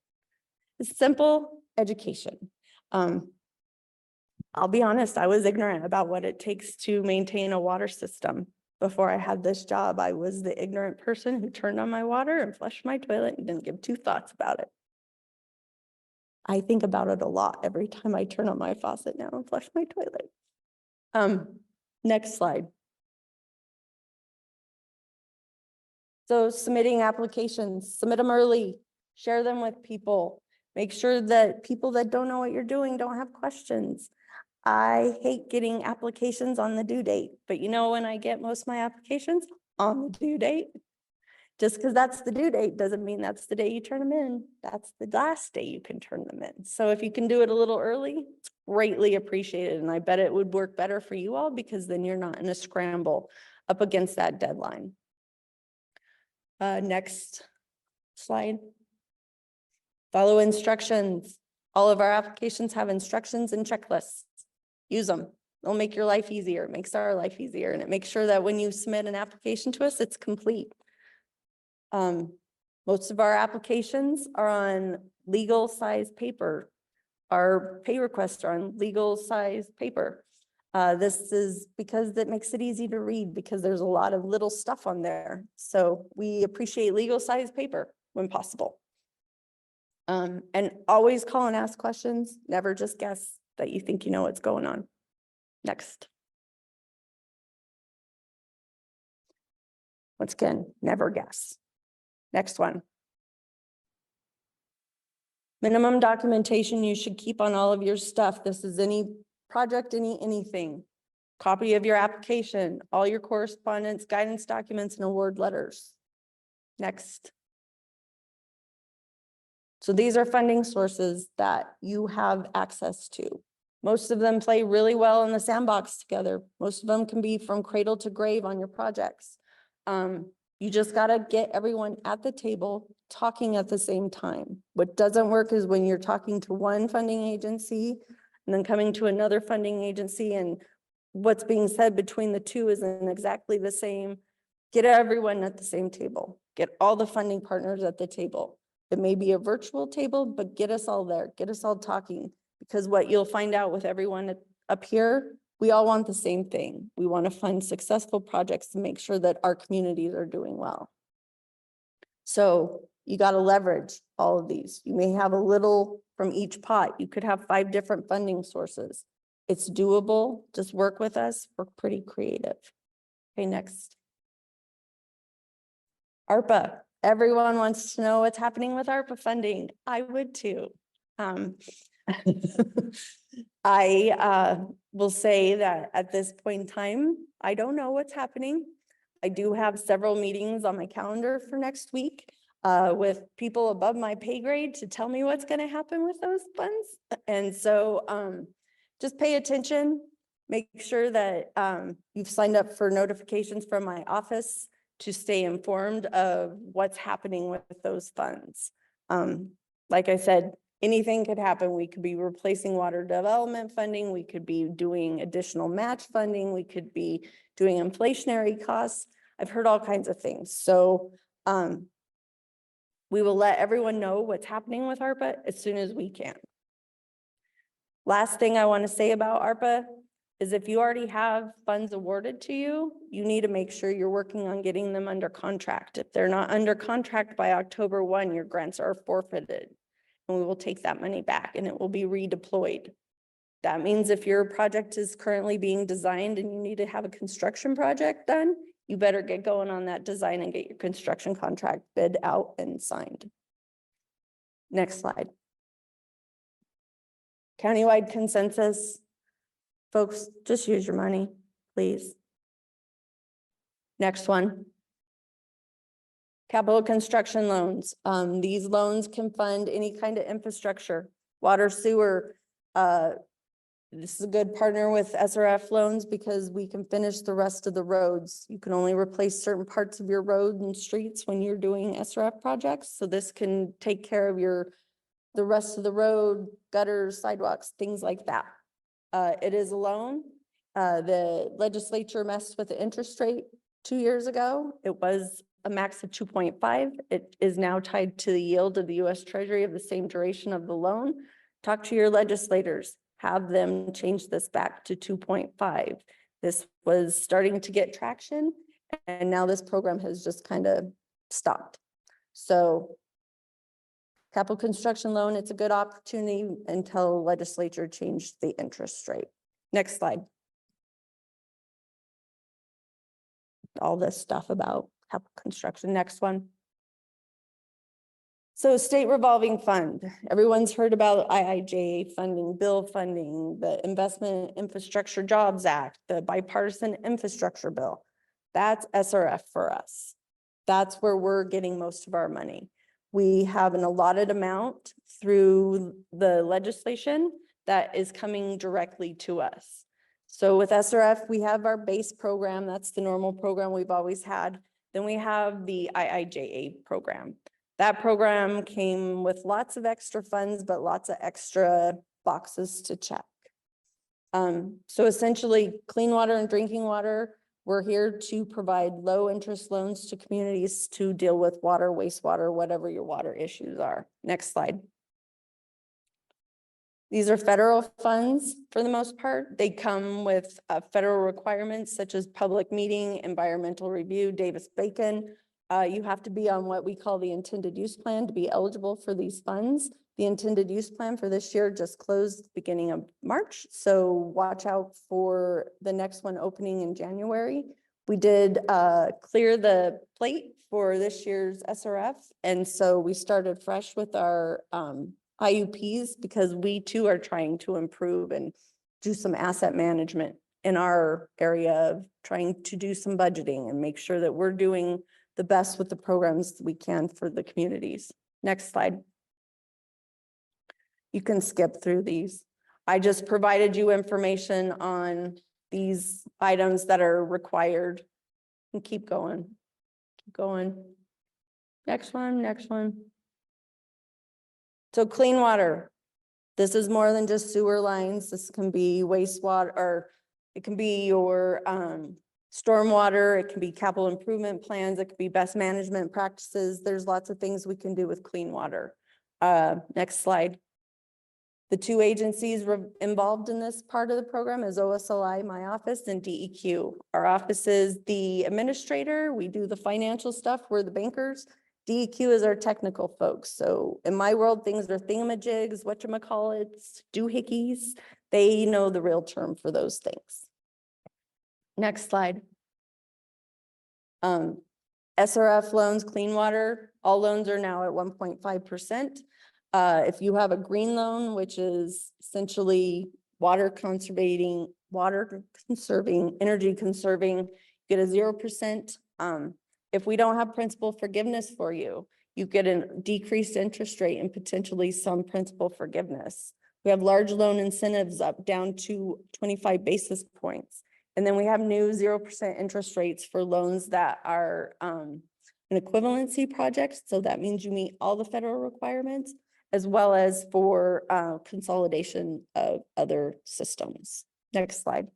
It's simple education. I'll be honest, I was ignorant about what it takes to maintain a water system. Before I had this job, I was the ignorant person who turned on my water and flushed my toilet and didn't give 2 thoughts about it. I think about it a lot every time I turn on my faucet now and flush my toilet. Next slide. So submitting applications, submit them early, share them with people. Make sure that people that don't know what you're doing don't have questions. I hate getting applications on the due date, but you know when I get most of my applications? On the due date. Just because that's the due date doesn't mean that's the day you turn them in. That's the last day you can turn them in. So if you can do it a little early, it's greatly appreciated. And I bet it would work better for you all because then you're not in a scramble up against that deadline. Next slide. Follow instructions. All of our applications have instructions and checklists. Use them. They'll make your life easier. It makes our life easier. And it makes sure that when you submit an application to us, it's complete. Most of our applications are on legal size paper. Our pay requests are on legal size paper. This is because that makes it easy to read because there's a lot of little stuff on there. So we appreciate legal size paper when possible. And always call and ask questions. Never just guess that you think you know what's going on. Next. Once again, never guess. Next one. Minimum documentation you should keep on all of your stuff. This is any project, anything. Copy of your application, all your correspondence, guidance documents, and award letters. Next. So these are funding sources that you have access to. Most of them play really well in the sandbox together. Most of them can be from cradle to grave on your projects. You just gotta get everyone at the table talking at the same time. What doesn't work is when you're talking to one funding agency and then coming to another funding agency, and what's being said between the two isn't exactly the same. Get everyone at the same table. Get all the funding partners at the table. It may be a virtual table, but get us all there, get us all talking. Because what you'll find out with everyone up here, we all want the same thing. We want to fund successful projects to make sure that our communities are doing well. So you got to leverage all of these. You may have a little from each pot. You could have 5 different funding sources. It's doable. Just work with us. We're pretty creative. Okay, next. ARPA. Everyone wants to know what's happening with ARPA funding. I would too. I will say that at this point in time, I don't know what's happening. I do have several meetings on my calendar for next week with people above my pay grade to tell me what's going to happen with those funds. And so just pay attention, make sure that you've signed up for notifications from my office to stay informed of what's happening with those funds. Like I said, anything could happen. We could be replacing water development funding. We could be doing additional match funding. We could be doing inflationary costs. I've heard all kinds of things. So we will let everyone know what's happening with ARPA as soon as we can. Last thing I want to say about ARPA is if you already have funds awarded to you, you need to make sure you're working on getting them under contract. If they're not under contract by October 1, your grants are forfeited. And we will take that money back and it will be redeployed. That means if your project is currently being designed and you need to have a construction project done, you better get going on that design and get your construction contract bid out and signed. Next slide. Countywide consensus. Folks, just use your money, please. Next one. Capital construction loans. These loans can fund any kind of infrastructure, water, sewer. This is a good partner with SRF loans because we can finish the rest of the roads. You can only replace certain parts of your road and streets when you're doing SRF projects. So this can take care of the rest of the road, gutters, sidewalks, things like that. It is a loan. The legislature messed with the interest rate 2 years ago. It was a max of 2.5. It is now tied to the yield of the US Treasury of the same duration of the loan. Talk to your legislators, have them change this back to 2.5. This was starting to get traction and now this program has just kind of stopped. So capital construction loan, it's a good opportunity until legislature changed the interest rate. Next slide. All this stuff about capital construction. Next one. So state revolving fund. Everyone's heard about IIJA funding, bill funding, the Investment Infrastructure Jobs Act, the bipartisan infrastructure bill. That's SRF for us. That's where we're getting most of our money. We have an allotted amount through the legislation that is coming directly to us. So with SRF, we have our base program. That's the normal program we've always had. Then we have the IIJA program. That program came with lots of extra funds, but lots of extra boxes to check. So essentially, clean water and drinking water, we're here to provide low interest loans to communities to deal with water, wastewater, whatever your water issues are. Next slide. These are federal funds for the most part. They come with federal requirements such as public meeting, environmental review, Davis-Bacon. You have to be on what we call the intended use plan to be eligible for these funds. The intended use plan for this year just closed beginning of March. So watch out for the next one opening in January. We did clear the plate for this year's SRF. And so we started fresh with our IUPs because we too are trying to improve and do some asset management in our area of trying to do some budgeting and make sure that we're doing the best with the programs we can for the communities. Next slide. You can skip through these. I just provided you information on these items that are required. And keep going, keep going. Next one, next one. So clean water. This is more than just sewer lines. This can be wastewater, or it can be your stormwater. It can be capital improvement plans. It could be best management practices. There's lots of things we can do with clean water. Next slide. The two agencies involved in this part of the program is OSLI, my office, and DEQ. Our office is the administrator. We do the financial stuff. We're the bankers. DEQ is our technical folks. So in my world, things are thingamajigs, whatchamacallits, doohickeys. They know the real term for those things. Next slide. SRF loans, clean water, all loans are now at 1.5%. If you have a green loan, which is essentially water conserving, energy conserving, get a 0%. If we don't have principal forgiveness for you, you get a decreased interest rate and potentially some principal forgiveness. We have large loan incentives up down to 25 basis points. And then we have new 0% interest rates for loans that are an equivalency project. So that means you meet all the federal requirements, as well as for consolidation of other systems. Next slide.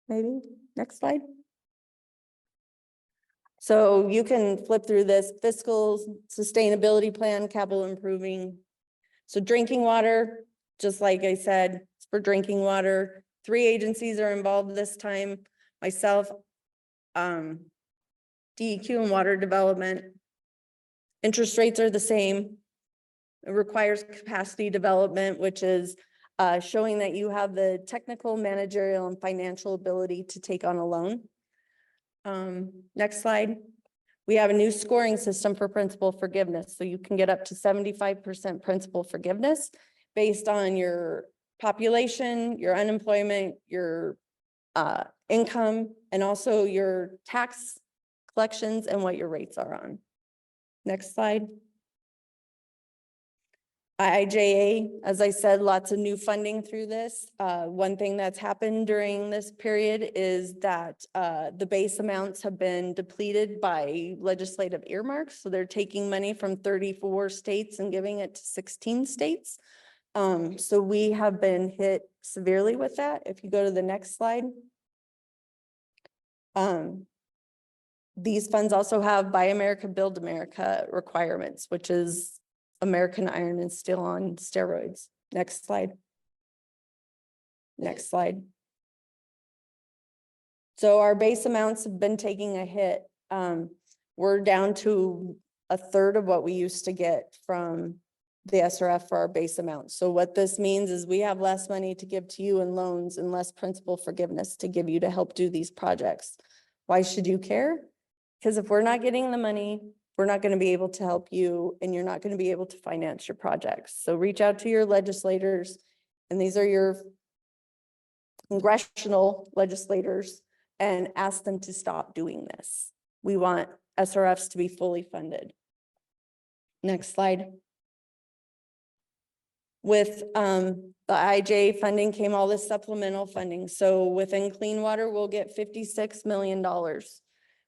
Maybe, next slide. So you can flip through this fiscal sustainability plan, capital improving. So drinking water, just like I said, it's for drinking water. 3 agencies are involved this time. Myself, DEQ and water development. Interest rates are the same. It requires capacity development, which is showing that you have the technical, managerial, and financial ability to take on a loan. Next slide. We have a new scoring system for principal forgiveness. So you can get up to 75% principal forgiveness based on your population, your unemployment, your income, and also your tax collections and what your rates are on. Next slide. IIJA, as I said, lots of new funding through this. One thing that's happened during this period is that the base amounts have been depleted by legislative earmarks. So they're taking money from 34 states and giving it to 16 states. So we have been hit severely with that. If you go to the next slide. These funds also have Buy America, Build America requirements, which is American iron and steel on steroids. Next slide. Next slide. So our base amounts have been taking a hit. We're down to 1/3 of what we used to get from the SRF for our base amount. So what this means is we have less money to give to you in loans and less principal forgiveness to give you to help do these projects. Why should you care? Because if we're not getting the money, we're not going to be able to help you and you're not going to be able to finance your projects. So reach out to your legislators, and these are your congressional legislators, and ask them to stop doing this. We want SRFs to be fully funded. Next slide. With the IJ funding came all this supplemental funding. So within clean water, we'll get $56 million.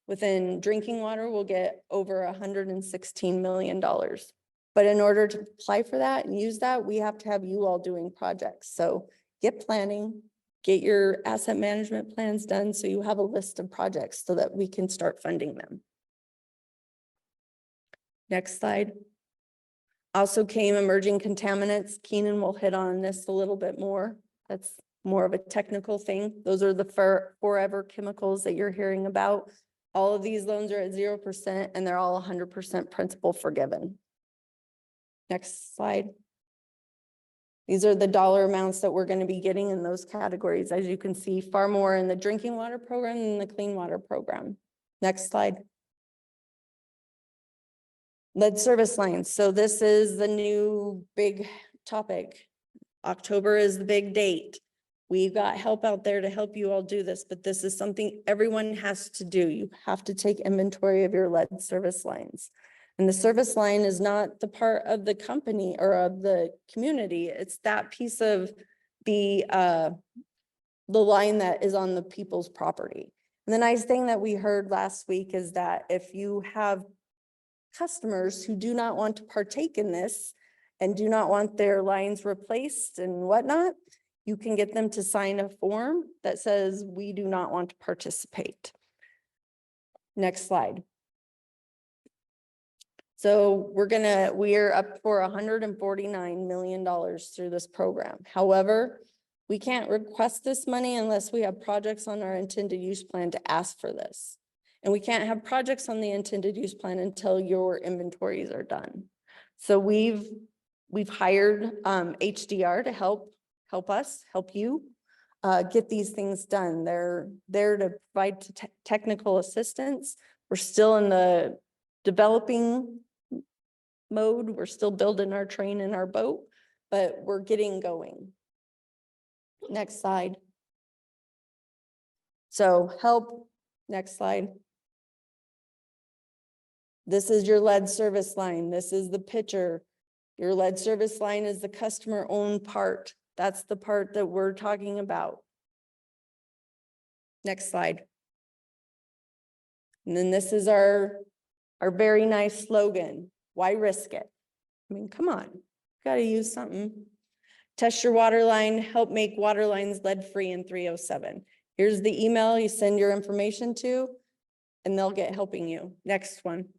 Within drinking water, we'll get over $116 million. But in order to apply for that and use that, we have to have you all doing projects. So get planning, get your asset management plans done so you have a list of projects so that we can start funding them. Next slide. Also came emerging contaminants. Keenan will hit on this a little bit more. That's more of a technical thing. Those are the forever chemicals that you're hearing about. All of these loans are at 0% and they're all 100% principal forgiven. Next slide. These are the dollar amounts that we're going to be getting in those categories. As you can see, far more in the drinking water program than the clean water program. Next slide. Lead service lines. So this is the new big topic. October is the big date. We've got help out there to help you all do this, but this is something everyone has to do. You have to take inventory of your lead service lines. And the service line is not the part of the company or of the community. It's that piece of the line that is on the people's property. And the nice thing that we heard last week is that if you have customers who do not want to partake in this and do not want their lines replaced and whatnot, you can get them to sign a form that says, we do not want to participate. Next slide. So we're up for $149 million through this program. However, we can't request this money unless we have projects on our intended use plan to ask for this. And we can't have projects on the intended use plan until your inventories are done. So we've hired HDR to help you get these things done. They're there to provide technical assistance. We're still in the developing mode. We're still building our train and our boat, but we're getting going. Next slide. So help, next slide. This is your lead service line. This is the picture. Your lead service line is the customer owned part. That's the part that we're talking about. Next slide. And then this is our very nice slogan. Why risk it? I mean, come on, gotta use something. Test your water line, help make water lines lead-free in 307. Here's the email you send your information to, and they'll get helping you. Next one.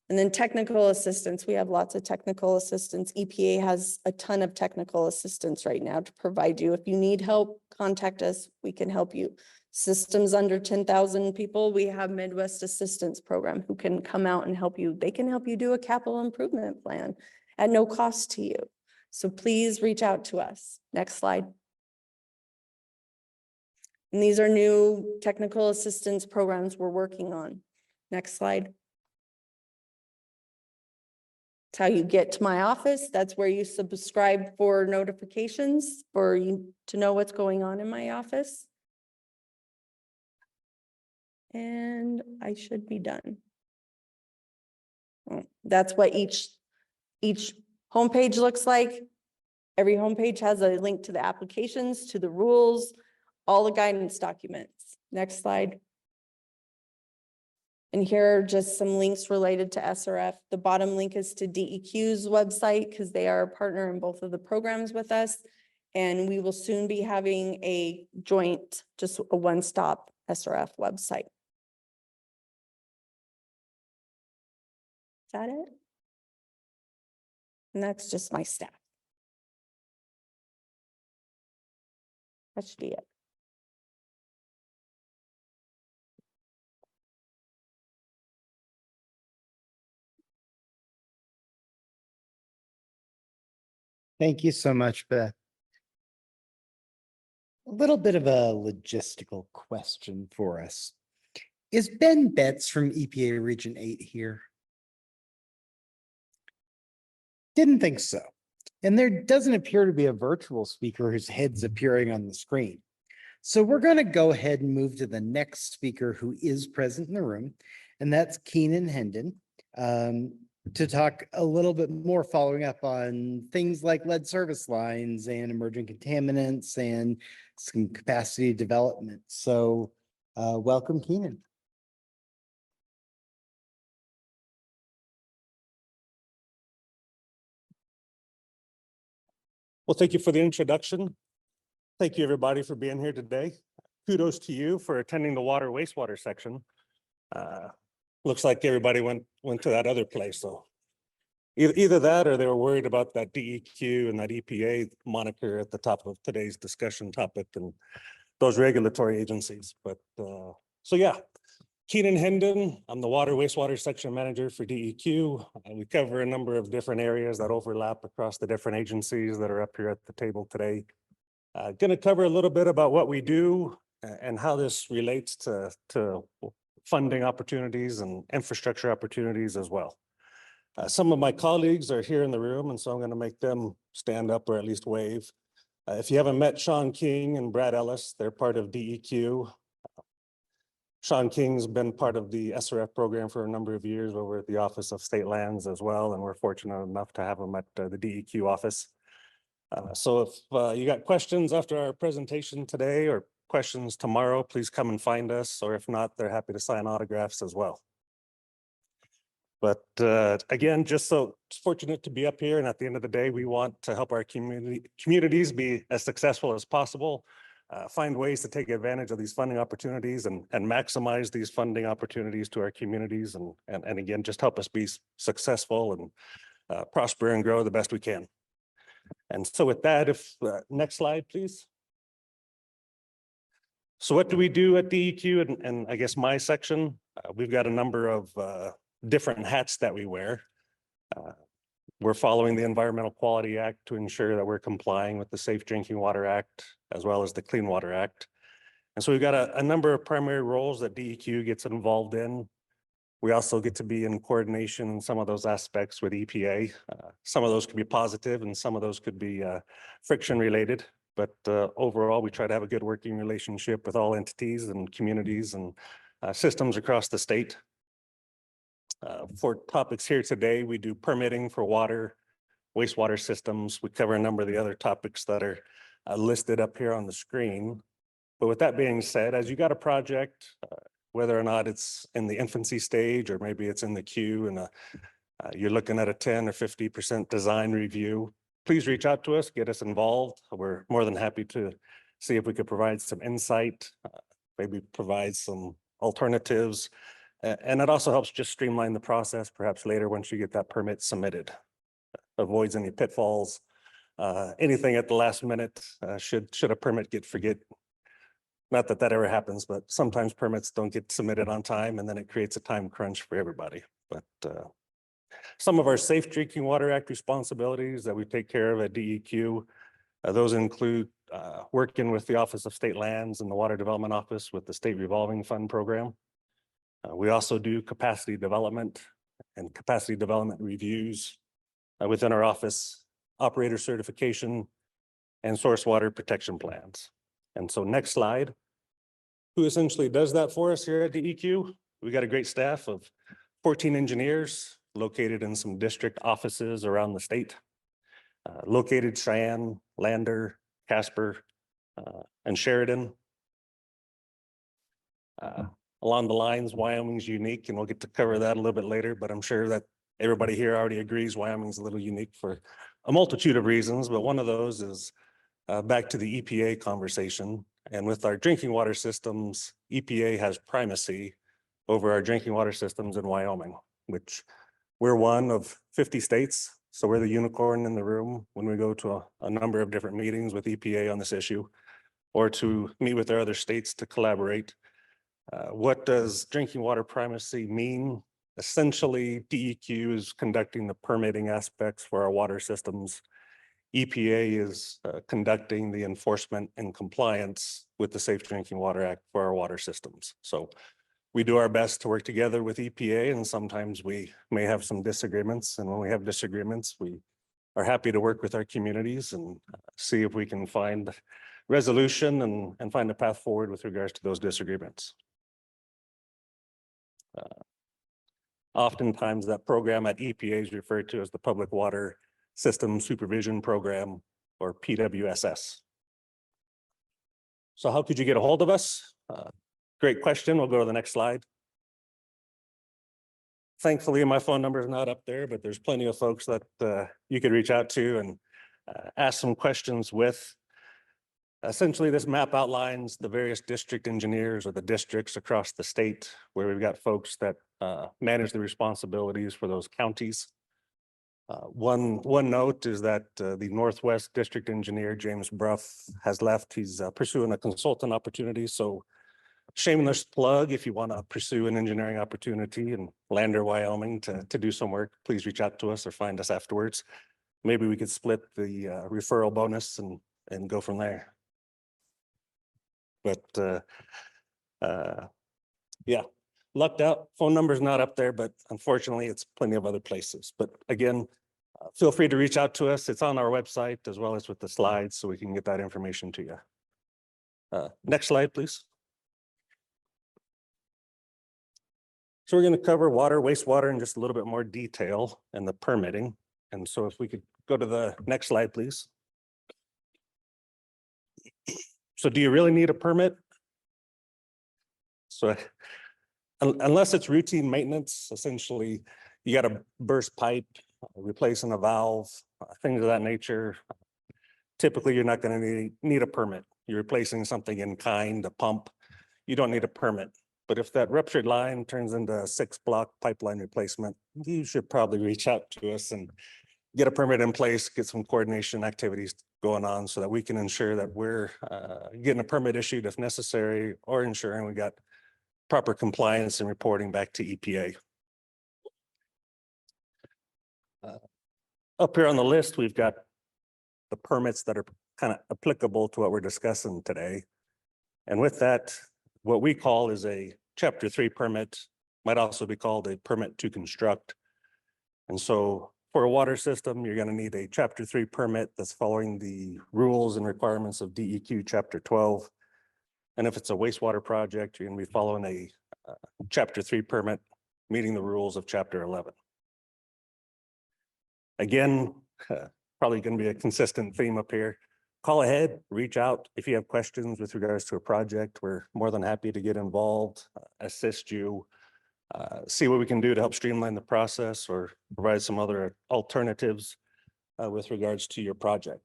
And then technical assistance. We have lots of technical assistance. EPA has a ton of technical assistance right now to provide you. If you need help, contact us. We can help you. Systems under 10,000 people, we have Midwest Assistance Program who can come out and help you. They can help you do a capital improvement plan at no cost to you. So please reach out to us. Next slide. And these are new technical assistance programs we're working on. Next slide. It's how you get to my office. That's where you subscribe for notifications for you to know what's going on in my office. And I should be done. Well, that's what each homepage looks like. Every homepage has a link to the applications, to the rules, all the guidance documents. Next slide. And here are just some links related to SRF. The bottom link is to DEQ's website because they are a partner in both of the programs with us. And we will soon be having a joint, just a one-stop SRF website. Is that it? And that's just my staff. That should be it. Thank you so much, Beth. A little bit of a logistical question for us. Is Ben Betts from EPA Region 8 here? Didn't think so. And there doesn't appear to be a virtual speaker whose head's appearing on the screen. So we're going to go ahead and move to the next speaker who is present in the room, and that's Keenan Hendon, to talk a little bit more following up on things like lead service lines and emerging contaminants and some capacity development. So welcome, Keenan. Well, thank you for the introduction. Thank you, everybody, for being here today. Kudos to you for attending the water wastewater section. Looks like everybody went to that other place, so either that or they were worried about that DEQ and that EPA moniker at the top of today's discussion topic and those regulatory agencies. But so yeah, Keenan Hendon, I'm the Water Wastewater Section Manager for DEQ. We cover a number of different areas that overlap across the different agencies that are up here at the table today. Going to cover a little bit about what we do and how this relates to funding opportunities and infrastructure opportunities as well. Some of my colleagues are here in the room, and so I'm going to make them stand up or at least wave. If you haven't met Sean King and Brad Ellis, they're part of DEQ. Sean King's been part of the SRF program for a number of years over at the Office of State Lands as well, and we're fortunate enough to have him at the DEQ office. So if you got questions after our presentation today or questions tomorrow, please come and find us, or if not, they're happy to sign autographs as well. But again, just so fortunate to be up here, and at the end of the day, we want to help our communities be as successful as possible, find ways to take advantage of these funding opportunities and maximize these funding opportunities to our communities, and again, just help us be successful and prosper and grow the best we can. And so with that, if next slide, please. So what do we do at DEQ? And I guess my section, we've got a number of different hats that we wear. We're following the Environmental Quality Act to ensure that we're complying with the Safe Drinking Water Act, as well as the Clean Water Act. And so we've got a number of primary roles that DEQ gets involved in. We also get to be in coordination in some of those aspects with EPA. Some of those could be positive and some of those could be friction related. But overall, we try to have a good working relationship with all entities and communities and systems across the state. For topics here today, we do permitting for water, wastewater systems. We cover a number of the other topics that are listed up here on the screen. But with that being said, as you got a project, whether or not it's in the infancy stage or maybe it's in the queue and you're looking at a 10 or 50% design review, please reach out to us, get us involved. We're more than happy to see if we could provide some insight, maybe provide some alternatives. And it also helps just streamline the process, perhaps later once you get that permit submitted. Avoids any pitfalls, anything at the last minute, should a permit get forget. Not that that ever happens, but sometimes permits don't get submitted on time and then it creates a time crunch for everybody. But some of our Safe Drinking Water Act responsibilities that we take care of at DEQ, those include working with the Office of State Lands and the Water Development Office with the State Revolving Fund Program. We also do capacity development and capacity development reviews within our office, operator certification, and source water protection plans. And so next slide, who essentially does that for us here at DEQ? We got a great staff of 14 engineers located in some district offices around the state, located Cheyenne, Lander, Casper, and Sheridan. Along the lines, Wyoming's unique, and we'll get to cover that a little bit later, but I'm sure that everybody here already agrees Wyoming's a little unique for a multitude of reasons, but one of those is back to the EPA conversation. And with our drinking water systems, EPA has primacy over our drinking water systems in Wyoming, which we're one of 50 states. So we're the unicorn in the room when we go to a number of different meetings with EPA on this issue, or to meet with our other states to collaborate. What does drinking water primacy mean? Essentially, DEQ is conducting the permitting aspects for our water systems. EPA is conducting the enforcement and compliance with the Safe Drinking Water Act for our water systems. So we do our best to work together with EPA, and sometimes we may have some disagreements. And when we have disagreements, we are happy to work with our communities and see if we can find resolution and find a path forward with regards to those disagreements. Oftentimes that program at EPA is referred to as the Public Water System Supervision Program, or PWSS. So how could you get a hold of us? Great question. We'll go to the next slide. Thankfully, my phone number is not up there, but there's plenty of folks that you could reach out to and ask some questions with. Essentially, this map outlines the various district engineers or the districts across the state where we've got folks that manage the responsibilities for those counties. One note is that the Northwest District Engineer, James Bruff, has left. He's pursuing a consultant opportunity. So shameless plug, if you want to pursue an engineering opportunity in Lander, Wyoming to do some work, please reach out to us or find us afterwards. Maybe we could split the referral bonus and go from there. But yeah, lucked out. Phone number's not up there, but unfortunately it's plenty of other places. But again, feel free to reach out to us. It's on our website as well as with the slides, so we can get that information to you. Next slide, please. So we're going to cover water, wastewater in just a little bit more detail and the permitting. And so if we could go to the next slide, please. So do you really need a permit? So unless it's routine maintenance, essentially you got to burst pipe, replacing a valve, things of that nature. Typically, you're not going to need a permit. You're replacing something in kind, a pump. You don't need a permit. But if that ruptured line turns into a 6-block pipeline replacement, you should probably reach out to us and get a permit in place, get some coordination activities going on so that we can ensure that we're getting a permit issued if necessary, or ensuring we got proper compliance and reporting back to EPA. Up here on the list, we've got the permits that are kind of applicable to what we're discussing today. And with that, what we call is a Chapter 3 permit, might also be called a permit to construct. And so for a water system, you're going to need a Chapter 3 permit that's following the rules and requirements of DEQ Chapter 12. And if it's a wastewater project, you're going to be following a Chapter 3 permit, meeting the rules of Chapter 11. Again, probably going to be a consistent theme up here. Call ahead, reach out. If you have questions with regards to a project, we're more than happy to get involved, assist you, see what we can do to help streamline the process or provide some other alternatives with regards to your project.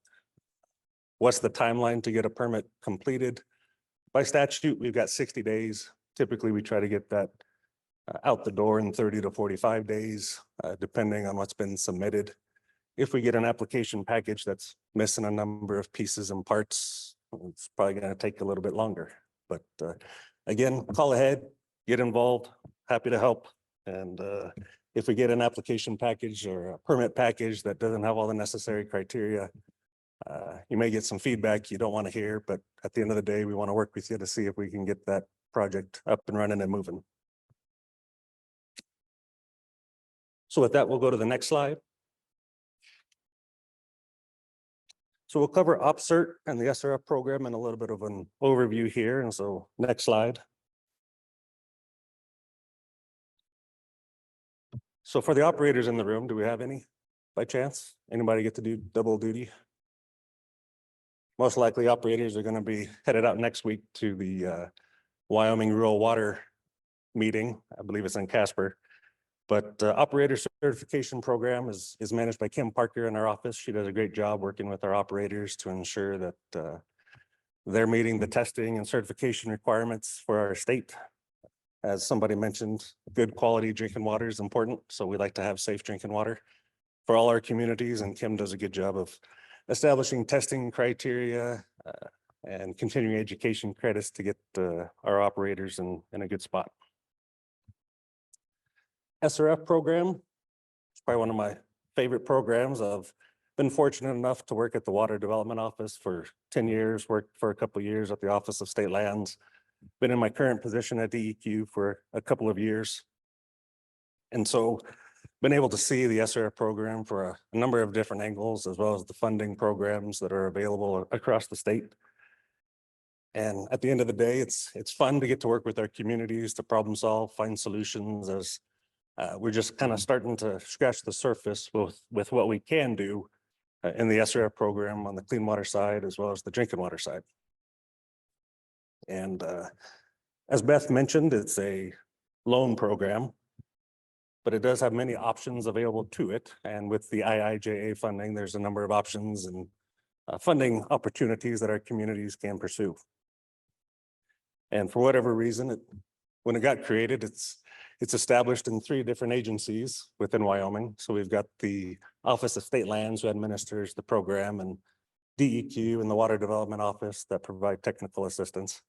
What's the timeline to get a permit completed? By statute, we've got 60 days. Typically, we try to get that out the door in 30 to 45 days, depending on what's been submitted. If we get an application package that's missing a number of pieces and parts, it's probably going to take a little bit longer. But again, call ahead, get involved, happy to help. And if we get an application package or a permit package that doesn't have all the necessary criteria, you may get some feedback you don't want to hear, but at the end of the day, we want to work with you to see if we can get that project up and running and moving. So with that, we'll go to the next slide. So we'll cover OPCERT and the SRF program and a little bit of an overview here. And so next slide. So for the operators in the room, do we have any by chance? Anybody get to do double duty? Most likely operators are going to be headed out next week to the Wyoming Rural Water meeting. I believe it's in Casper. But operator certification program is managed by Kim Parker in our office. She does a great job working with our operators to ensure that they're meeting the testing and certification requirements for our state. As somebody mentioned, good quality drinking water is important. So we like to have safe drinking water for all our communities. And Kim does a good job of establishing testing criteria and continuing education credits to get our operators in a good spot. SRF program, it's probably one of my favorite programs. I've been fortunate enough to work at the Water Development Office for 10 years, worked for a couple of years at the Office of State Lands, been in my current position at DEQ for a couple of years. And so been able to see the SRF program for a number of different angles, as well as the funding programs that are available across the state. And at the end of the day, it's fun to get to work with our communities to problem solve, find solutions, as we're just kind of starting to scratch the surface with what we can do in the SRF program on the clean water side, as well as the drinking water side. And as Beth mentioned, it's a loan program, but it does have many options available to it. And with the IIJA funding, there's a number of options and funding opportunities that our communities can pursue. And for whatever reason, when it got created, it's established in 3 different agencies within Wyoming. So we've got the Office of State Lands, who administers the program, and DEQ and the Water Development Office that provide technical assistance.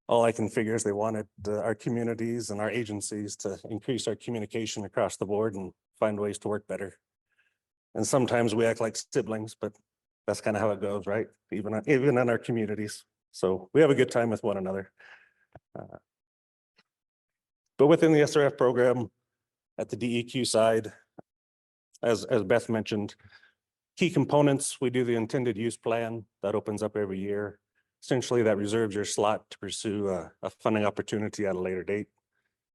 all I can figure is they wanted our communities and our agencies to increase our communication across the board and find ways to work better. And sometimes we act like siblings, but that's kind of how it goes, right? Even in our communities. So we have a good time with one another. But within the SRF program, at the DEQ side, as Beth mentioned, key components, we do the intended use plan that opens up every year. Essentially, that reserves your slot to pursue a funding opportunity at a later date.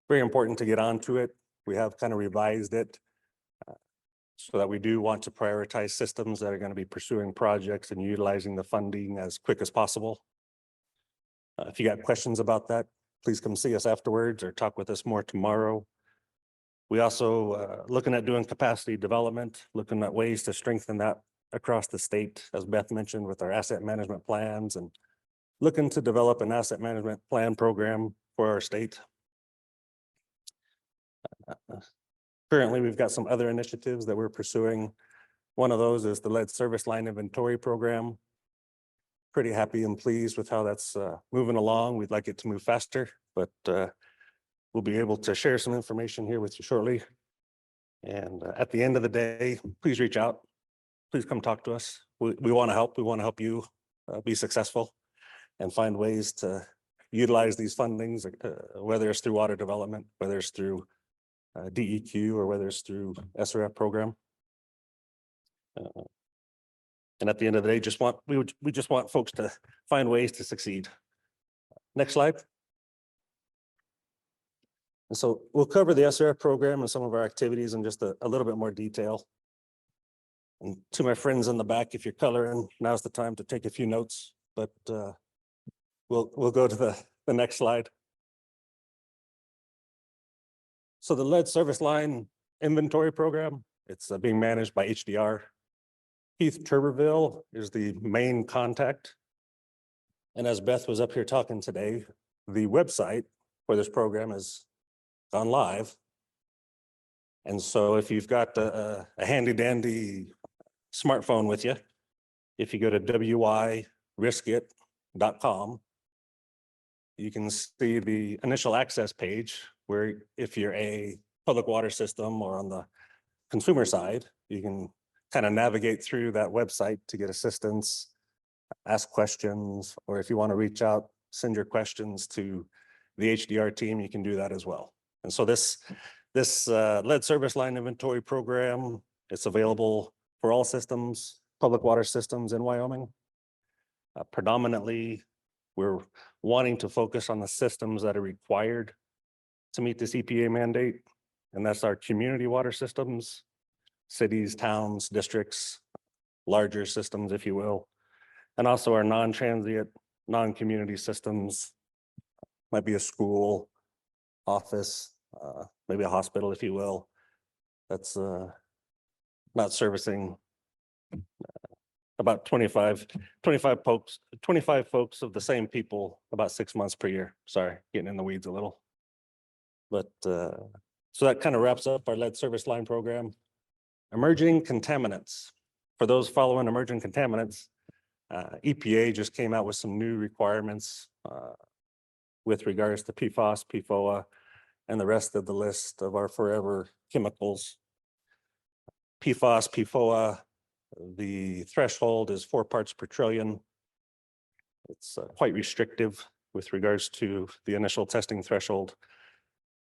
Very important to get onto it. We have kind of revised it so that we do want to prioritize systems that are going to be pursuing projects and utilizing the funding as quick as possible. If you got questions about that, please come see us afterwards or talk with us more tomorrow. We also looking at doing capacity development, looking at ways to strengthen that across the state, as Beth mentioned, with our asset management plans, and looking to develop an asset management plan program for our state. Currently, we've got some other initiatives that we're pursuing. One of those is the lead service line inventory program. Pretty happy and pleased with how that's moving along. We'd like it to move faster, but we'll be able to share some information here with you shortly. And at the end of the day, please reach out. Please come talk to us. We want to help. We want to help you be successful and find ways to utilize these fundings, whether it's through water development, whether it's through DEQ, or whether it's through SRF program. And at the end of the day, we just want folks to find ways to succeed. Next slide. And so we'll cover the SRF program and some of our activities in just a little bit more detail. And to my friends in the back, if you're coloring, now's the time to take a few notes, but we'll go to the next slide. So the lead service line inventory program, it's being managed by HDR. Keith Turberville is the main contact. And as Beth was up here talking today, the website for this program is gone live. And so if you've got a handy dandy smartphone with you, if you go to wyriskit.com, you can see the initial access page where if you're a public water system or on the consumer side, you can kind of navigate through that website to get assistance, ask questions, or if you want to reach out, send your questions to the HDR team, you can do that as well. And so this lead service line inventory program, it's available for all systems, public water systems in Wyoming. Predominantly, we're wanting to focus on the systems that are required to meet this EPA mandate, and that's our community water systems, cities, towns, districts, larger systems, if you will, and also our non-transient, non-community systems, might be a school, office, maybe a hospital, if you will, that's not servicing about 25 folks of the same people about 6 months per year. Sorry, getting in the weeds a little. But so that kind of wraps up our lead service line program. Emerging contaminants. For those following emerging contaminants, EPA just came out with some new requirements with regards to PFAS, PFOA, and the rest of the list of our forever chemicals. PFAS, PFOA, the threshold is 4 parts per trillion. It's quite restrictive with regards to the initial testing threshold.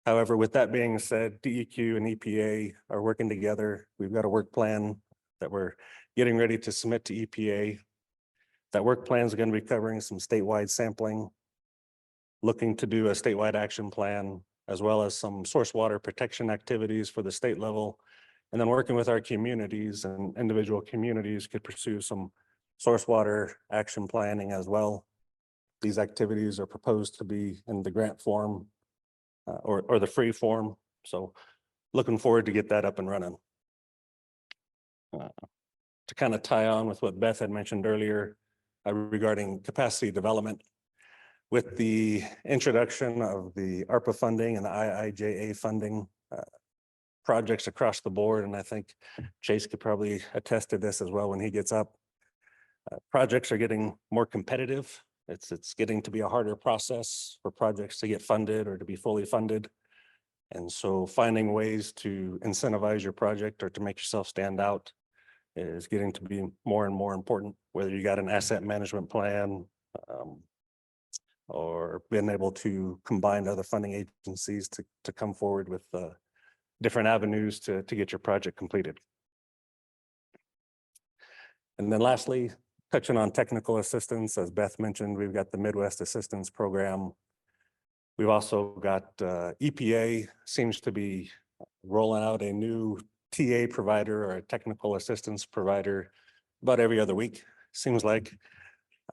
However, with that being said, DEQ and EPA are working together. We've got a work plan that we're getting ready to submit to EPA. That work plan is going to be covering some statewide sampling, looking to do a statewide action plan, as well as some source water protection activities for the state level. And then working with our communities, and individual communities could pursue some source water action planning as well. These activities are proposed to be in the grant form or the free form. So looking forward to get that up and running. To kind of tie on with what Beth had mentioned earlier regarding capacity development, with the introduction of the ARPA funding and the IIJA funding, projects across the board, and I think Chase could probably attest to this as well when he gets up. Projects are getting more competitive It's getting to be a harder process for projects to get funded or to be fully funded. And so finding ways to incentivize your project or to make yourself stand out is getting to be more and more important, whether you got an asset management plan, or being able to combine other funding agencies to come forward with different avenues to get your project completed. And then lastly, touching on technical assistance, as Beth mentioned, we've got the Midwest Assistance Program. We've also got EPA seems to be rolling out a new TA provider or a technical assistance provider about every other week, seems like.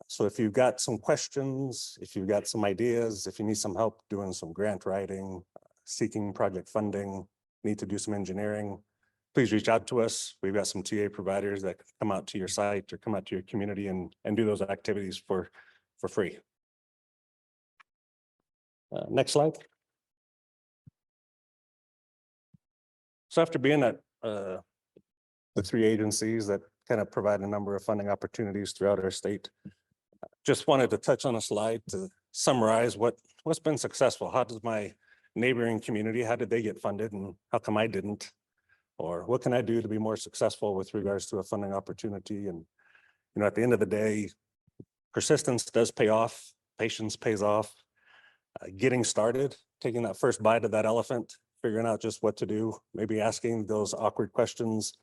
So if you've got some questions, if you've got some ideas, if you need some help doing some grant writing, seeking project funding, need to do some engineering, please reach out to us. We've got some TA providers that come out to your site or come out to your community and do those activities for free. Next slide. So after being at the three agencies that kind of provide a number of funding opportunities throughout our state, just wanted to touch on a slide to summarize what's been successful. How does my neighboring community, how did they get funded and how come I didn't? Or what can I do to be more successful with regards to a funding opportunity? And, at the end of the day, persistence does pay off, patience pays off. Getting started, taking that first bite of that elephant, figuring out just what to do, maybe asking those awkward questions,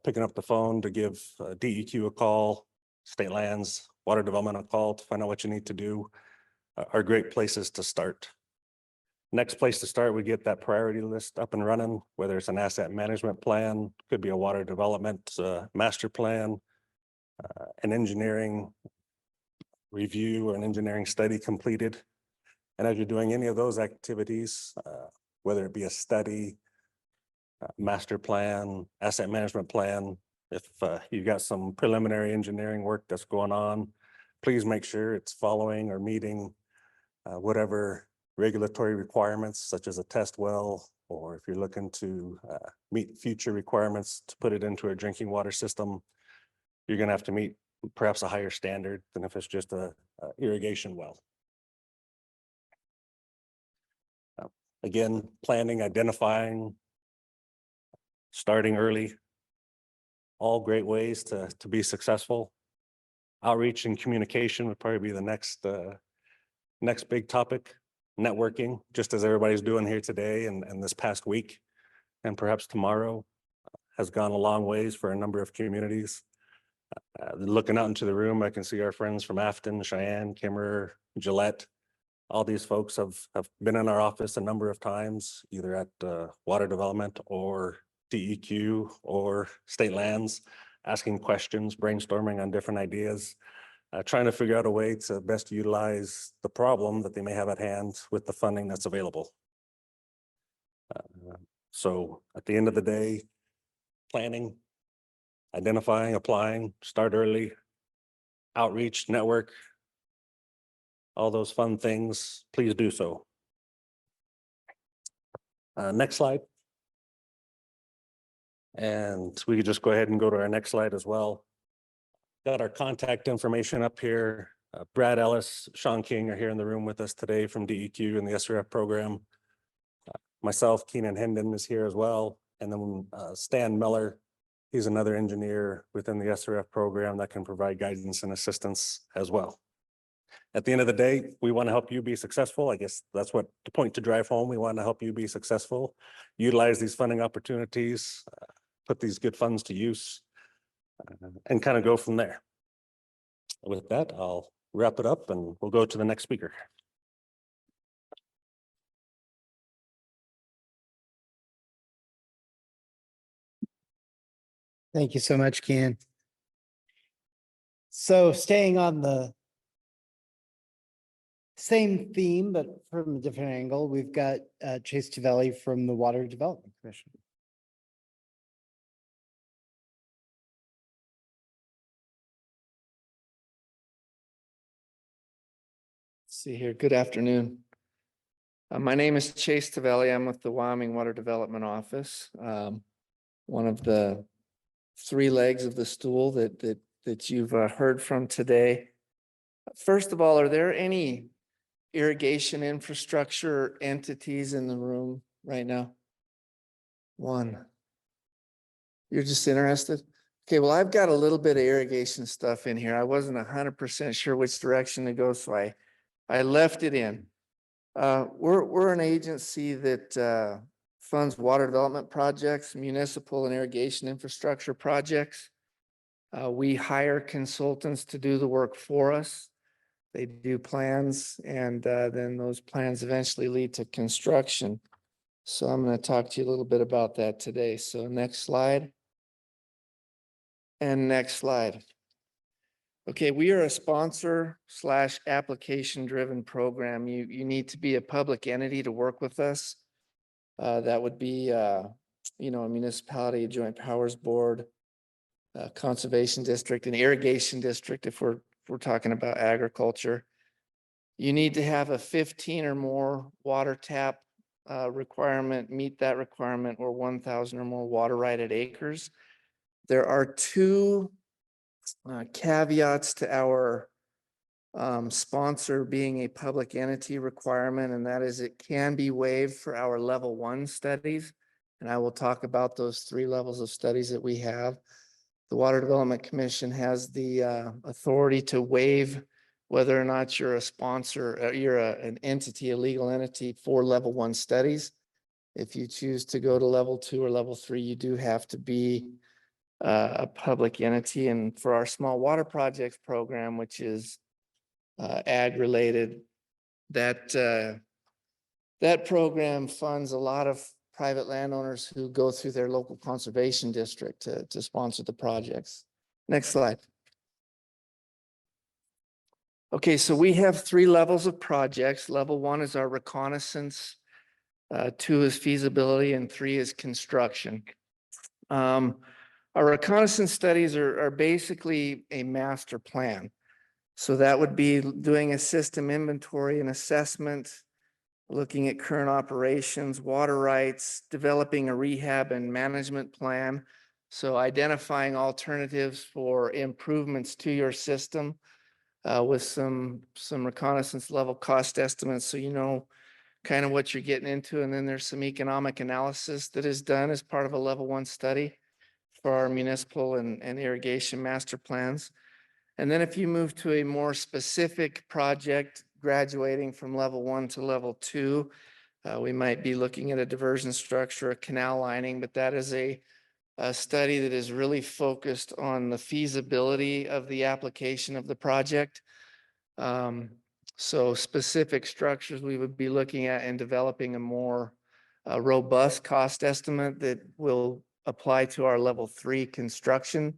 picking up the phone to give DEQ a call, state lands, water development a call to find out what you need to do are great places to start. Next place to start, we get that priority list up and running, whether it's an asset management plan, could be a water development master plan, an engineering review or an engineering study completed. And as you're doing any of those activities, whether it be a study, master plan, asset management plan, if you've got some preliminary engineering work that's going on, please make sure it's following or meeting whatever regulatory requirements, such as a test well, or if you're looking to meet future requirements to put it into a drinking water system, you're going to have to meet perhaps a higher standard than if it's just a irrigation well. Again, planning, identifying, starting early, all great ways to be successful. Outreach and communication would probably be the next big topic. Networking, just as everybody's doing here today and this past week, and perhaps tomorrow, has gone a long ways for a number of communities. Looking out into the room, I can see our friends from Afton, Cheyenne, Kimmerer, Gillette. All these folks have been in our office a number of times, either at water development or DEQ or state lands, asking questions, brainstorming on different ideas, trying to figure out a way to best utilize the problem that they may have at hand with the funding that's available. So at the end of the day, planning, identifying, applying, start early, outreach, network, all those fun things, please do so. Next slide. And we could just go ahead and go to our next slide as well. Got our contact information up here. Brad Ellis, Sean King are here in the room with us today from DEQ and the SRF program. Myself, Keenan Hendon is here as well. And then Stan Miller, he's another engineer within the SRF program that can provide guidance and assistance as well. At the end of the day, we want to help you be successful. I guess that's what the point to drive home. We want to help you be successful, utilize these funding opportunities, put these good funds to use, and kind of go from there. With that, I'll wrap it up and we'll go to the next speaker. Thank you so much, Ken. So staying on the same theme, but from a different angle, we've got Chase Tavelli from the Water Development Commission. See here, good afternoon. My name is Chase Tavelli. I'm with the Wyoming Water Development Office. One of the three legs of the stool that you've heard from today. First of all, are there any irrigation infrastructure entities in the room right now? One. You're just interested? Okay, well, I've got a little bit of irrigation stuff in here. I wasn't 100% sure which direction to go, so I left it in. We're an agency that funds water development projects, municipal and irrigation infrastructure projects. We hire consultants to do the work for us. They do plans, and then those plans eventually lead to construction. So I'm going to talk to you a little bit about that today. So next slide. And next slide. Okay, we are a sponsor / application driven program. You need to be a public entity to work with us. That would be, a municipality, a joint powers board, a conservation district, an irrigation district, if we're talking about agriculture. You need to have a 15 or more water tap requirement, meet that requirement, or 1,000 or more water righted acres. There are two caveats to our sponsor being a public entity requirement, and that is it can be waived for our level 1 studies. And I will talk about those 3 levels of studies that we have. The Water Development Commission has the authority to waive whether or not you're a sponsor, you're an entity, a legal entity for level 1 studies. If you choose to go to level 2 or level 3, you do have to be a public entity. And for our small water projects program, which is ag related, that program funds a lot of private landowners who go through their local conservation district to sponsor the projects. Next slide. Okay, so we have 3 levels of projects. Level 1 is our reconnaissance, 2 is feasibility, and 3 is construction. Our reconnaissance studies are basically a master plan. So that would be doing a system inventory and assessment, looking at current operations, water rights, developing a rehab and management plan. So identifying alternatives for improvements to your system with some reconnaissance level cost estimates, so you know kind of what you're getting into. And then there's some economic analysis that is done as part of a level 1 study for our municipal and irrigation master plans. And then if you move to a more specific project, graduating from level 1 to level 2, we might be looking at a diversion structure, a canal lining, but that is a study that is really focused on the feasibility of the application of the project. So specific structures we would be looking at and developing a more robust cost estimate that will apply to our level 3 construction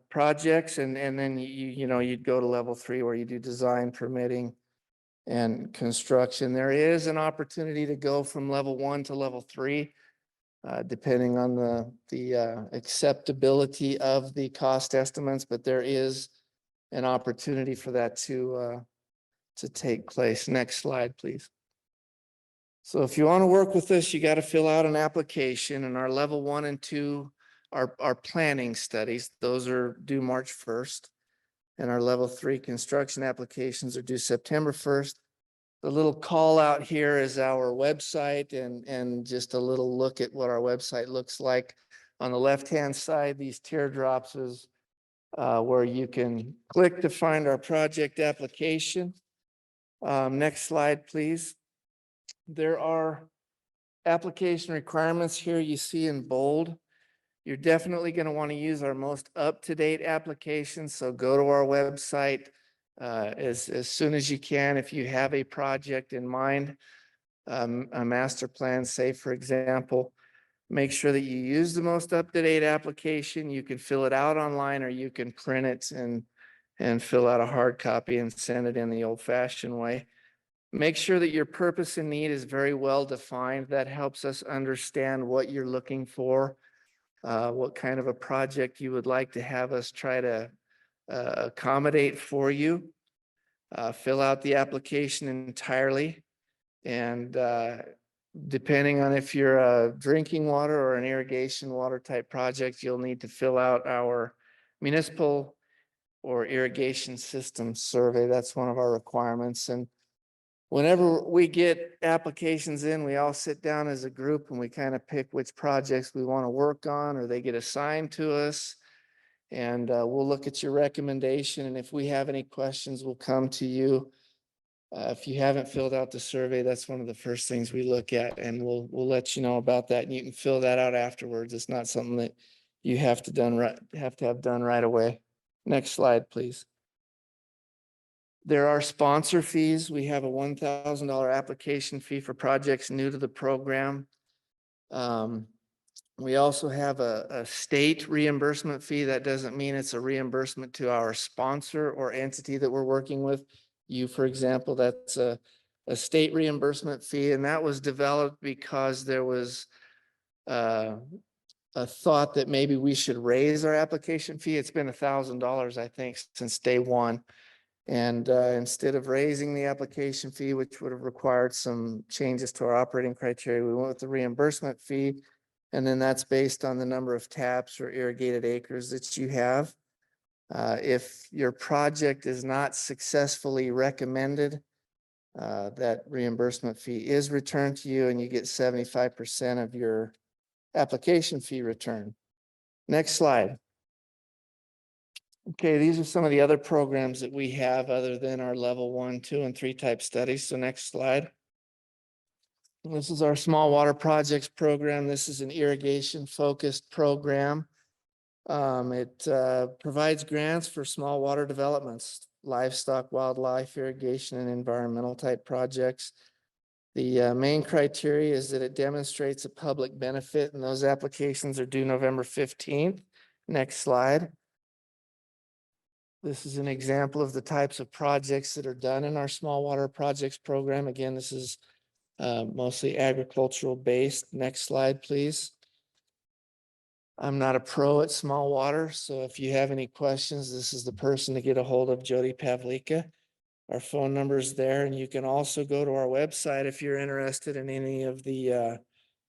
projects. And then you'd go to level 3 where you do design, permitting, and construction. There is an opportunity to go from level 1 to level 3, depending on the acceptability of the cost estimates, but there is an opportunity for that to take place. Next slide, please. So if you want to work with us, you got to fill out an application, and our level 1 and 2 are planning studies. Those are due March 1st. And our level 3 construction applications are due September 1st. The little call out here is our website and just a little look at what our website looks like. On the left-hand side, these teardrops is where you can click to find our project application. Next slide, please. There are application requirements here you see in bold. You're definitely going to want to use our most up-to-date application. So go to our website as soon as you can. If you have a project in mind, a master plan, say, for example, make sure that you use the most up-to-date application. You can fill it out online, or you can print it and fill out a hard copy and send it in the old-fashioned way. Make sure that your purpose and need is very well defined. That helps us understand what you're looking for, what kind of a project you would like to have us try to accommodate for you. Fill out the application entirely. And depending on if you're a drinking water or an irrigation water type project, you'll need to fill out our municipal or irrigation system survey. That's one of our requirements. And whenever we get applications in, we all sit down as a group and we kind of pick which projects we want to work on, or they get assigned to us. And we'll look at your recommendation. And if we have any questions, we'll come to you. If you haven't filled out the survey, that's one of the first things we look at, and we'll let you know about that. And you can fill that out afterwards. It's not something that you have to have done right away. Next slide, please. There are sponsor fees. We have a $1,000 application fee for projects new to the program. We also have a state reimbursement fee. That doesn't mean it's a reimbursement to our sponsor or entity that we're working with. You, for example, that's a state reimbursement fee, and that was developed because there was a thought that maybe we should raise our application fee. It's been $1,000, I think, since day one. And instead of raising the application fee, which would have required some changes to our operating criteria, we went with the reimbursement fee. And then that's based on the number of taps or irrigated acres that you have. If your project is not successfully recommended, that reimbursement fee is returned to you and you get 75% of your application fee returned. Next slide. Okay, these are some of the other programs that we have other than our level 1, 2, and 3 type studies. So next slide. This is our small water projects program. This is an irrigation focused program. It provides grants for small water developments, livestock, wildlife, irrigation, and environmental type projects. The main criteria is that it demonstrates a public benefit, and those applications are due November 15th. Next slide. This is an example of the types of projects that are done in our small water projects program. Again, this is mostly agricultural based. Next slide, please. I'm not a pro at small water, so if you have any questions, this is the person to get a hold of, Jody Pavlika. Our phone number is there, and you can also go to our website if you're interested in any of the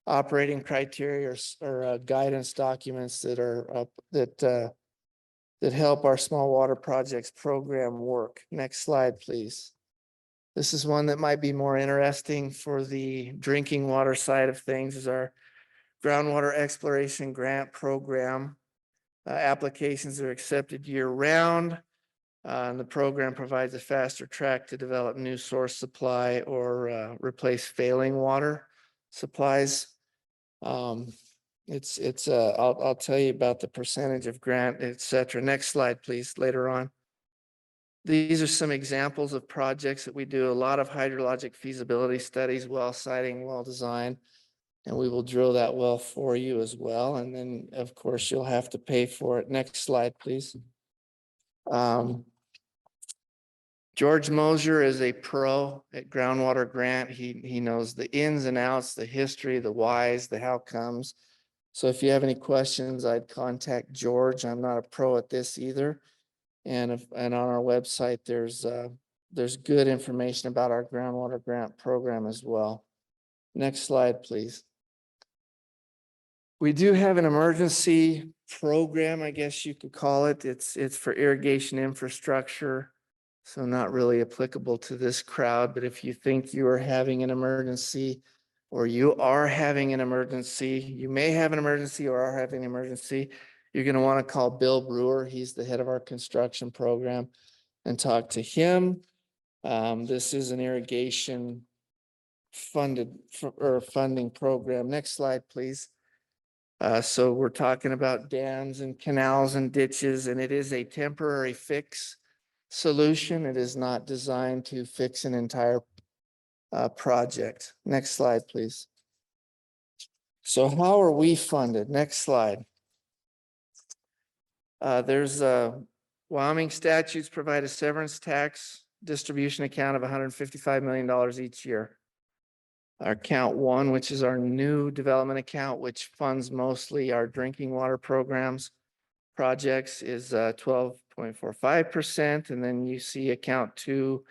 operating criteria or guidance documents that are up that help our small water projects program work. Next slide, please. This is one that might be more interesting for the drinking water side of things, is our groundwater exploration grant program. Applications are accepted year round. And the program provides a faster track to develop new source supply or replace failing water supplies. I'll tell you about the percentage of grant, et cetera. Next slide, please, later on. These are some examples of projects that we do. A lot of hydrologic feasibility studies, well siting, well design, and we will drill that well for you as well. And then, of course, you'll have to pay for it. Next slide, please. George Mosier is a pro at groundwater grant. He knows the ins and outs, the history, the whys, the how comes. So if you have any questions, I'd contact George. I'm not a pro at this either. And on our website, there's good information about our groundwater grant program as well. Next slide, please. We do have an emergency program, I guess you could call it. It's for irrigation infrastructure, so not really applicable to this crowd. But if you think you are having an emergency, or you are having an emergency, you may have an emergency or are having an emergency, you're going to want to call Bill Brewer. He's the head of our construction program, and talk to him. This is an irrigation funding program. Next slide, please. So we're talking about dams and canals and ditches, and it is a temporary fix solution. It is not designed to fix an entire project. Next slide, please. So how are we funded? Next slide. There's Wyoming statutes provide a severance tax distribution account of $155 million each year. Our account 1, which is our new development account, which funds mostly our drinking water programs, projects, is 12.45%. And then you see account 2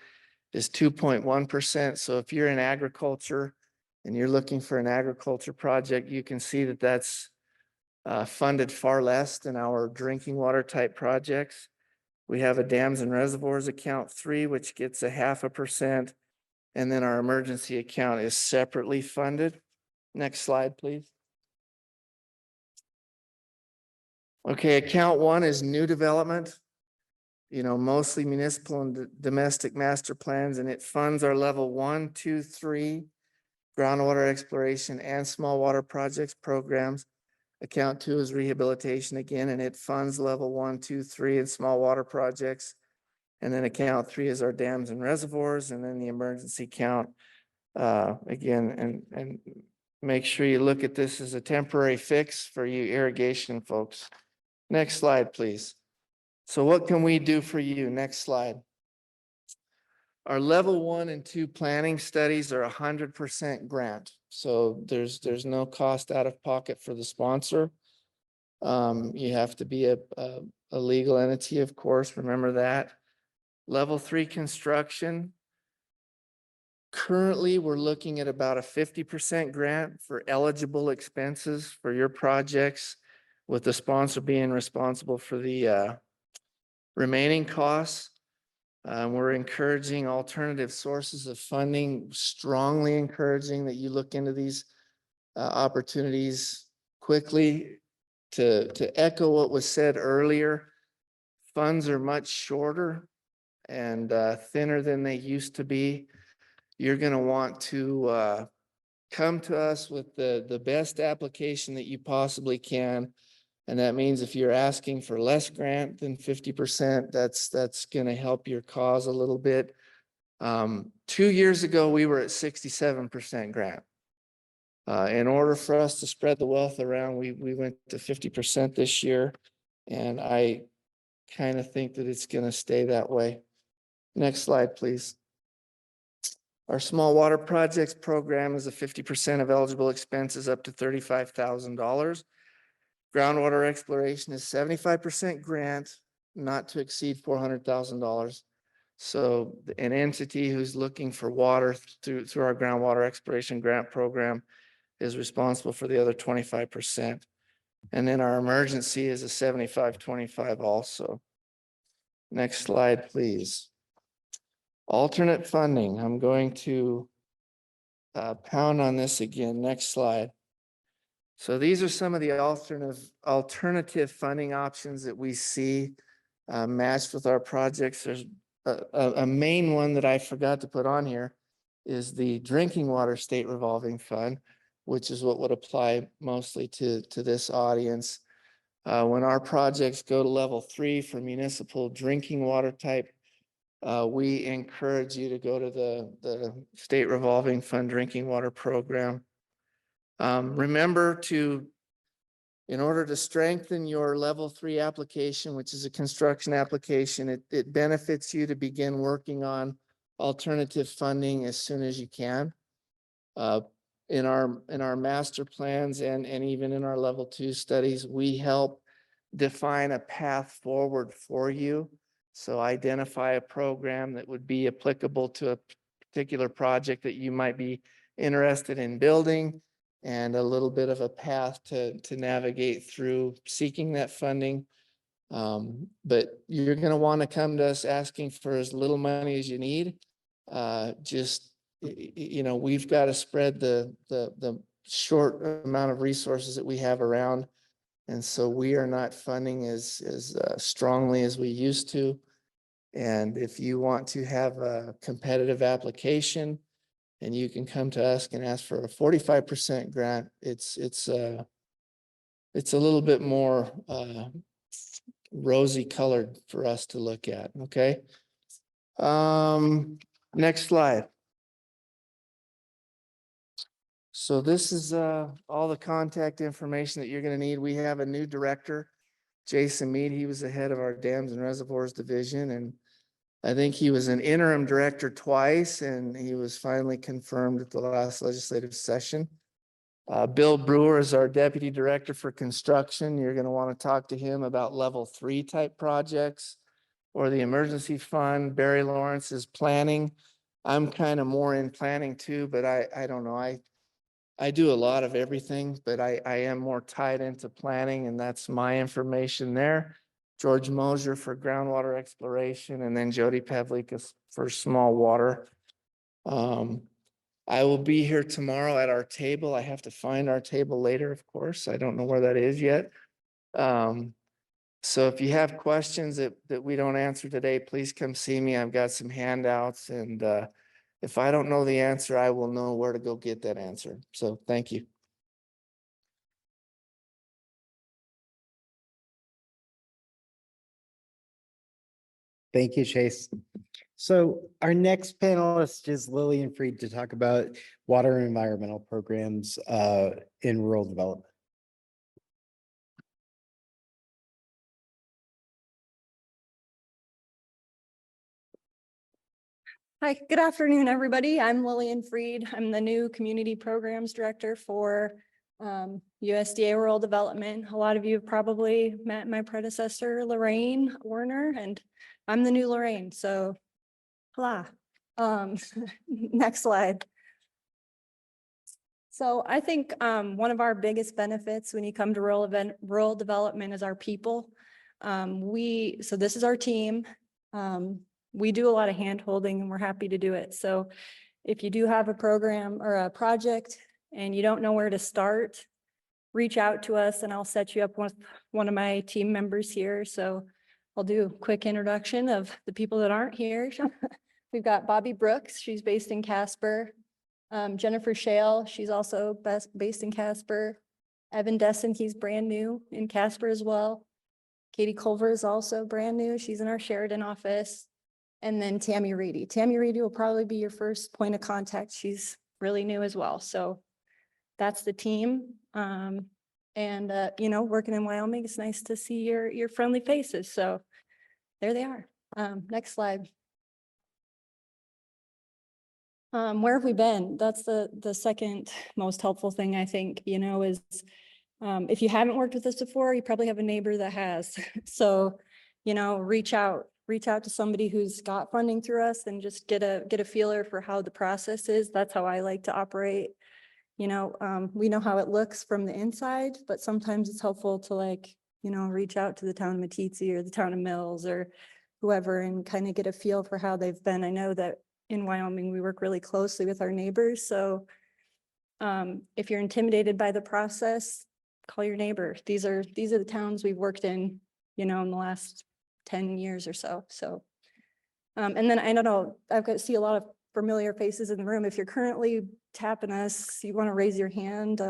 is 2.1%. So if you're in agriculture and you're looking for an agriculture project, you can see that that's funded far less than our drinking water type projects. We have a dams and reservoirs account 3, which gets a 0.5%. And then our emergency account is separately funded. Next slide, please. Okay, account 1 is new development. You know, mostly municipal and domestic master plans, and it funds our level 1, 2, 3 groundwater exploration and small water projects programs. Account 2 is rehabilitation again, and it funds level 1, 2, 3 and small water projects. And then account 3 is our dams and reservoirs, and then the emergency account again, and make sure you look at this as a temporary fix for you irrigation folks. Next slide, please. So what can we do for you? Next slide. Our level 1 and 2 planning studies are 100% grant. So there's no cost out of pocket for the sponsor. You have to be a legal entity, of course, remember that. Level 3 construction. Currently, we're looking at about a 50% grant for eligible expenses for your projects, with the sponsor being responsible for the remaining costs. We're encouraging alternative sources of funding, strongly encouraging that you look into these opportunities quickly. To echo what was said earlier, funds are much shorter and thinner than they used to be. You're going to want to come to us with the best application that you possibly can. And that means if you're asking for less grant than 50%, that's going to help your cause a little bit. 2 years ago, we were at 67% grant. In order for us to spread the wealth around, we went to 50% this year. And I kind of think that it's going to stay that way. Next slide, please. Our small water projects program is a 50% of eligible expenses up to $35,000. Groundwater exploration is 75% grant, not to exceed $400,000. So an entity who's looking for water through our groundwater exploration grant program is responsible for the other 25%. And then our emergency is a 75-25 also. Next slide, please. Alternate funding. I'm going to pound on this again. Next slide. So these are some of the alternative funding options that we see matched with our projects. There's a main one that I forgot to put on here is the drinking water state revolving fund, which is what would apply mostly to this audience. When our projects go to level 3 for municipal drinking water type, we encourage you to go to the state revolving fund drinking water program. Remember to, in order to strengthen your level 3 application, which is a construction application, it benefits you to begin working on alternative funding as soon as you can. In our master plans and even in our level 2 studies, we help define a path forward for you. So identify a program that would be applicable to a particular project that you might be interested in building, and a little bit of a path to navigate through seeking that funding. But you're going to want to come to us asking for as little money as you need. We've got to spread the short amount of resources that we have around. And so we are not funding as strongly as we used to. And if you want to have a competitive application, and you can come to us and ask for a 45% grant, it's a little bit more rosy colored for us to look at. Okay. Next slide. So this is all the contact information that you're going to need. We have a new director, Jason Mead. He was the head of our dams and reservoirs division, and I think he was an interim director twice, and he was finally confirmed at the last legislative session. Bill Brewer is our deputy director for construction. You're going to want to talk to him about level 3 type projects or the emergency fund. Barry Lawrence is planning. I'm kind of more in planning too, but I don't know. I do a lot of everything, but I am more tied into planning, and that's my information there. George Mosier for groundwater exploration, and then Jody Pavlikas for small water. I will be here tomorrow at our table. I have to find our table later, of course. I don't know where that is yet. So if you have questions that we don't answer today, please come see me. I've got some handouts, and if I don't know the answer, I will know where to go get that answer. So thank you. Thank you, Chase. So our next panelist is Lillian Freed to talk about water and environmental programs in rural development. Hi, good afternoon, everybody. I'm Lillian Freed. I'm the new Community Programs Director for USDA Rural Development. A lot of you have probably met my predecessor, Lorraine Warner, and I'm the new Lorraine, so hola. Next slide. So I think one of our biggest benefits when you come to rural development is our people. So this is our team. We do a lot of hand holding and we're happy to do it. So if you do have a program or a project and you don't know where to start, reach out to us and I'll set you up with one of my team members here. So I'll do a quick introduction of the people that aren't here. We've got Bobby Brooks, she's based in Casper. Jennifer Shale, she's also based in Casper. Evan Dessen, he's brand new in Casper as well. Katie Culver is also brand new. She's in our Sheridan office. And then Tammy Reedy. Tammy Reedy will probably be your first point of contact. She's really new as well. So that's the team. You know, working in Wyoming, it's nice to see your friendly faces. So there they are. Next slide. Where have we been? That's the second most helpful thing I think, you know, is if you haven't worked with us before, you probably have a neighbor that has. So, you know, reach out to somebody who's got funding through us and just get a feeler for how the process is. That's how I like to operate. You know, we know how it looks from the inside, but sometimes it's helpful to, like, you know, reach out to the town of Meeteetse or the town of Mills or whoever and kind of get a feel for how they've been. I know that in Wyoming, we work really closely with our neighbors. So if you're intimidated by the process, call your neighbor. These are the towns we've worked in, you know, in the last 10 years or so. So, and then I don't know, see a lot of familiar faces in the room. If you're currently tapping us, you want to raise your hand.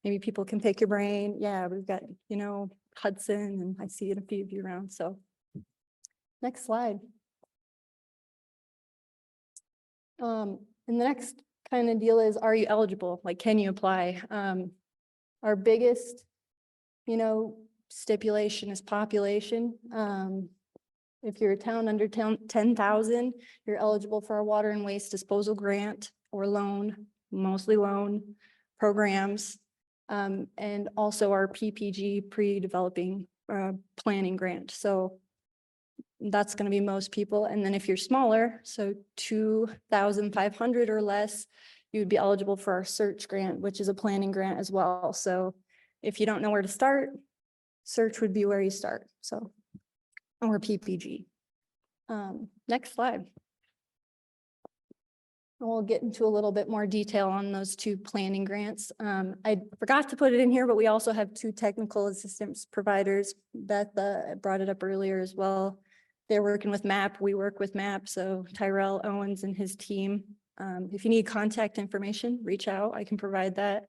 Maybe people can pick your brain. Yeah, we've got, you know, Hudson, and I see a few of you around. So next slide. And the next kind of deal is, are you eligible? Like, can you apply? Our biggest, you know, stipulation is population. If you're a town under 10,000, you're eligible for our water and waste disposal grant or loan, mostly loan programs. And also our PPG pre-developing planning grant. So that's going to be most people. And then if you're smaller, so 2,500 or less, you would be eligible for our search grant, which is a planning grant as well. So if you don't know where to start, search would be where you start. So, or PPG. Next slide. We'll get into a little bit more detail on those two planning grants. I forgot to put it in here, but we also have two technical assistance providers. Beth brought it up earlier as well. They're working with MAP. We work with MAP. So Tyrell Owens and his team. If you need contact information, reach out. I can provide that.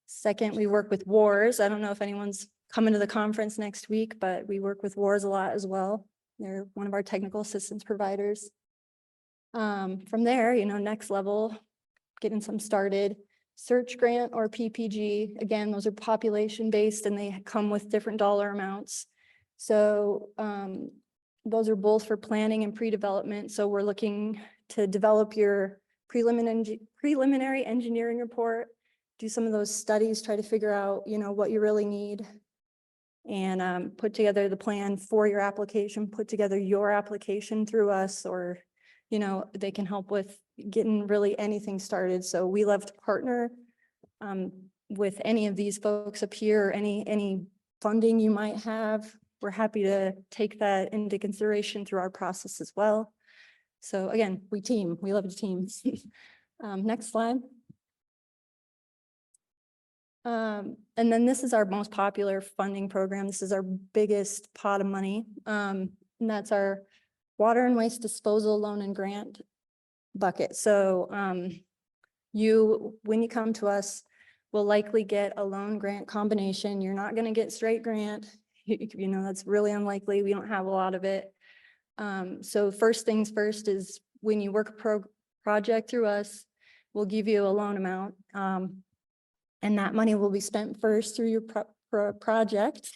Second, we work with WARS. I don't know if anyone's coming to the conference next week, but we work with WARS a lot as well. They're one of our technical assistance providers. From there, you know, next level, getting some started. Search grant or PPG, again, those are population based and they come with different dollar amounts. So those are both for planning and pre-development. So we're looking to develop your preliminary engineering report, do some of those studies, try to figure out, you know, what you really need, and put together the plan for your application, put together your application through us, or, you know, they can help with getting really anything started. So we love to partner with any of these folks up here, or any funding you might have. We're happy to take that into consideration through our process as well. So again, we love to team. Next slide. And then this is our most popular funding program. This is our biggest pot of money. And that's our water and waste disposal loan and grant bucket. So when you come to us, will likely get a loan grant combination. You're not going to get straight grant. You know, that's really unlikely. We don't have a lot of it. So first things first is when you work a project through us, we'll give you a loan amount. And that money will be spent first through your project.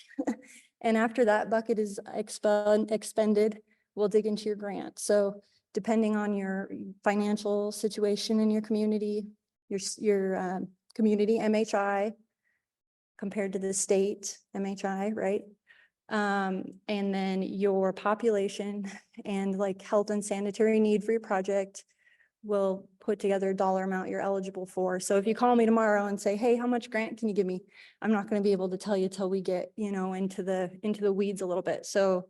And after that bucket is expended, we'll dig into your grant. So depending on your financial situation in your community, your community MHI compared to the state MHI, right? And then your population and like health and sanitary need for your project will put together a dollar amount you're eligible for. So if you call me tomorrow and say, hey, how much grant can you give me? I'm not going to be able to tell you till we get, you know, into the weeds a little bit. So,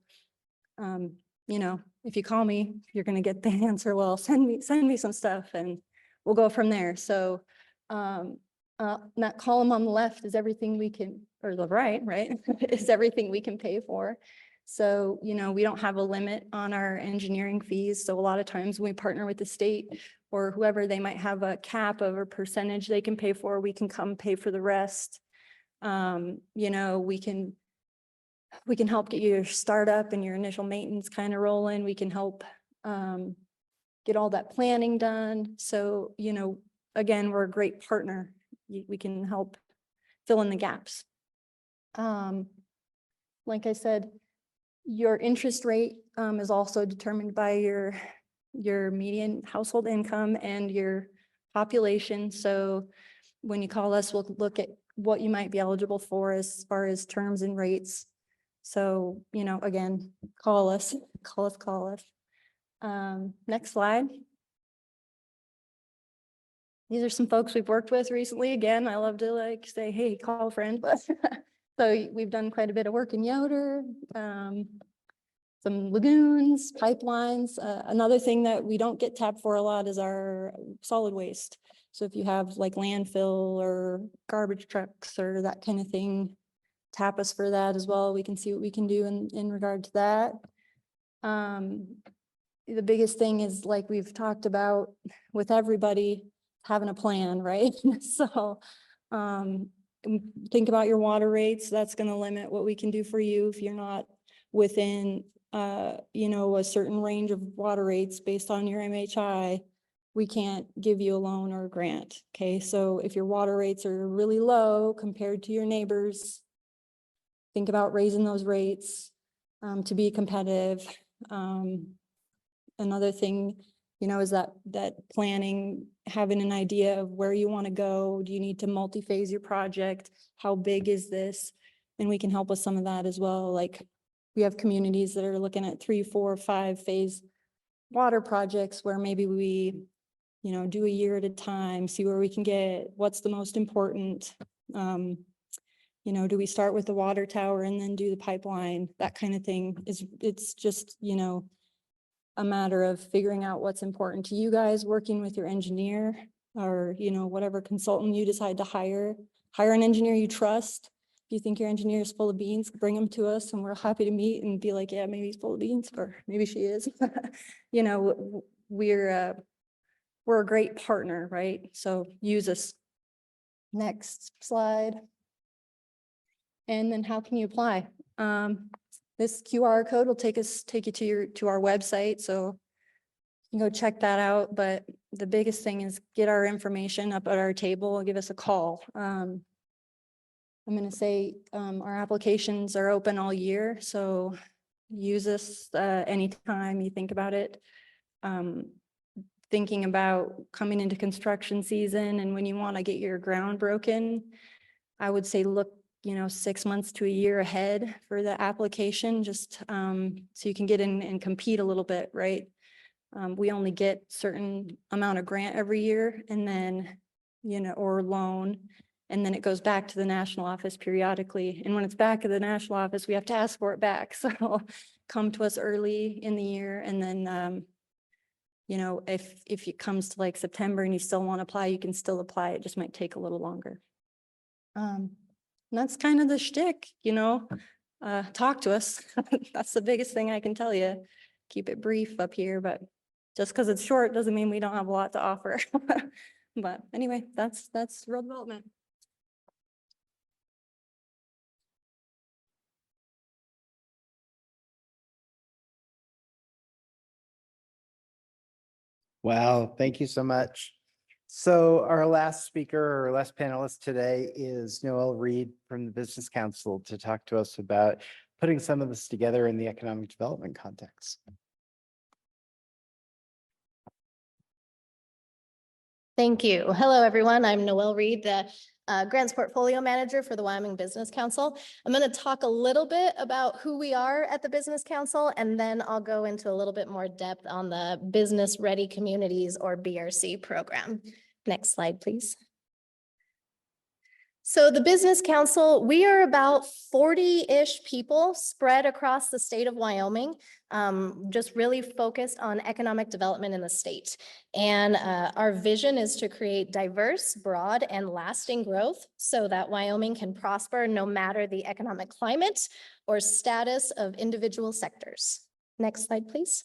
you know, if you call me, you're going to get the answer. Well, send me some stuff and we'll go from there. So, that column on the left is everything we can, or the right, is everything we can pay for. So, you know, we don't have a limit on our engineering fees. So a lot of times when we partner with the state or whoever, they might have a cap of a percentage they can pay for. We can come pay for the rest. You know, we can help get your startup and your initial maintenance kind of rolling. We can help get all that planning done. So, you know, again, we're a great partner. We can help fill in the gaps. Like I said, your interest rate is also determined by your median household income and your population. So when you call us, we'll look at what you might be eligible for as far as terms and rates. So, you know, again, call us. Next slide. These are some folks we've worked with recently. Again, I love to like say, hey, call a friend, but so we've done quite a bit of work in Yoder, some lagoons, pipelines. Another thing that we don't get tapped for a lot is our solid waste. So if you have like landfill or garbage trucks or that kind of thing, tap us for that as well. We can see what we can do in regard to that. The biggest thing is, like we've talked about with everybody, having a plan, right? So think about your water rates. That's going to limit what we can do for you if you're not within you know, a certain range of water rates based on your MHI. We can't give you a loan or a grant. Okay, so if your water rates are really low compared to your neighbors, think about raising those rates to be competitive. Another thing, you know, is that planning, having an idea of where you want to go. Do you need to multi-phase your project? How big is this? And we can help with some of that as well. Like we have communities that are looking at 3, 4, 5 phase water projects where maybe we, you know, do a year at a time, see where we can get, what's the most important. You know, do we start with the water tower and then do the pipeline? That kind of thing it's just, you know, a matter of figuring out what's important to you guys, working with your engineer or, you know, whatever consultant you decide to hire an engineer you trust. If you think your engineer is full of beans, bring them to us and we're happy to meet and be like, yeah, maybe he's full of beans or maybe she is. You know, we're a great partner, right? So use us. Next slide. And then how can you apply? This QR code will take you to our website. So you can go check that out. But the biggest thing is get our information up at our table and give us a call. I'm going to say our applications are open all year. So use us anytime you think about it. Thinking about coming into construction season and when you want to get your ground broken, I would say look, you know, 6 months to a year ahead for the application, just so you can get in and compete a little bit, right? We only get certain amount of grant every year and then, you know, or loan. And then it goes back to the national office periodically. And when it's back at the national office, we have to ask for it back. So come to us early in the year. And then, you know, if it comes to like September and you still want to apply, you can still apply. It just might take a little longer. And that's kind of the shtick, you know, talk to us. That's the biggest thing I can tell you. Keep it brief up here, but just because it's short doesn't mean we don't have a lot to offer. But anyway, that's rural development. Wow, thank you so much. So our last speaker or last panelist today is Noel Reed from the Business Council to talk to us about putting some of this together in the economic development context. Thank you. Hello, everyone. I'm Noel Reed, the Grants Portfolio Manager for the Wyoming Business Council. I'm going to talk a little bit about who we are at the Business Council, and then I'll go into a little bit more depth on the Business Ready Communities or BRC program. Next slide, please. So the Business Council, we are about 40-ish people spread across the state of Wyoming, just really focused on economic development in the state. And our vision is to create diverse, broad, and lasting growth so that Wyoming can prosper no matter the economic climate or status of individual sectors. Next slide, please.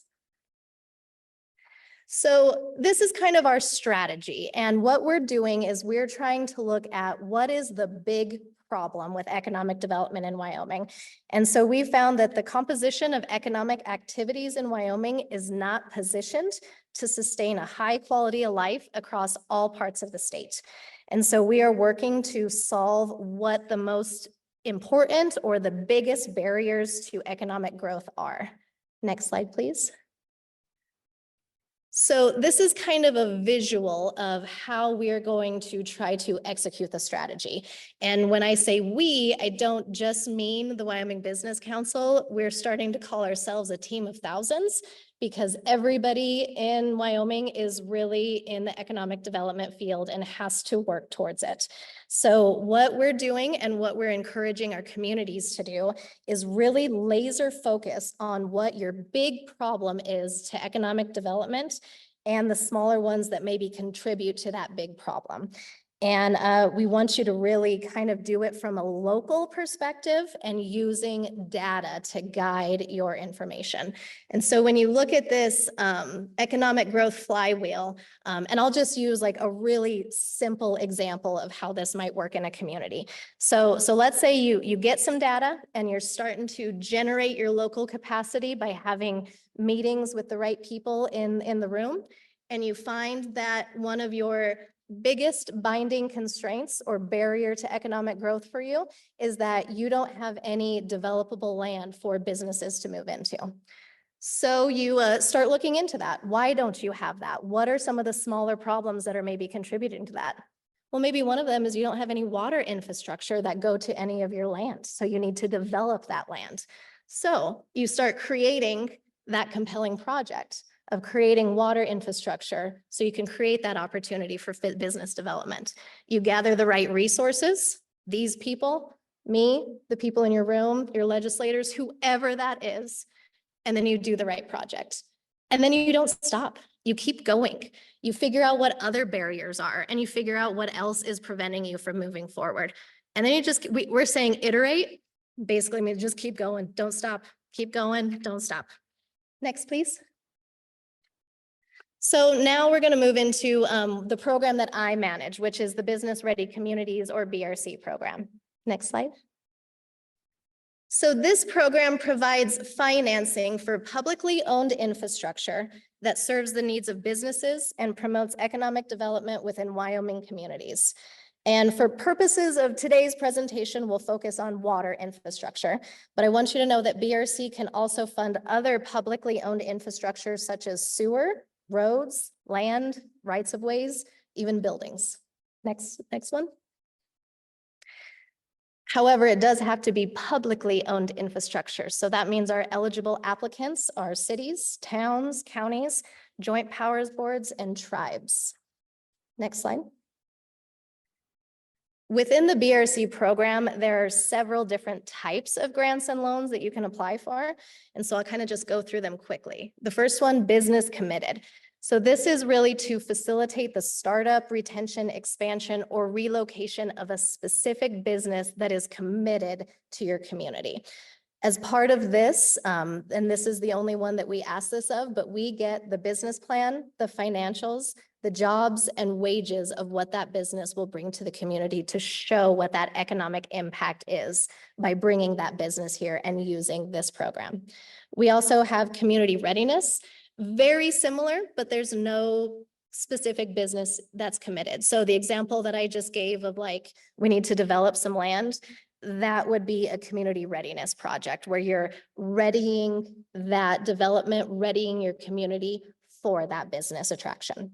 So this is kind of our strategy. And what we're doing is we're trying to look at what is the big problem with economic development in Wyoming. And so we found that the composition of economic activities in Wyoming is not positioned to sustain a high quality of life across all parts of the state. And so we are working to solve what the most important or the biggest barriers to economic growth are. Next slide, please. So this is kind of a visual of how we are going to try to execute the strategy. And when I say we, I don't just mean the Wyoming Business Council. We're starting to call ourselves a team of thousands because everybody in Wyoming is really in the economic development field and has to work towards it. So what we're doing and what we're encouraging our communities to do is really laser focus on what your big problem is to economic development and the smaller ones that maybe contribute to that big problem. And we want you to really kind of do it from a local perspective and using data to guide your information. And so when you look at this economic growth flywheel, and I'll just use like a really simple example of how this might work in a community. So let's say you get some data and you're starting to generate your local capacity by having meetings with the right people in the room. And you find that one of your biggest binding constraints or barrier to economic growth for you is that you don't have any developable land for businesses to move into. So you start looking into that. Why don't you have that? What are some of the smaller problems that are maybe contributing to that? Well, maybe one of them is you don't have any water infrastructure that go to any of your land. So you need to develop that land. So you start creating that compelling project of creating water infrastructure so you can create that opportunity for business development. You gather the right resources, these people, me, the people in your room, your legislators, whoever that is, and then you do the right project. And then you don't stop. You keep going. You figure out what other barriers are and you figure out what else is preventing you from moving forward. And then you just, we're saying iterate, basically means just keep going, don't stop, keep going, don't stop. Next, please. So now we're going to move into the program that I manage, which is the Business Ready Communities or BRC program. Next slide. So this program provides financing for publicly owned infrastructure that serves the needs of businesses and promotes economic development within Wyoming communities. And for purposes of today's presentation, we'll focus on water infrastructure. But I want you to know that BRC can also fund other publicly owned infrastructure such as sewer, roads, land, rights of ways, even buildings. Next one. However, it does have to be publicly owned infrastructure. So that means our eligible applicants are cities, towns, counties, joint powers boards, and tribes. Next slide. Within the BRC program, there are several different types of grants and loans that you can apply for. And so I'll kind of just go through them quickly. The first one, business committed. So this is really to facilitate the startup, retention, expansion, or relocation of a specific business that is committed to your community. As part of this, and this is the only one that we ask this of, but we get the business plan, the financials, the jobs and wages of what that business will bring to the community to show what that economic impact is by bringing that business here and using this program. We also have community readiness, very similar, but there's no specific business that's committed. So the example that I just gave of like, we need to develop some land, that would be a community readiness project where you're readying that development, readying your community for that business attraction.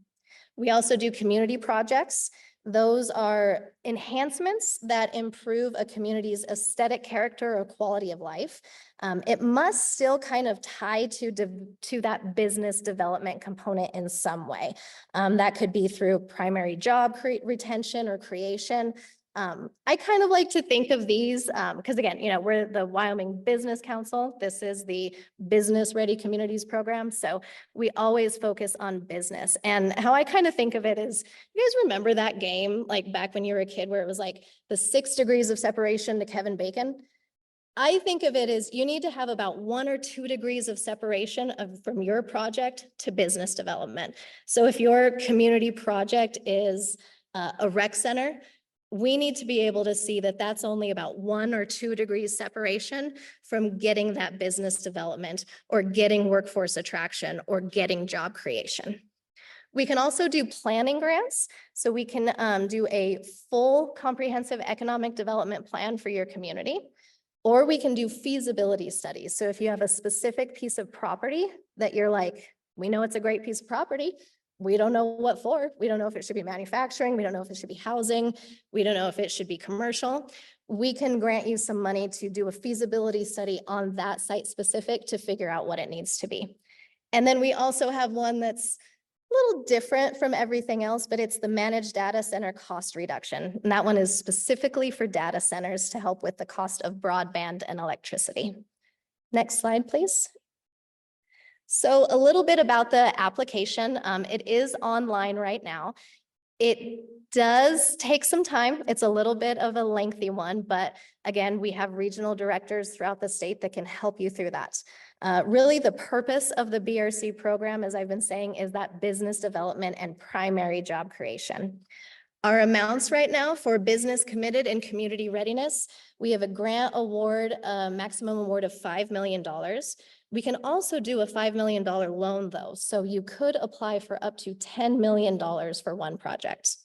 We also do community projects. Those are enhancements that improve a community's aesthetic character or quality of life. It must still kind of tie to that business development component in some way. That could be through primary job retention or creation. I kind of like to think of these because again, you know, we're the Wyoming Business Council. This is the Business Ready Communities Program. So we always focus on business. And how I kind of think of it is, you guys remember that game like back when you were a kid where it was like the 6 degrees of separation to Kevin Bacon? I think of it as you need to have about 1 or 2 degrees of separation from your project to business development. So if your community project is a rec center, we need to be able to see that that's only about 1 or 2 degrees separation from getting that business development or getting workforce attraction or getting job creation. We can also do planning grants. So we can do a full comprehensive economic development plan for your community, or we can do feasibility studies. So if you have a specific piece of property that you're like, we know it's a great piece of property, we don't know what for. We don't know if it should be manufacturing. We don't know if it should be housing. We don't know if it should be commercial. We can grant you some money to do a feasibility study on that site specific to figure out what it needs to be. And then we also have one that's a little different from everything else, but it's the managed data center cost reduction. And that one is specifically for data centers to help with the cost of broadband and electricity. Next slide, please. So a little bit about the application. It is online right now. It does take some time. It's a little bit of a lengthy one, but again, we have regional directors throughout the state that can help you through that. Really, the purpose of the BRC program, as I've been saying, is that business development and primary job creation. Our amounts right now for business committed and community readiness, we have a grant award, a maximum award of $5 million. We can also do a $5 million loan though. So you could apply for up to $10 million for one project.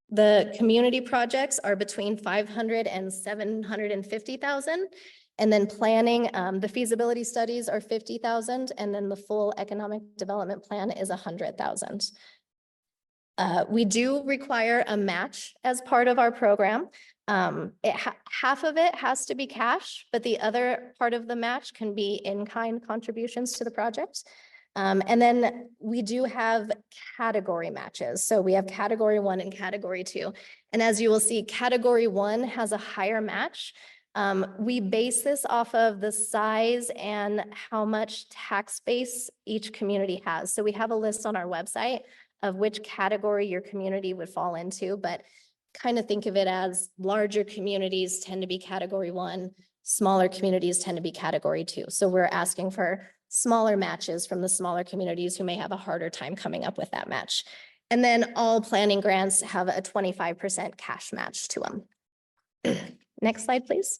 The community projects are between 500 and 750,000. And then planning, the feasibility studies are 50,000. And then the full economic development plan is 100,000. We do require a match as part of our program. Half of it has to be cash, but the other part of the match can be in-kind contributions to the project. And then we do have category matches. So we have category 1 and category 2. And as you will see, category 1 has a higher match. We base this off of the size and how much tax base each community has. So we have a list on our website of which category your community would fall into, but kind of think of it as larger communities tend to be category 1, smaller communities tend to be category 2. So we're asking for smaller matches from the smaller communities who may have a harder time coming up with that match. And then all planning grants have a 25% cash match to them. Next slide, please.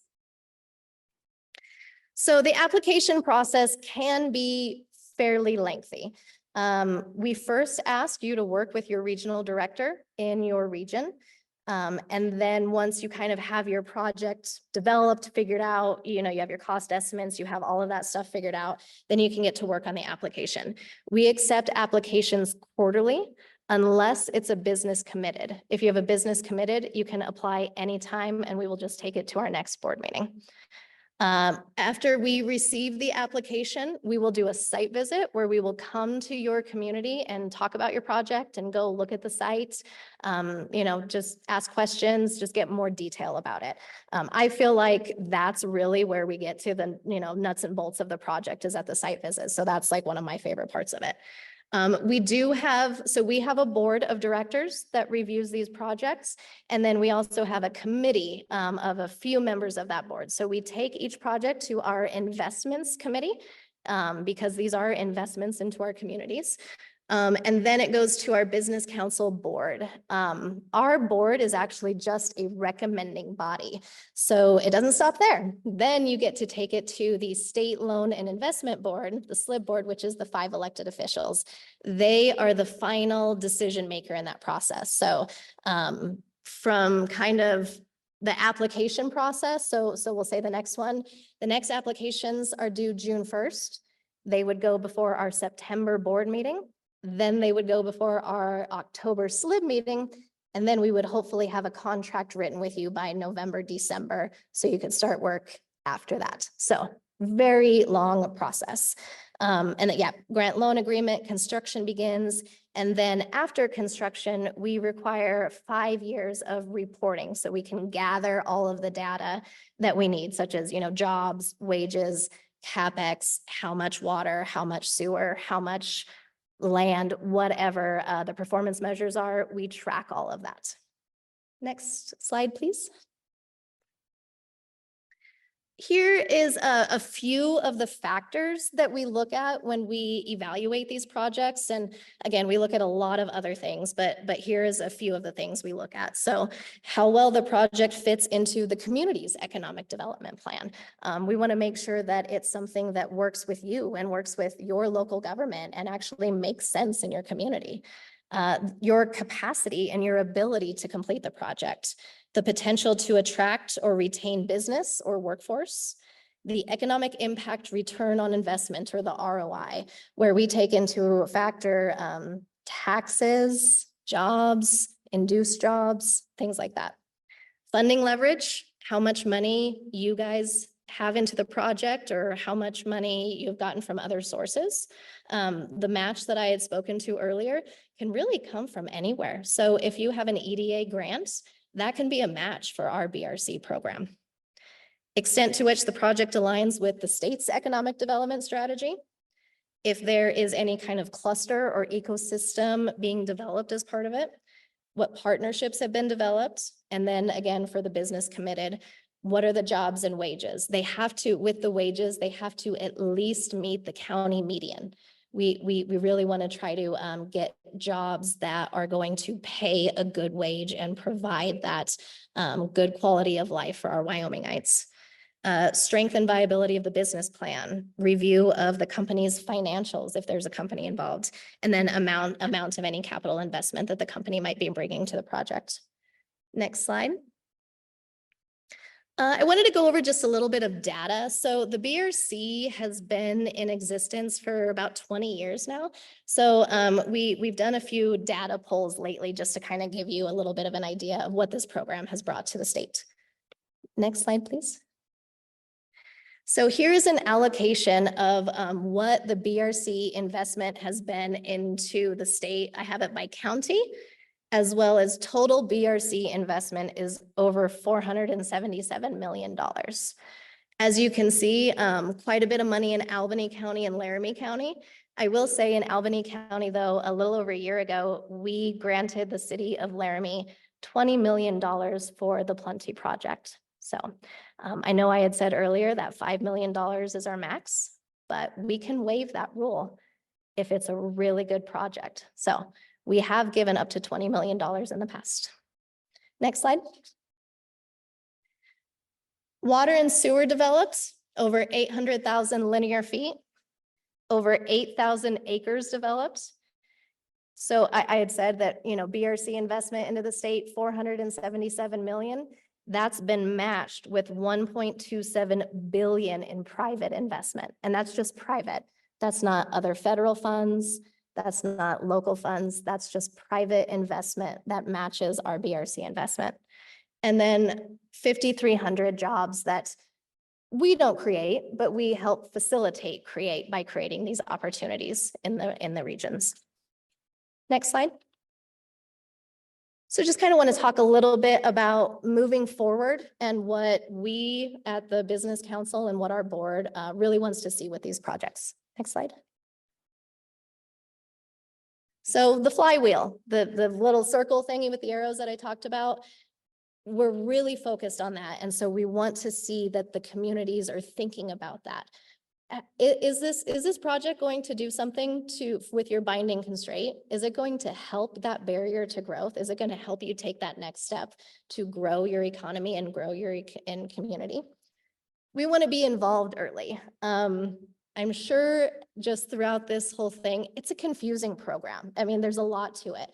So the application process can be fairly lengthy. We first ask you to work with your regional director in your region. And then once you kind of have your project developed, figured out, you know, you have your cost estimates, you have all of that stuff figured out, then you can get to work on the application. We accept applications quarterly unless it's a business committed. If you have a business committed, you can apply anytime and we will just take it to our next board meeting. After we receive the application, we will do a site visit where we will come to your community and talk about your project and go look at the site. Just ask questions, just get more detail about it. I feel like that's really where we get to the, nuts and bolts of the project is at the site visit. So that's like one of my favorite parts of it. We have a board of directors that reviews these projects. And then we also have a committee of a few members of that board. So we take each project to our investments committee because these are investments into our communities. And then it goes to our business council board. Our board is actually just a recommending body. So it doesn't stop there. Then you get to take it to the state loan and investment board, the SLIB board, which is the 5 elected officials. They are the final decision maker in that process. So from kind of the application process, so we'll say the next one, the next applications are due June 1st. They would go before our September board meeting. Then they would go before our October SLIB meeting, and then we would hopefully have a contract written with you by November, December, so you could start work after that. So very long process. Grant loan agreement, construction begins, and then after construction, we require 5 years of reporting so we can gather all of the data that we need, such as, jobs, wages, CapEx, how much water, how much sewer, how much land, whatever the performance measures are, we track all of that. Next slide, please. Here is a few of the factors that we look at when we evaluate these projects. And again, we look at a lot of other things, but here is a few of the things we look at. So how well the project fits into the community's economic development plan. We want to make sure that it's something that works with you and works with your local government and actually makes sense in your community. Your capacity and your ability to complete the project, the potential to attract or retain business or workforce, the economic impact return on investment or the ROI, where we take into factor taxes, jobs, induced jobs, things like that. Funding leverage, how much money you guys have into the project or how much money you've gotten from other sources. The match that I had spoken to earlier can really come from anywhere. So if you have an EDA grant, that can be a match for our BRC program. Extent to which the project aligns with the state's economic development strategy. If there is any kind of cluster or ecosystem being developed as part of it, what partnerships have been developed, and then again, for the business committed, what are the jobs and wages? They have to, with the wages, they have to at least meet the county median. We really want to try to get jobs that are going to pay a good wage and provide that good quality of life for our Wyomingites. Strength and viability of the business plan, review of the company's financials if there's a company involved, and then amount of any capital investment that the company might be bringing to the project. Next slide. I wanted to go over just a little bit of data. So the BRC has been in existence for about 20 years now. So we've done a few data polls lately just to kind of give you a little bit of an idea of what this program has brought to the state. Next slide, please. So here is an allocation of what the BRC investment has been into the state. I have it by county, as well as total BRC investment is over $477 million. As you can see, quite a bit of money in Albany County and Laramie County. I will say in Albany County, though, a little over a year ago, we granted the city of Laramie $20 million for the Plenty project. So I know I had said earlier that $5 million is our max, but we can waive that rule if it's a really good project. So we have given up to $20 million in the past. Next slide. Water and sewer developed over 800,000 linear feet, over 8,000 acres developed. So I had said that, BRC investment into the state, 477 million. That's been matched with 1.27 billion in private investment. And that's just private. That's not other federal funds. That's not local funds. That's just private investment that matches our BRC investment. And then 5,300 jobs that We don't create, but we help facilitate create by creating these opportunities in the regions. Next slide. So just kind of want to talk a little bit about moving forward and what we at the Business Council and what our board really wants to see with these projects. Next slide. So the flywheel, the little circle thingy with the arrows that I talked about, we're really focused on that. And so we want to see that the communities are thinking about that. Is this project going to do something with your binding constraint? Is it going to help that barrier to growth? Is it going to help you take that next step to grow your economy and grow your community? We want to be involved early. I'm sure just throughout this whole thing, it's a confusing program. I mean, there's a lot to it.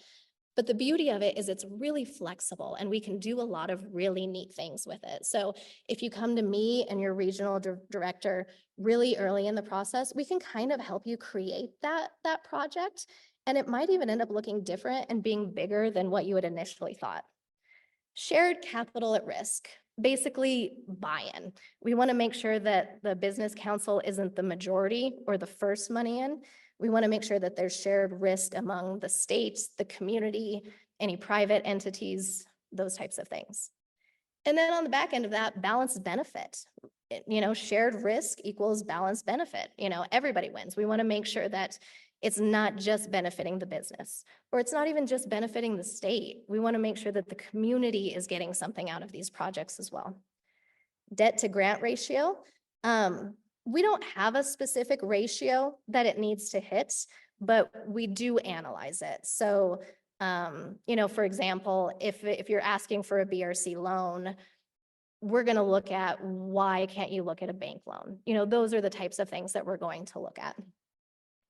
But the beauty of it is it's really flexible and we can do a lot of really neat things with it. So if you come to me and your regional director really early in the process, we can kind of help you create that project. And it might even end up looking different and being bigger than what you had initially thought. Shared capital at risk, basically buy-in. We want to make sure that the Business Council isn't the majority or the first money in. We want to make sure that there's shared risk among the states, the community, any private entities, those types of things. And then on the back end of that, balanced benefit. Shared risk equals balanced benefit. Everybody wins. We want to make sure that it's not just benefiting the business, or it's not even just benefiting the state. We want to make sure that the community is getting something out of these projects as well. Debt to grant ratio. We don't have a specific ratio that it needs to hit, but we do analyze it. So, for example, if you're asking for a BRC loan, we're going to look at why can't you look at a bank loan? Those are the types of things that we're going to look at.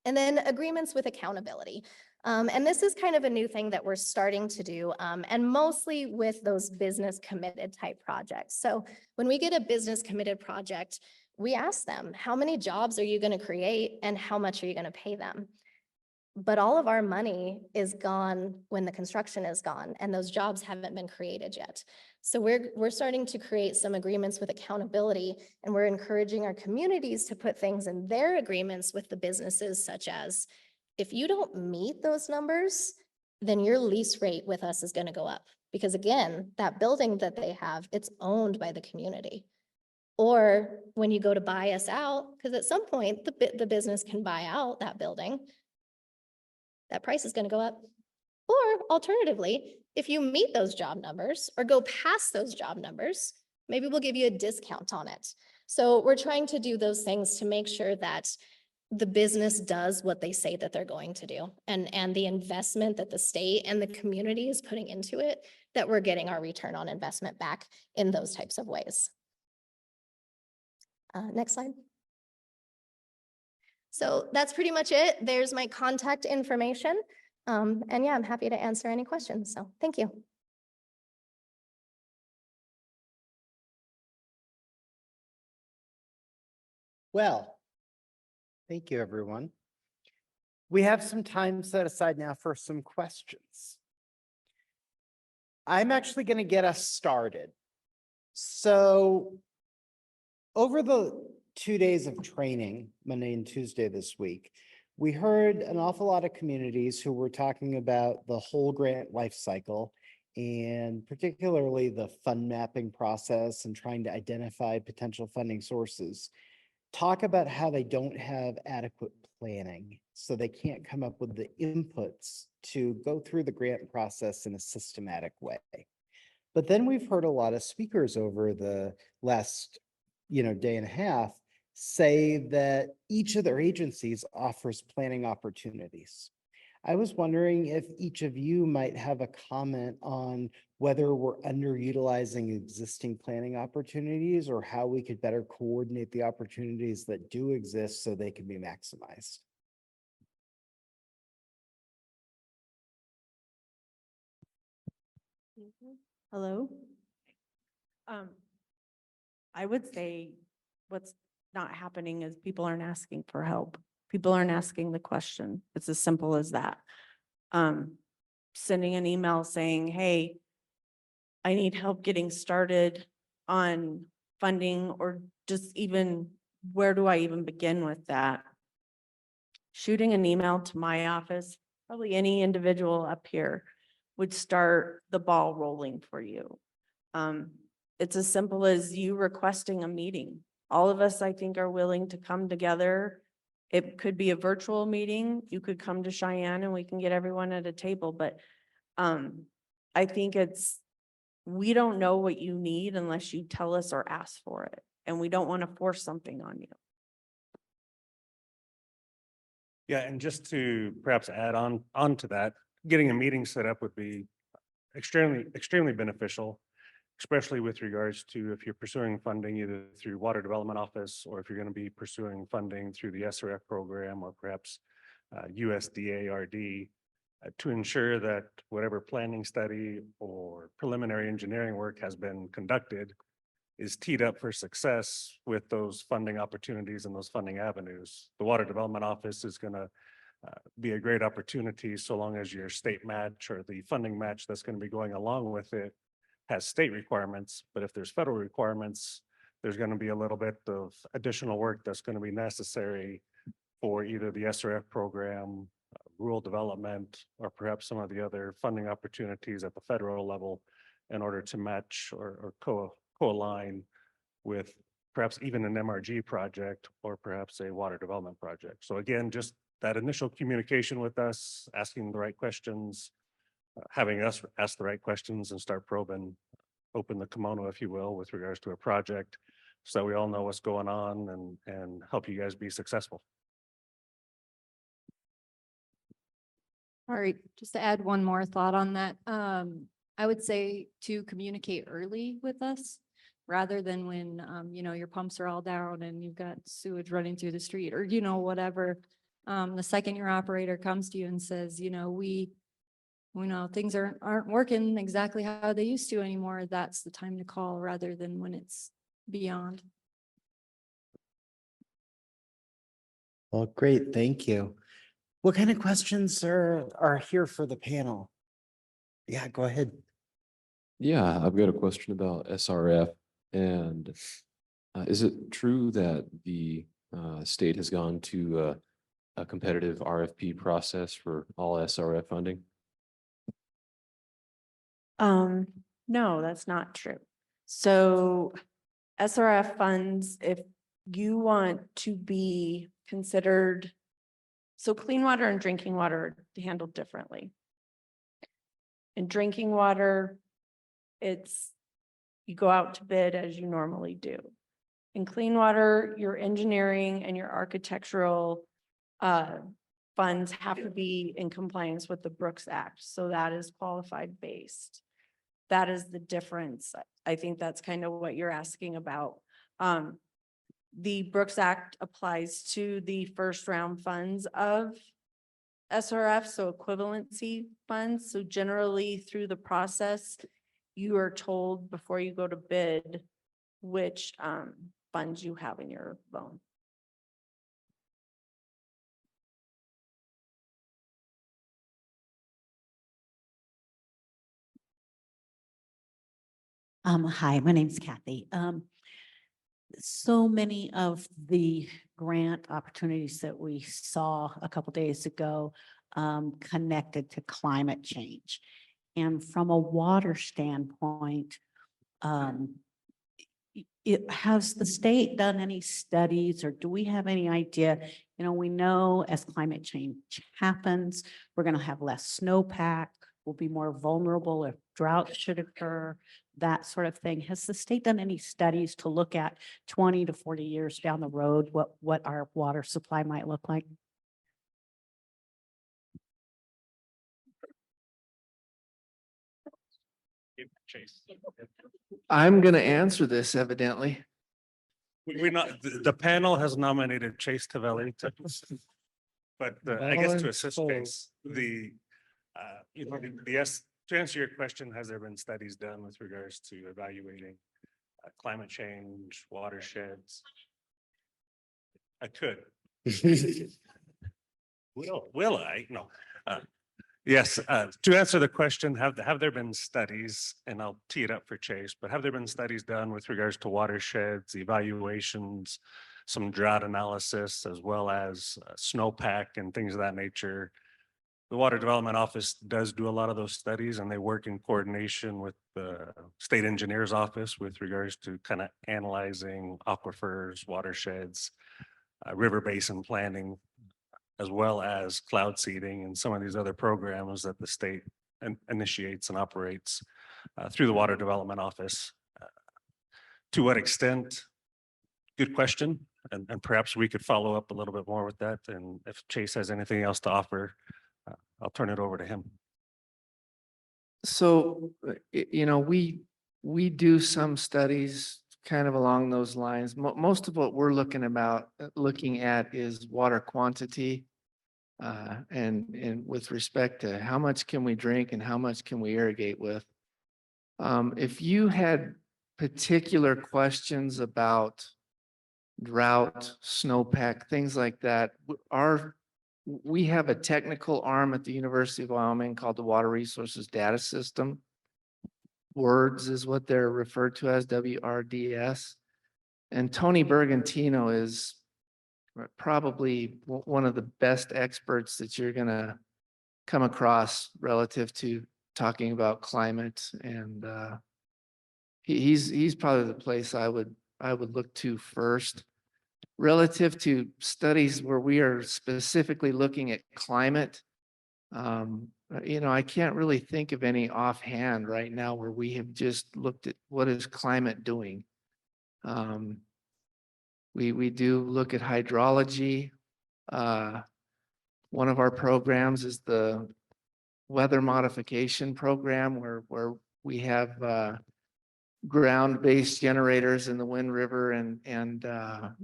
And then agreements with accountability. And this is kind of a new thing that we're starting to do, and mostly with those business committed type projects. So when we get a business committed project, we ask them, how many jobs are you going to create and how much are you going to pay them? But all of our money is gone when the construction is gone and those jobs haven't been created yet. So we're starting to create some agreements with accountability, and we're encouraging our communities to put things in their agreements with the businesses, such as if you don't meet those numbers, then your lease rate with us is going to go up. Because again, that building that they have, it's owned by the community. Or when you go to buy us out, because at some point the business can buy out that building, that price is going to go up. Or alternatively, if you meet those job numbers or go past those job numbers, maybe we'll give you a discount on it. So we're trying to do those things to make sure that the business does what they say that they're going to do, and the investment that the state and the community is putting into it, that we're getting our return on investment back in those types of ways. Next slide. So that's pretty much it. There's my contact information. And yeah, I'm happy to answer any questions. So thank you. Well, thank you, everyone. We have some time set aside now for some questions. I'm actually going to get us started. So over the 2 days of training, Monday and Tuesday this week, we heard an awful lot of communities who were talking about the whole grant life cycle, and particularly the fund mapping process and trying to identify potential funding sources. Talk about how they don't have adequate planning, so they can't come up with the inputs to go through the grant process in a systematic way. But then we've heard a lot of speakers over the last day and a half say that each of their agencies offers planning opportunities. I was wondering if each of you might have a comment on whether we're underutilizing existing planning opportunities or how we could better coordinate the opportunities that do exist so they can be maximized. Hello. I would say what's not happening is people aren't asking for help. People aren't asking the question. It's as simple as that. Sending an email saying, hey, I need help getting started on funding or just even, where do I even begin with that? Shooting an email to my office, probably any individual up here would start the ball rolling for you. It's as simple as you requesting a meeting. All of us, I think, are willing to come together. It could be a virtual meeting. You could come to Cheyenne and we can get everyone at a table, but I think we don't know what you need unless you tell us or ask for it. And we don't want to force something on you. Yeah, and just to perhaps add on to that, getting a meeting set up would be extremely beneficial, especially with regards to if you're pursuing funding either through Water Development Office, or if you're going to be pursuing funding through the SRF program, or perhaps USDA RD, to ensure that whatever planning study or preliminary engineering work has been conducted is teed up for success with those funding opportunities and those funding avenues. The Water Development Office is going to be a great opportunity so long as your state match or the funding match that's going to be going along with it has state requirements. But if there's federal requirements, there's going to be a little bit of additional work that's going to be necessary for either the SRF program, rural development, or perhaps some of the other funding opportunities at the federal level in order to match or co-align with perhaps even an MRG project or perhaps a water development project. So again, just that initial communication with us, asking the right questions, having us ask the right questions and start probing, open the kimono, if you will, with regards to a project, so we all know what's going on and help you guys be successful. All right, just to add one more thought on that, I would say to communicate early with us rather than when, your pumps are all down and you've got sewage running through the street or, whatever. The second your operator comes to you and says, we know things aren't working exactly how they used to anymore, that's the time to call rather than when it's beyond. Well, great, thank you. What kind of questions are here for the panel? Yeah, go ahead. Yeah, I've got a question about SRF. And is it true that the state has gone to a competitive RFP process for all SRF funding? No, that's not true. So SRF funds, if you want to be considered, so clean water and drinking water are handled differently. In drinking water, you go out to bid as you normally do. In clean water, your engineering and your architectural funds have to be in compliance with the Brooks Act. So that is qualified based. That is the difference. I think that's kind of what you're asking about. The Brooks Act applies to the first round funds of SRF, so equivalency funds. So generally through the process, you are told before you go to bid which funds you have in your loan. Hi, my name's Kathy. So many of the grant opportunities that we saw a couple days ago connected to climate change. And from a water standpoint, has the state done any studies or do we have any idea? We know as climate change happens, we're going to have less snowpack, we'll be more vulnerable if drought should occur, that sort of thing. Has the state done any studies to look at 20 to 40 years down the road, what our water supply might look like? I'm going to answer this evidently. The panel has nominated Chase Tavelli but I guess to assist Chase, to answer your question, has there been studies done with regards to evaluating climate change, watersheds? I could. Will I? No. Yes, to answer the question, have there been studies, and I'll tee it up for Chase, but have there been studies done with regards to watersheds, evaluations, some drought analysis, as well as snowpack and things of that nature? The Water Development Office does do a lot of those studies, and they work in coordination with the State Engineer's Office with regards to kind of analyzing aquifers, watersheds, river basin planning, as well as cloud seeding and some of these other programs that the state initiates and operates through the Water Development Office. To what extent? Good question. And perhaps we could follow up a little bit more with that. And if Chase has anything else to offer, I'll turn it over to him. So, you know, we do some studies kind of along those lines. Most of what we're looking at is water quantity. And with respect to how much can we drink and how much can we irrigate with. If you had particular questions about drought, snowpack, things like that, we have a technical arm at the University of Wyoming called the Water Resources Data System. WORDS is what they're referred to as, WRDS. And Tony Bergantino is probably one of the best experts that you're going to come across relative to talking about climate. And he's probably the place I would look to first. Relative to studies where we are specifically looking at climate, you know, I can't really think of any offhand right now where we have just looked at what is climate doing. We do look at hydrology. One of our programs is the weather modification program where we have ground-based generators in the Wind River and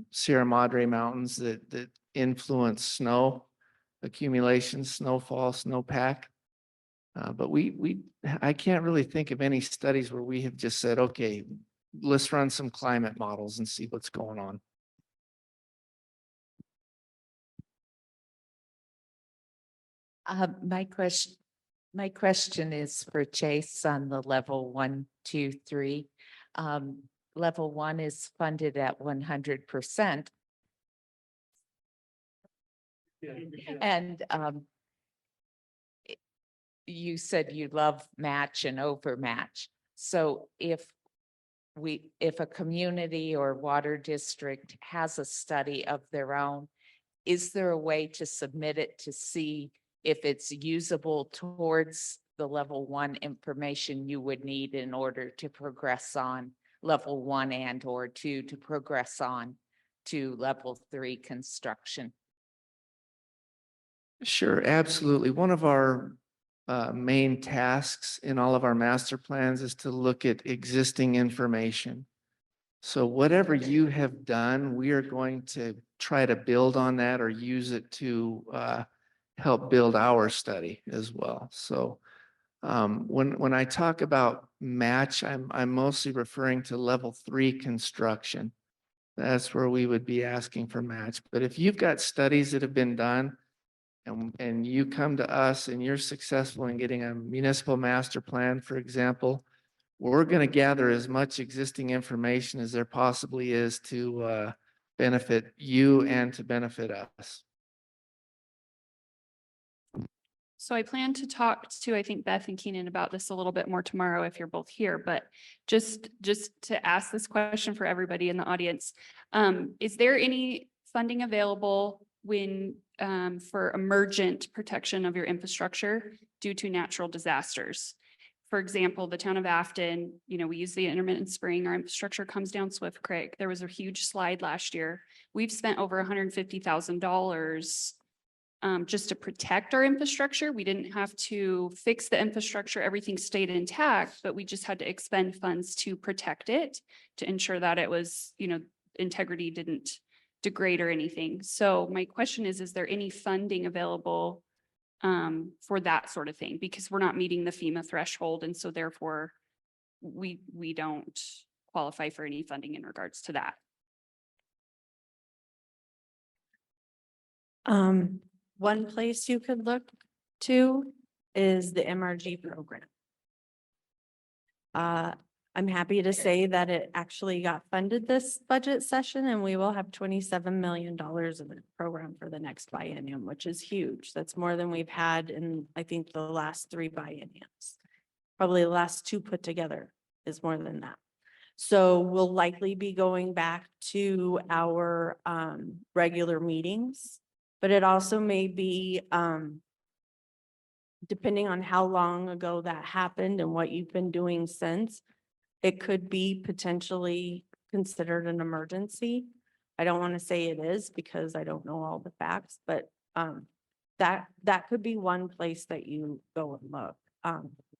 Sierra Madre Mountains that influence snow accumulation, snowfall, snowpack. But I can't really think of any studies where we have just said, okay, let's run some climate models and see what's going on. My question is for Chase on the level 1, 2, 3. Level 1 is funded at 100%. And you said you love match and overmatch. So if a community or water district has a study of their own, is there a way to submit it to see if it's usable towards the level 1 information you would need in order to progress on level 1 and or 2 to progress on to level 3 construction? Sure, absolutely. One of our main tasks in all of our master plans is to look at existing information. So whatever you have done, we are going to try to build on that or use it to help build our study as well. So when I talk about match, I'm mostly referring to level 3 construction. That's where we would be asking for match. But if you've got studies that have been done and you come to us and you're successful in getting a municipal master plan, for example, we're going to gather as much existing information as there possibly is to benefit you and to benefit us. So I plan to talk to, I think, Beth and Keenan about this a little bit more tomorrow if you're both here, but just to ask this question for everybody in the audience. Is there any funding available when for emergent protection of your infrastructure due to natural disasters? For example, the town of Afton, we use the intermittent spring, our infrastructure comes down Swift Creek. There was a huge slide last year. We've spent over $150,000 just to protect our infrastructure. We didn't have to fix the infrastructure. Everything stayed intact, but we just had to expend funds to protect it, to ensure that it was, integrity didn't degrade or anything. So my question is there any funding available for that sort of thing? Because we're not meeting the FEMA threshold. And so therefore we don't qualify for any funding in regards to that. One place you could look to is the MRG program. I'm happy to say that it actually got funded this budget session and we will have $27 million of the program for the next biennium, which is huge. That's more than we've had in, I think, the last 3 bienniums. Probably the last 2 put together is more than that. So we'll likely be going back to our regular meetings, but it also may be depending on how long ago that happened and what you've been doing since, it could be potentially considered an emergency. I don't want to say it is because I don't know all the facts, but that could be one place that you go and look,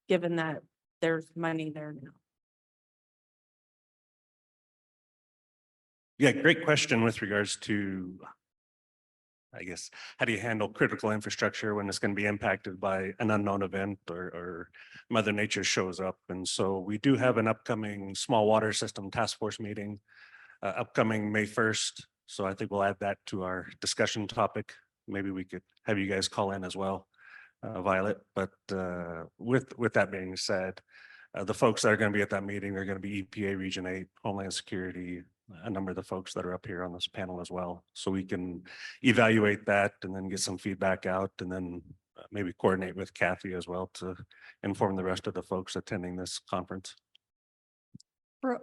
given that there's money there now. Yeah, great question with regards to, I guess, how do you handle critical infrastructure when it's going to be impacted by an unknown event or Mother Nature shows up? And so we do have an upcoming small water system task force meeting upcoming May 1st. So I think we'll add that to our discussion topic. Maybe we could have you guys call in as well, Violet. But with that being said, the folks that are going to be at that meeting are going to be EPA Region 8, Homeland Security, a number of the folks that are up here on this panel as well. So we can evaluate that and then get some feedback out and then maybe coordinate with Kathy as well to inform the rest of the folks attending this conference.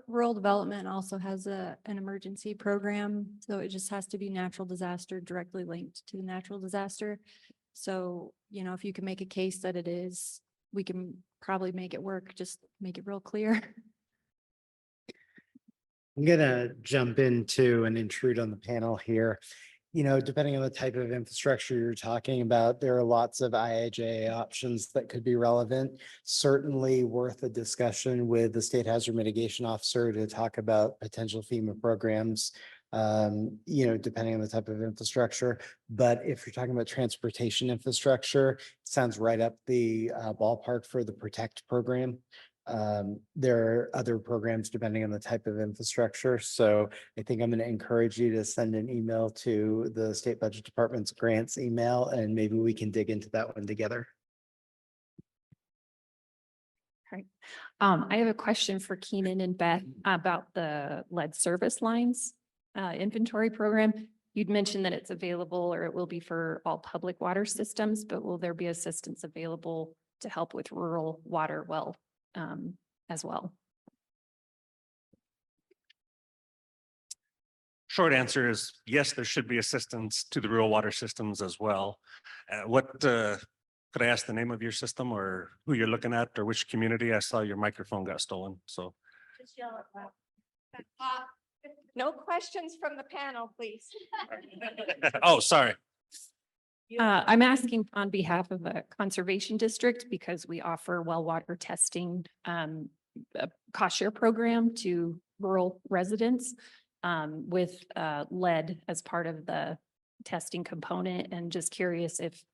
Rural development also has an emergency program, so it just has to be natural disaster directly linked to the natural disaster. So, you know, if you can make a case that it is, we can probably make it work, just make it real clear. I'm gonna jump into and intrude on the panel here. You know, depending on the type of infrastructure you're talking about, there are lots of IIJA options that could be relevant. Certainly worth a discussion with the State Hazard Mitigation Officer to talk about potential FEMA programs, you know, depending on the type of infrastructure. But if you're talking about transportation infrastructure, it sounds right up the ballpark for the PROTECT program. There are other programs depending on the type of infrastructure. So I think I'm going to encourage you to send an email to the State Budget Department's grants email, and maybe we can dig into that one together. Right. I have a question for Keenan and Beth about the lead service lines inventory program. You'd mentioned that it's available or it will be for all public water systems, but will there be assistance available to help with rural water well as well? Short answer is yes, there should be assistance to the rural water systems as well. Could I ask the name of your system or who you're looking at or which community? I saw your microphone got stolen, so. Just yell it loud. No questions from the panel, please. Oh, sorry. I'm asking on behalf of a conservation district because we offer well water testing a cost share program to rural residents with lead as part of the testing component, and just curious if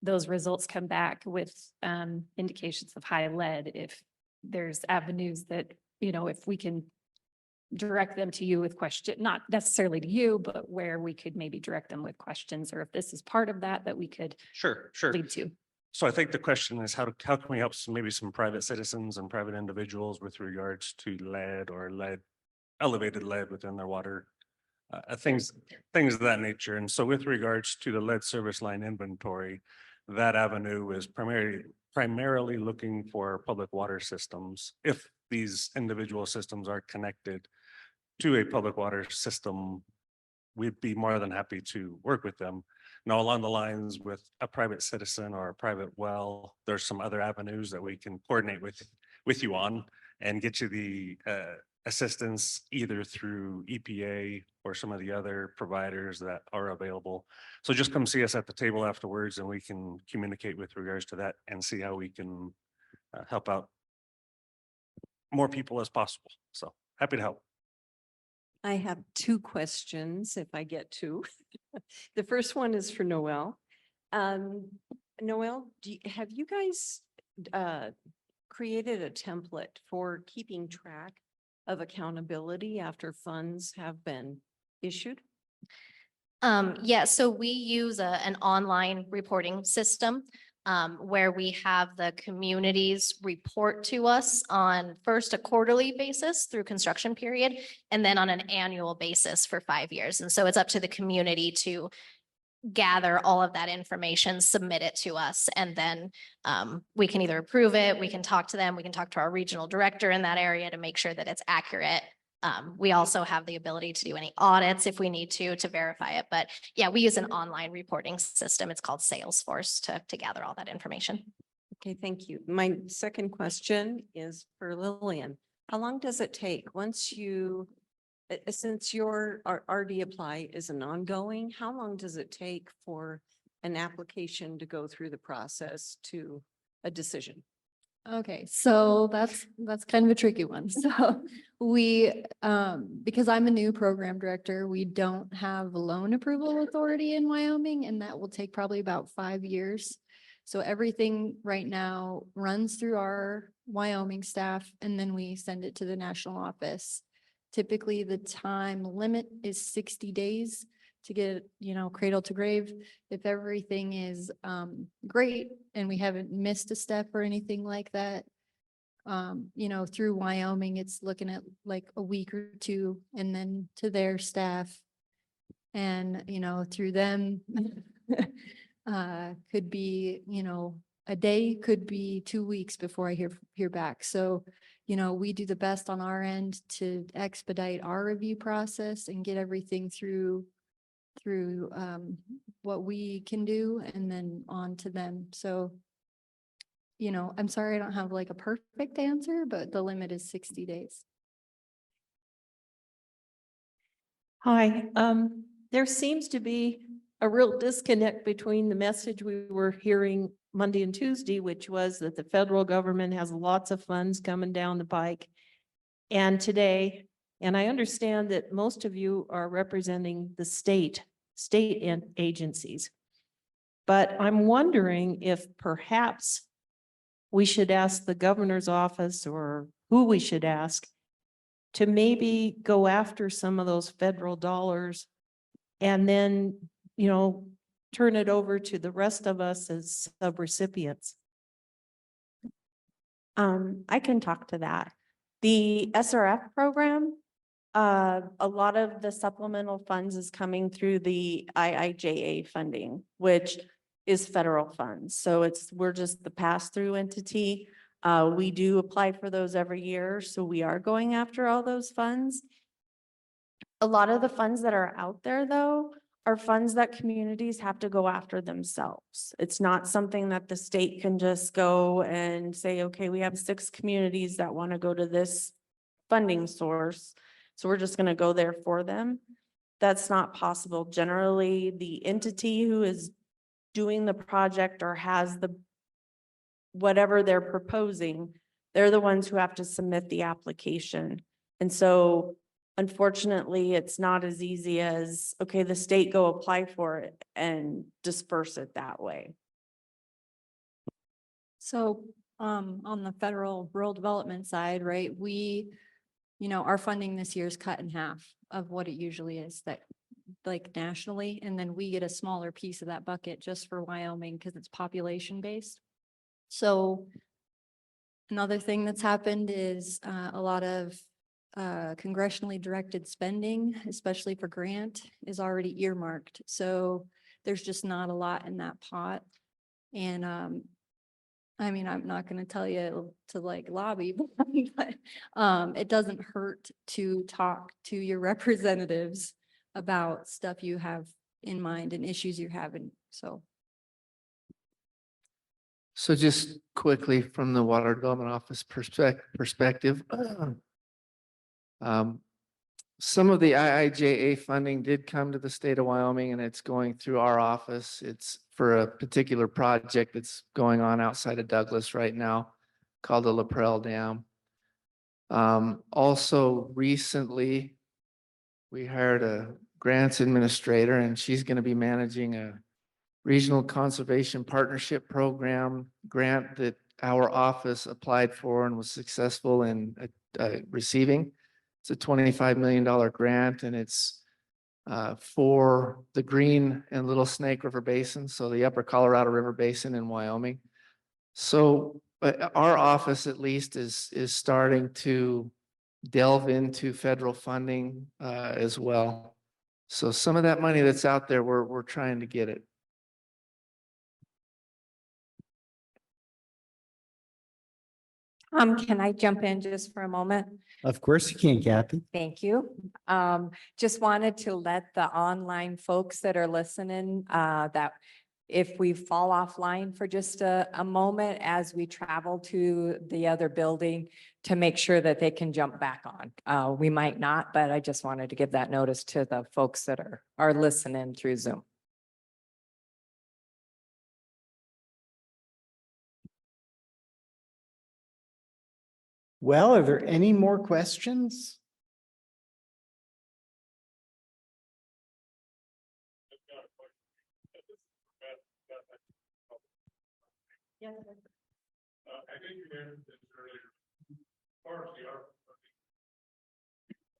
those results come back with indications of high lead, if there's avenues that, you know, if we can direct them to you with question, not necessarily to you, but where we could maybe direct them with questions, or if this is part of that we could Sure. lead to. So I think the question is how can we help maybe some private citizens and private individuals with regards to lead or elevated lead within their water, things of that nature. And so with regards to the lead service line inventory, that avenue is primarily looking for public water systems. If these individual systems are connected to a public water system, we'd be more than happy to work with them. Now, along the lines with a private citizen or a private well, there's some other avenues that we can coordinate with you on and get you the assistance either through EPA or some of the other providers that are available. So just come see us at the table afterwards and we can communicate with regards to that and see how we can help out more people as possible. So happy to help. I have 2 questions if I get to. The first one is for Noel. Noel, have you guys created a template for keeping track of accountability after funds have been issued? Yeah, so we use an online reporting system where we have the communities report to us on first a quarterly basis through construction period, and then on an annual basis for 5 years. And so it's up to the community to gather all of that information, submit it to us, and then we can either approve it, we can talk to them, we can talk to our regional director in that area to make sure that it's accurate. We also have the ability to do any audits if we need to verify it. But yeah, we use an online reporting system. It's called Salesforce to gather all that information. Okay, thank you. My second question is for Lillian. How long does it take once you, since your RD apply is an ongoing, how long does it take for an application to go through the process to a decision? Okay, so that's kind of a tricky one. So we, because I'm a new program director, we don't have loan approval authority in Wyoming, and that will take probably about 5 years. So everything right now runs through our Wyoming staff, and then we send it to the national office. Typically, the time limit is 60 days to get, cradle to grave. If everything is great and we haven't missed a step or anything like that, through Wyoming, it's looking at like a week or two, and then to their staff. And, through them, could be, a day, could be 2 weeks before I hear back. So, we do the best on our end to expedite our review process and get everything through what we can do, and then on to them. So, I'm sorry, I don't have like a perfect answer, but the limit is 60 days. Hi, there seems to be a real disconnect between the message we were hearing Monday and Tuesday, which was that the federal government has lots of funds coming down the pike. And today, and I understand that most of you are representing the state agencies. But I'm wondering if perhaps we should ask the governor's office, or who we should ask, to maybe go after some of those federal dollars and then, turn it over to the rest of us as subrecipients. I can talk to that. The SRF program, a lot of the supplemental funds is coming through the IIJA funding, which is federal funds. So we're just the pass-through entity. We do apply for those every year, so we are going after all those funds. A lot of the funds that are out there, though, are funds that communities have to go after themselves. It's not something that the state can just go and say, okay, we have 6 communities that want to go to this funding source, so we're just going to go there for them. That's not possible. Generally, the entity who is doing the project or has whatever they're proposing, they're the ones who have to submit the application. And so unfortunately, it's not as easy as, okay, the state go apply for it and disperse it that way. So, on the federal rural development side, right, we, our funding this year is cut in half of what it usually is, that like nationally, and then we get a smaller piece of that bucket just for Wyoming because it's population based. So another thing that's happened is a lot of congressionally directed spending, especially for grant, is already earmarked. So there's just not a lot in that pot. And I mean, I'm not going to tell you to like lobby, but it doesn't hurt to talk to your representatives about stuff you have in mind and issues you're having. So just quickly from the Water Development Office perspective, some of the IIJA funding did come to the state of Wyoming, and it's going through our office. It's for a particular project that's going on outside of Douglas right now called the LaPrelle Dam. Also recently, we hired a grants administrator, and she's going to be managing a regional conservation partnership program grant that our office applied for and was successful in receiving. It's a $25 million grant, and it's for the Green and Little Snake River Basin, so the Upper Colorado River Basin in Wyoming. So our office at least is starting to delve into federal funding as well. So some of that money that's out there, we're trying to get it. Can I jump in just for a moment? Of course you can, Kathy. Thank you. Just wanted to let the online folks that are listening, that if we fall offline for just a moment as we travel to the other building, to make sure that they can jump back on. We might not, but I just wanted to give that notice to the folks that are listening through Zoom. Well, are there any more questions? I think you mentioned this earlier, partially our,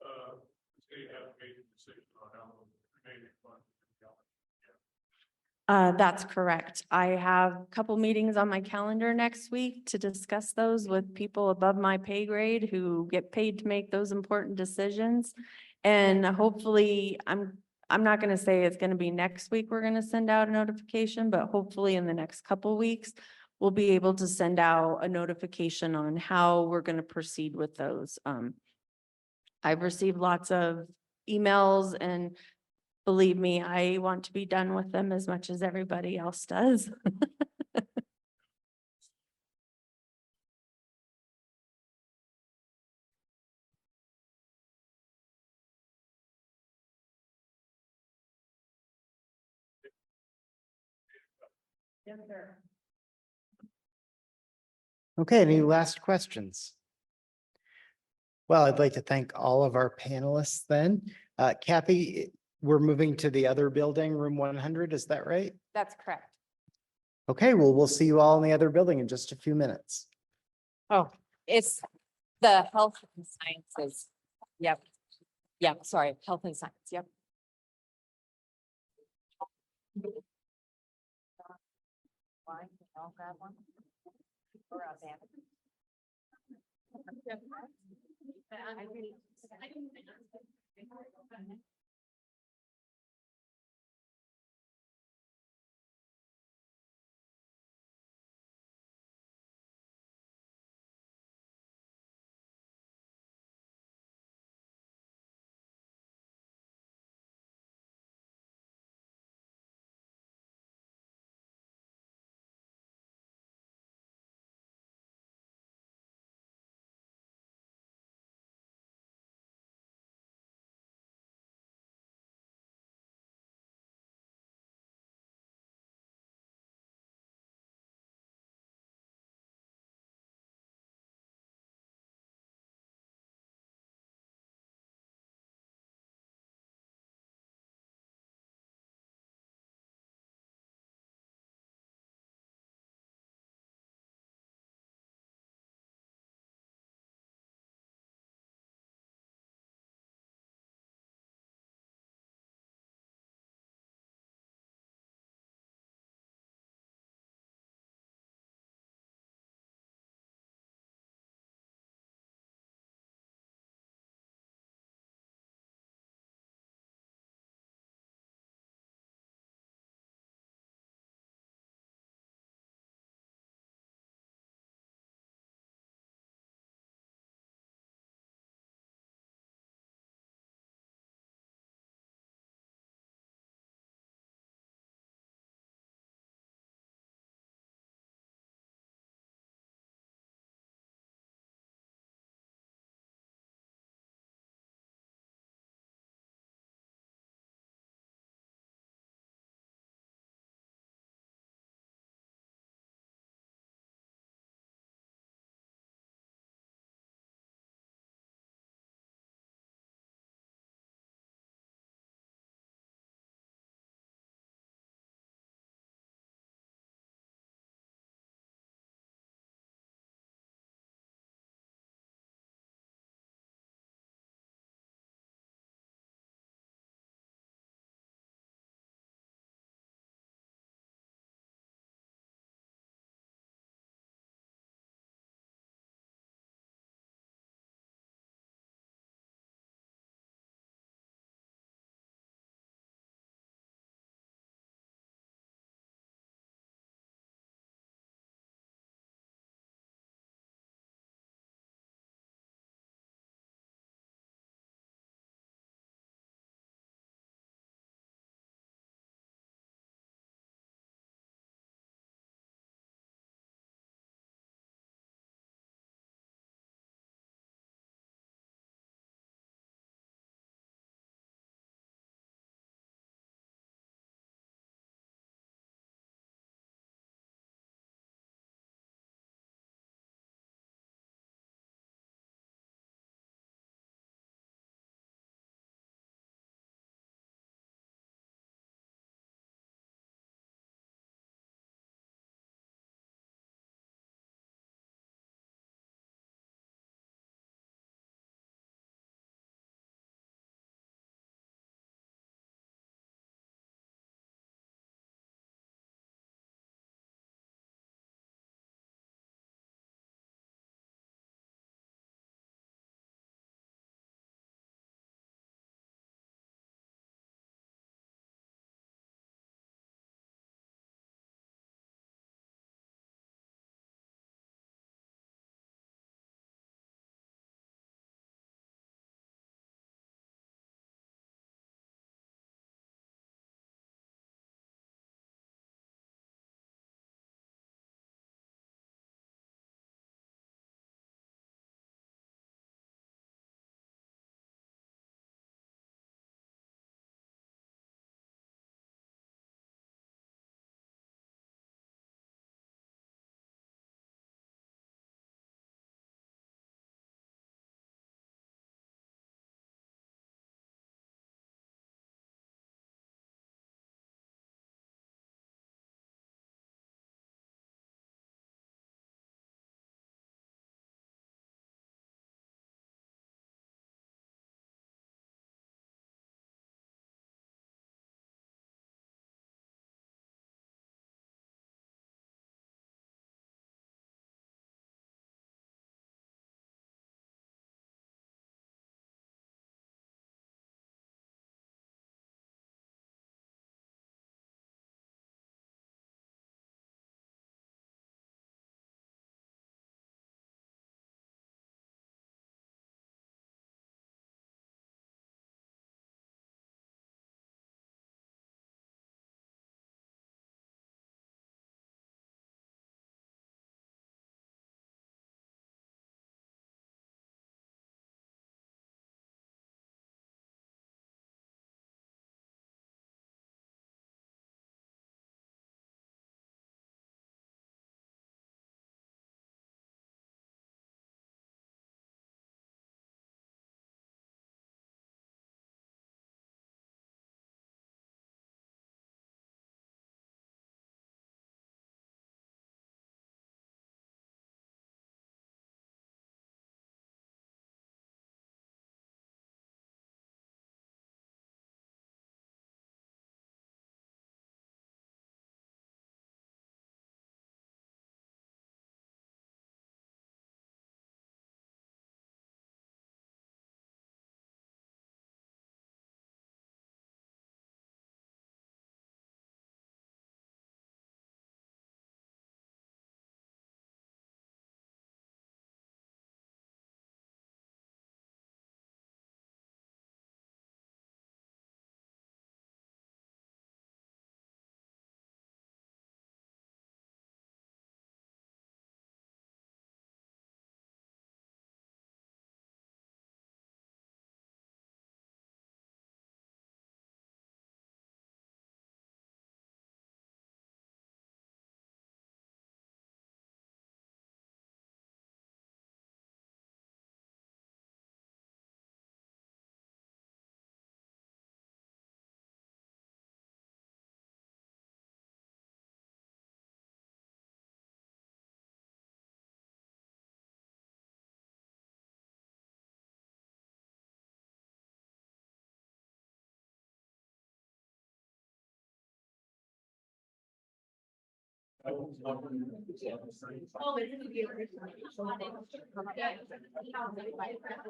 the state has made a decision on how the remaining funds. That's correct. I have a couple meetings on my calendar next week to discuss those with people above my pay grade who get paid to make those important decisions. And hopefully, I'm not gonna say it's gonna be next week, we're gonna send out a notification, but hopefully in the next couple weeks, we'll be able to send out a notification on how we're gonna proceed with those. I've received lots of emails, and believe me, I want to be done with them as much as everybody else does. Yes, sir. Okay, any last questions? Well, I'd like to thank all of our panelists then. Kathy, we're moving to the other building, room 100, is that right? That's correct. Okay, well, we'll see you all in the other building in just a few minutes. Oh, it's the health and sciences. Yep. Yep, sorry, health and science, yep. I'll grab one. Or a band.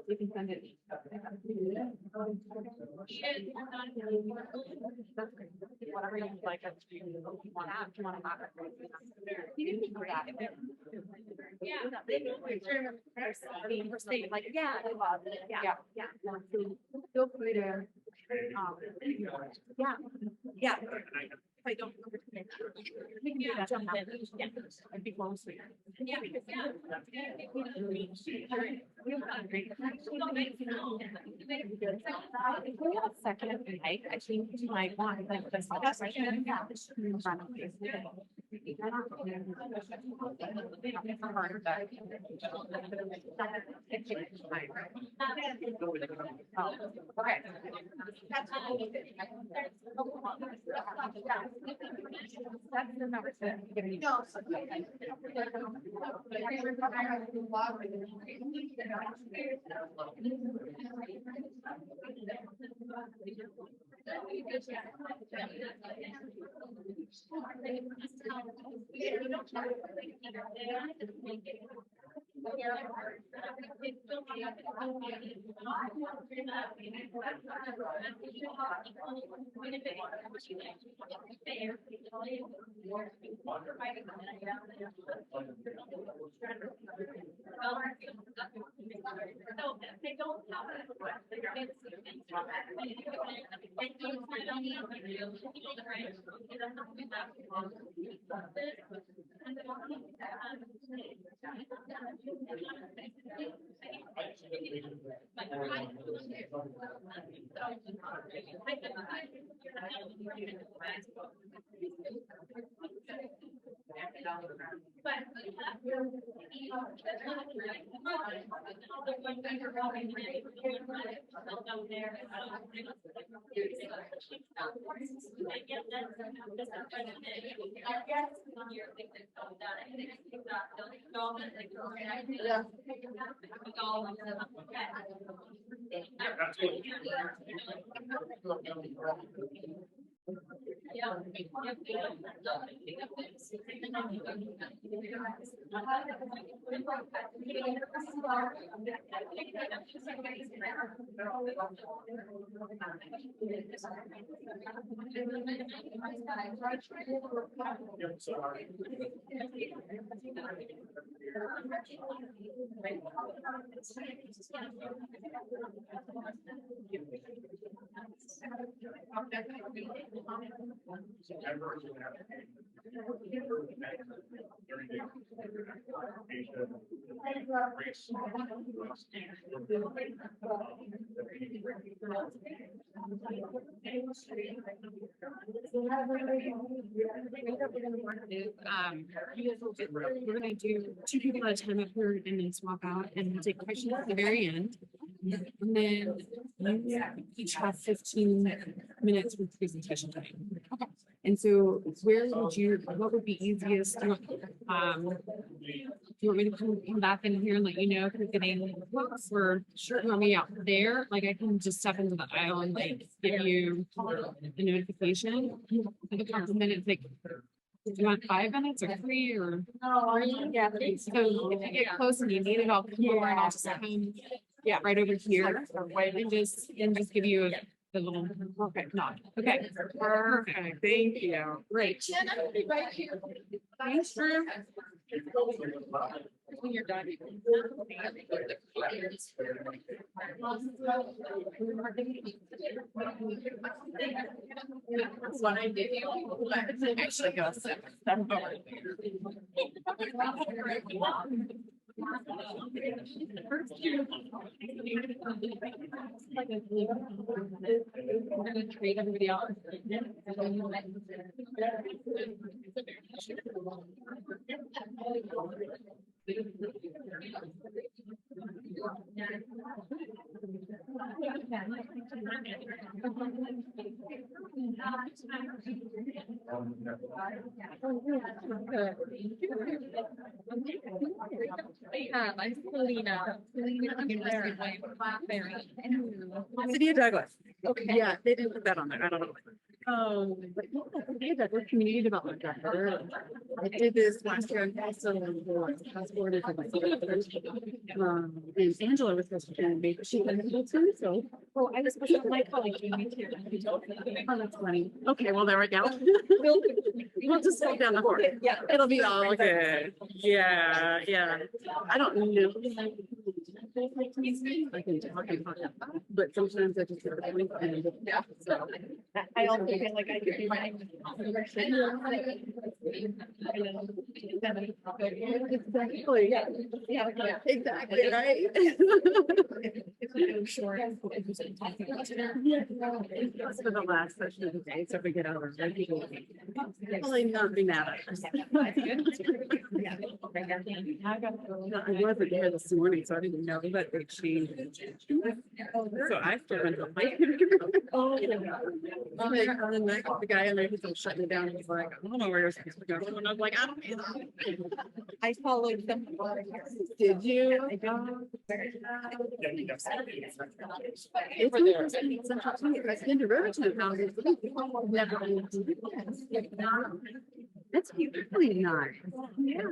You can send it. Whatever you like us to do. You want like, yeah, feel free to, yeah. If I don't. We can do that. Yeah. I'd be close. Yeah. If we have a second, I think you might want like this. That's the number. We're gonna do 2 people at a time up here and then swap out and we'll take questions at the very end. And then you each have 15 minutes with presentation time. And so what would be easiest? Do you want me to come back in here and let you know if you're getting books or you want me out there? Like I can just step into the aisle and like give you a notification. Like a couple minutes, like do you want 5 minutes or 3 or? Yeah. So if you get close and you need it, I'll come over and I'll just come right over here and just give you the little perfect nod. Okay. Perfect. Thank you. Great. Right here. Thanks, Drew. When you're done. That's what I did. Actually, go step over. We're gonna treat everybody else. I'm Selena. City of Douglas. Okay. Yeah, they didn't put that on there. I don't know. But yeah, we did we're community development director. I did this last year and also transported to my and Angela was supposed to be, but she couldn't go too, so. Oh, I was supposed to, my colleague gave me too. Oh, that's funny. Okay, well, there we go. We'll just go down the board. Yeah. It'll be all good. Yeah, yeah. I don't know. I can talk about that, but sometimes I just. Yeah. So. I also feel like I could be right. Exactly. Yeah, exactly, right? For the last session of the day, so if we get out of our regular. Probably not be mad at us. I wasn't here this morning, so I didn't know that they changed. So I still went to the next, the guy in there, he's all shutting it down. He's like, I don't know where you're supposed to go. And I was like, I don't either. I followed them. Did you? It's interesting. Sometimes I've been to Riverton houses. Never been to That's really nice. Yeah.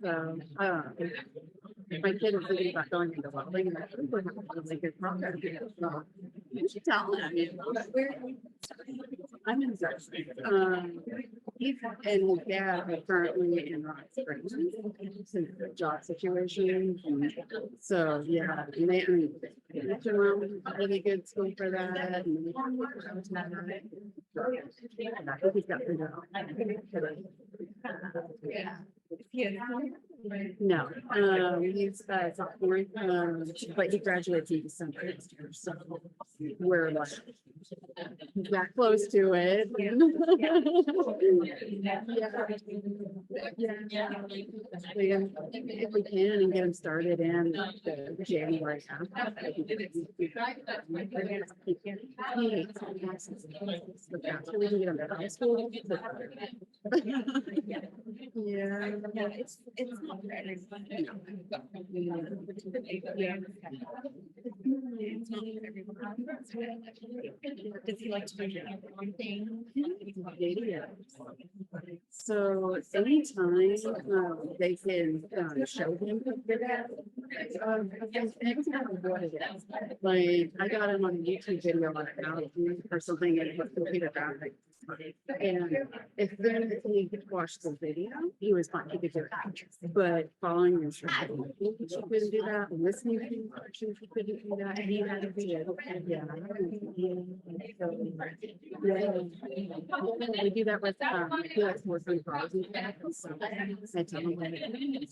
So, my kid is thinking about going into welding and that's really good program. You should tell him. I'm in he's and his dad are currently in Rock Springs. It's a job situation. So yeah, and they it's a really good school for that. And he's got no, he's sophomore, but he graduates in December next year, so we're like that close to it. If we can and get him started in the January after. So we can get him to high school. Yeah, it's not for everyone. It's not for everyone. Does he like to do one thing? So anytime they can show him what it is. Like I got him on a YouTube video on how to do or something in computer graphics. And if then he could watch the video, he was fine. He could do it. But following the instructions, he couldn't do that. Listening to instructions, he couldn't do that. And he had to be it. Yeah. We do that with he likes more fun cars and stuff. So I tell him,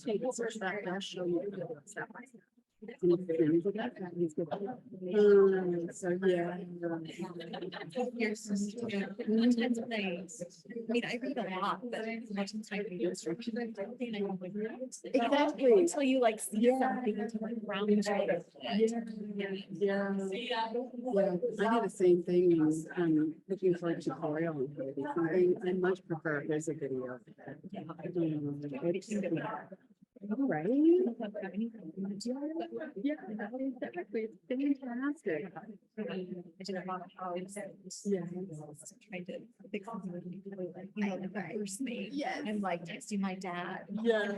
take a search that fast, show you step by step. And he's good. So yeah. I mean, I read a lot, but much of the time read instructions. Exactly. Until you like see something to like round it. Yeah. I do the same thing as looking for a tutorial on something. I much prefer if there's a video. Right. Yeah, exactly. It's fantastic. I did a lot of hours. Yeah. Trying to fix the first thing. Yes. I'm like texting my dad. Yeah.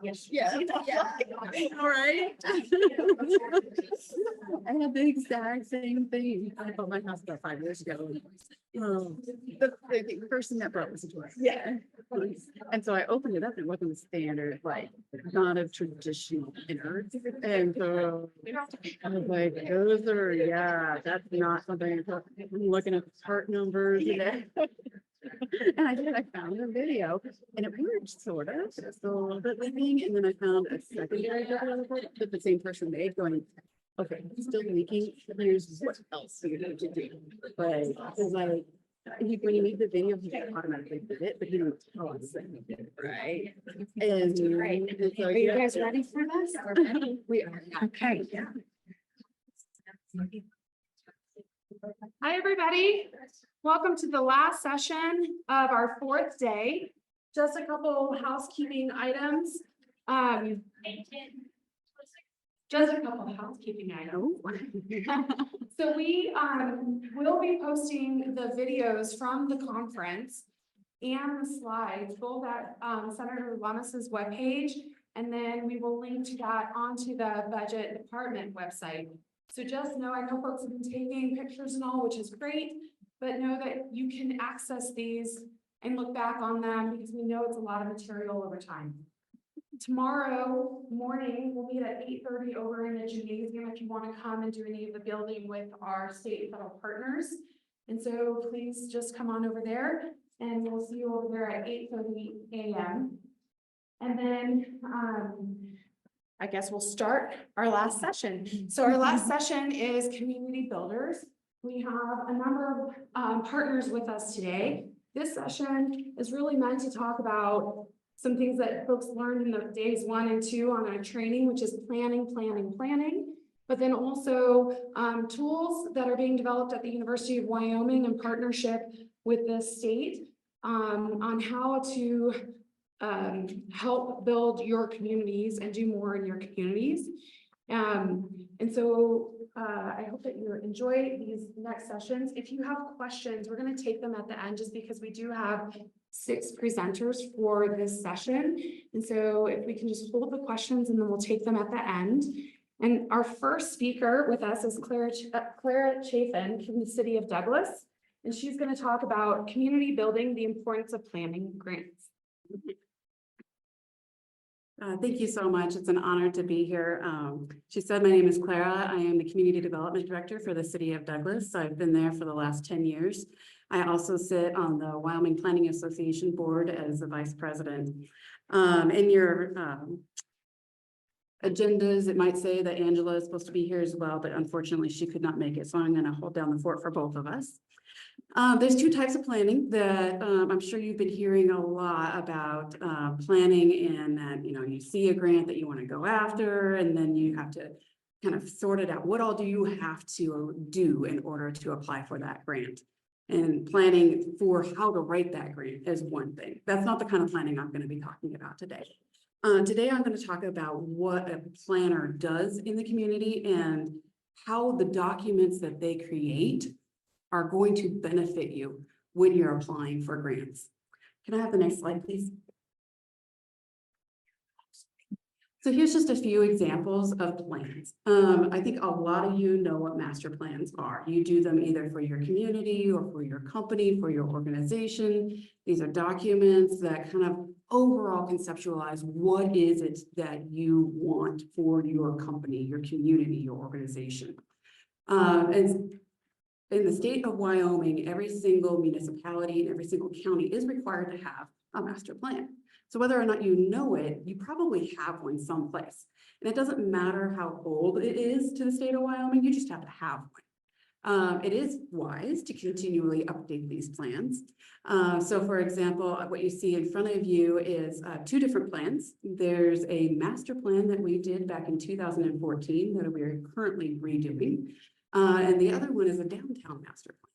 Yes. Yeah. All right. I had the exact same thing. I bought my house about 5 years ago. The person that brought this to us. Yeah. And so I opened it up and it wasn't standard, like not a traditional innards. And so I was like, those are, yeah, that's not something I'm looking at the part numbers. And I found a video and it worked sort of, just a little bit leaking. And then I found a secondary video that the same person made going, okay, it's still leaking. Here's what else you need to do. But it's like, when you make the video, he automatically did it, but he didn't tell us that he did it, right? And so, are you guys ready for this? We are. Okay. Yeah. Hi, everybody. Welcome to the last session of our 4th day. Just a couple housekeeping items. Just a couple of housekeeping items. So we will be posting the videos from the conference and the slides, both at Senator Lummis's webpage, and then we will link to that onto the budget department website. So just know, I know folks have been taking pictures and all, which is great, but know that you can access these and look back on them because we know it's a lot of material over time. Tomorrow morning, we'll meet at 8:30 over in the gymnasium if you want to come and do any of the building with our state and federal partners. And so please just come on over there and we'll see you over there at 8:30 a.m. And then I guess we'll start our last session. So our last session is community builders. We have a number of partners with us today. This session is really meant to talk about some things that folks learned in the days 1 and 2 on our training, which is planning, but then also tools that are being developed at the University of Wyoming in partnership with the state on how to help build your communities and do more in your communities. And so I hope that you enjoy these next sessions. If you have questions, we're going to take them at the end just because we do have 6 presenters for this session. And so if we can just hold the questions and then we'll take them at the end. And our first speaker with us is Clara Chafin from the city of Douglas. And she's going to talk about community building, the importance of planning grants. Thank you so much. It's an honor to be here. She said, my name is Clara. I am the Community Development Director for the City of Douglas. I've been there for the last 10 years. I also sit on the Wyoming Planning Association Board as the Vice President. In your agendas, it might say that Angela is supposed to be here as well, but unfortunately she could not make it. So I'm going to hold down the fort for both of us. There's 2 types of planning that I'm sure you've been hearing a lot about planning, and that, you know, you see a grant that you want to go after, and then you have to kind of sort it out. What all do you have to do in order to apply for that grant? And planning for how to write that grant is one thing. That's not the kind of planning I'm going to be talking about today. Today, I'm going to talk about what a planner does in the community and how the documents that they create are going to benefit you when you're applying for grants. Can I have the next slide, please? So here's just a few examples of plans. I think a lot of you know what master plans are. You do them either for your community or for your company, for your organization. These are documents that kind of overall conceptualize what is it that you want for your company, your community, your organization. And in the state of Wyoming, every single municipality and every single county is required to have a master plan. So whether or not you know it, you probably have one someplace. And it doesn't matter how old it is to the state of Wyoming, you just have to have one. It is wise to continually update these plans. So for example, what you see in front of you is 2 different plans. There's a master plan that we did back in 2014 that we are currently redoing. And the other one is a downtown master plan.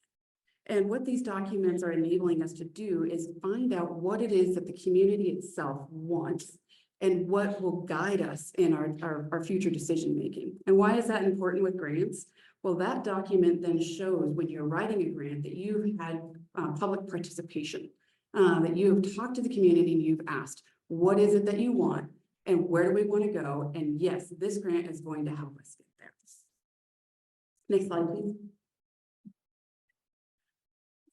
And what these documents are enabling us to do is find out what it is that the community itself wants and what will guide us in our future decision making. And why is that important with grants? Well, that document then shows when you're writing a grant that you've had public participation, that you have talked to the community and you've asked, what is it that you want and where do we want to go? And yes, this grant is going to help us get there. Next slide, please.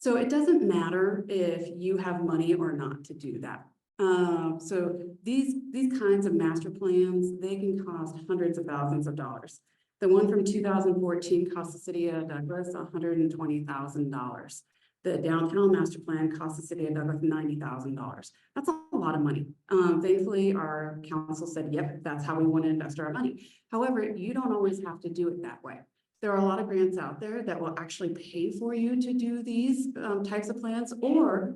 So it doesn't matter if you have money or not to do that. So these kinds of master plans, they can cost hundreds of thousands of dollars. The one from 2014 cost the city of Douglas $120,000. The downtown master plan cost the city of Douglas $90,000. That's a lot of money. Thankfully, our council said, yep, that's how we want to invest our money. However, you don't always have to do it that way. There are a lot of grants out there that will actually pay for you to do these types of plans, or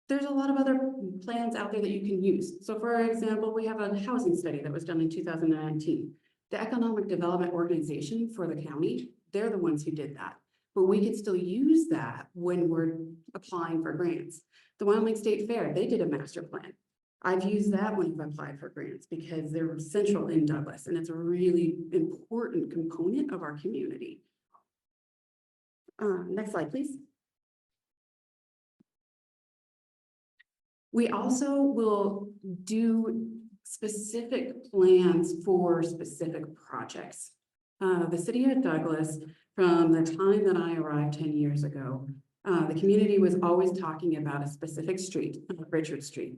there's a lot of other plans out there that you can use. So for example, we have a housing study that was done in 2019. The Economic Development Organization for the county, they're the ones who did that. But we can still use that when we're applying for grants. The Wyoming State Fair, they did a master plan. I've used that when I've applied for grants because they're central in Douglas and it's a really important component of our community. Next slide, please. We also will do specific plans for specific projects. The city of Douglas, from the time that I arrived 10 years ago, the community was always talking about a specific street, Richard Street,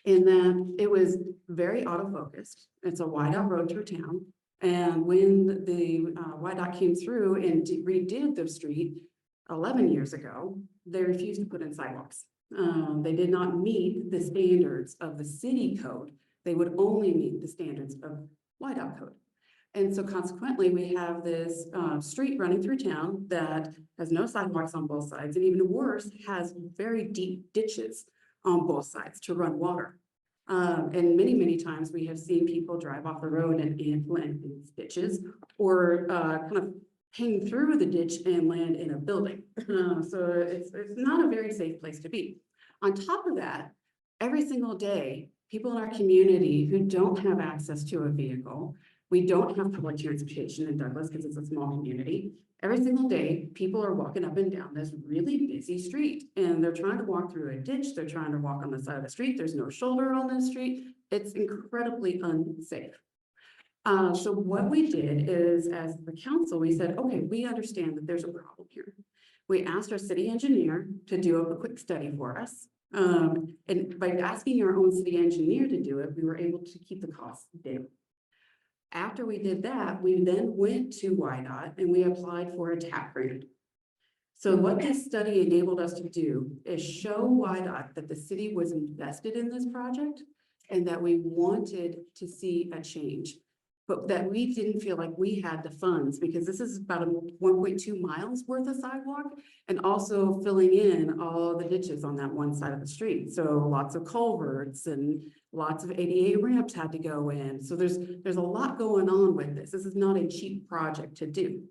in that it was very auto-focused. It's a wide-out road through town. And when the YDOT came through and redid the street 11 years ago, they refused to put in sidewalks. They did not meet the standards of the city code. They would only meet the standards of YDOT code. And so consequently, we have this street running through town that has no sidewalks on both sides, and even worse, has very deep ditches on both sides to run water. And many times we have seen people drive off the road and land in these ditches, or kind of hang through the ditch and land in a building. So it's not a very safe place to be. On top of that, every single day, people in our community who don't have access to a vehicle, we don't have public transportation in Douglas because it's a small community. Every single day, people are walking up and down this really busy street and they're trying to walk through a ditch. They're trying to walk on the side of the street. There's no shoulder on the street. It's incredibly unsafe. So what we did is, as the council, we said, okay, we understand that there's a problem here. We asked our city engineer to do a quick study for us. And by asking our own city engineer to do it, we were able to keep the costs down. After we did that, we then went to YDOT and we applied for a TAP grant. So what this study enabled us to do is show YDOT that the city was invested in this project and that we wanted to see a change, but that we didn't feel like we had the funds because this is about 1.2 miles worth of sidewalk and also filling in all the ditches on that one side of the street. So lots of culverts and lots of ADA ramps had to go in. So there's a lot going on with this. This is not a cheap project to do.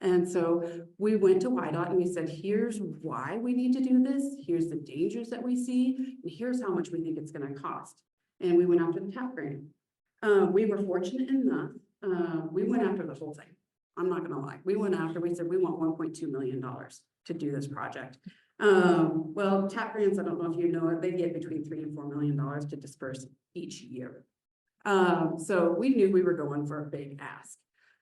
And so we went to YDOT and we said, here's why we need to do this. Here's the dangers that we see. And here's how much we think it's going to cost. And we went after the TAP grant. We were fortunate enough. We went after the whole thing. I'm not going to lie. We said, we want $1.2 million to do this project. Well, TAP grants, I don't know if you know it, they get between $3 and $4 million to disperse each year. So we knew we were going for a big ask.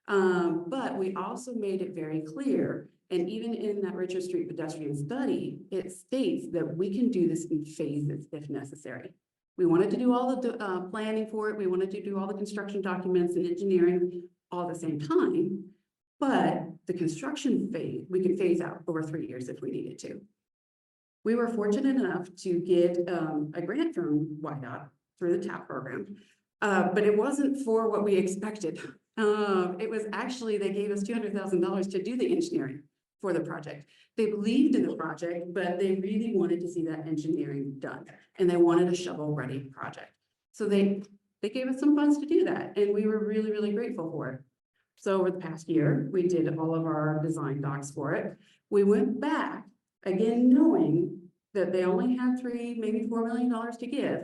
But we also made it very clear, and even in that Richard Street pedestrian study, it states that we can do this in phases if necessary. We wanted to do all the planning for it. We wanted to do all the construction documents and engineering all at the same time. But the construction phase, we could phase out over 3 years if we needed to. We were fortunate enough to get a grant from YDOT through the TAP program, but it wasn't for what we expected. It was actually, they gave us $200,000 to do the engineering for the project. They believed in the project, but they really wanted to see that engineering done. And they wanted a shovel-ready project. So they gave us some funds to do that. And we were really, really grateful for it. So over the past year, we did all of our design docs for it. We went back, again, knowing that they only had $3, maybe $4 million to give.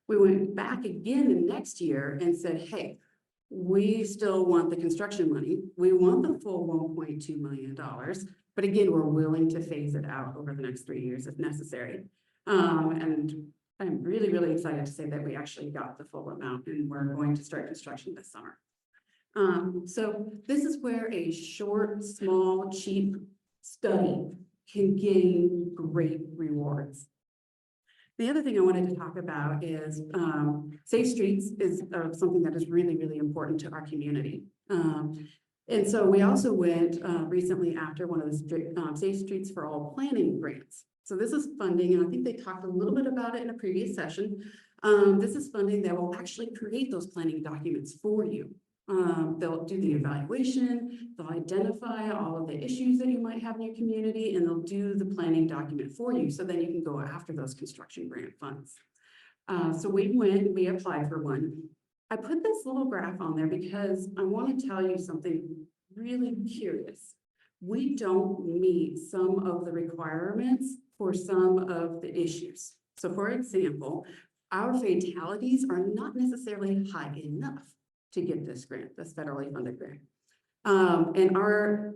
We went back again the next year and said, hey, we still want the construction money. We want the full $1.2 million. But again, we're willing to phase it out over the next 3 years if necessary. And I'm really, really excited to say that we actually got the full amount and we're going to start construction this summer. So this is where a short, small, cheap study can gain great rewards. The other thing I wanted to talk about is safe streets is something that is really, really important to our community. And so we also went recently after one of the Safe Streets for All planning grants. So this is funding, and I think they talked a little bit about it in a previous session. This is funding that will actually create those planning documents for you. They'll do the evaluation, they'll identify all of the issues that you might have in your community, and they'll do the planning document for you so then you can go after those construction grant funds. So we applied for one. I put this little graph on there because I want to tell you something really curious. We don't meet some of the requirements for some of the issues. So for example, our fatalities are not necessarily high enough to get this grant, this federally funded grant. And our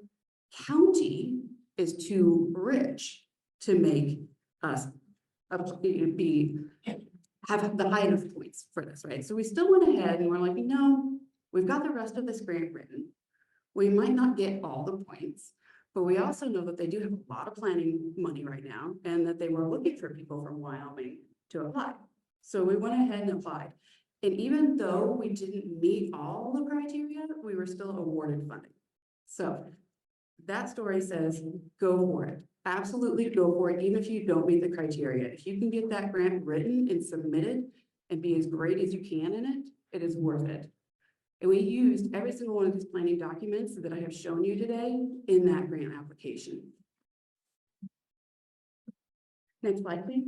county is too rich to make us have the high enough points for this, right? So we still went ahead and we're like, no, we've got the rest of this grant written. We might not get all the points, but we also know that they do have a lot of planning money right now and that they were looking for people from Wyoming to apply. So we went ahead and applied. And even though we didn't meet all the criteria, we were still awarded funding. So that story says, go for it. Absolutely go for it, even if you don't meet the criteria. If you can get that grant written and submitted and be as great as you can in it, it is worth it. And we used every single one of these planning documents that I have shown you today in that grant application. Next slide, please.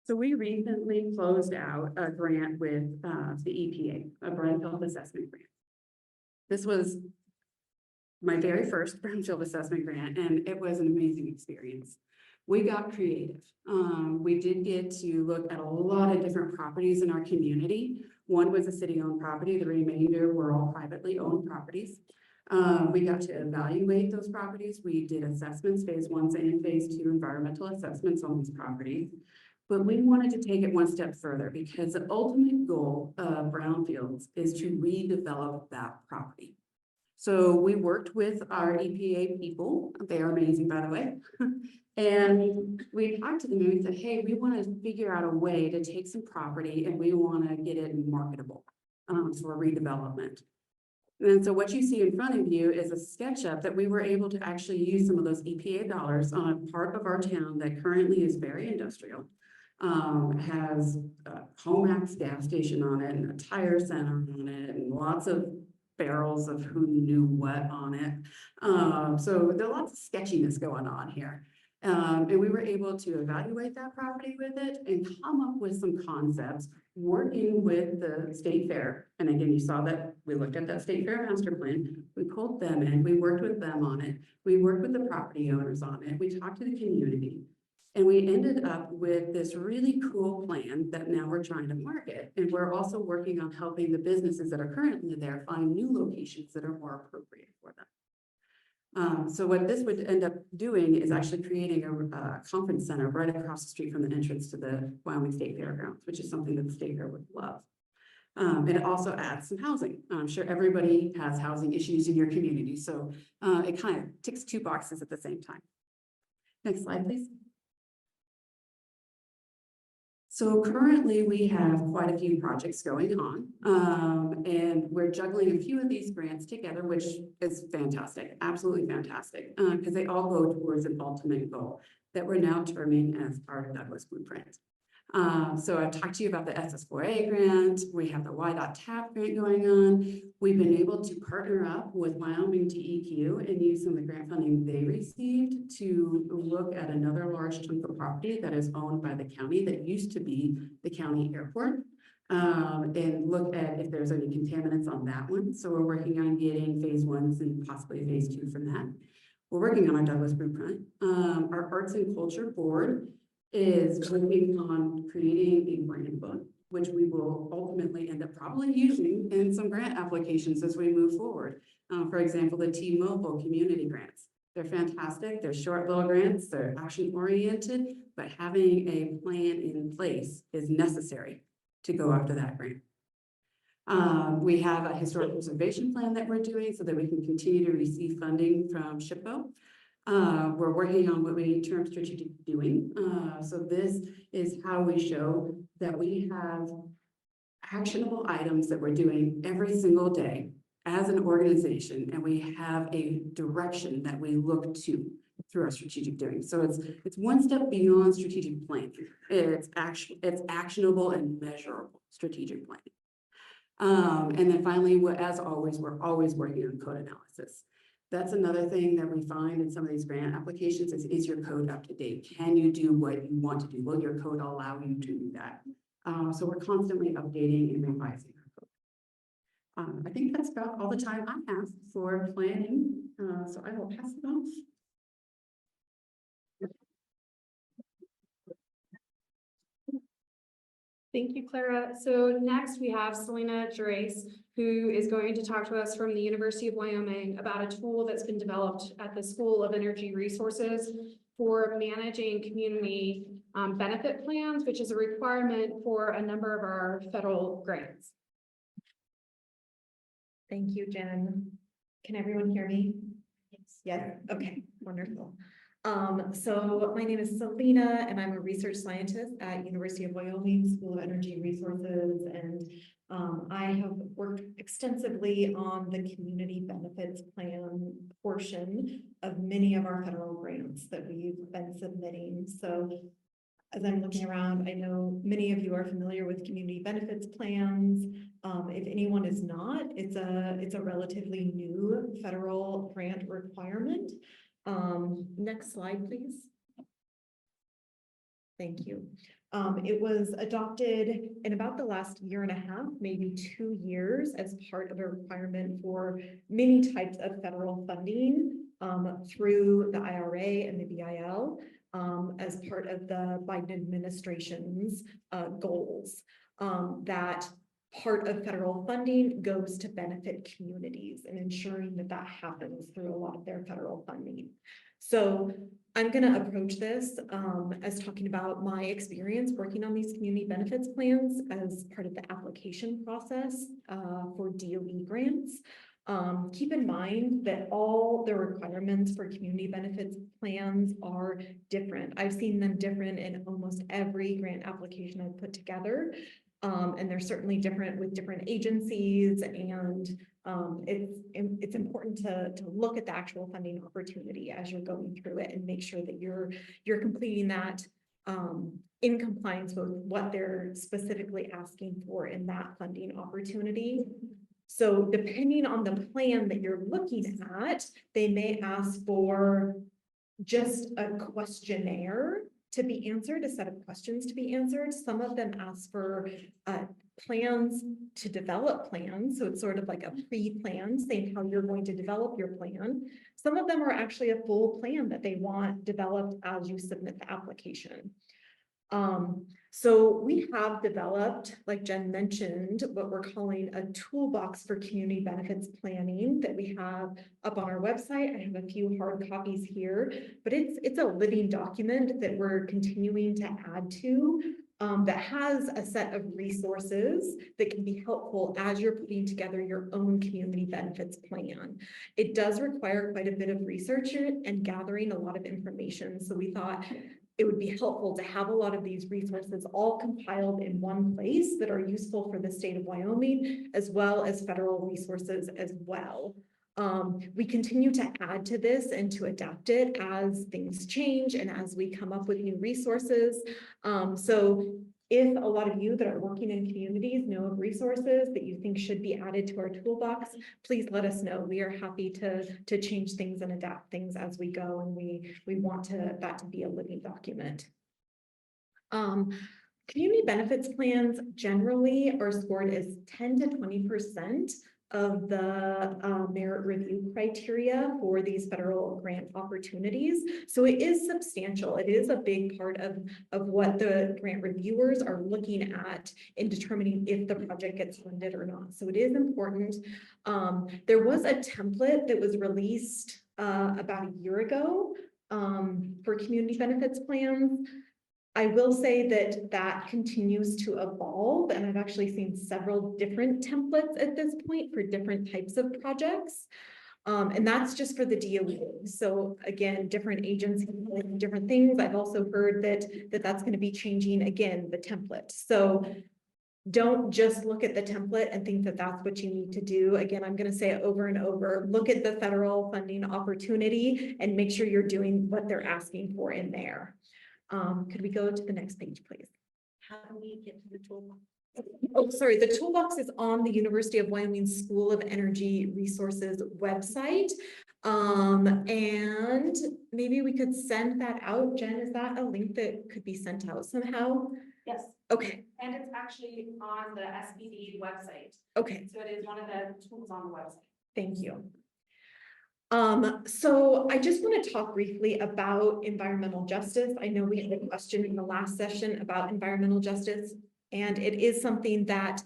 So we recently closed out a grant with the EPA, a brownfield assessment grant. This was my very first brownfield assessment grant, and it was an amazing experience. We got creative. We did get to look at a lot of different properties in our community. One was a city-owned property. The remainder were all privately owned properties. We got to evaluate those properties. We did assessments, phase 1 and phase 2 environmental assessments on these properties. But we wanted to take it one step further because the ultimate goal of brownfields is to redevelop that property. So we worked with our EPA people. They are amazing, by the way. And we talked to them and we said, hey, we want to figure out a way to take some property and we want to get it marketable for redevelopment. And so what you see in front of you is a SketchUp that we were able to actually use some of those EPA dollars on a part of our town that currently is very industrial. Has a Comax gas station on it and a tire center on it and lots of barrels of who knew what on it. So there's lots of sketchiness going on here. And we were able to evaluate that property with it and come up with some concepts working with the state fair. And again, you saw that we looked at that state fair master plan. We pulled them in, we worked with them on it. We worked with the property owners on it. We talked to the community. And we ended up with this really cool plan that now we're trying to market. And we're also working on helping the businesses that are currently there find new locations that are more appropriate for them. So what this would end up doing is actually creating a conference center right across the street from the entrance to the Wyoming State Fairgrounds, which is something that the state fair would love. And it also adds some housing. I'm sure everybody has housing issues in your community. So it kind of ticks 2 boxes at the same time. Next slide, please. So currently we have quite a few projects going on and we're juggling a few of these grants together, which is fantastic, absolutely fantastic, because they all go towards an ultimate goal that we're now terming as our Douglas Blueprint. So I've talked to you about the SS4A grant. We have the Y.TAP grant going on. We've been able to partner up with Wyoming DEQ and use some of the grant funding they received to look at another large chunk of property that is owned by the county that used to be the county airport. And look at if there's any contaminants on that one. So we're working on getting phase 1 and possibly phase 2 from that. We're working on our Douglas Blueprint. Our Arts and Culture Board is working on creating a grant book, which we will ultimately end up probably using in some grant applications as we move forward. For example, the T-Mobile community grants. They're fantastic. They're short little grants. They're action oriented, but having a plan in place is necessary to go after that grant. We have a historic preservation plan that we're doing so that we can continue to receive funding from SHPO. We're working on what we term strategic doing. So this is how we show that we have actionable items that we're doing every single day as an organization, and we have a direction that we look to through our strategic doing. So it's one step beyond strategic planning. It's actionable and measurable strategic planning. And then finally, as always, we're always working on code analysis. That's another thing that we find in some of these grant applications is your code up to date? Can you do what you want to do? Will your code allow you to do that? So we're constantly updating and revising our code. I think that's about all the time I have for planning. So I will pass it off. Thank you, Clara. So next we have Selena Gerace, who is going to talk to us from the University of Wyoming about a tool that's been developed at the School of Energy Resources for managing community benefit plans, which is a requirement for a number of our federal grants. Thank you, Jen. Can everyone hear me? Yes. Okay, wonderful. So my name is Selena and I'm a research scientist at University of Wyoming School of Energy Resources. And I have worked extensively on the community benefits plan portion of many of our federal grants that we've been submitting. So as I'm looking around, I know many of you are familiar with community benefits plans. If anyone is not, it's a relatively new federal grant requirement. Next slide, please. Thank you. It was adopted in about the last year and a half, maybe 2 years, as part of a requirement for many types of federal funding through the IRA and the BIL as part of the Biden administration's goals. That part of federal funding goes to benefit communities and ensuring that that happens through a lot of their federal funding. So I'm going to approach this as talking about my experience working on these community benefits plans as part of the application process for DOE grants. Keep in mind that all the requirements for community benefits plans are different. I've seen them different in almost every grant application I've put together. And they're certainly different with different agencies, and it's important to look at the actual funding opportunity as you're going through it and make sure that you're completing that in compliance with what they're specifically asking for in that funding opportunity. So depending on the plan that you're looking at, they may ask for just a questionnaire to be answered, a set of questions to be answered. Some of them ask for plans to develop plans. So it's sort of like a pre-plan saying how you're going to develop your plan. Some of them are actually a full plan that they want developed as you submit the application. So we have developed, like Jen mentioned, what we're calling a toolbox for community benefits planning that we have up on our website. I have a few hard copies here, but it's a living document that we're continuing to add to that has a set of resources that can be helpful as you're putting together your own community benefits plan. It does require quite a bit of research and gathering a lot of information. So we thought it would be helpful to have a lot of these resources all compiled in one place that are useful for the state of Wyoming, as well as federal resources as well. We continue to add to this and to adapt it as things change and as we come up with new resources. So if a lot of you that are working in communities know of resources that you think should be added to our toolbox, please let us know. We are happy to change things and adapt things as we go, and we want that to be a living document. Community benefits plans generally are scored as 10 to 20% of the merit review criteria for these federal grant opportunities. So it is substantial. It is a big part of what the grant reviewers are looking at in determining if the project gets funded or not. So it is important. There was a template that was released about a year ago for community benefits plans. I will say that continues to evolve, and I've actually seen several different templates at this point for different types of projects. And that's just for the DOE. So again, different agencies, different things. I've also heard that's going to be changing again, the template. So don't just look at the template and think that that's what you need to do. Again, I'm going to say it over and over. Look at the federal funding opportunity and make sure you're doing what they're asking for in there. Could we go to the next page, please? How do we get to the toolbox? Oh, sorry. The toolbox is on the University of Wyoming School of Energy Resources website. And maybe we could send that out. Jen, is that a link that could be sent out somehow? Yes. Okay. And it's actually on the SBD website. Okay. So it is one of the tools on the website. Thank you. So I just want to talk briefly about environmental justice. I know we had a question in the last session about environmental justice. And it is something that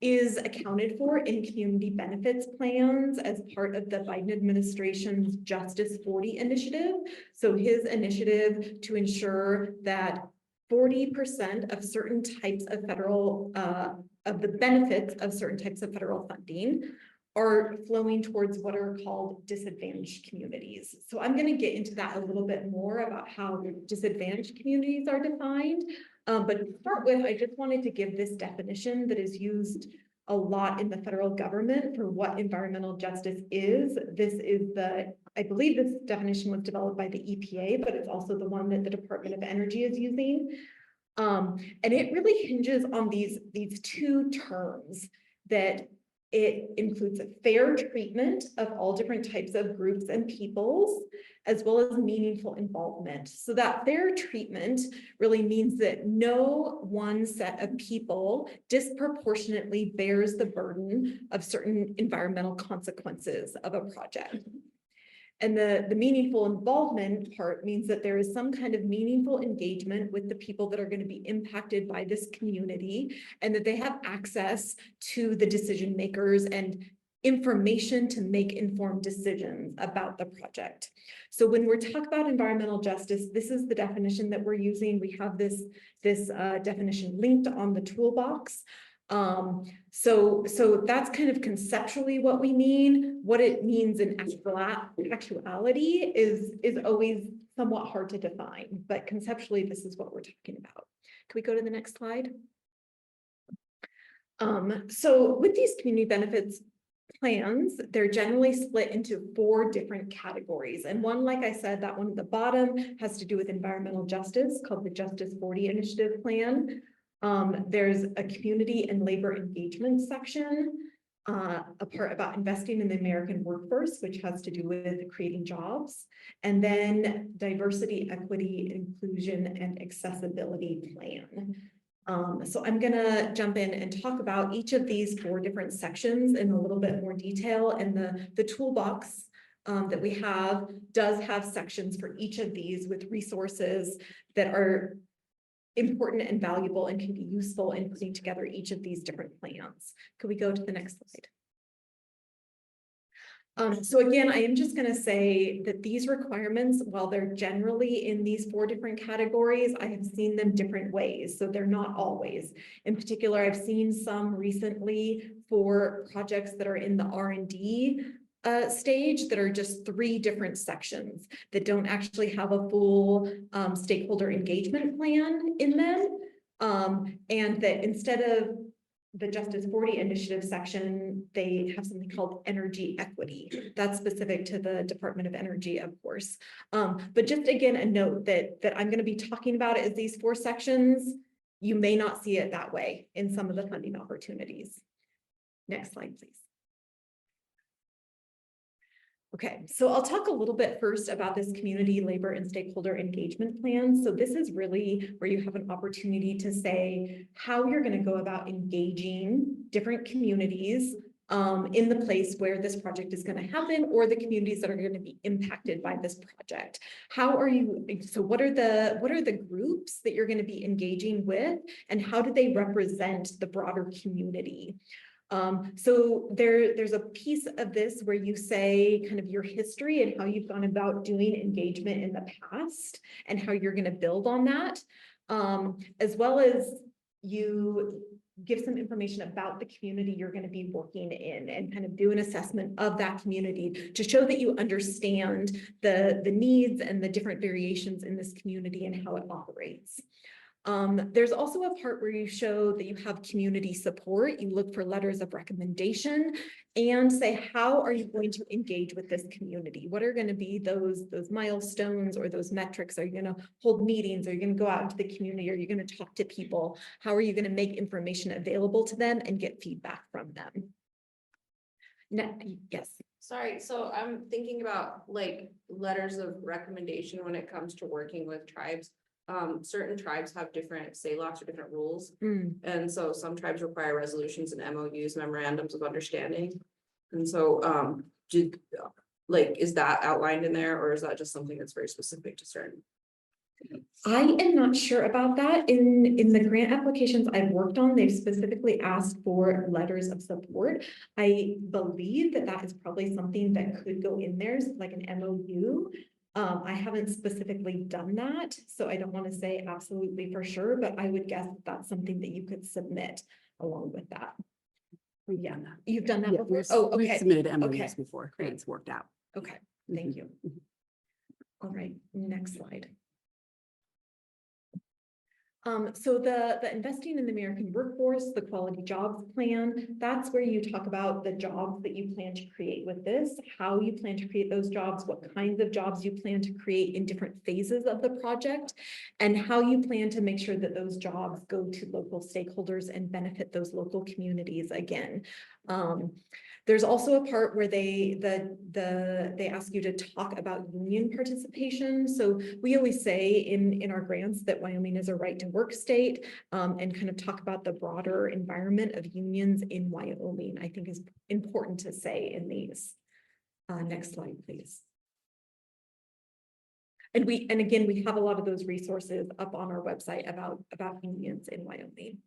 is accounted for in community benefits plans as part of the Biden administration's Justice 40 initiative. So his initiative to ensure that 40% of certain types of federal, of the benefits of certain types of federal funding are flowing towards what are called disadvantaged communities. So I'm going to get into that a little bit more about how disadvantaged communities are defined. But to start with, I just wanted to give this definition that is used a lot in the federal government for what environmental justice is. This is I believe this definition was developed by the EPA, but it's also the one that the Department of Energy is using. And it really hinges on these two terms, that it includes a fair treatment of all different types of groups and peoples, as well as meaningful involvement. So that fair treatment really means that no one set of people disproportionately bears the burden of certain environmental consequences of a project. And the meaningful involvement part means that there is some kind of meaningful engagement with the people that are going to be impacted by this community, and that they have access to the decision makers and information to make informed decisions about the project. So when we're talking about environmental justice, this is the definition that we're using. We have this definition linked on the toolbox. So that's kind of conceptually what we mean. What it means in actuality is always somewhat hard to define, but conceptually, this is what we're talking about. Can we go to the next slide? So with these community benefits plans, they're generally split into 4 different categories. And one, like I said, that one at the bottom has to do with environmental justice, called the Justice 40 Initiative Plan. There's a community and labor engagement section, a part about investing in the American workforce, which has to do with creating jobs, and then diversity, equity, inclusion, and accessibility plan. So I'm gonna jump in and talk about each of these 4 different sections in a little bit more detail. And the toolbox that we have does have sections for each of these with resources that are important and valuable and can be useful in putting together each of these different plans. Could we go to the next slide? So again, I am just going to say that these requirements, while they're generally in these 4 different categories, I have seen them different ways. So they're not always. In particular, I've seen some recently for projects that are in the R&D stage that are just 3 different sections that don't actually have a full stakeholder engagement plan in them. And that instead of the Justice 40 initiative section, they have something called energy equity. That's specific to the Department of Energy, of course. But just again, a note that I'm going to be talking about it as these 4 sections. You may not see it that way in some of the funding opportunities. Next slide, please. Okay, so I'll talk a little bit first about this community, labor, and stakeholder engagement plan. So this is really where you have an opportunity to say how you're going to go about engaging different communities in the place where this project is going to happen, or the communities that are going to be impacted by this project. How are you, so what are the groups that you're going to be engaging with, and how do they represent the broader community? So there's a piece of this where you say kind of your history and how you've gone about doing engagement in the past and how you're going to build on that, as well as you give some information about the community you're going to be working in and kind of do an assessment of that community to show that you understand the needs and the different variations in this community and how it operates. There's also a part where you show that you have community support. You look for letters of recommendation and say, how are you going to engage with this community? What are going to be those milestones or those metrics? Are you going to hold meetings? Are you going to go out into the community? Are you going to talk to people? How are you going to make information available to them and get feedback from them? Yes. Sorry, so I'm thinking about like letters of recommendation when it comes to working with tribes. Certain tribes have different SALOCs or different rules. And so some tribes require resolutions and MOUs, memorandums of understanding. And so is that outlined in there, or is that just something that's very specific to certain? I am not sure about that. In the grant applications I've worked on, they've specifically asked for letters of support. I believe that that is probably something that could go in there, like an MOU. I haven't specifically done that, so I don't want to say absolutely for sure, but I would guess that's something that you could submit along with that. Yeah, you've done that before? Oh, okay. We've submitted Okay. MOUs before, Great. and it's worked out. Okay, thank you. All right, next slide. So the investing in the American workforce, the quality jobs plan, that's where you talk about the jobs that you plan to create with this, how you plan to create those jobs, what kinds of jobs you plan to create in different phases of the project, and how you plan to make sure that those jobs go to local stakeholders and benefit those local communities again. There's also a part where they ask you to talk about union participation. So we always say in our grants that Wyoming is a right to work state, and kind of talk about the broader environment of unions in Wyoming, I think is important to say in these. Next slide, please. And again, we have a lot of those resources up on our website about unions in Wyoming.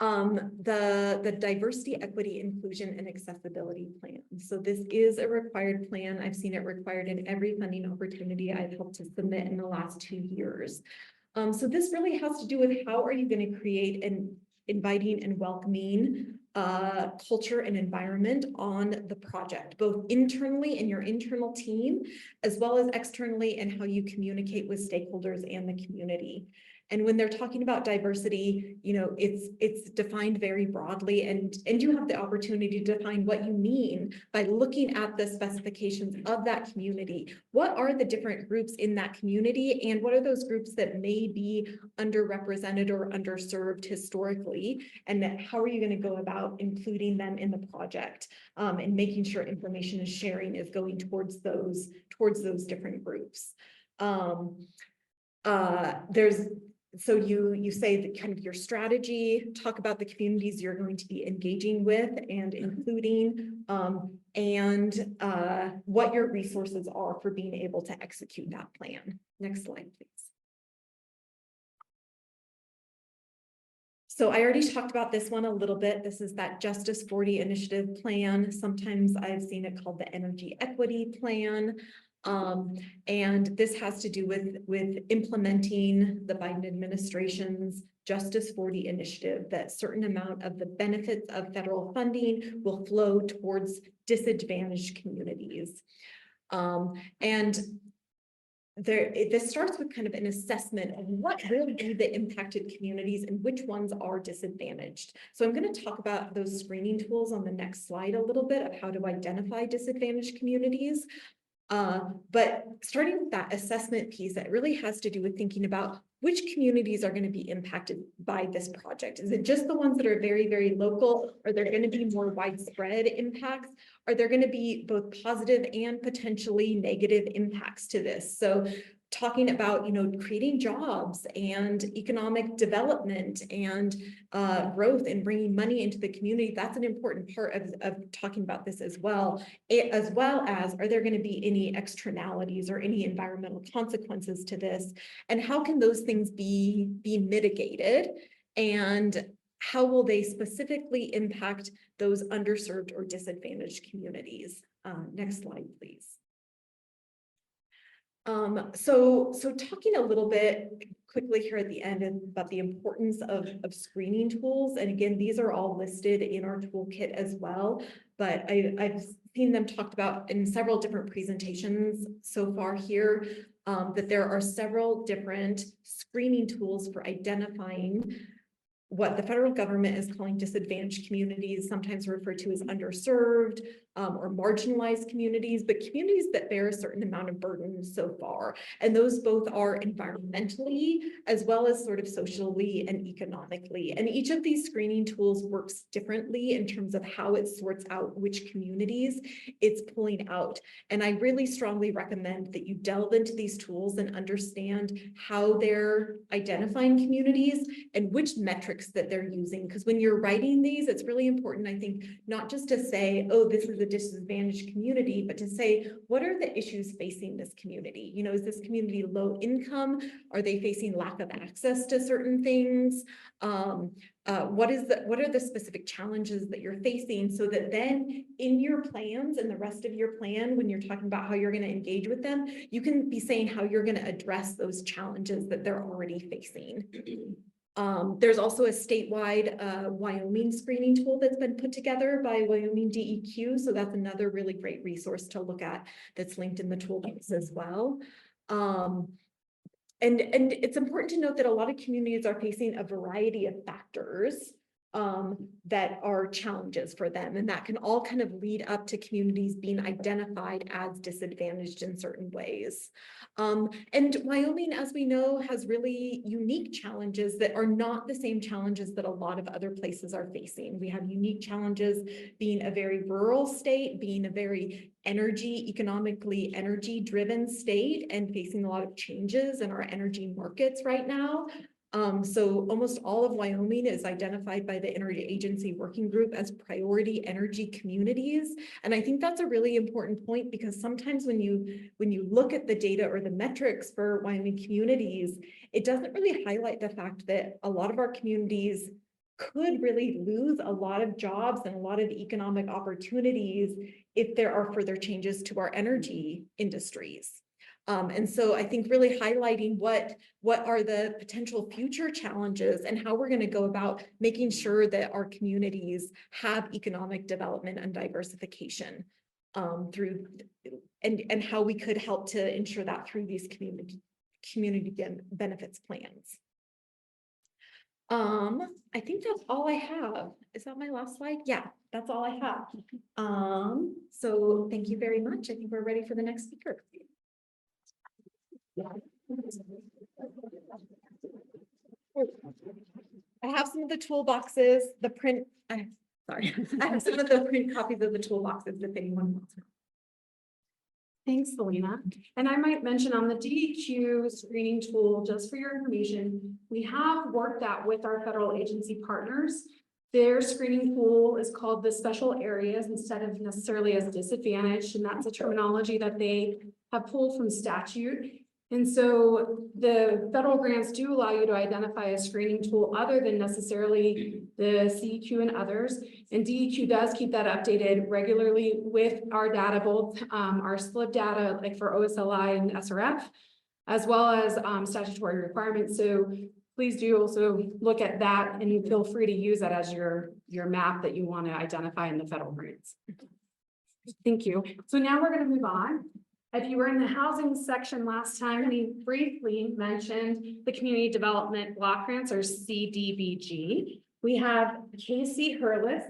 The diversity, equity, inclusion, and accessibility plan. So this is a required plan. I've seen it required in every funding opportunity I've helped to submit in the last 2 years. So this really has to do with how are you going to create an inviting and welcoming culture and environment on the project, both internally in your internal team, as well as externally in how you communicate with stakeholders and the community. And when they're talking about diversity, you know, it's defined very broadly, and you have the opportunity to define what you mean by looking at the specifications of that community. What are the different groups in that community, and what are those groups that may be underrepresented or underserved historically, and how are you going to go about including them in the project, and making sure information sharing is going towards those different groups. So you say that kind of your strategy, talk about the communities you're going to be engaging with and including, and what your resources are for being able to execute that plan. Next slide, please. So I already talked about this one a little bit. This is that Justice 40 initiative plan. Sometimes I've seen it called the Energy Equity Plan. And this has to do with implementing the Biden administration's Justice 40 initiative, that certain amount of the benefits of federal funding will flow towards disadvantaged communities. And this starts with kind of an assessment of what will be the impacted communities and which ones are disadvantaged. So I'm going to talk about those screening tools on the next slide a little bit of how to identify disadvantaged communities. But starting with that assessment piece, that really has to do with thinking about which communities are going to be impacted by this project. Is it just the ones that are very, very local? Are there going to be more widespread impacts? Are there going to be both positive and potentially negative impacts to this? So talking about, you know, creating jobs and economic development and growth and bringing money into the community, that's an important part of talking about this as well. As well as, are there going to be any externalities or any environmental consequences to this? And how can those things be mitigated? And how will they specifically impact those underserved or disadvantaged communities? Next slide, please. So talking a little bit quickly here at the end about the importance of screening tools. And again, these are all listed in our toolkit as well, but I've seen them talked about in several different presentations so far here, that there are several different screening tools for identifying what the federal government is calling disadvantaged communities, sometimes referred to as underserved or marginalized communities, but communities that bear a certain amount of burden so far. And those both are environmentally as well as sort of socially and economically. And each of these screening tools works differently in terms of how it sorts out which communities it's pulling out. And I really strongly recommend that you delve into these tools and understand how they're identifying communities and which metrics metrics that they're using. Because when you're writing these, it's really important, I think, not just to say, oh, this is a disadvantaged community, but to say, what are the issues facing this community? You know, is this community low income? Are they facing lack of access to certain things? What are the specific challenges that you're facing, so that then in your plans and the rest of your plan, when you're talking about how you're going to engage with them, you can be saying how you're going to address those challenges that they're already facing. There's also a statewide Wyoming screening tool that's been put together by Wyoming DEQ. So that's another really great resource to look at that's linked in the toolbox as well. And it's important to note that a lot of communities are facing a variety of factors that are challenges for them. And that can all kind of lead up to communities being identified as disadvantaged in certain ways. And Wyoming, as we know, has really unique challenges that are not the same challenges that a lot of other places are facing. We have unique challenges being a very rural state, being a very economically energy-driven state, and facing a lot of changes in our energy markets right now. So almost all of Wyoming is identified by the Interagency Working Group as priority energy communities. And I think that's a really important point, because sometimes when you look at the data or the metrics for Wyoming communities, it doesn't really highlight the fact that a lot of our communities could really lose a lot of jobs and a lot of economic opportunities if there are further changes to our energy industries. And so I think really highlighting what are the potential future challenges and how we're going to go about making sure that our communities have economic development and diversification through, and how we could help to ensure that through these community benefits plans. I think that's all I have. Is that my last slide? Yeah, that's all I have. So thank you very much. I think we're ready for the next speaker. I have some of the toolboxes, I have some of the print copies of the toolboxes if anyone wants. Thanks, Selena. And I might mention on the DEQ screening tool, just for your information, we have worked that with our federal agency partners. Their screening tool is called the special areas instead of necessarily as disadvantaged. And that's a terminology that they have pulled from statute. And so the federal grants do allow you to identify a screening tool other than necessarily the CEQ and others. And DEQ does keep that updated regularly with our data, both our SLIP data, like for OSLI and SRF, as well as statutory requirements. So please do also look at that, and feel free to use that as your map that you want to identify in the federal grants. Thank you. So now we're going to move on. If you were in the housing section last time, we briefly mentioned the Community Development Block Grants, or CDBG. We have Casey Hurlis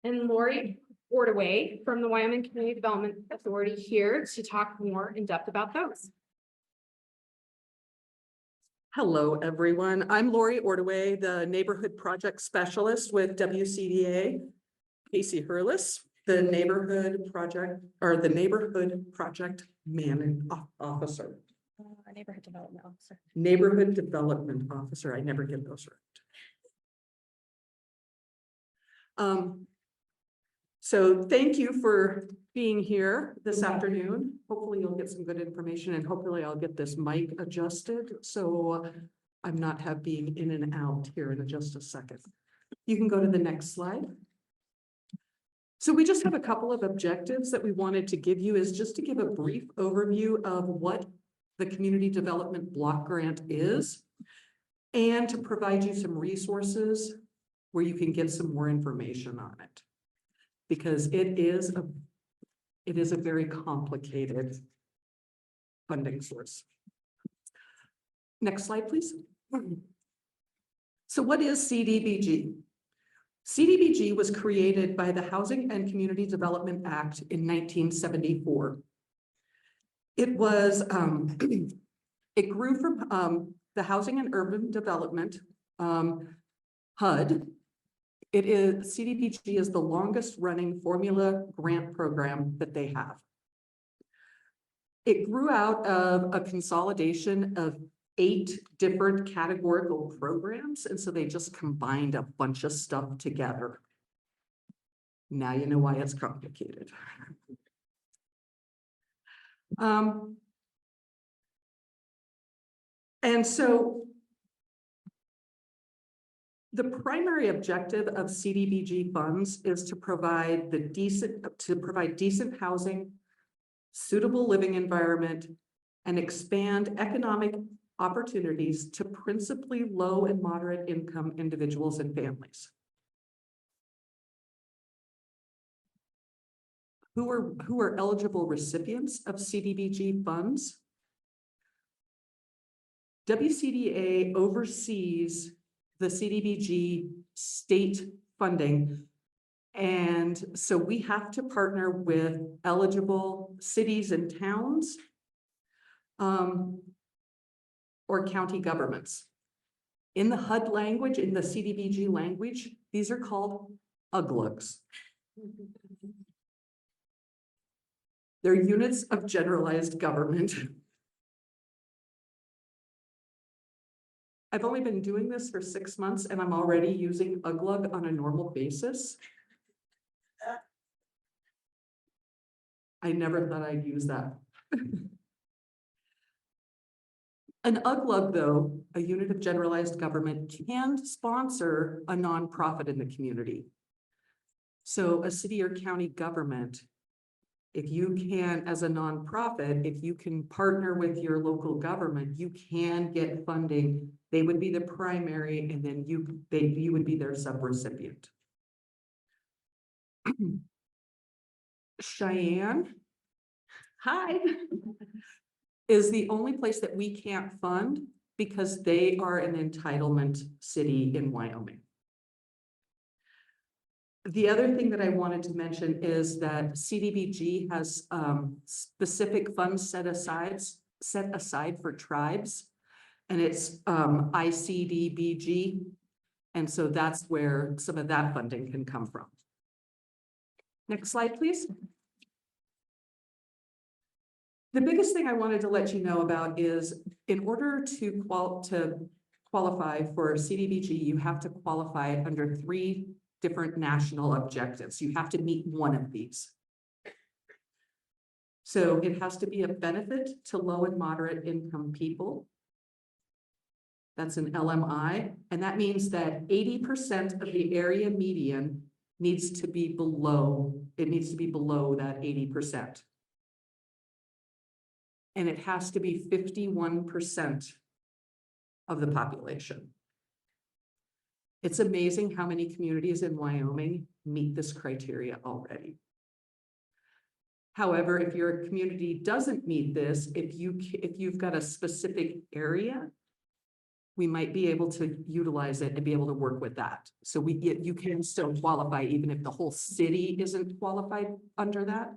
and Lori Ordaway from the Wyoming Community Development Authority here to talk more in depth about those. Hello, everyone. I'm Lori Ordaway, the Neighborhood Project Specialist with WCDA. Casey Hurlis, the Neighborhood Project Officer. Neighborhood Development Officer. Neighborhood Development Officer. I never get those right. So thank you for being here this afternoon. Hopefully you'll get some good information, and hopefully I'll get this mic adjusted so I'm not being in and out here in just a second. You can go to the next slide. So we just have a couple of objectives that we wanted to give you, is just to give a brief overview of what the Community Development Block Grant is, and to provide you some resources where you can get some more information on it, because it is a very complicated funding source. Next slide, please. So what is CDBG? CDBG was created by the Housing and Community Development Act in 1974. It was, it grew from the Housing and Urban Development, HUD. CDBG is the longest running formula grant program that they have. It grew out of a consolidation of 8 different categorical programs, and so they just combined a bunch of stuff together. Now you know why it's complicated. And so the primary objective of CDBG funds is to provide decent housing, suitable living environment, and expand economic opportunities to principally low and moderate income individuals and families. Who are eligible recipients of CDBG funds? WCDA oversees the CDBG state funding. And so we have to partner with eligible cities and towns or county governments. In the HUD language, in the CDBG language, these are called UGLUGs. They're units of generalized government. I've only been doing this for 6 months and I'm already using UGLUG on a normal basis. I never thought I'd use that. An UGLUG, though, a unit of generalized government, can sponsor a nonprofit in the community. So a city or county government, if you can, as a nonprofit, if you can partner with your local government, you can get funding. They would be the primary, and then you would be their subrecipient. Cheyenne, hi, is the only place that we can't fund because they are an entitlement city in Wyoming. The other thing that I wanted to mention is that CDBG has specific funds set aside for tribes, and it's ICDBG. And so that's where some of that funding can come from. Next slide, please. The biggest thing I wanted to let you know about is in order to qualify for CDBG, you have to qualify under 3 different national objectives. You have to meet one of these. So it has to be a benefit to low and moderate income people. That's an LMI. And that means that 80% of the area median needs to be below, it needs to be below that 80%. And it has to be 51% of the population. It's amazing how many communities in Wyoming meet this criteria already. However, if your community doesn't meet this, if you've got a specific area, we might be able to utilize it and be able to work with that. So you can still qualify even if the whole city isn't qualified under that.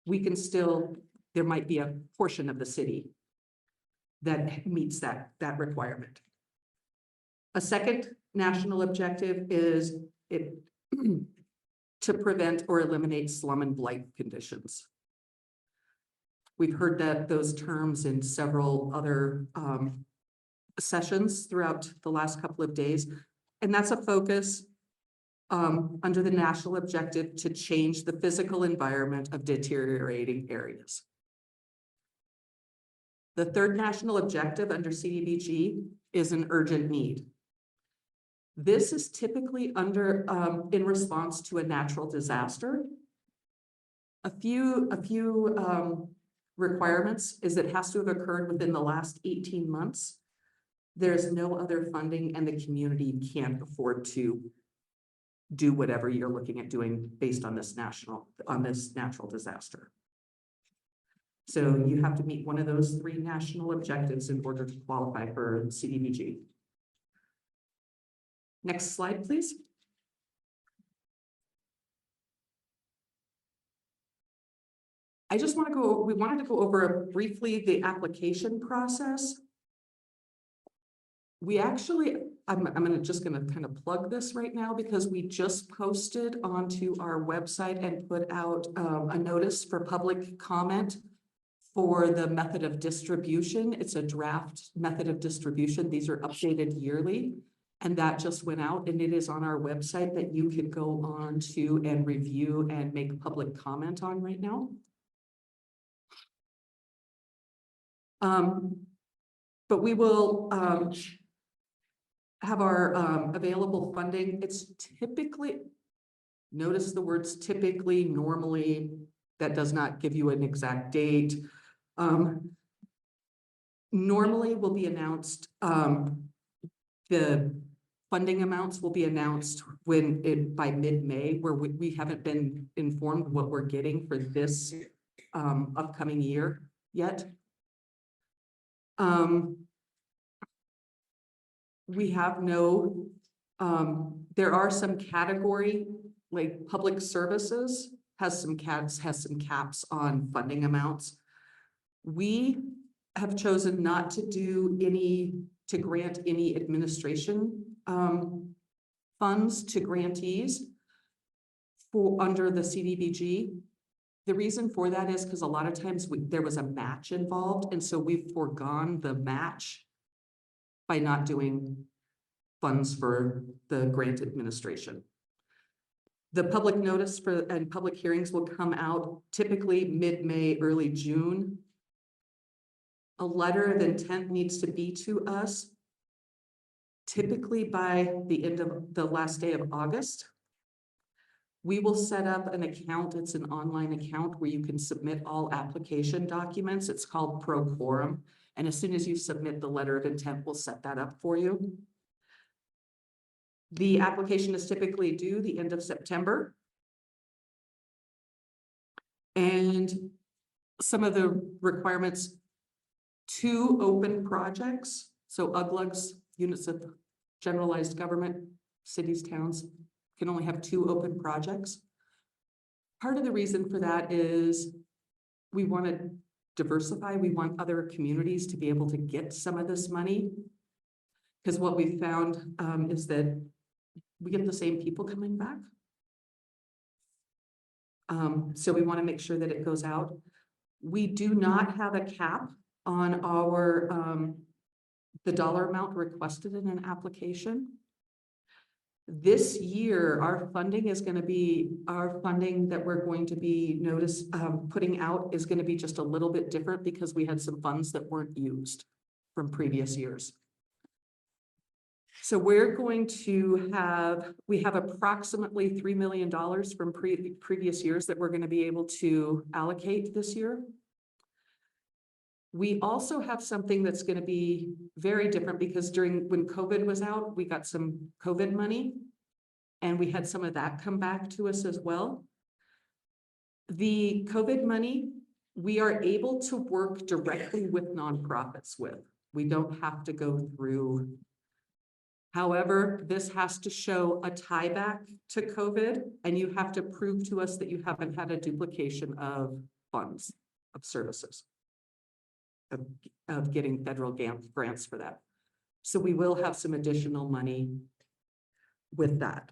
We can still, there might be a portion of the city that meets that requirement. A second national objective is to prevent or eliminate slum and blight conditions. We've heard those terms in several other sessions throughout the last couple of days, and that's a focus under the national objective to change the physical environment of deteriorating areas. The third national objective under CDBG is an urgent need. This is typically in response to a natural disaster. A few requirements is it has to have occurred within the last 18 months. There's no other funding and the community can't afford to do whatever you're looking at doing based on this natural disaster. So you have to meet one of those 3 national objectives in order to qualify for CDBG. Next slide, please. We wanted to go over briefly the application process. We actually, I'm just gonna kind of plug this right now because we just posted onto our website and put out a notice for public comment for the method of distribution. It's a draft method of distribution. These are updated yearly. And that just went out, and it is on our website that you can go on to and review and make public comment on right now. But we will have our available funding. It's typically, notice the words typically, normally, that does not give you an exact date. Normally will be announced, the funding amounts will be announced by mid-May, where we haven't been informed what we're getting for this upcoming year yet. We have no, there are some category, like public services has some caps on funding amounts. We have chosen not to do to grant any administration funds to grantees under the CDBG. The reason for that is because a lot of times there was a match involved, and so we've foregone the match by not doing funds for the grant administration. The public notice and public hearings will come out typically mid-May, early June. A letter of intent needs to be to us typically by the end of the last day of August. We will set up an account. It's an online account where you can submit all application documents. It's called Pro Quorum. And as soon as you submit the letter of intent, we'll set that up for you. The application is typically due the end of September. And some of the requirements, 2 open projects. So UGLUGs, units of generalized government, cities, towns, can only have 2 open projects. Part of the reason for that is we want to diversify. We want other communities to be able to get some of this money. Because what we found is that we get the same people coming back. So we want to make sure that it goes out. We do not have a cap on our the dollar amount requested in an application. This year, our funding that we're going to be putting out is going to be just a little bit different because we had some funds that weren't used from previous years. So we're going to we have approximately $3 million from previous years that we're going to be able to allocate this year. We also have something that's going to be very different because when COVID was out, we got some COVID money and we had some of that come back to us as well. The COVID money, we are able to work directly with nonprofits with. We don't have to go through. However, this has to show a tie back to COVID, and you have to prove to us that you haven't had a duplication of funds, of services, of getting federal grants for that. So we will have some additional money with that.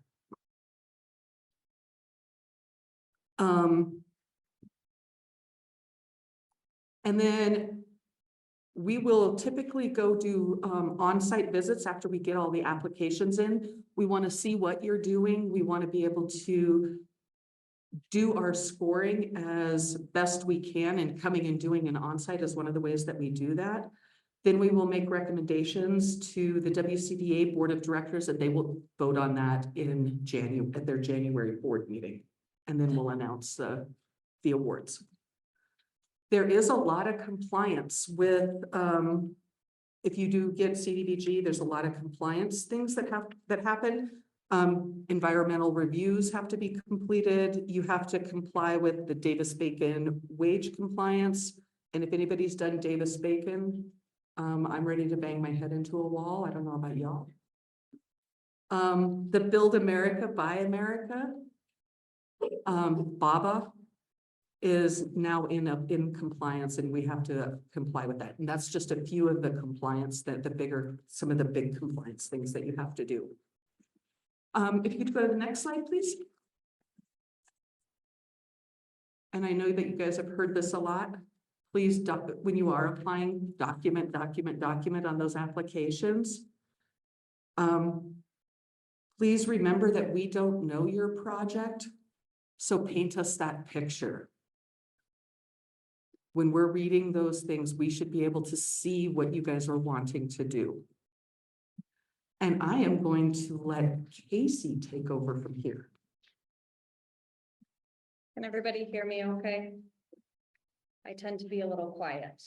And then we will typically go do on-site visits after we get all the applications in. We want to see what you're doing. We want to be able to do our scoring as best we can, and coming and doing an on-site is one of the ways that we do that. Then we will make recommendations to the WCDA Board of Directors, and they will vote on that in January at their January board meeting. And then we'll announce the awards. There is a lot of compliance with, if you do get CDBG, there's a lot of compliance things that happen. Environmental reviews have to be completed. You have to comply with the Davis-Bacon wage compliance. And if anybody's done Davis-Bacon, I'm ready to bang my head into a wall. I don't know about y'all. The Build America, Buy America, BABA, is now in compliance, and we have to comply with that. And that's just a few of the compliance some of the big compliance things that you have to do. If you could go to the next slide, please. And I know that you guys have heard this a lot. please, when you are applying, document on those applications. Please remember that we don't know your project, so paint us that picture. When we're reading those things, we should be able to see what you guys are wanting to do. And I am going to let Casey take over from here. Can everybody hear me okay? I tend to be a little quiet.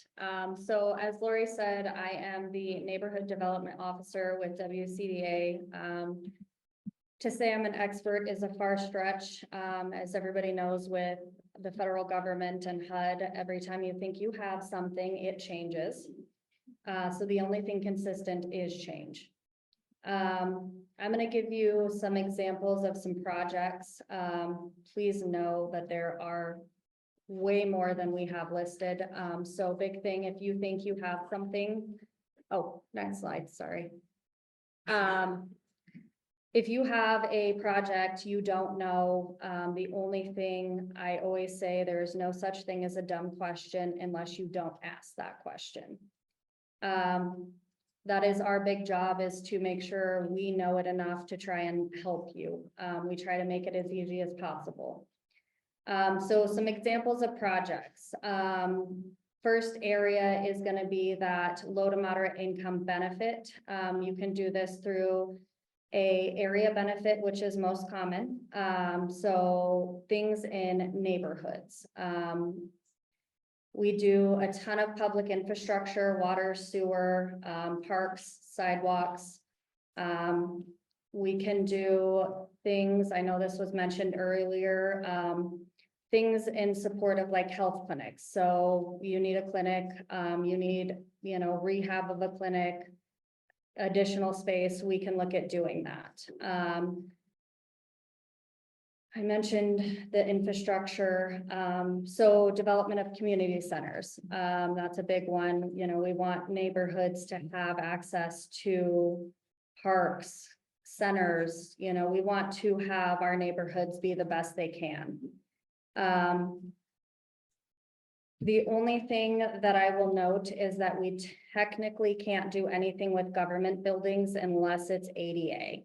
So as Lori said, I am the Neighborhood Development Officer with WCDA. To say I'm an expert is a far stretch. As everybody knows, with the federal government and HUD, every time you think you have something, it changes. So the only thing consistent is change. I'm going to give you some examples of some projects. Please know that there are way more than we have listed. So big thing, if you think you have something, oh, next slide, sorry. If you have a project you don't know, the only thing I always say, there is no such thing as a dumb question unless you don't ask that question. That is our big job, is to make sure we know it enough to try and help you. We try to make it as easy as possible. So some examples of projects. First area is going to be that low to moderate income benefit. You can do this through a area benefit, which is most common. So things in neighborhoods. We do a ton of public infrastructure, water, sewer, parks, sidewalks. We can do things, I know this was mentioned earlier, things in support of like health clinics. So you need a clinic, you need, rehab of a clinic, additional space, we can look at doing that. I mentioned the infrastructure, so development of community centers, that's a big one. We want neighborhoods to have access to parks, centers, we want to have our neighborhoods be the best they can. The only thing that I will note is that we technically can't do anything with government buildings unless it's ADA.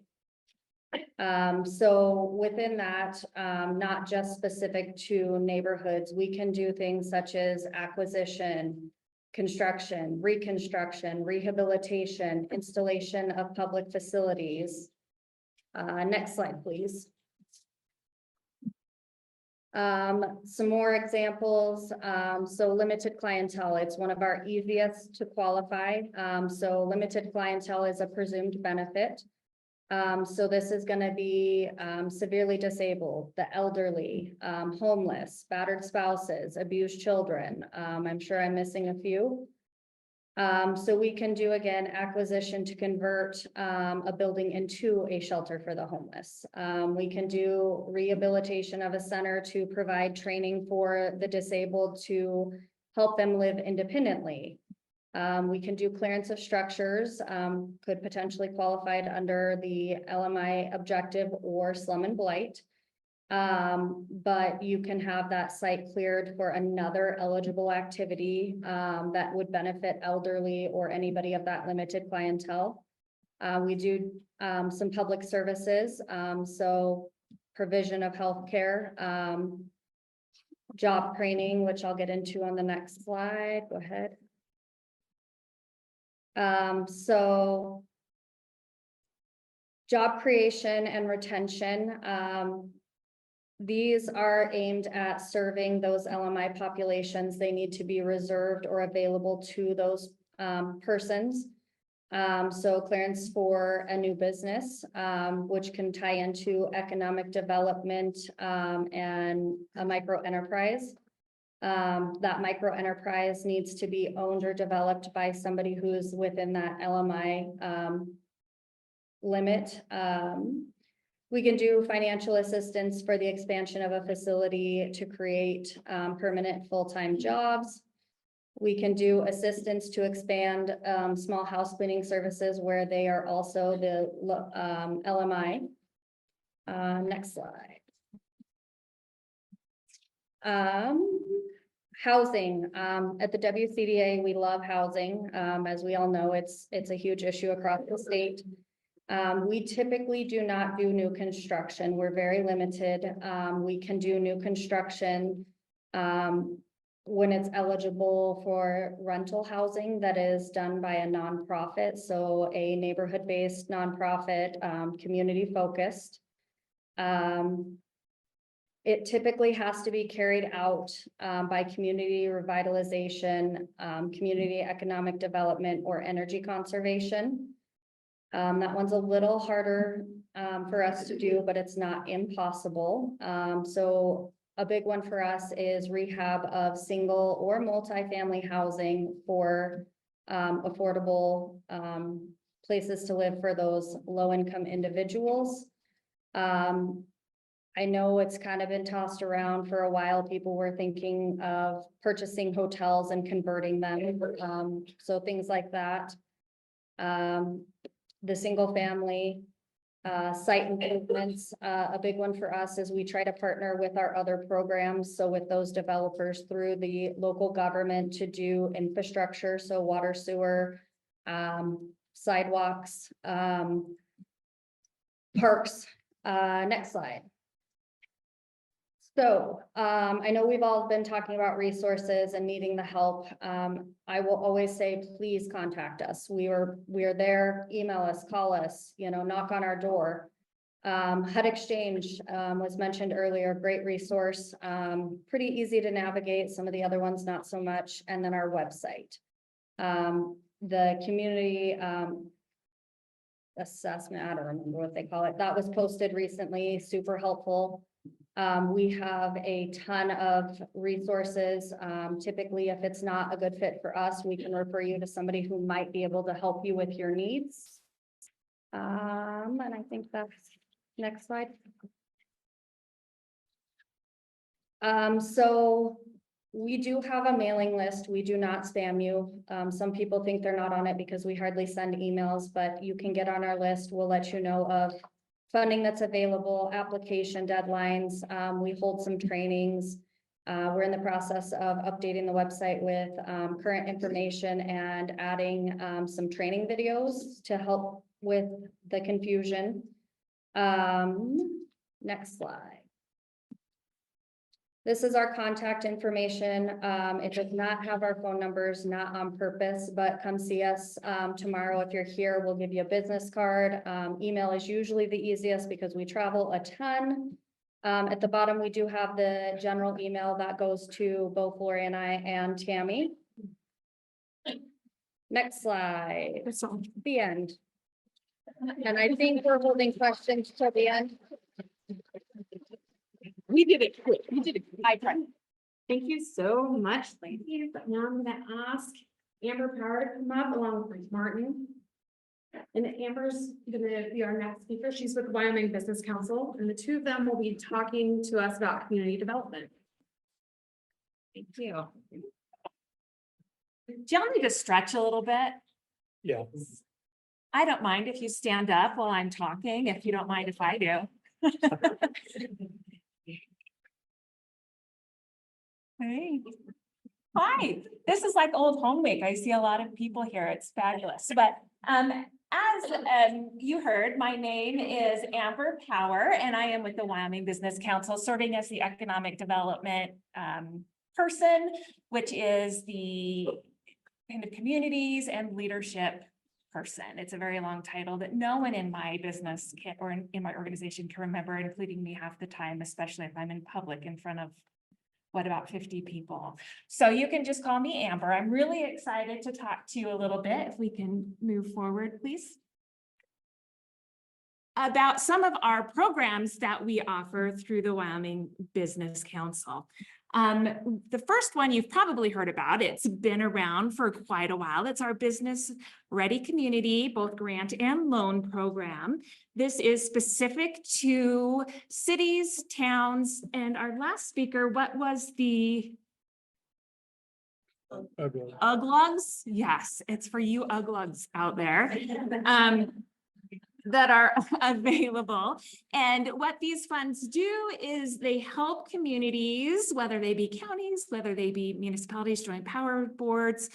So within that, not just specific to neighborhoods, we can do things such as acquisition, construction, reconstruction, rehabilitation, installation of public facilities. Next slide, please. Some more examples. So limited clientele, it's one of our easiest to qualify. So limited clientele is a presumed benefit. So this is going to be severely disabled, the elderly, homeless, battered spouses, abused children. I'm sure I'm missing a few. So we can do, again, acquisition to convert a building into a shelter for the homeless. We can do rehabilitation of a center to provide training for the disabled to help them live independently. We can do clearance of structures, could potentially qualify under the LMI objective or slum and blight. But you can have that site cleared for another eligible activity that would benefit elderly or anybody of that limited clientele. We do some public services, so provision of healthcare, job training, which I'll get into on the next slide. Go ahead. So job creation and retention. These are aimed at serving those LMI populations. They need to be reserved or available to those persons. So clearance for a new business, which can tie into economic development and a micro enterprise. That micro enterprise needs to be owned or developed by somebody who's within that LMI limit. We can do financial assistance for the expansion of a facility to create permanent full-time jobs. We can do assistance to expand small house cleaning services where they are also the LMI. Next slide. Housing, at the WCDA, we love housing. As we all know, it's a huge issue across the state. We typically do not do new construction. We're very limited. We can do new construction when it's eligible for rental housing that is done by a nonprofit, so a neighborhood-based nonprofit, community-focused. It typically has to be carried out by community revitalization, community economic development, or energy conservation. That one's a little harder for us to do, but it's not impossible. So a big one for us is rehab of single or multifamily housing for affordable places to live for those low-income individuals. I know it's kind of been tossed around for a while. People were thinking of purchasing hotels and converting them. So things like that. The single family site improvements, a big one for us is we try to partner with our other programs. So with those developers through the local government to do infrastructure, so water, sewer, sidewalks, parks. Next slide. So I know we've all been talking about resources and needing the help. I will always say, please contact us. We are there. Email us, call us, knock on our door. HUD Exchange was mentioned earlier, great resource, pretty easy to navigate. Some of the other ones, not so much. And then our website. The community assessment, I don't remember what they call it. That was posted recently, super helpful. We have a ton of resources. Typically, if it's not a good fit for us, we can refer you to somebody who might be able to help you with your needs. And I think that's next slide. So we do have a mailing list. We do not spam you. Some people think they're not on it because we hardly send emails, but you can get on our list. We'll let you know of funding that's available, application deadlines. We hold some trainings. We're in the process of updating the website with current information and adding some training videos to help with the confusion. Next slide. This is our contact information. It does not have our phone numbers, not on purpose, but come see us tomorrow. If you're here, we'll give you a business card. Email is usually the easiest because we travel a ton. At the bottom, we do have the general email that goes to both Lori and I and Tammy. Next slide. The end. And I think we're holding questions till the end. We did it quick. We did it. I tried. Thank you so much, ladies. Now I'm gonna ask Amber Power to come up along with Martin. And Amber's gonna be our next speaker. She's with Wyoming Business Council, and the two of them will be talking to us about community development. Thank you. Do y'all need to stretch a little bit? Yeah. I don't mind if you stand up while I'm talking, if you don't mind if I do. Hey. Hi, this is like old home week. I see a lot of people here. It's fabulous. But as you heard, my name is Amber Power, and I am with the Wyoming Business Council, serving as the economic development person, which is the kind of communities and leadership person. It's a very long title that no one in my business can, or in my organization can remember, including me half the time, especially if I'm in public in front of about 50 people. So you can just call me Amber. I'm really excited to talk to you a little bit. If we can move forward, please. About some of our programs that we offer through the Wyoming Business Council. The first one you've probably heard about. It's been around for quite a while. It's our Business Ready Community, both grant and loan program. This is specific to cities, towns, and our last speaker, what was the Uglugs? Yes, it's for you Uglugs out there. that are available. And what these funds do is they help communities, whether they be counties, whether they be municipalities, joint power boards,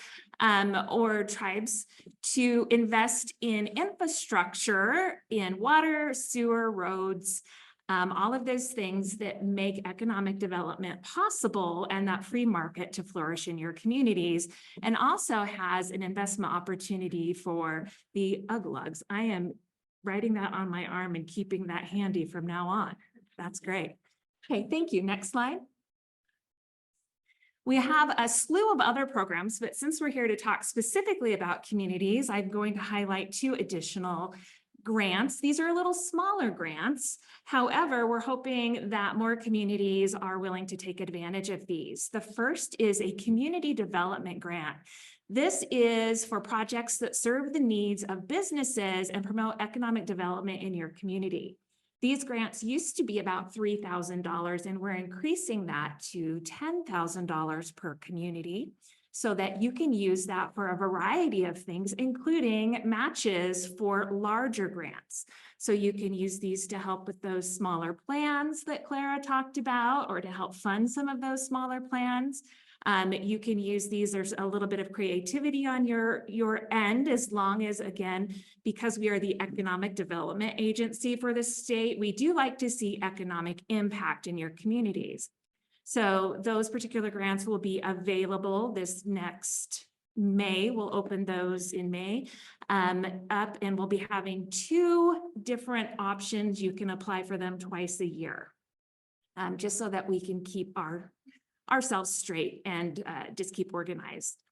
or tribes, to invest in infrastructure, in water, sewer, roads, all of those things that make economic development possible and that free market to flourish in your communities, and also has an investment opportunity for the UGLUGs. I am writing that on my arm and keeping that handy from now on. That's great. Okay, thank you. Next slide. We have a slew of other programs, but since we're here to talk specifically about communities, I'm going to highlight 2 additional grants. These are a little smaller grants. However, we're hoping that more communities are willing to take advantage of these. The first is a community development grant. This is for projects that serve the needs of businesses and promote economic development in your community. These grants used to be about $3,000, and we're increasing that to $10,000 per community, so that you can use that for a variety of things, including matches for larger grants. So you can use these to help with those smaller plans that Clara talked about, or to help fund some of those smaller plans. You can use these, there's a little bit of creativity on your end, as long as, again, because we are the economic development agency for the state, we do like to see economic impact in your communities. So those particular grants will be available this next May. We'll open those in May up, and we'll be having 2 different options. You can apply for them twice a year, just so that we can keep ourselves straight and just keep organized.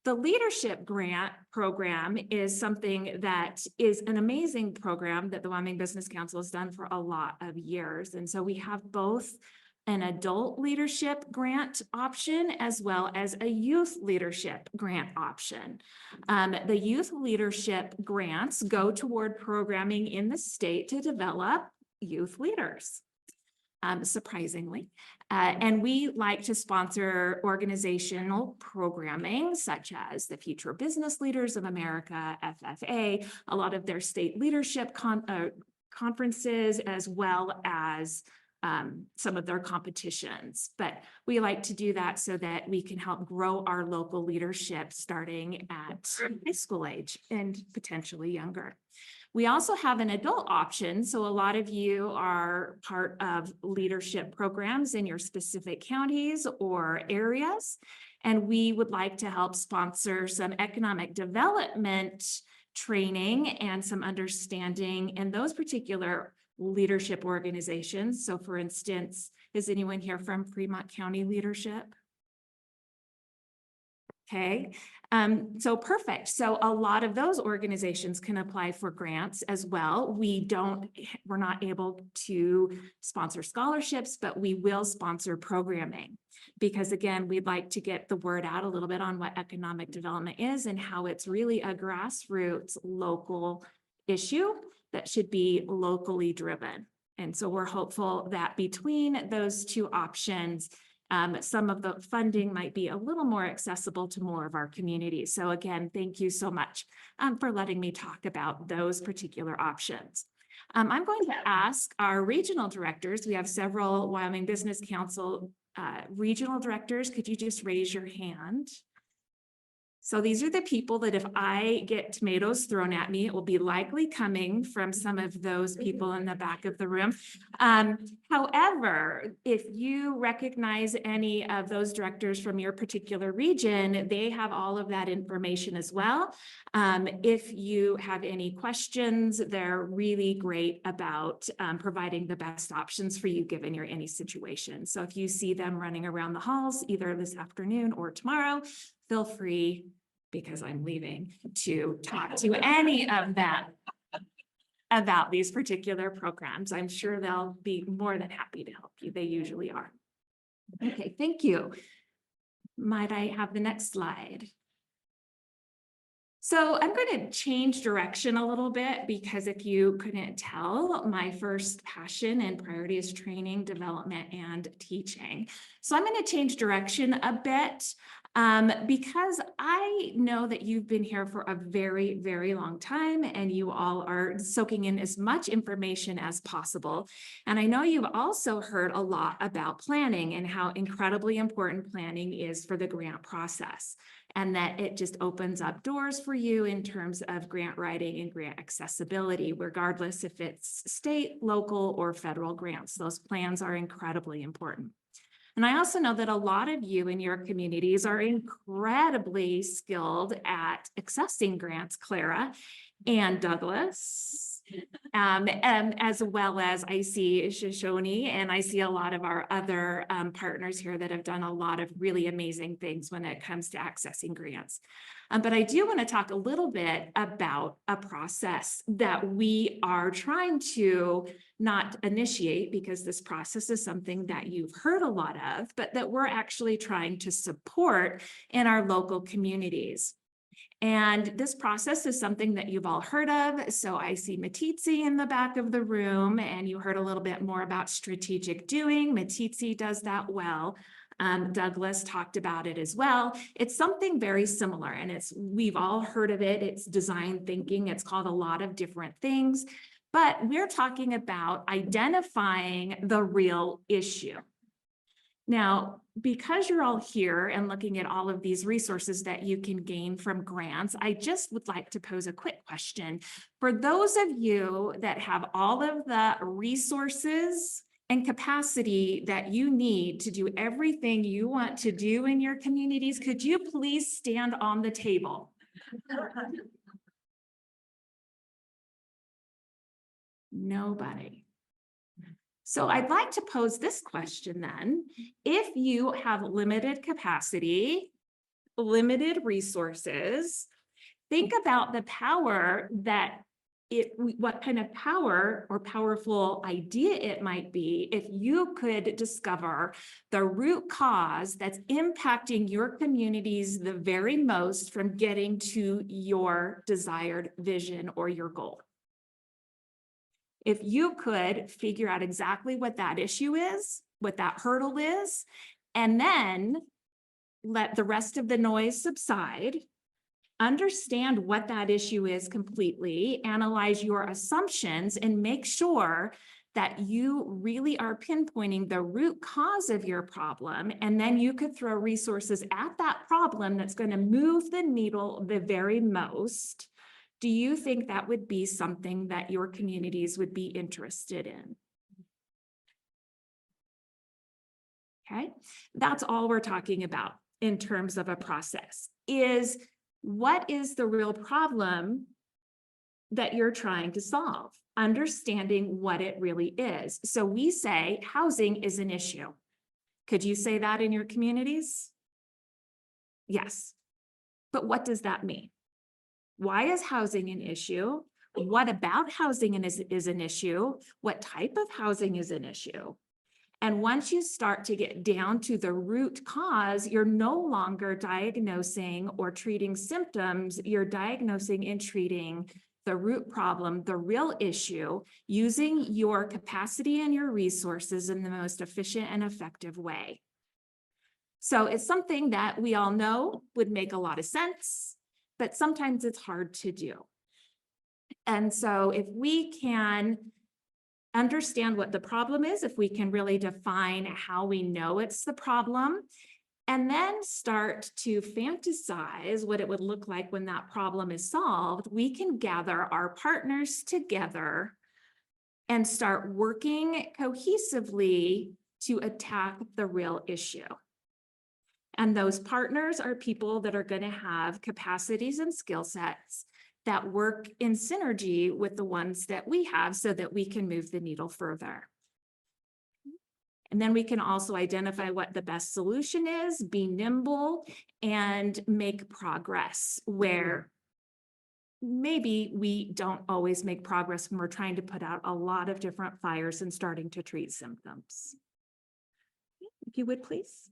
The leadership grant program is something that is an amazing program that the Wyoming Business Council has done for a lot of years. And so we have both an adult leadership grant option as well as a youth leadership grant option. The youth leadership grants go toward programming in the state to develop youth leaders, surprisingly. And we like to sponsor organizational programming such as the Future Business Leaders of America, FFA, a lot of their state leadership conferences, as well as some of their competitions. But we like to do that so that we can help grow our local leadership starting at high school age and potentially younger. We also have an adult option. So a lot of you are part of leadership programs in your specific counties or areas, and we would like to help sponsor some economic development training and some understanding in those particular leadership organizations. So for instance, is anyone here from Fremont County Leadership? Okay, so perfect. So a lot of those organizations can apply for grants as well. We're not able to sponsor scholarships, but we will sponsor programming, because again, we'd like to get the word out a little bit on what economic development is and how it's really a grassroots local issue that should be locally driven. And so we're hopeful that between those 2 options, some of the funding might be a little more accessible to more of our communities. So again, thank you so much for letting me talk about those particular options. I'm going to ask our regional directors. We have several Wyoming Business Council regional directors. Could you just raise your hand? So these are the people that if I get tomatoes thrown at me, it will be likely coming from some of those people in the back of the room. However, if you recognize any of those directors from your particular region, they have all of that information as well. If you have any questions, they're really great about providing the best options for you given your any situation. So if you see them running around the halls, either this afternoon or tomorrow, feel free, because I'm leaving, to talk to any of them about these particular programs. I'm sure they'll be more than happy to help you. They usually are. Okay, thank you. Might I have the next slide? So I'm going to change direction a little bit, because if you couldn't tell, my first passion and priority is training, development, and teaching. So I'm going to change direction a bit. Because I know that you've been here for a very, very long time and you all are soaking in as much information as possible. And I know you've also heard a lot about planning and how incredibly important planning is for the grant process, and that it just opens up doors for you in terms of grant writing and grant accessibility, regardless if it's state, local, or federal grants. Those plans are incredibly important. And I also know that a lot of you in your communities are incredibly skilled at accessing grants, Clara and Douglas, and as well as I see Shoshone, and I see a lot of our other partners here that have done a lot of really amazing things when it comes to accessing grants. But I do want to talk a little bit about a process that we are trying to not initiate, because this process is something that you've heard a lot of, but that we're actually trying to support in our local communities. And this process is something that you've all heard of. So I see Matitsi in the back of the room, and you heard a little bit more about strategic doing. Matitsi does that well. Douglas talked about it as well. It's something very similar, and we've all heard of it. It's design thinking. It's called a lot of different things, but we're talking about identifying the real issue. Now, because you're all here and looking at all of these resources that you can gain from grants, I just would like to pose a quick question. For those of you that have all of the resources and capacity that you need to do everything you want to do in your communities, could you please stand on the table? Nobody. So I'd like to pose this question then. If you have limited capacity, limited resources, think about the power that what kind of power or powerful idea it might be if you could discover the root cause that's impacting your communities the very most from getting to your desired vision or your goal. If you could figure out exactly what that issue is, what that hurdle is, and then let the rest of the noise subside, understand what that issue is completely, analyze your assumptions, and make sure that you really are pinpointing the root cause of your problem. And then you could throw resources at that problem that's going to move the needle the very most. Do you think that would be something that your communities would be interested in? Okay, that's all we're talking about in terms of a process, is what is the real problem that you're trying to solve? Understanding what it really is. So we say housing is an issue. Could you say that in your communities? Yes. But what does that mean? Why is housing an issue? What about housing is an issue? What type of housing is an issue? And once you start to get down to the root cause, you're no longer diagnosing or treating symptoms. You're diagnosing and treating the root problem, the real issue, using your capacity and your resources in the most efficient and effective way. So it's something that we all know would make a lot of sense, but sometimes it's hard to do. And so if we can understand what the problem is, if we can really define how we know it's the problem, and then start to fantasize what it would look like when that problem is solved, we can gather our partners together and start working cohesively to attack the real issue. And those partners are people that are going to have capacities and skill sets that work in synergy with the ones that we have so that we can move the needle further. And then we can also identify what the best solution is, be nimble, and make progress where maybe we don't always make progress when we're trying to put out a lot of different fires and starting to treat symptoms. If you would, please.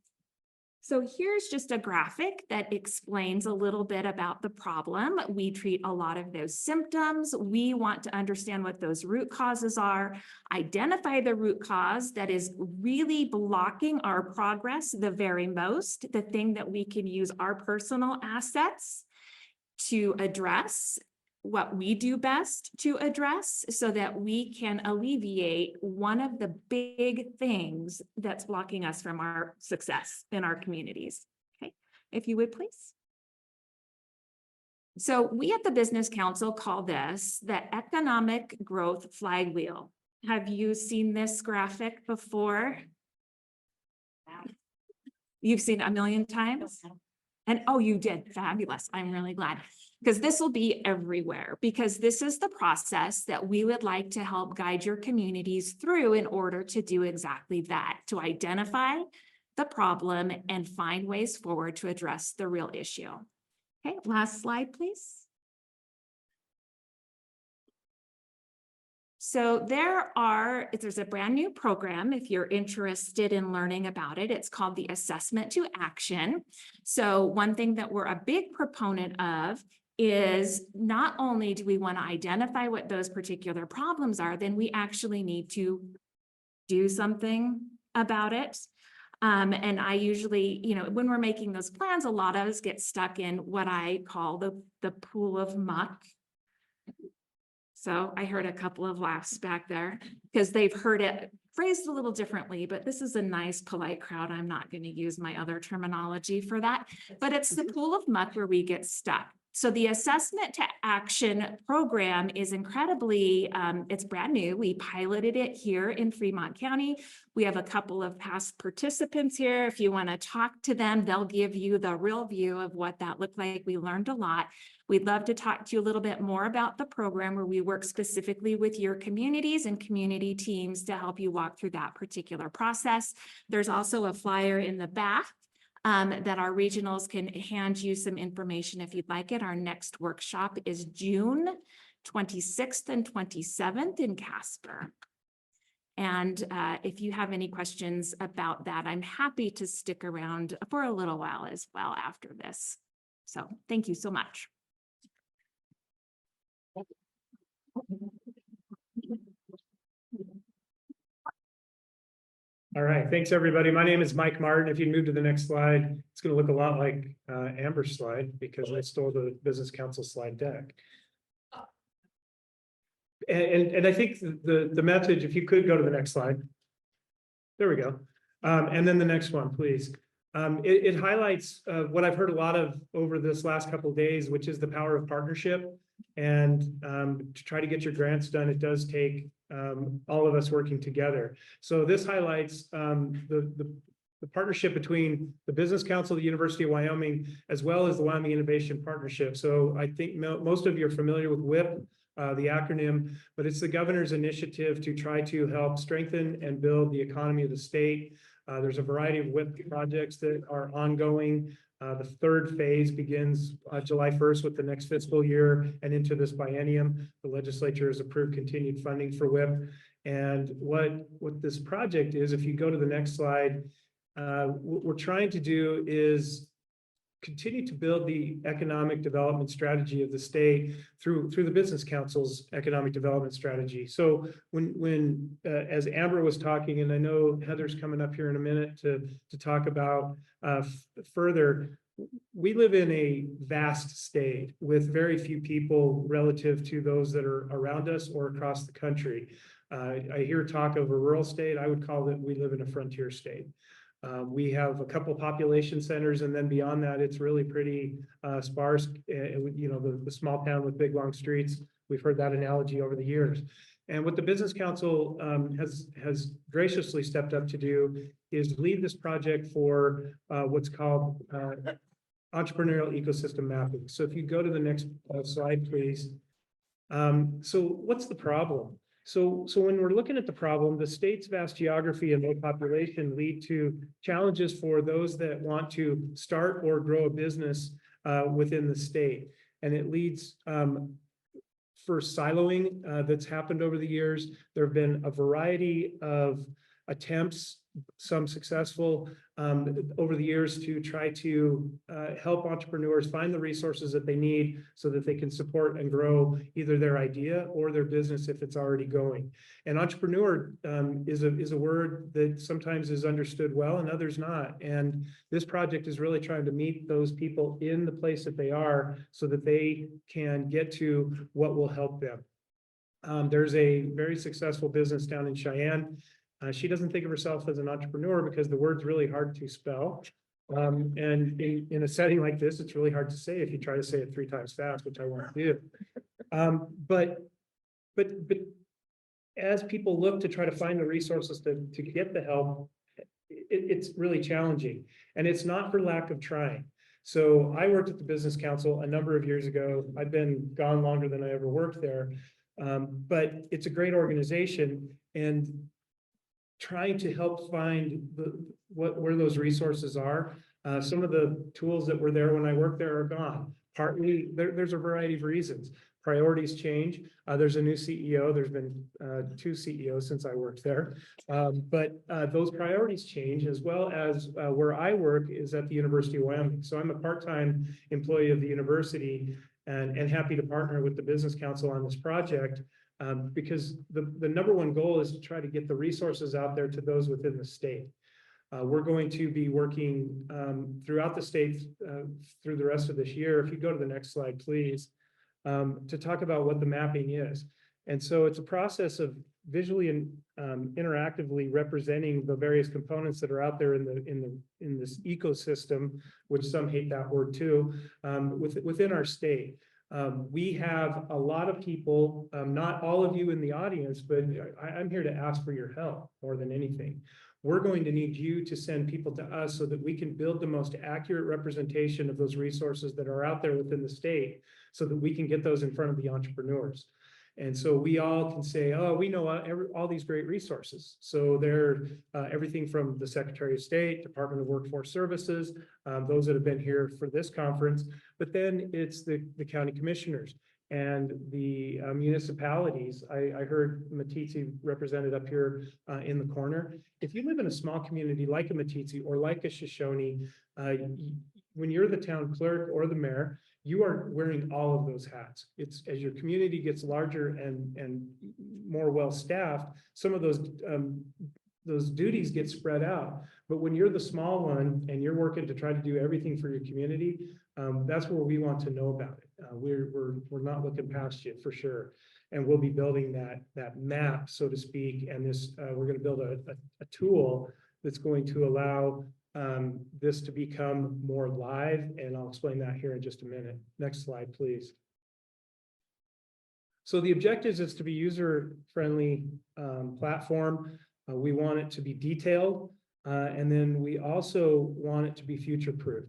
So here's just a graphic that explains a little bit about the problem. We treat a lot of those symptoms. We want to understand what those root causes are, identify the root cause that is really blocking our progress the very most, the thing that we can use our personal assets to address, what we do best to address, so that we can alleviate one of the big things that's blocking us from our success in our communities. Okay, if you would please. So we at the Business Council call this the economic growth flywheel. Have you seen this graphic before? You've seen it a million times? And oh, you did. Fabulous. I'm really glad. Because this will be everywhere, because this is the process that we would like to help guide your communities through in order to do exactly that, to identify the problem and find ways forward to address the real issue. Okay, last slide, please. So there's a brand new program if you're interested in learning about it. It's called the Assessment to Action. So one thing that we're a big proponent of is not only do we want to identify what those particular problems are, then we actually need to do something about it. And I usually, when we're making those plans, a lot of us get stuck in what I call the pool of muck. So I heard a couple of laughs back there because they've heard it phrased a little differently, but this is a nice, polite crowd. I'm not going to use my other terminology for that, but it's the pool of muck where we get stuck. So the Assessment to Action program is incredibly, it's brand new. We piloted it here in Fremont County. We have a couple of past participants here. If you want to talk to them, they'll give you the real view of what that looked like. We learned a lot. We'd love to talk to you a little bit more about the program where we work specifically with your communities and community teams to help you walk through that particular process. There's also a flyer in the back that our regionals can hand you some information if you'd like it. Our next workshop is June 26th and 27th in Casper. And if you have any questions about that, I'm happy to stick around for a little while as well after this. So thank you so much. All right, thanks, everybody. My name is Mike Martin. If you move to the next slide, it's going to look a lot like Amber's slide because I stole the Business Council slide deck. And I think the message, if you could go to the next slide. There we go. And then the next one, please. It highlights what I've heard a lot of over this last couple of days, which is the power of partnership. And to try to get your grants done, it does take all of us working together. So this highlights the partnership between the Business Council, the University of Wyoming, as well as the Wyoming Innovation Partnership. So I think most of you are familiar with WIP, the acronym, but it's the governor's initiative to try to help strengthen and build the economy of the state. There's a variety of WIP projects that are ongoing. The third phase begins July 1st with the next fiscal year and into this biennium. The legislature has approved continued funding for WIP. And what this project is, if you go to the next slide, what we're trying to do is continue to build the economic development strategy of the state through the Business Council's economic development strategy. So when as Amber was talking, and I know Heather's coming up here in a minute to talk about further, we live in a vast state with very few people relative to those that are around us or across the country. I hear talk of a rural state. I would call it we live in a frontier state. We have a couple population centers, and then beyond that, it's really pretty sparse. The small town with big long streets. We've heard that analogy over the years. And what the Business Council has graciously stepped up to do is lead this project for what's called entrepreneurial ecosystem mapping. So if you go to the next slide, please. So what's the problem? So when we're looking at the problem, the state's vast geography and low population lead to challenges for those that want to start or grow a business within the state. And it leads for siloing that's happened over the years. There have been a variety of attempts, some successful, over the years to try to help entrepreneurs find the resources that they need so that they can support and grow either their idea or their business if it's already going. And entrepreneur is a word that sometimes is understood well and others not. And this project is really trying to meet those people in the place that they are so that they can get to what will help them. There's a very successful business down in Cheyenne. She doesn't think of herself as an entrepreneur because the word's really hard to spell. And in a setting like this, it's really hard to say if you try to say it 3 times fast, which I won't do. But as people look to try to find the resources to get the help, it's really challenging. And it's not for lack of trying. So I worked at the Business Council a number of years ago. I've been gone longer than I ever worked there. But it's a great organization, and trying to help find where those resources are. Some of the tools that were there when I worked there are gone. Partly, there's a variety of reasons. Priorities change. There's a new CEO. There's been 2 CEOs since I worked there. But those priorities change, as well as where I work is at the University of Wyoming. So I'm a part-time employee of the university, and happy to partner with the Business Council on this project, because the number one goal is to try to get the resources out there to those within the state. We're going to be working throughout the state through the rest of this year. If you go to the next slide, please, to talk about what the mapping is. And so it's a process of visually and interactively representing the various components that are out there in this ecosystem, which some hate that word too, within our state. We have a lot of people, not all of you in the audience, but I'm here to ask for your help more than anything. We're going to need you to send people to us so that we can build the most accurate representation of those resources that are out there within the state, so that we can get those in front of the entrepreneurs. And so we all can say, oh, we know all these great resources. So they're everything from the Secretary of State, Department of Workforce Services, those that have been here for this conference, but then it's the county commissioners and the municipalities. I heard Matitsi represented up here in the corner. If you live in a small community like a Matitsi or like a Shoshone, when you're the town clerk or the mayor, you are wearing all of those hats. It's as your community gets larger and more well-staffed, some of those duties get spread out. But when you're the small one and you're working to try to do everything for your community, that's where we want to know about it. We're not looking past you for sure. And we'll be building that map, so to speak. And this we're going to build a tool that's going to allow this to become more live, and I'll explain that here in just a minute. Next slide, please. So the objective is to be user-friendly platform. We want it to be detailed, and then we also want it to be future-proof.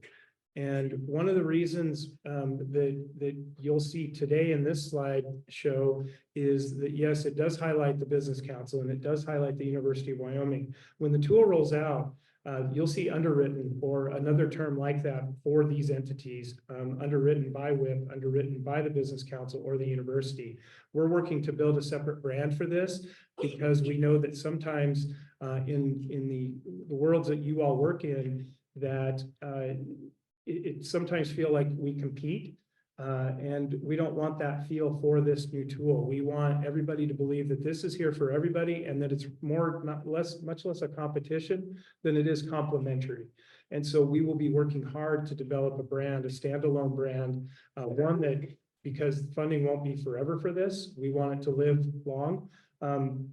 And one of the reasons that you'll see today in this slide show is that, yes, it does highlight the Business Council and it does highlight the University of Wyoming. When the tool rolls out, you'll see underwritten, or another term like that for these entities, underwritten by WIP, underwritten by the Business Council or the university. We're working to build a separate brand for this because we know that sometimes in the worlds that you all work in, that it sometimes feel like we compete. And we don't want that feel for this new tool. We want everybody to believe that this is here for everybody and that it's much less a competition than it is complementary. And so we will be working hard to develop a brand, a standalone brand, one that, because funding won't be forever for this, we want it to live long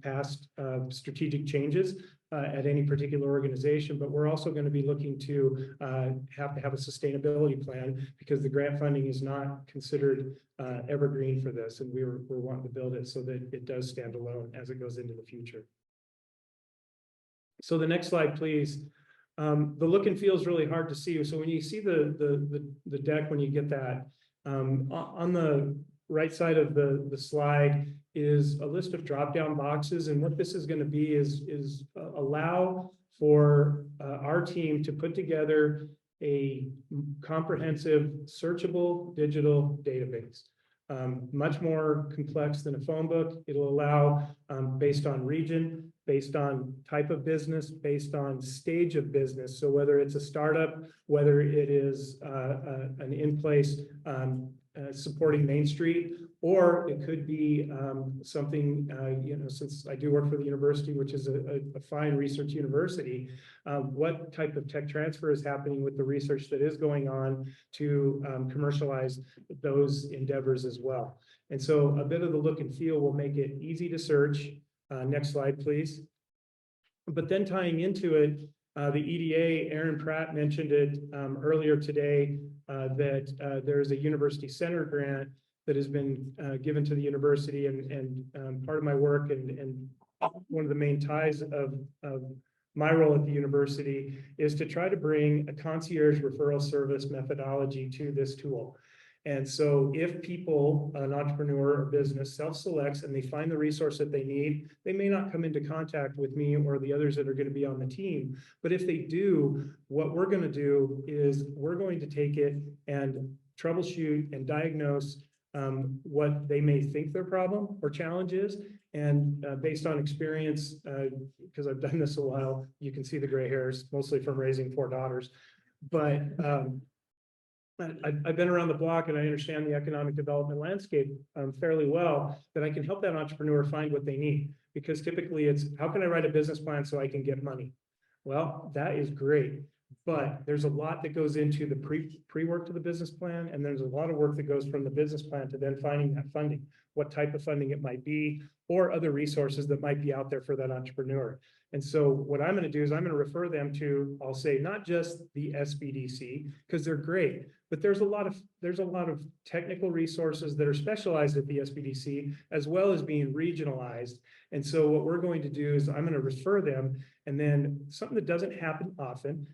past strategic changes at any particular organization, but we're also going to be looking to have a sustainability plan, because the grant funding is not considered evergreen for this, and we're wanting to build it so that it does stand alone as it goes into the future. So the next slide, please. The look and feel is really hard to see. So when you see the deck, when you get that, on the right side of the slide is a list of drop-down boxes. And what this is going to be is allow for our team to put together a comprehensive searchable digital database. much more complex than a phone book. It'll allow, based on region, based on type of business, based on stage of business. So whether it's a startup, whether it is an in-place supporting Main Street, or it could be something, since I do work for the university, which is a fine research university, what type of tech transfer is happening with the research that is going on to commercialize those endeavors as well. And so a bit of the look and feel will make it easy to search. Next slide, please. But then tying into it, the EDA, Aaron Pratt mentioned it earlier today, that there's a university center grant that has been given to the university, and part of my work and one of the main ties of my role at the university is to try to bring a concierge referral service methodology to this tool. And so if people, an entrepreneur or business self-selects and they find the resource that they need, they may not come into contact with me or the others that are going to be on the team. But if they do, what we're going to do is we're going to take it and troubleshoot and diagnose what they may think their problem or challenge is. And based on experience, because I've done this a while, you can see the gray hairs, mostly from raising 4 daughters. But I've been around the block and I understand the economic development landscape fairly well, that I can help that entrepreneur find what they need. Because typically it's, how can I write a business plan so I can get money? Well, that is great. But there's a lot that goes into the pre-work to the business plan. And there's a lot of work that goes from the business plan to then finding that funding, what type of funding it might be, or other resources that might be out there for that entrepreneur. And so what I'm going to do is I'm going to refer them to, I'll say, not just the SBDC, because they're great, but there's a lot of technical resources that are specialized at the SBDC, as well as being regionalized. And so what we're going to do is I'm going to refer them, and then something that doesn't happen often,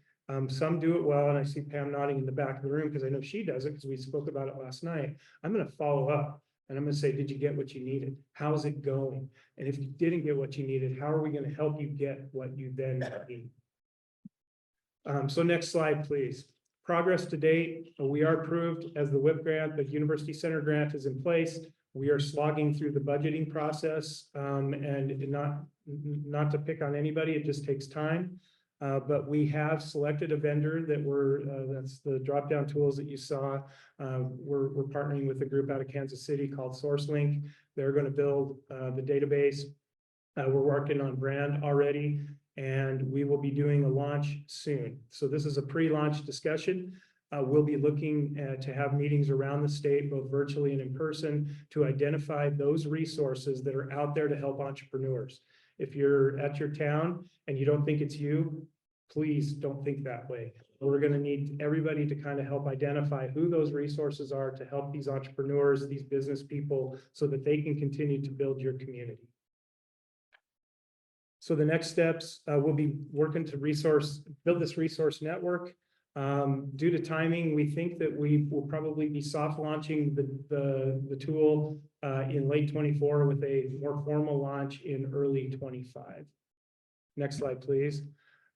some do it well, and I see Pam nodding in the back of the room because I know she does it because we spoke about it last night. I'm going to follow up and I'm going to say, did you get what you needed? How's it going? And if you didn't get what you needed, how are we going to help you get what you then need? So next slide, please. Progress to date, we are approved as the WIP grant. The University Center grant is in place. We are slogging through the budgeting process, and not to pick on anybody, it just takes time. But we have selected a vendor that that's the drop-down tools that you saw. We're partnering with a group out of Kansas City called SourceLink. They're going to build the database. We're working on brand already, and we will be doing a launch soon. So this is a pre-launch discussion. We'll be looking to have meetings around the state, both virtually and in person, to identify those resources that are out there to help entrepreneurs. If you're at your town and you don't think it's you, please don't think that way. We're going to need everybody to kind of help identify who those resources are to help these entrepreneurs, these business people, so that they can continue to build your community. So the next steps, we'll be working to build this resource network. Due to timing, we think that we will probably be soft launching the tool in late 24 with a more formal launch in early 25. Next slide, please.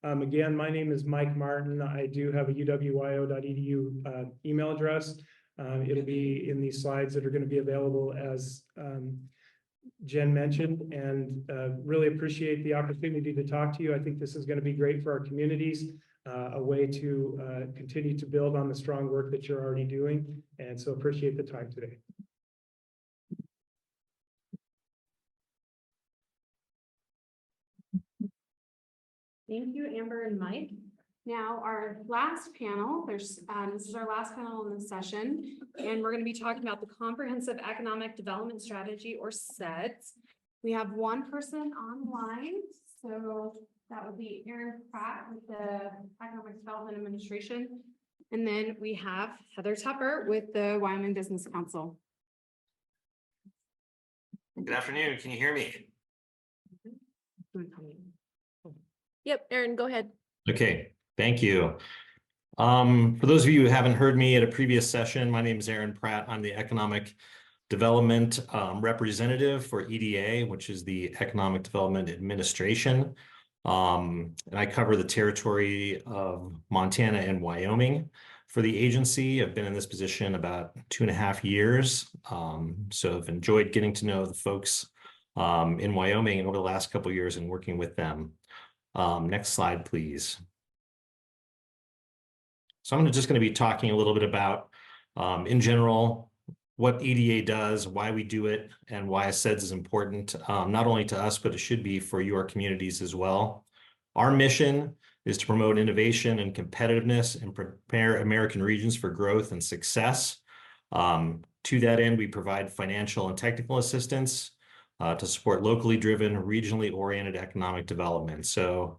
Again, my name is Mike Martin. I do have a uwyo.edu email address. It'll be in these slides that are going to be available as Jen mentioned, and really appreciate the opportunity to talk to you. I think this is going to be great for our communities, a way to continue to build on the strong work that you're already doing. And so appreciate the time today. Thank you, Amber and Mike. Now, our last panel, this is our last panel in the session, and we're going to be talking about the Comprehensive Economic Development Strategy, or SEDS. We have one person online, so that would be Aaron Pratt with the Economic Development Administration. And then we have Heather Tupper with the Wyoming Business Council. Good afternoon. Can you hear me? Yep, Aaron, go ahead. Okay, thank you. For those of you who haven't heard me at a previous session, my name is Aaron Pratt. I'm the Economic Development Representative for EDA, which is the Economic Development Administration. And I cover the territory of Montana and Wyoming for the agency. I've been in this position about 2.5 years. So I've enjoyed getting to know the folks in Wyoming over the last couple of years and working with them. Next slide, please. So I'm just going to be talking a little bit about, in general, what EDA does, why we do it, and why SEDS is important, not only to us, but it should be for your communities as well. Our mission is to promote innovation and competitiveness and prepare American regions for growth and success. To that end, we provide financial and technical assistance to support locally driven, regionally oriented economic development. So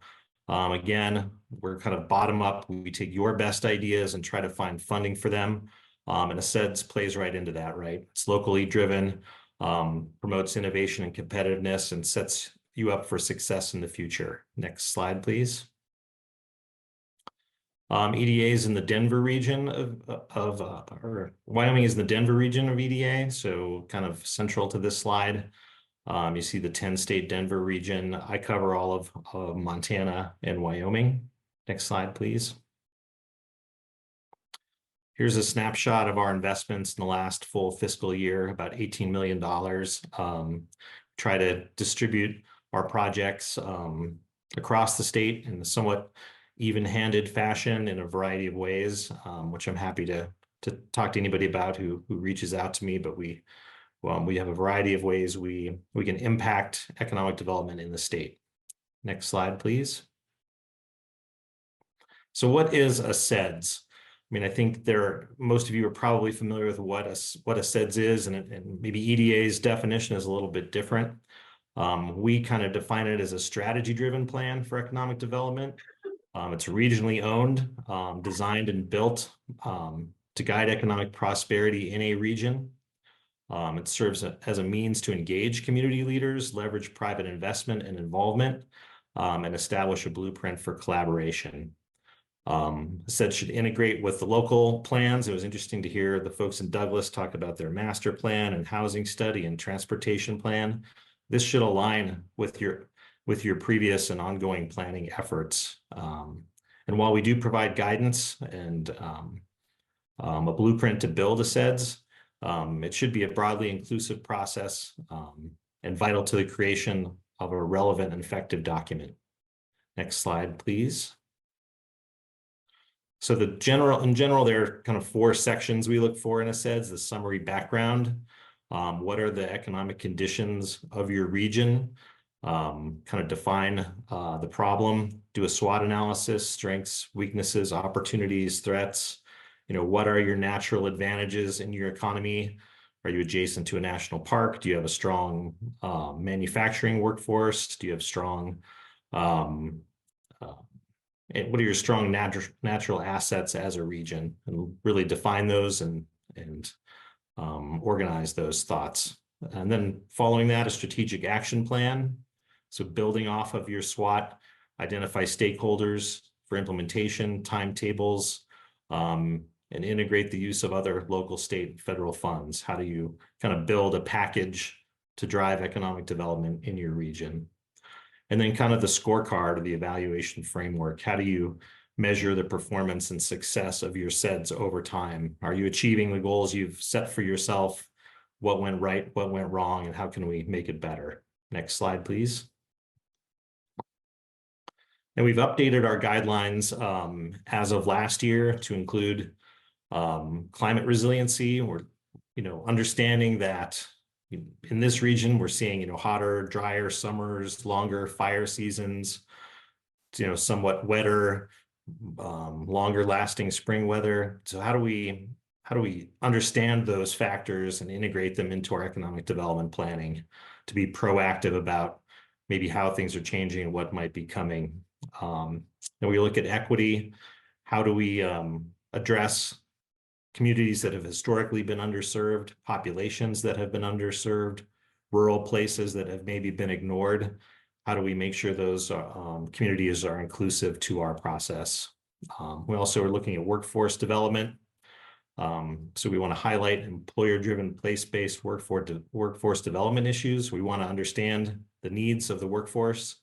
again, we're kind of bottom up. We take your best ideas and try to find funding for them. And SEDS plays right into that, right? It's locally driven, promotes innovation and competitiveness, and sets you up for success in the future. Next slide, please. EDA is in the Denver region or Wyoming is in the Denver region of EDA, so kind of central to this slide. You see the 10-state Denver region. I cover all of Montana and Wyoming. Next slide, please. Here's a snapshot of our investments in the last full fiscal year, about $18 million. Try to distribute our projects across the state in a somewhat even-handed fashion in a variety of ways, which I'm happy to talk to anybody about who reaches out to me, but we have a variety of ways we can impact economic development in the state. Next slide, please. So what is a SEDS? I mean, I think most of you are probably familiar with what a SEDS is, and maybe EDA's definition is a little bit different. We kind of define it as a strategy-driven plan for economic development. It's regionally owned, designed and built to guide economic prosperity in a region. It serves as a means to engage community leaders, leverage private investment and involvement, and establish a blueprint for collaboration. SEDS should integrate with the local plans. It was interesting to hear the folks in Douglas talk about their master plan and housing study and transportation plan. This should align with your previous and ongoing planning efforts. And while we do provide guidance and a blueprint to build a SEDS, it should be a broadly inclusive process and vital to the creation of a relevant and effective document. Next slide, please. So in general, there are kind of 4 sections we look for in a SEDS: the summary background, what are the economic conditions of your region, kind of define the problem, do a SWOT analysis, strengths, weaknesses, opportunities, threats. What are your natural advantages in your economy? Are you adjacent to a national park? Do you have a strong manufacturing workforce? Do you have strong, what are your strong natural assets as a region? And really define those and organize those thoughts. And then following that, a strategic action plan. So building off of your SWOT, identify stakeholders for implementation, timetables, and integrate the use of other local, state, and federal funds. How do you kind of build a package to drive economic development in your region? And then kind of the scorecard or the evaluation framework. How do you measure the performance and success of your SEDS over time? Are you achieving the goals you've set for yourself? What went right, what went wrong, and how can we make it better? Next slide, please. And we've updated our guidelines as of last year to include climate resiliency. We're, understanding that in this region, we're seeing, hotter, drier summers, longer fire seasons, somewhat wetter, longer lasting spring weather. So how do we understand those factors and integrate them into our economic development planning to be proactive about maybe how things are changing and what might be coming? And we look at equity. How do we address communities that have historically been underserved, populations that have been underserved, rural places that have maybe been ignored? How do we make sure those communities are inclusive to our process? We also are looking at workforce development. So we want to highlight employer-driven, place-based workforce development issues. We want to understand the needs of the workforce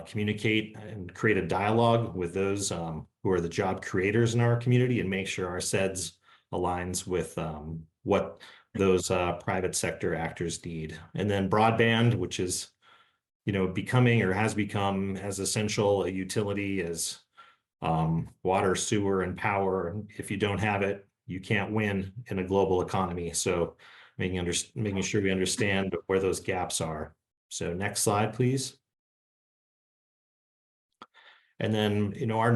communicate and create a dialogue with those who are the job creators in our community and make sure our SEDS aligns with what those private sector actors need. And then broadband, which is, you know, becoming or has become as essential a utility as water, sewer, and power. If you don't have it, you can't win in a global economy. So making sure we understand where those gaps are. So next slide, please. And then, you know, our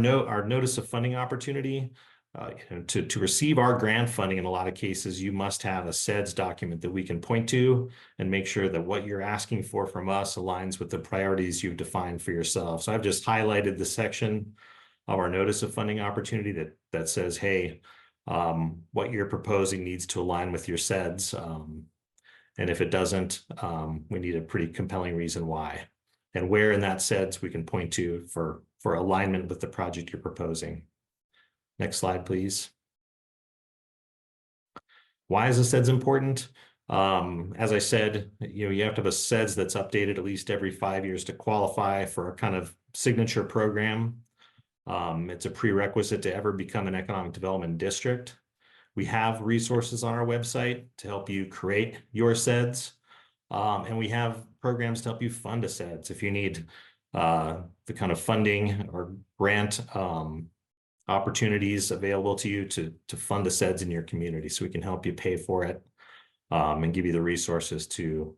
notice of funding opportunity, you know, to receive our grant funding, in a lot of cases, you must have a SEDS document that we can point to and make sure that what you're asking for from us aligns with the priorities you've defined for yourself. So I've just highlighted the section of our notice of funding opportunity that says, hey, what you're proposing needs to align with your SEDS. And if it doesn't, we need a pretty compelling reason why. And where in that SEDS we can point to for alignment with the project you're proposing. Next slide, please. Why is the SEDS important? As I said, you know, you have to have a SEDS that's updated at least every 5 years to qualify for a kind of signature program. It's a prerequisite to ever become an economic development district. We have resources on our website to help you create your SEDS. And we have programs to help you fund a SEDS. If you need the kind of funding or grant opportunities available to you to fund a SEDS in your community, so we can help you pay for it and give you the resources to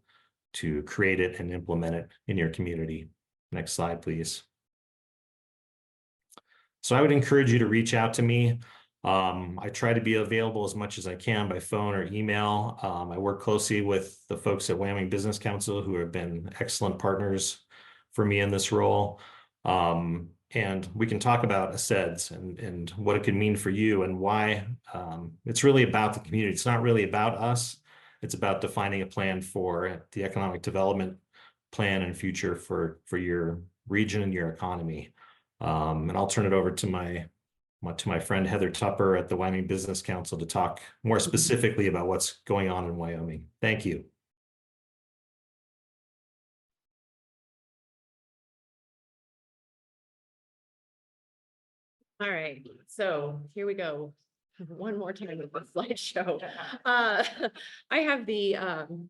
create it and implement it in your community. Next slide, please. So I would encourage you to reach out to me. I try to be available as much as I can by phone or email. I work closely with the folks at Wyoming Business Council who have been excellent partners for me in this role. And we can talk about a SEDS and what it could mean for you and why. It's really about the community. It's not really about us. It's about defining a plan for the economic development plan and future for your region and your economy. And I'll turn it over to my friend Heather Tupper at the Wyoming Business Council to talk more specifically about what's going on in Wyoming. Thank you. All right, so here we go. One more time with the slideshow. I have the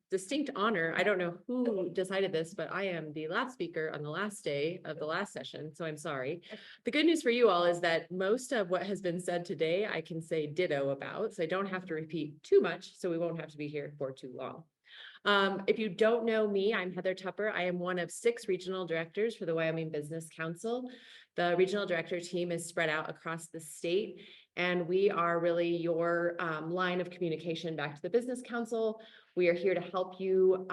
distinct honor, I don't know who decided this, but I am the last speaker on the last day of the last session, so I'm sorry. The good news for you all is that most of what has been said today, I can say ditto about, so I don't have to repeat too much, so we won't have to be here for too long. If you don't know me, I'm Heather Tupper. I am one of 6 regional directors for the Wyoming Business Council. The regional director team is spread out across the state, and we are really your line of communication back to the Business Council. We are here to help you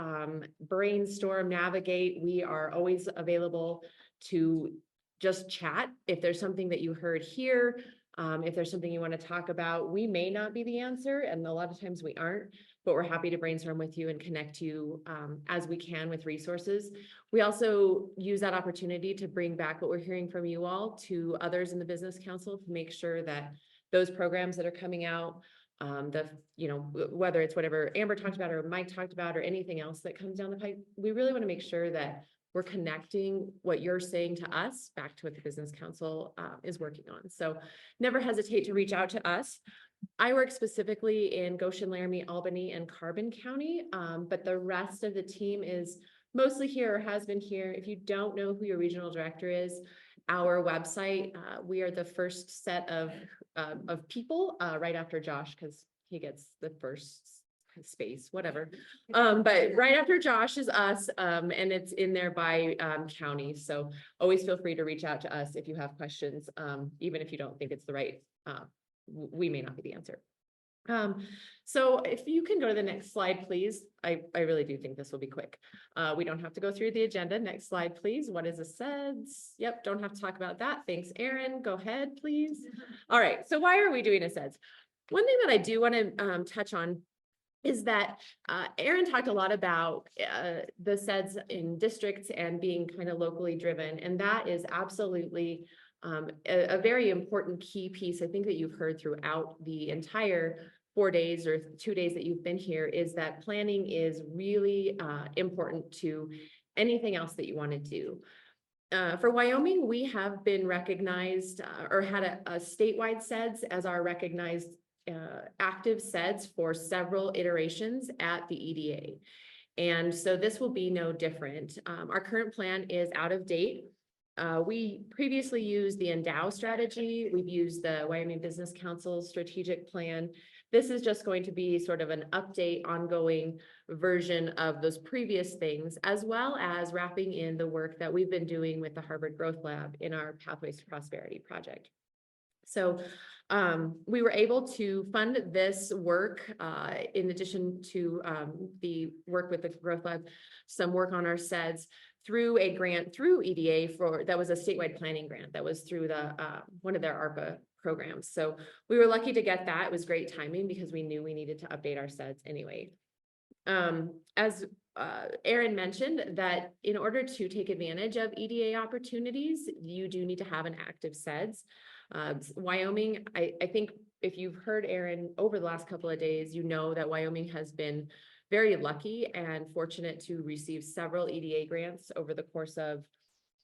brainstorm, navigate. We are always available to just chat. If there's something that you heard here, if there's something you want to talk about, we may not be the answer, and a lot of times we aren't, but we're happy to brainstorm with you and connect you as we can with resources. We also use that opportunity to bring back what we're hearing from you all to others in the Business Council to make sure that those programs that are coming out, whether it's whatever Amber talked about or Mike talked about or anything else that comes down the pipe, we really want to make sure that we're connecting what you're saying to us back to what the Business Council is working on. So never hesitate to reach out to us. I work specifically in Goshen, Laramie, Albany, and Carbon County, but the rest of the team is mostly here or has been here. If you don't know who your regional director is, our website, we are the first set of people right after Josh, because he gets the first space, whatever. But right after Josh is us, and it's in there by county. So always feel free to reach out to us if you have questions, even if you don't think it's the right, we may not be the answer. So if you can go to the next slide, please. I really do think this will be quick. We don't have to go through the agenda. Next slide, please. What is a SEDS? Yep, don't have to talk about that. Thanks, Erin. Go ahead, please. All right, so why are we doing a SEDS? One thing that I do want to touch on is that Erin talked a lot about the SEDS in districts and being kind of locally driven, and that is absolutely a very important key piece, I think, that you've heard throughout the entire 4 days or 2 days that you've been here, is that planning is really important to anything else that you want to do. For Wyoming, we have been recognized or had a statewide SEDS as our recognized active SEDS for several iterations at the EDA. And so this will be no different. Our current plan is out of date. We previously used the Endow strategy. We've used the Wyoming Business Council strategic plan. This is just going to be sort of an update, ongoing version of those previous things, as well as wrapping in the work that we've been doing with the Harvard Growth Lab in our Pathways to Prosperity project. So we were able to fund this work in addition to the work with the Growth Lab, some work on our SEDS through a grant through EDA that was a statewide planning grant that was through the one of their ARPA programs. So we were lucky to get that. It was great timing because we knew we needed to update our SEDS anyway. As Aaron mentioned, that in order to take advantage of EDA opportunities, you do need to have an active SEDS. Wyoming, I think if you've heard Aaron over the last couple of days, you know that Wyoming has been very lucky and fortunate to receive several EDA grants over the course of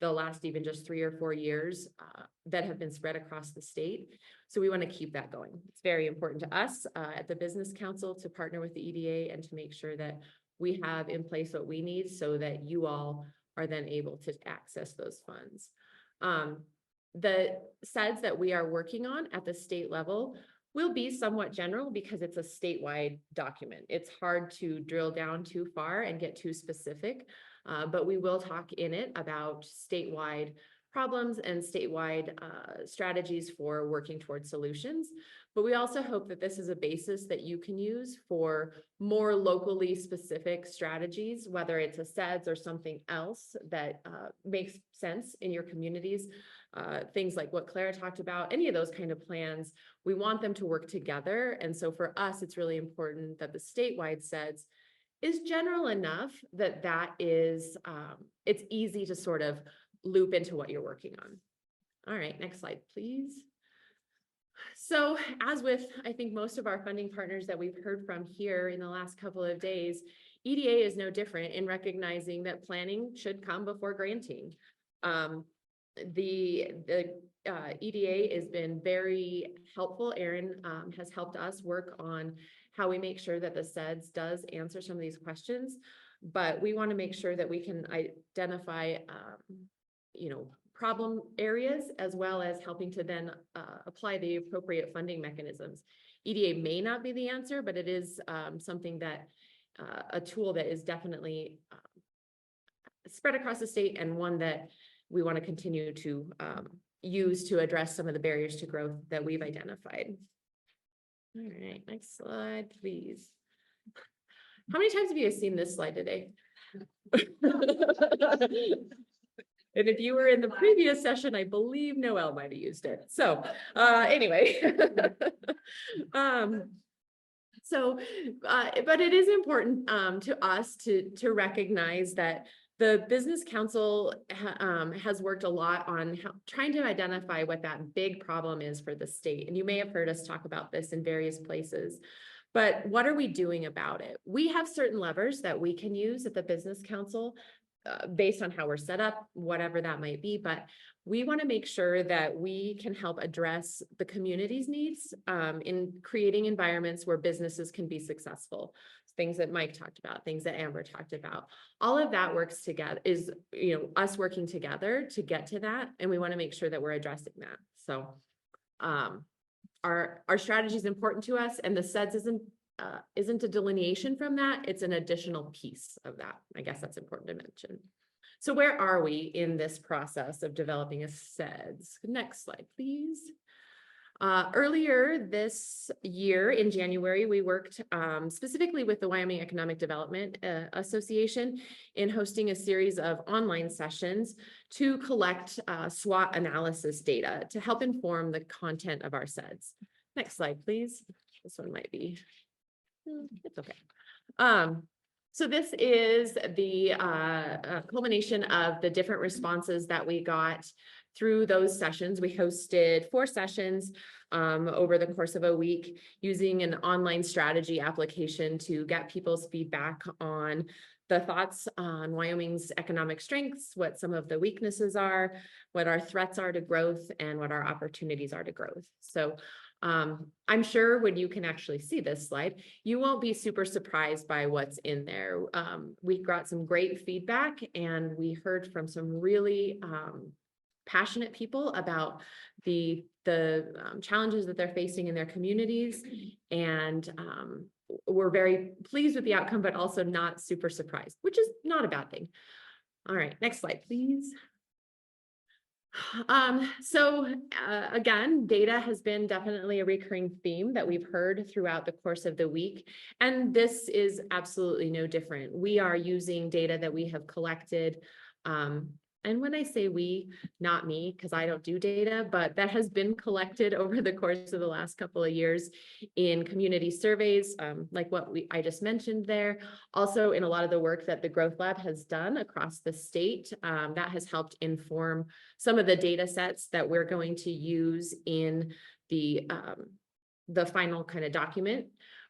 the last even just 3 or 4 years that have been spread across the state. So we want to keep that going. It's very important to us at the Business Council to partner with the EDA and to make sure that we have in place what we need so that you all are then able to access those funds. The SEDS that we are working on at the state level will be somewhat general because it's a statewide document. It's hard to drill down too far and get too specific, but we will talk in it about statewide problems and statewide strategies for working towards solutions. But we also hope that this is a basis that you can use for more locally specific strategies, whether it's a SEDS or something else that makes sense in your communities. Things like what Clara talked about, any of those kind of plans, we want them to work together. And so for us, it's really important that the statewide SEDS is general enough that is, it's easy to sort of loop into what you're working on. All right, next slide, please. So as with, I think, most of our funding partners that we've heard from here in the last couple of days, EDA is no different in recognizing that planning should come before granting. The EDA has been very helpful. Aaron has helped us work on how we make sure that the SEDS does answer some of these questions, but we want to make sure that we can identify, problem areas as well as helping to then apply the appropriate funding mechanisms. EDA may not be the answer, but it is something that a tool that is definitely spread across the state and one that we want to continue to use to address some of the barriers to growth that we've identified. All right, next slide, please. How many times have you guys seen this slide today? And if you were in the previous session, I believe Noelle might have used it. So anyway, but it is important to us to recognize that the Business Council has worked a lot on trying to identify what that big problem is for the state. And you may have heard us talk about this in various places, but what are we doing about it? We have certain levers that we can use at the Business Council based on how we're set up, whatever that might be. But we want to make sure that we can help address the community's needs in creating environments where businesses can be successful. Things that Mike talked about, things that Amber talked about. All of that works together, is us working together to get to that. And we want to make sure that we're addressing that. So our strategy is important to us, and the SEDS isn't a delineation from that, it's an additional piece of that. I guess that's important to mention. So where are we in this process of developing a SEDS? Next slide, please. Earlier this year in January, we worked specifically with the Wyoming Economic Development Association in hosting a series of online sessions to collect SWOT analysis data to help inform the content of our SEDS. Next slide, please. This one might be, it's okay. So this is the culmination of the different responses that we got through those sessions. We hosted 4 sessions over the course of a week using an online strategy application to get people's feedback on the thoughts on Wyoming's economic strengths, what some of the weaknesses are, what our threats are to growth, and what our opportunities are to growth. So I'm sure when you can actually see this slide, you won't be super surprised by what's in there. We got some great feedback, and we heard from some really passionate people about the challenges that they're facing in their communities, and we're very pleased with the outcome, but also not super surprised, which is not a bad thing. All right, next slide, please. Again, data has been definitely a recurring theme that we've heard throughout the course of the week, and this is absolutely no different. We are using data that we have collected, and when I say we, not me, because I don't do data, but that has been collected over the course of the last couple of years in community surveys, like what I just mentioned there. Also in a lot of the work that the Growth Lab has done across the state, that has helped inform some of the data sets that we're going to use in the final kind of document.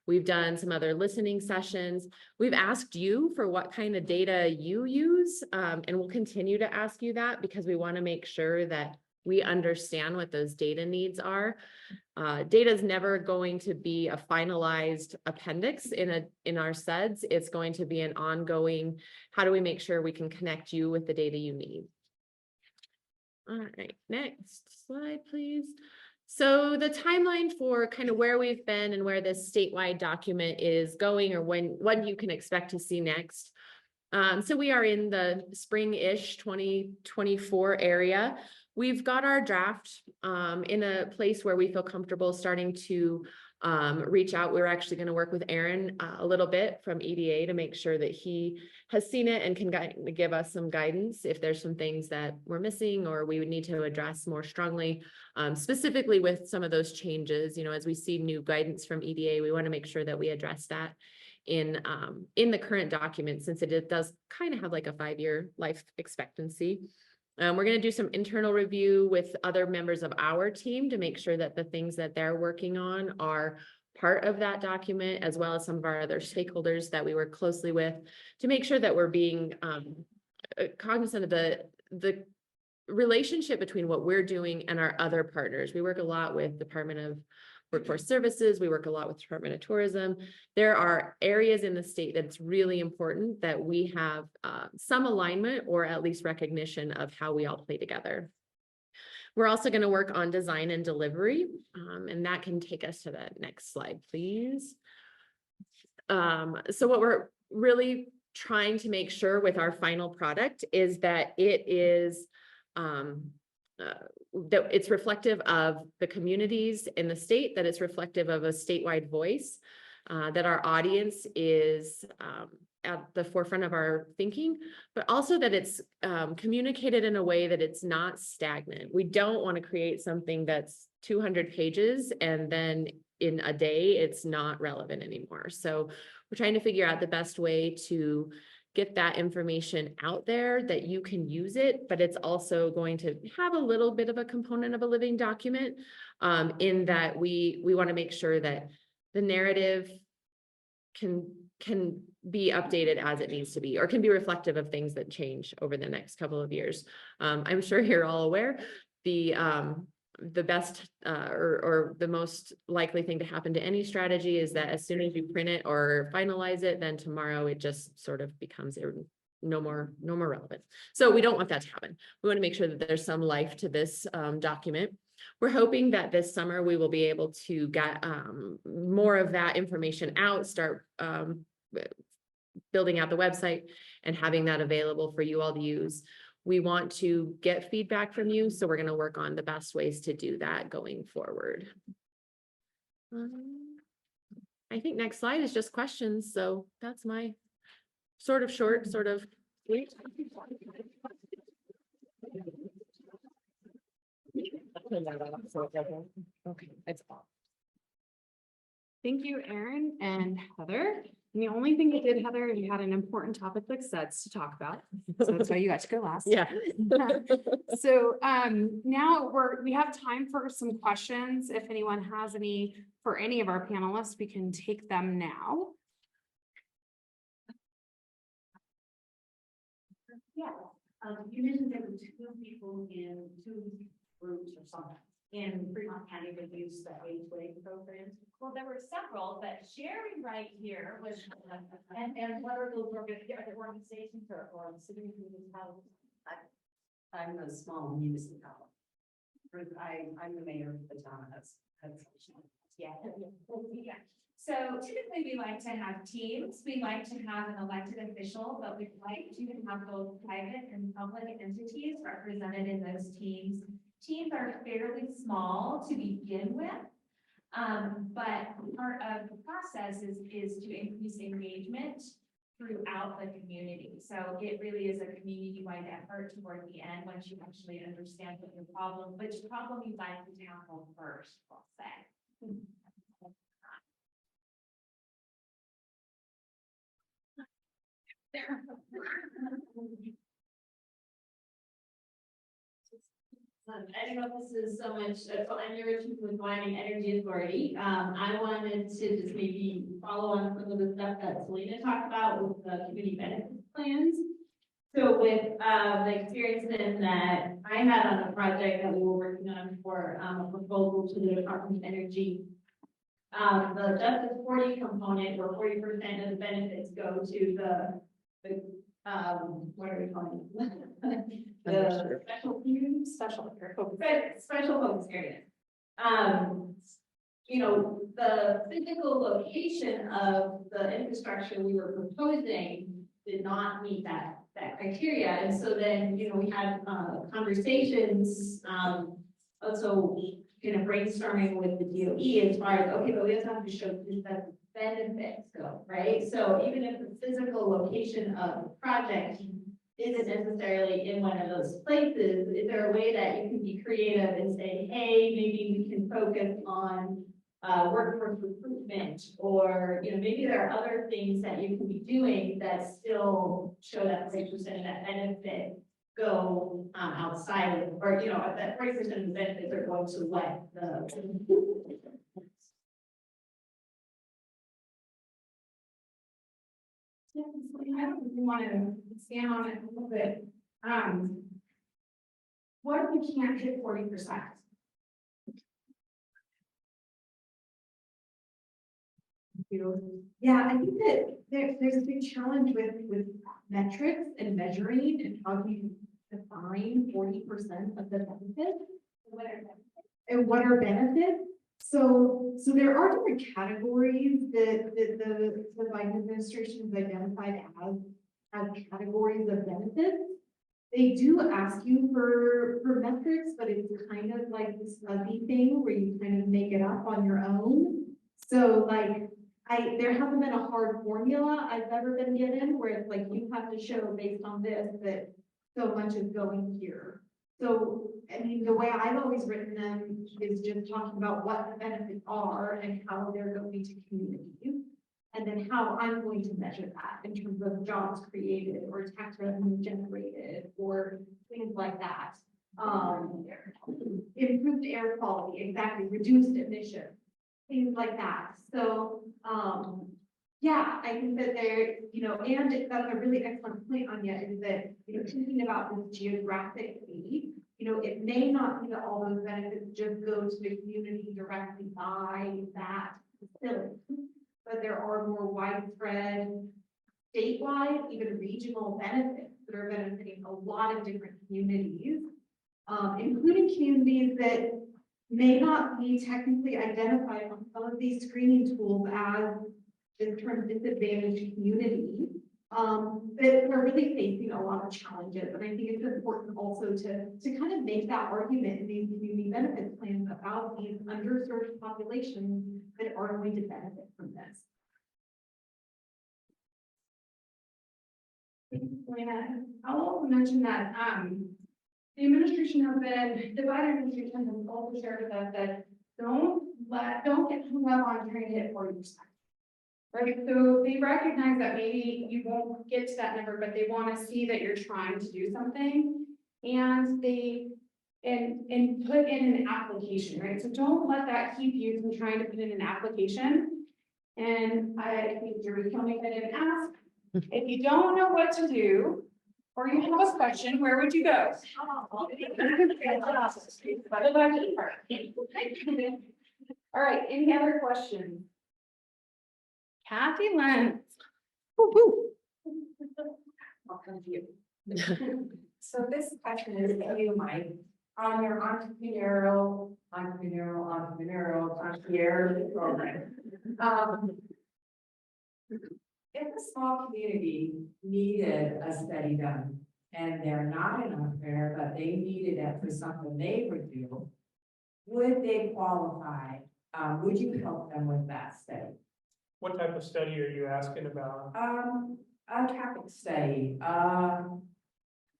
We've done some other listening sessions. We've asked you for what kind of data you use, and we'll continue to ask you that because we want to make sure that we understand what those data needs are. Data is never going to be a finalized appendix in our SEDS. It's going to be an ongoing, how do we make sure we can connect you with the data you need? All right, next slide, please. So the timeline for kind of where we've been and where this statewide document is going, or when you can expect to see next. So we are in the spring-ish 2024 area. We've got our draft in a place where we feel comfortable starting to reach out. We're actually going to work with Aaron a little bit from EDA to make sure that he has seen it and can give us some guidance if there's some things that we're missing or we would need to address more strongly, specifically with some of those changes. You know, as we see new guidance from EDA, we want to make sure that we address that in the current document, since it does kind of have like a 5-year life expectancy. We're going to do some internal review with other members of our team to make sure that the things that they're working on are part of that document, as well as some of our other stakeholders that we work closely with, to make sure that we're being cognizant of the relationship between what we're doing and our other partners. We work a lot with Department of Workforce Services. We work a lot with Department of Tourism. There are areas in the state that it's really important that we have some alignment or at least recognition of how we all play together. We're also going to work on design and delivery, and that can take us to the next slide, please. So what we're really trying to make sure with our final product is that it is that it's reflective of the communities in the state, that it's reflective of a statewide voice, that our audience is at the forefront of our thinking, but also that it's communicated in a way that it's not stagnant. We don't want to create something that's 200 pages and then in a day it's not relevant anymore. So we're trying to figure out the best way to get that information out there that you can use it, but it's also going to have a little bit of a component of a living document, in that we want to make sure that the narrative can be updated as it needs to be, or can be reflective of things that change over the next couple of years. I'm sure you're all aware the best or the most likely thing to happen to any strategy is that as soon as you print it or finalize it, then tomorrow it just sort of becomes no more relevant. So we don't want that to happen. We want to make sure that there's some life to this document. We're hoping that this summer we will be able to get more of that information out, start building out the website and having that available for you all to use. We want to get feedback from you, so we're going to work on the best ways to do that going forward. I think next slide is just questions, so that's my sort of short, sort of sweet. Okay, it's off. Thank you, Aaron and Heather. And the only thing you did, Heather, is you had an important topic like SEDS to talk about. So that's why you got to go last. Yeah. So now we have time for some questions. If anyone has any for any of our panelists, we can take them now. Yeah, you mentioned there were two people in two groups or something in Fremont County that use the H-Way program. Well, there were several, but Sherry right here was, and what are those organizations or city municipalities? I'm a small municipality. I'm the mayor of the town of Yeah. So typically we like to have teams. We like to have an elected official, but we'd like to have both private and public entities represented in those teams. Teams are fairly small to begin with. But part of the process is to increase engagement throughout the community. So it really is a community-wide effort toward the end, once you actually understand what your problem, which problem you'd like to tackle first, we'll say. I don't know if this is so much, I'm your chief with Wyoming Energy Authority. I wanted to just maybe follow on some of the stuff that Selena talked about with the community benefits plans. So with the experience in that I had on a project that we were working on for a proposal to the Department of Energy, the Justice 40 component, where 40% of the benefits go to the what are we calling it? The special focus areas. You know, the physical location of the infrastructure we were proposing did not meet that criteria. And so then, you know, we had conversations, also kind of brainstorming with the DOE as far as, okay, but we also have to show that benefits go, right? So even if the physical location of the project isn't necessarily in one of those places, is there a way that you can be creative and say, hey, maybe we can focus on workforce recruitment, or, you know, maybe there are other things that you can be doing that still show that 40% of that benefit go outside of, or, you know, that 40% of the benefits are going to what the I don't really want to expand on it a little bit. What if we can't hit 40%? Yeah, I think that there's a big challenge with metrics and measuring and how do you define 40% of the benefits and what are benefits. So there are different categories that the Biden administration has identified as categories of benefits. They do ask you for metrics, but it's kind of like this fuzzy thing where you kind of make it up on your own. So like, there hasn't been a hard formula I've ever been given where it's like, you have to show based on this that so much is going here. So, I mean, the way I've always written them is just talking about what the benefits are and how they're going to communities. And then how I'm going to measure that in terms of jobs created or tax revenue generated or things like that. Improved air quality, exactly, reduced emissions, things like that. So, yeah, I think that there, you know, and that's a really excellent point, Anya, is that, you know, thinking about this geographically, you know, it may not be that all those benefits just go to the community directly by that facility, but there are more widespread, statewide, even regional benefits that are benefiting a lot of different communities, including communities that may not be technically identified on some of these screening tools as this term disadvantaged community, that are really facing a lot of challenges. And I think it's important also to kind of make that argument in these community benefits plans about these underserved populations that are going to benefit from this. I'll also mention that the administration has been, the Biden administration has also shared with us that don't get hung up on trying to hit 40%. Right, so they recognize that maybe you won't get to that number, but they want to see that you're trying to do something, and they and put in an application, right? So don't let that keep you from trying to put in an application. And I think Jerry Koenig didn't ask. If you don't know what to do, or you have a question, where would you go? All right, any other questions? Kathy Lentz. I'll come to you. So this question is for you, Mike, on your entrepreneurial concierge program. If a small community needed a study done and they're not an entrepreneur, but they needed it for something they would do, would they qualify? Would you help them with that study? What type of study are you asking about? A traffic study,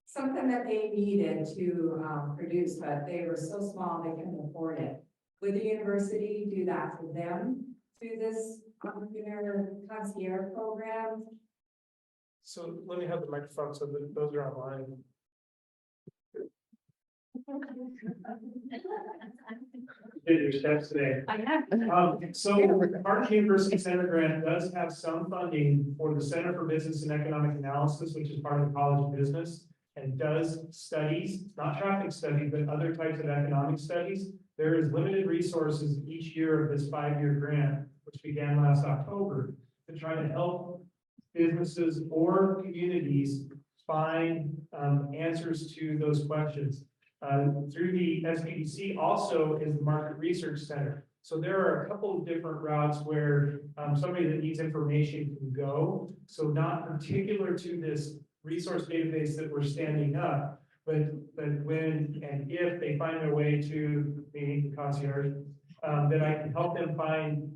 something that they needed to produce, but they were so small they couldn't afford it. Would the university do that for them through this entrepreneur concierge program? So let me have the microphone so that those are online. Did your steps today. I have. So Harvard University Center Grant does have some funding for the Center for Business and Economic Analysis, which is part of the College of Business, and does studies, not traffic studies, but other types of economic studies. There is limited resources each year of this 5-year grant, which began last October, to try to help businesses or communities find answers to those questions. Through the SBDC also is the Market Research Center. So there are a couple of different routes where somebody that needs information can go. So not particular to this resource database that we're standing up, but when and if they find their way to the concierge, then I can help them find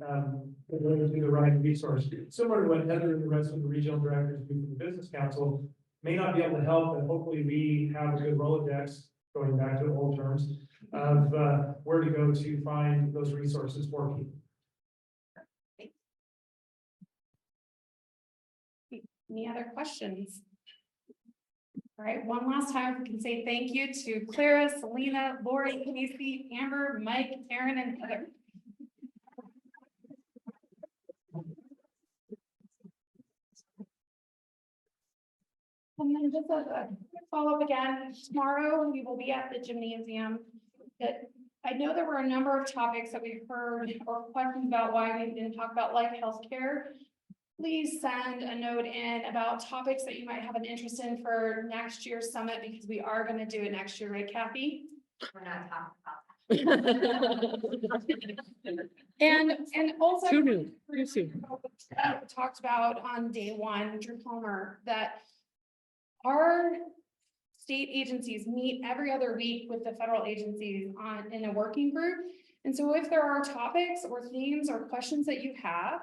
the right resource. Similar to what Heather and the rest of the regional directors do for the Business Council, may not be able to help, but hopefully we have a good Rolodex, going back to old terms, of where to go to find those resources for people. Any other questions? All right, one last time, we can say thank you to Clara, Selena, Lori, Casey, Amber, Mike, Aaron, and Heather. And then just as a quick follow-up again, tomorrow we will be at the gymnasium. I know there were a number of topics that we've heard or questions about why we didn't talk about, like healthcare. Please send a note in about topics that you might have an interest in for next year's summit, because we are going to do it next year, right, Kathy? We're not talking about that. and also talked about on day one, Drew Palmer, that our state agencies meet every other week with the federal agencies in a working group. And so if there are topics or themes or questions that you have,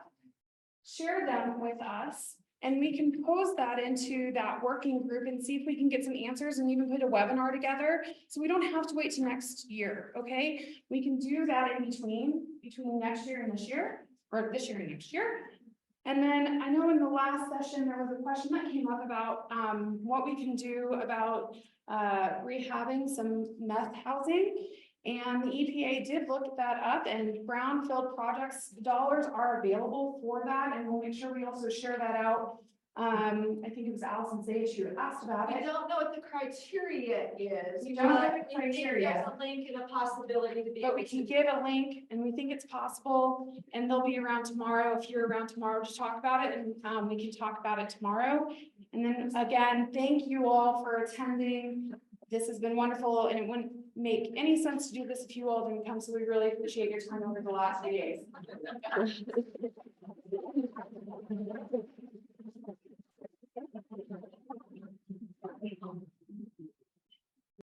share them with us, and we can pose that into that working group and see if we can get some answers and even put a webinar together. So we don't have to wait till next year, okay? We can do that in between next year and this year, or this year and next year. And then I know in the last session, there was a question that came up about what we can do about rehabbing some meth housing. And the EPA did look that up, and brownfield projects dollars are available for that. And we'll make sure we also share that out. I think it was Allison Sage who asked about it. I don't know what the criteria is. You don't know the but maybe criteria. there's a link and a possibility to be. But we can give a link, and we think it's possible, and they'll be around tomorrow. If you're around tomorrow to talk about it, and we can talk about it tomorrow. And then again, thank you all for attending. This has been wonderful, and it wouldn't make any sense to do this if you all didn't come, so we really appreciate your time over the last few days.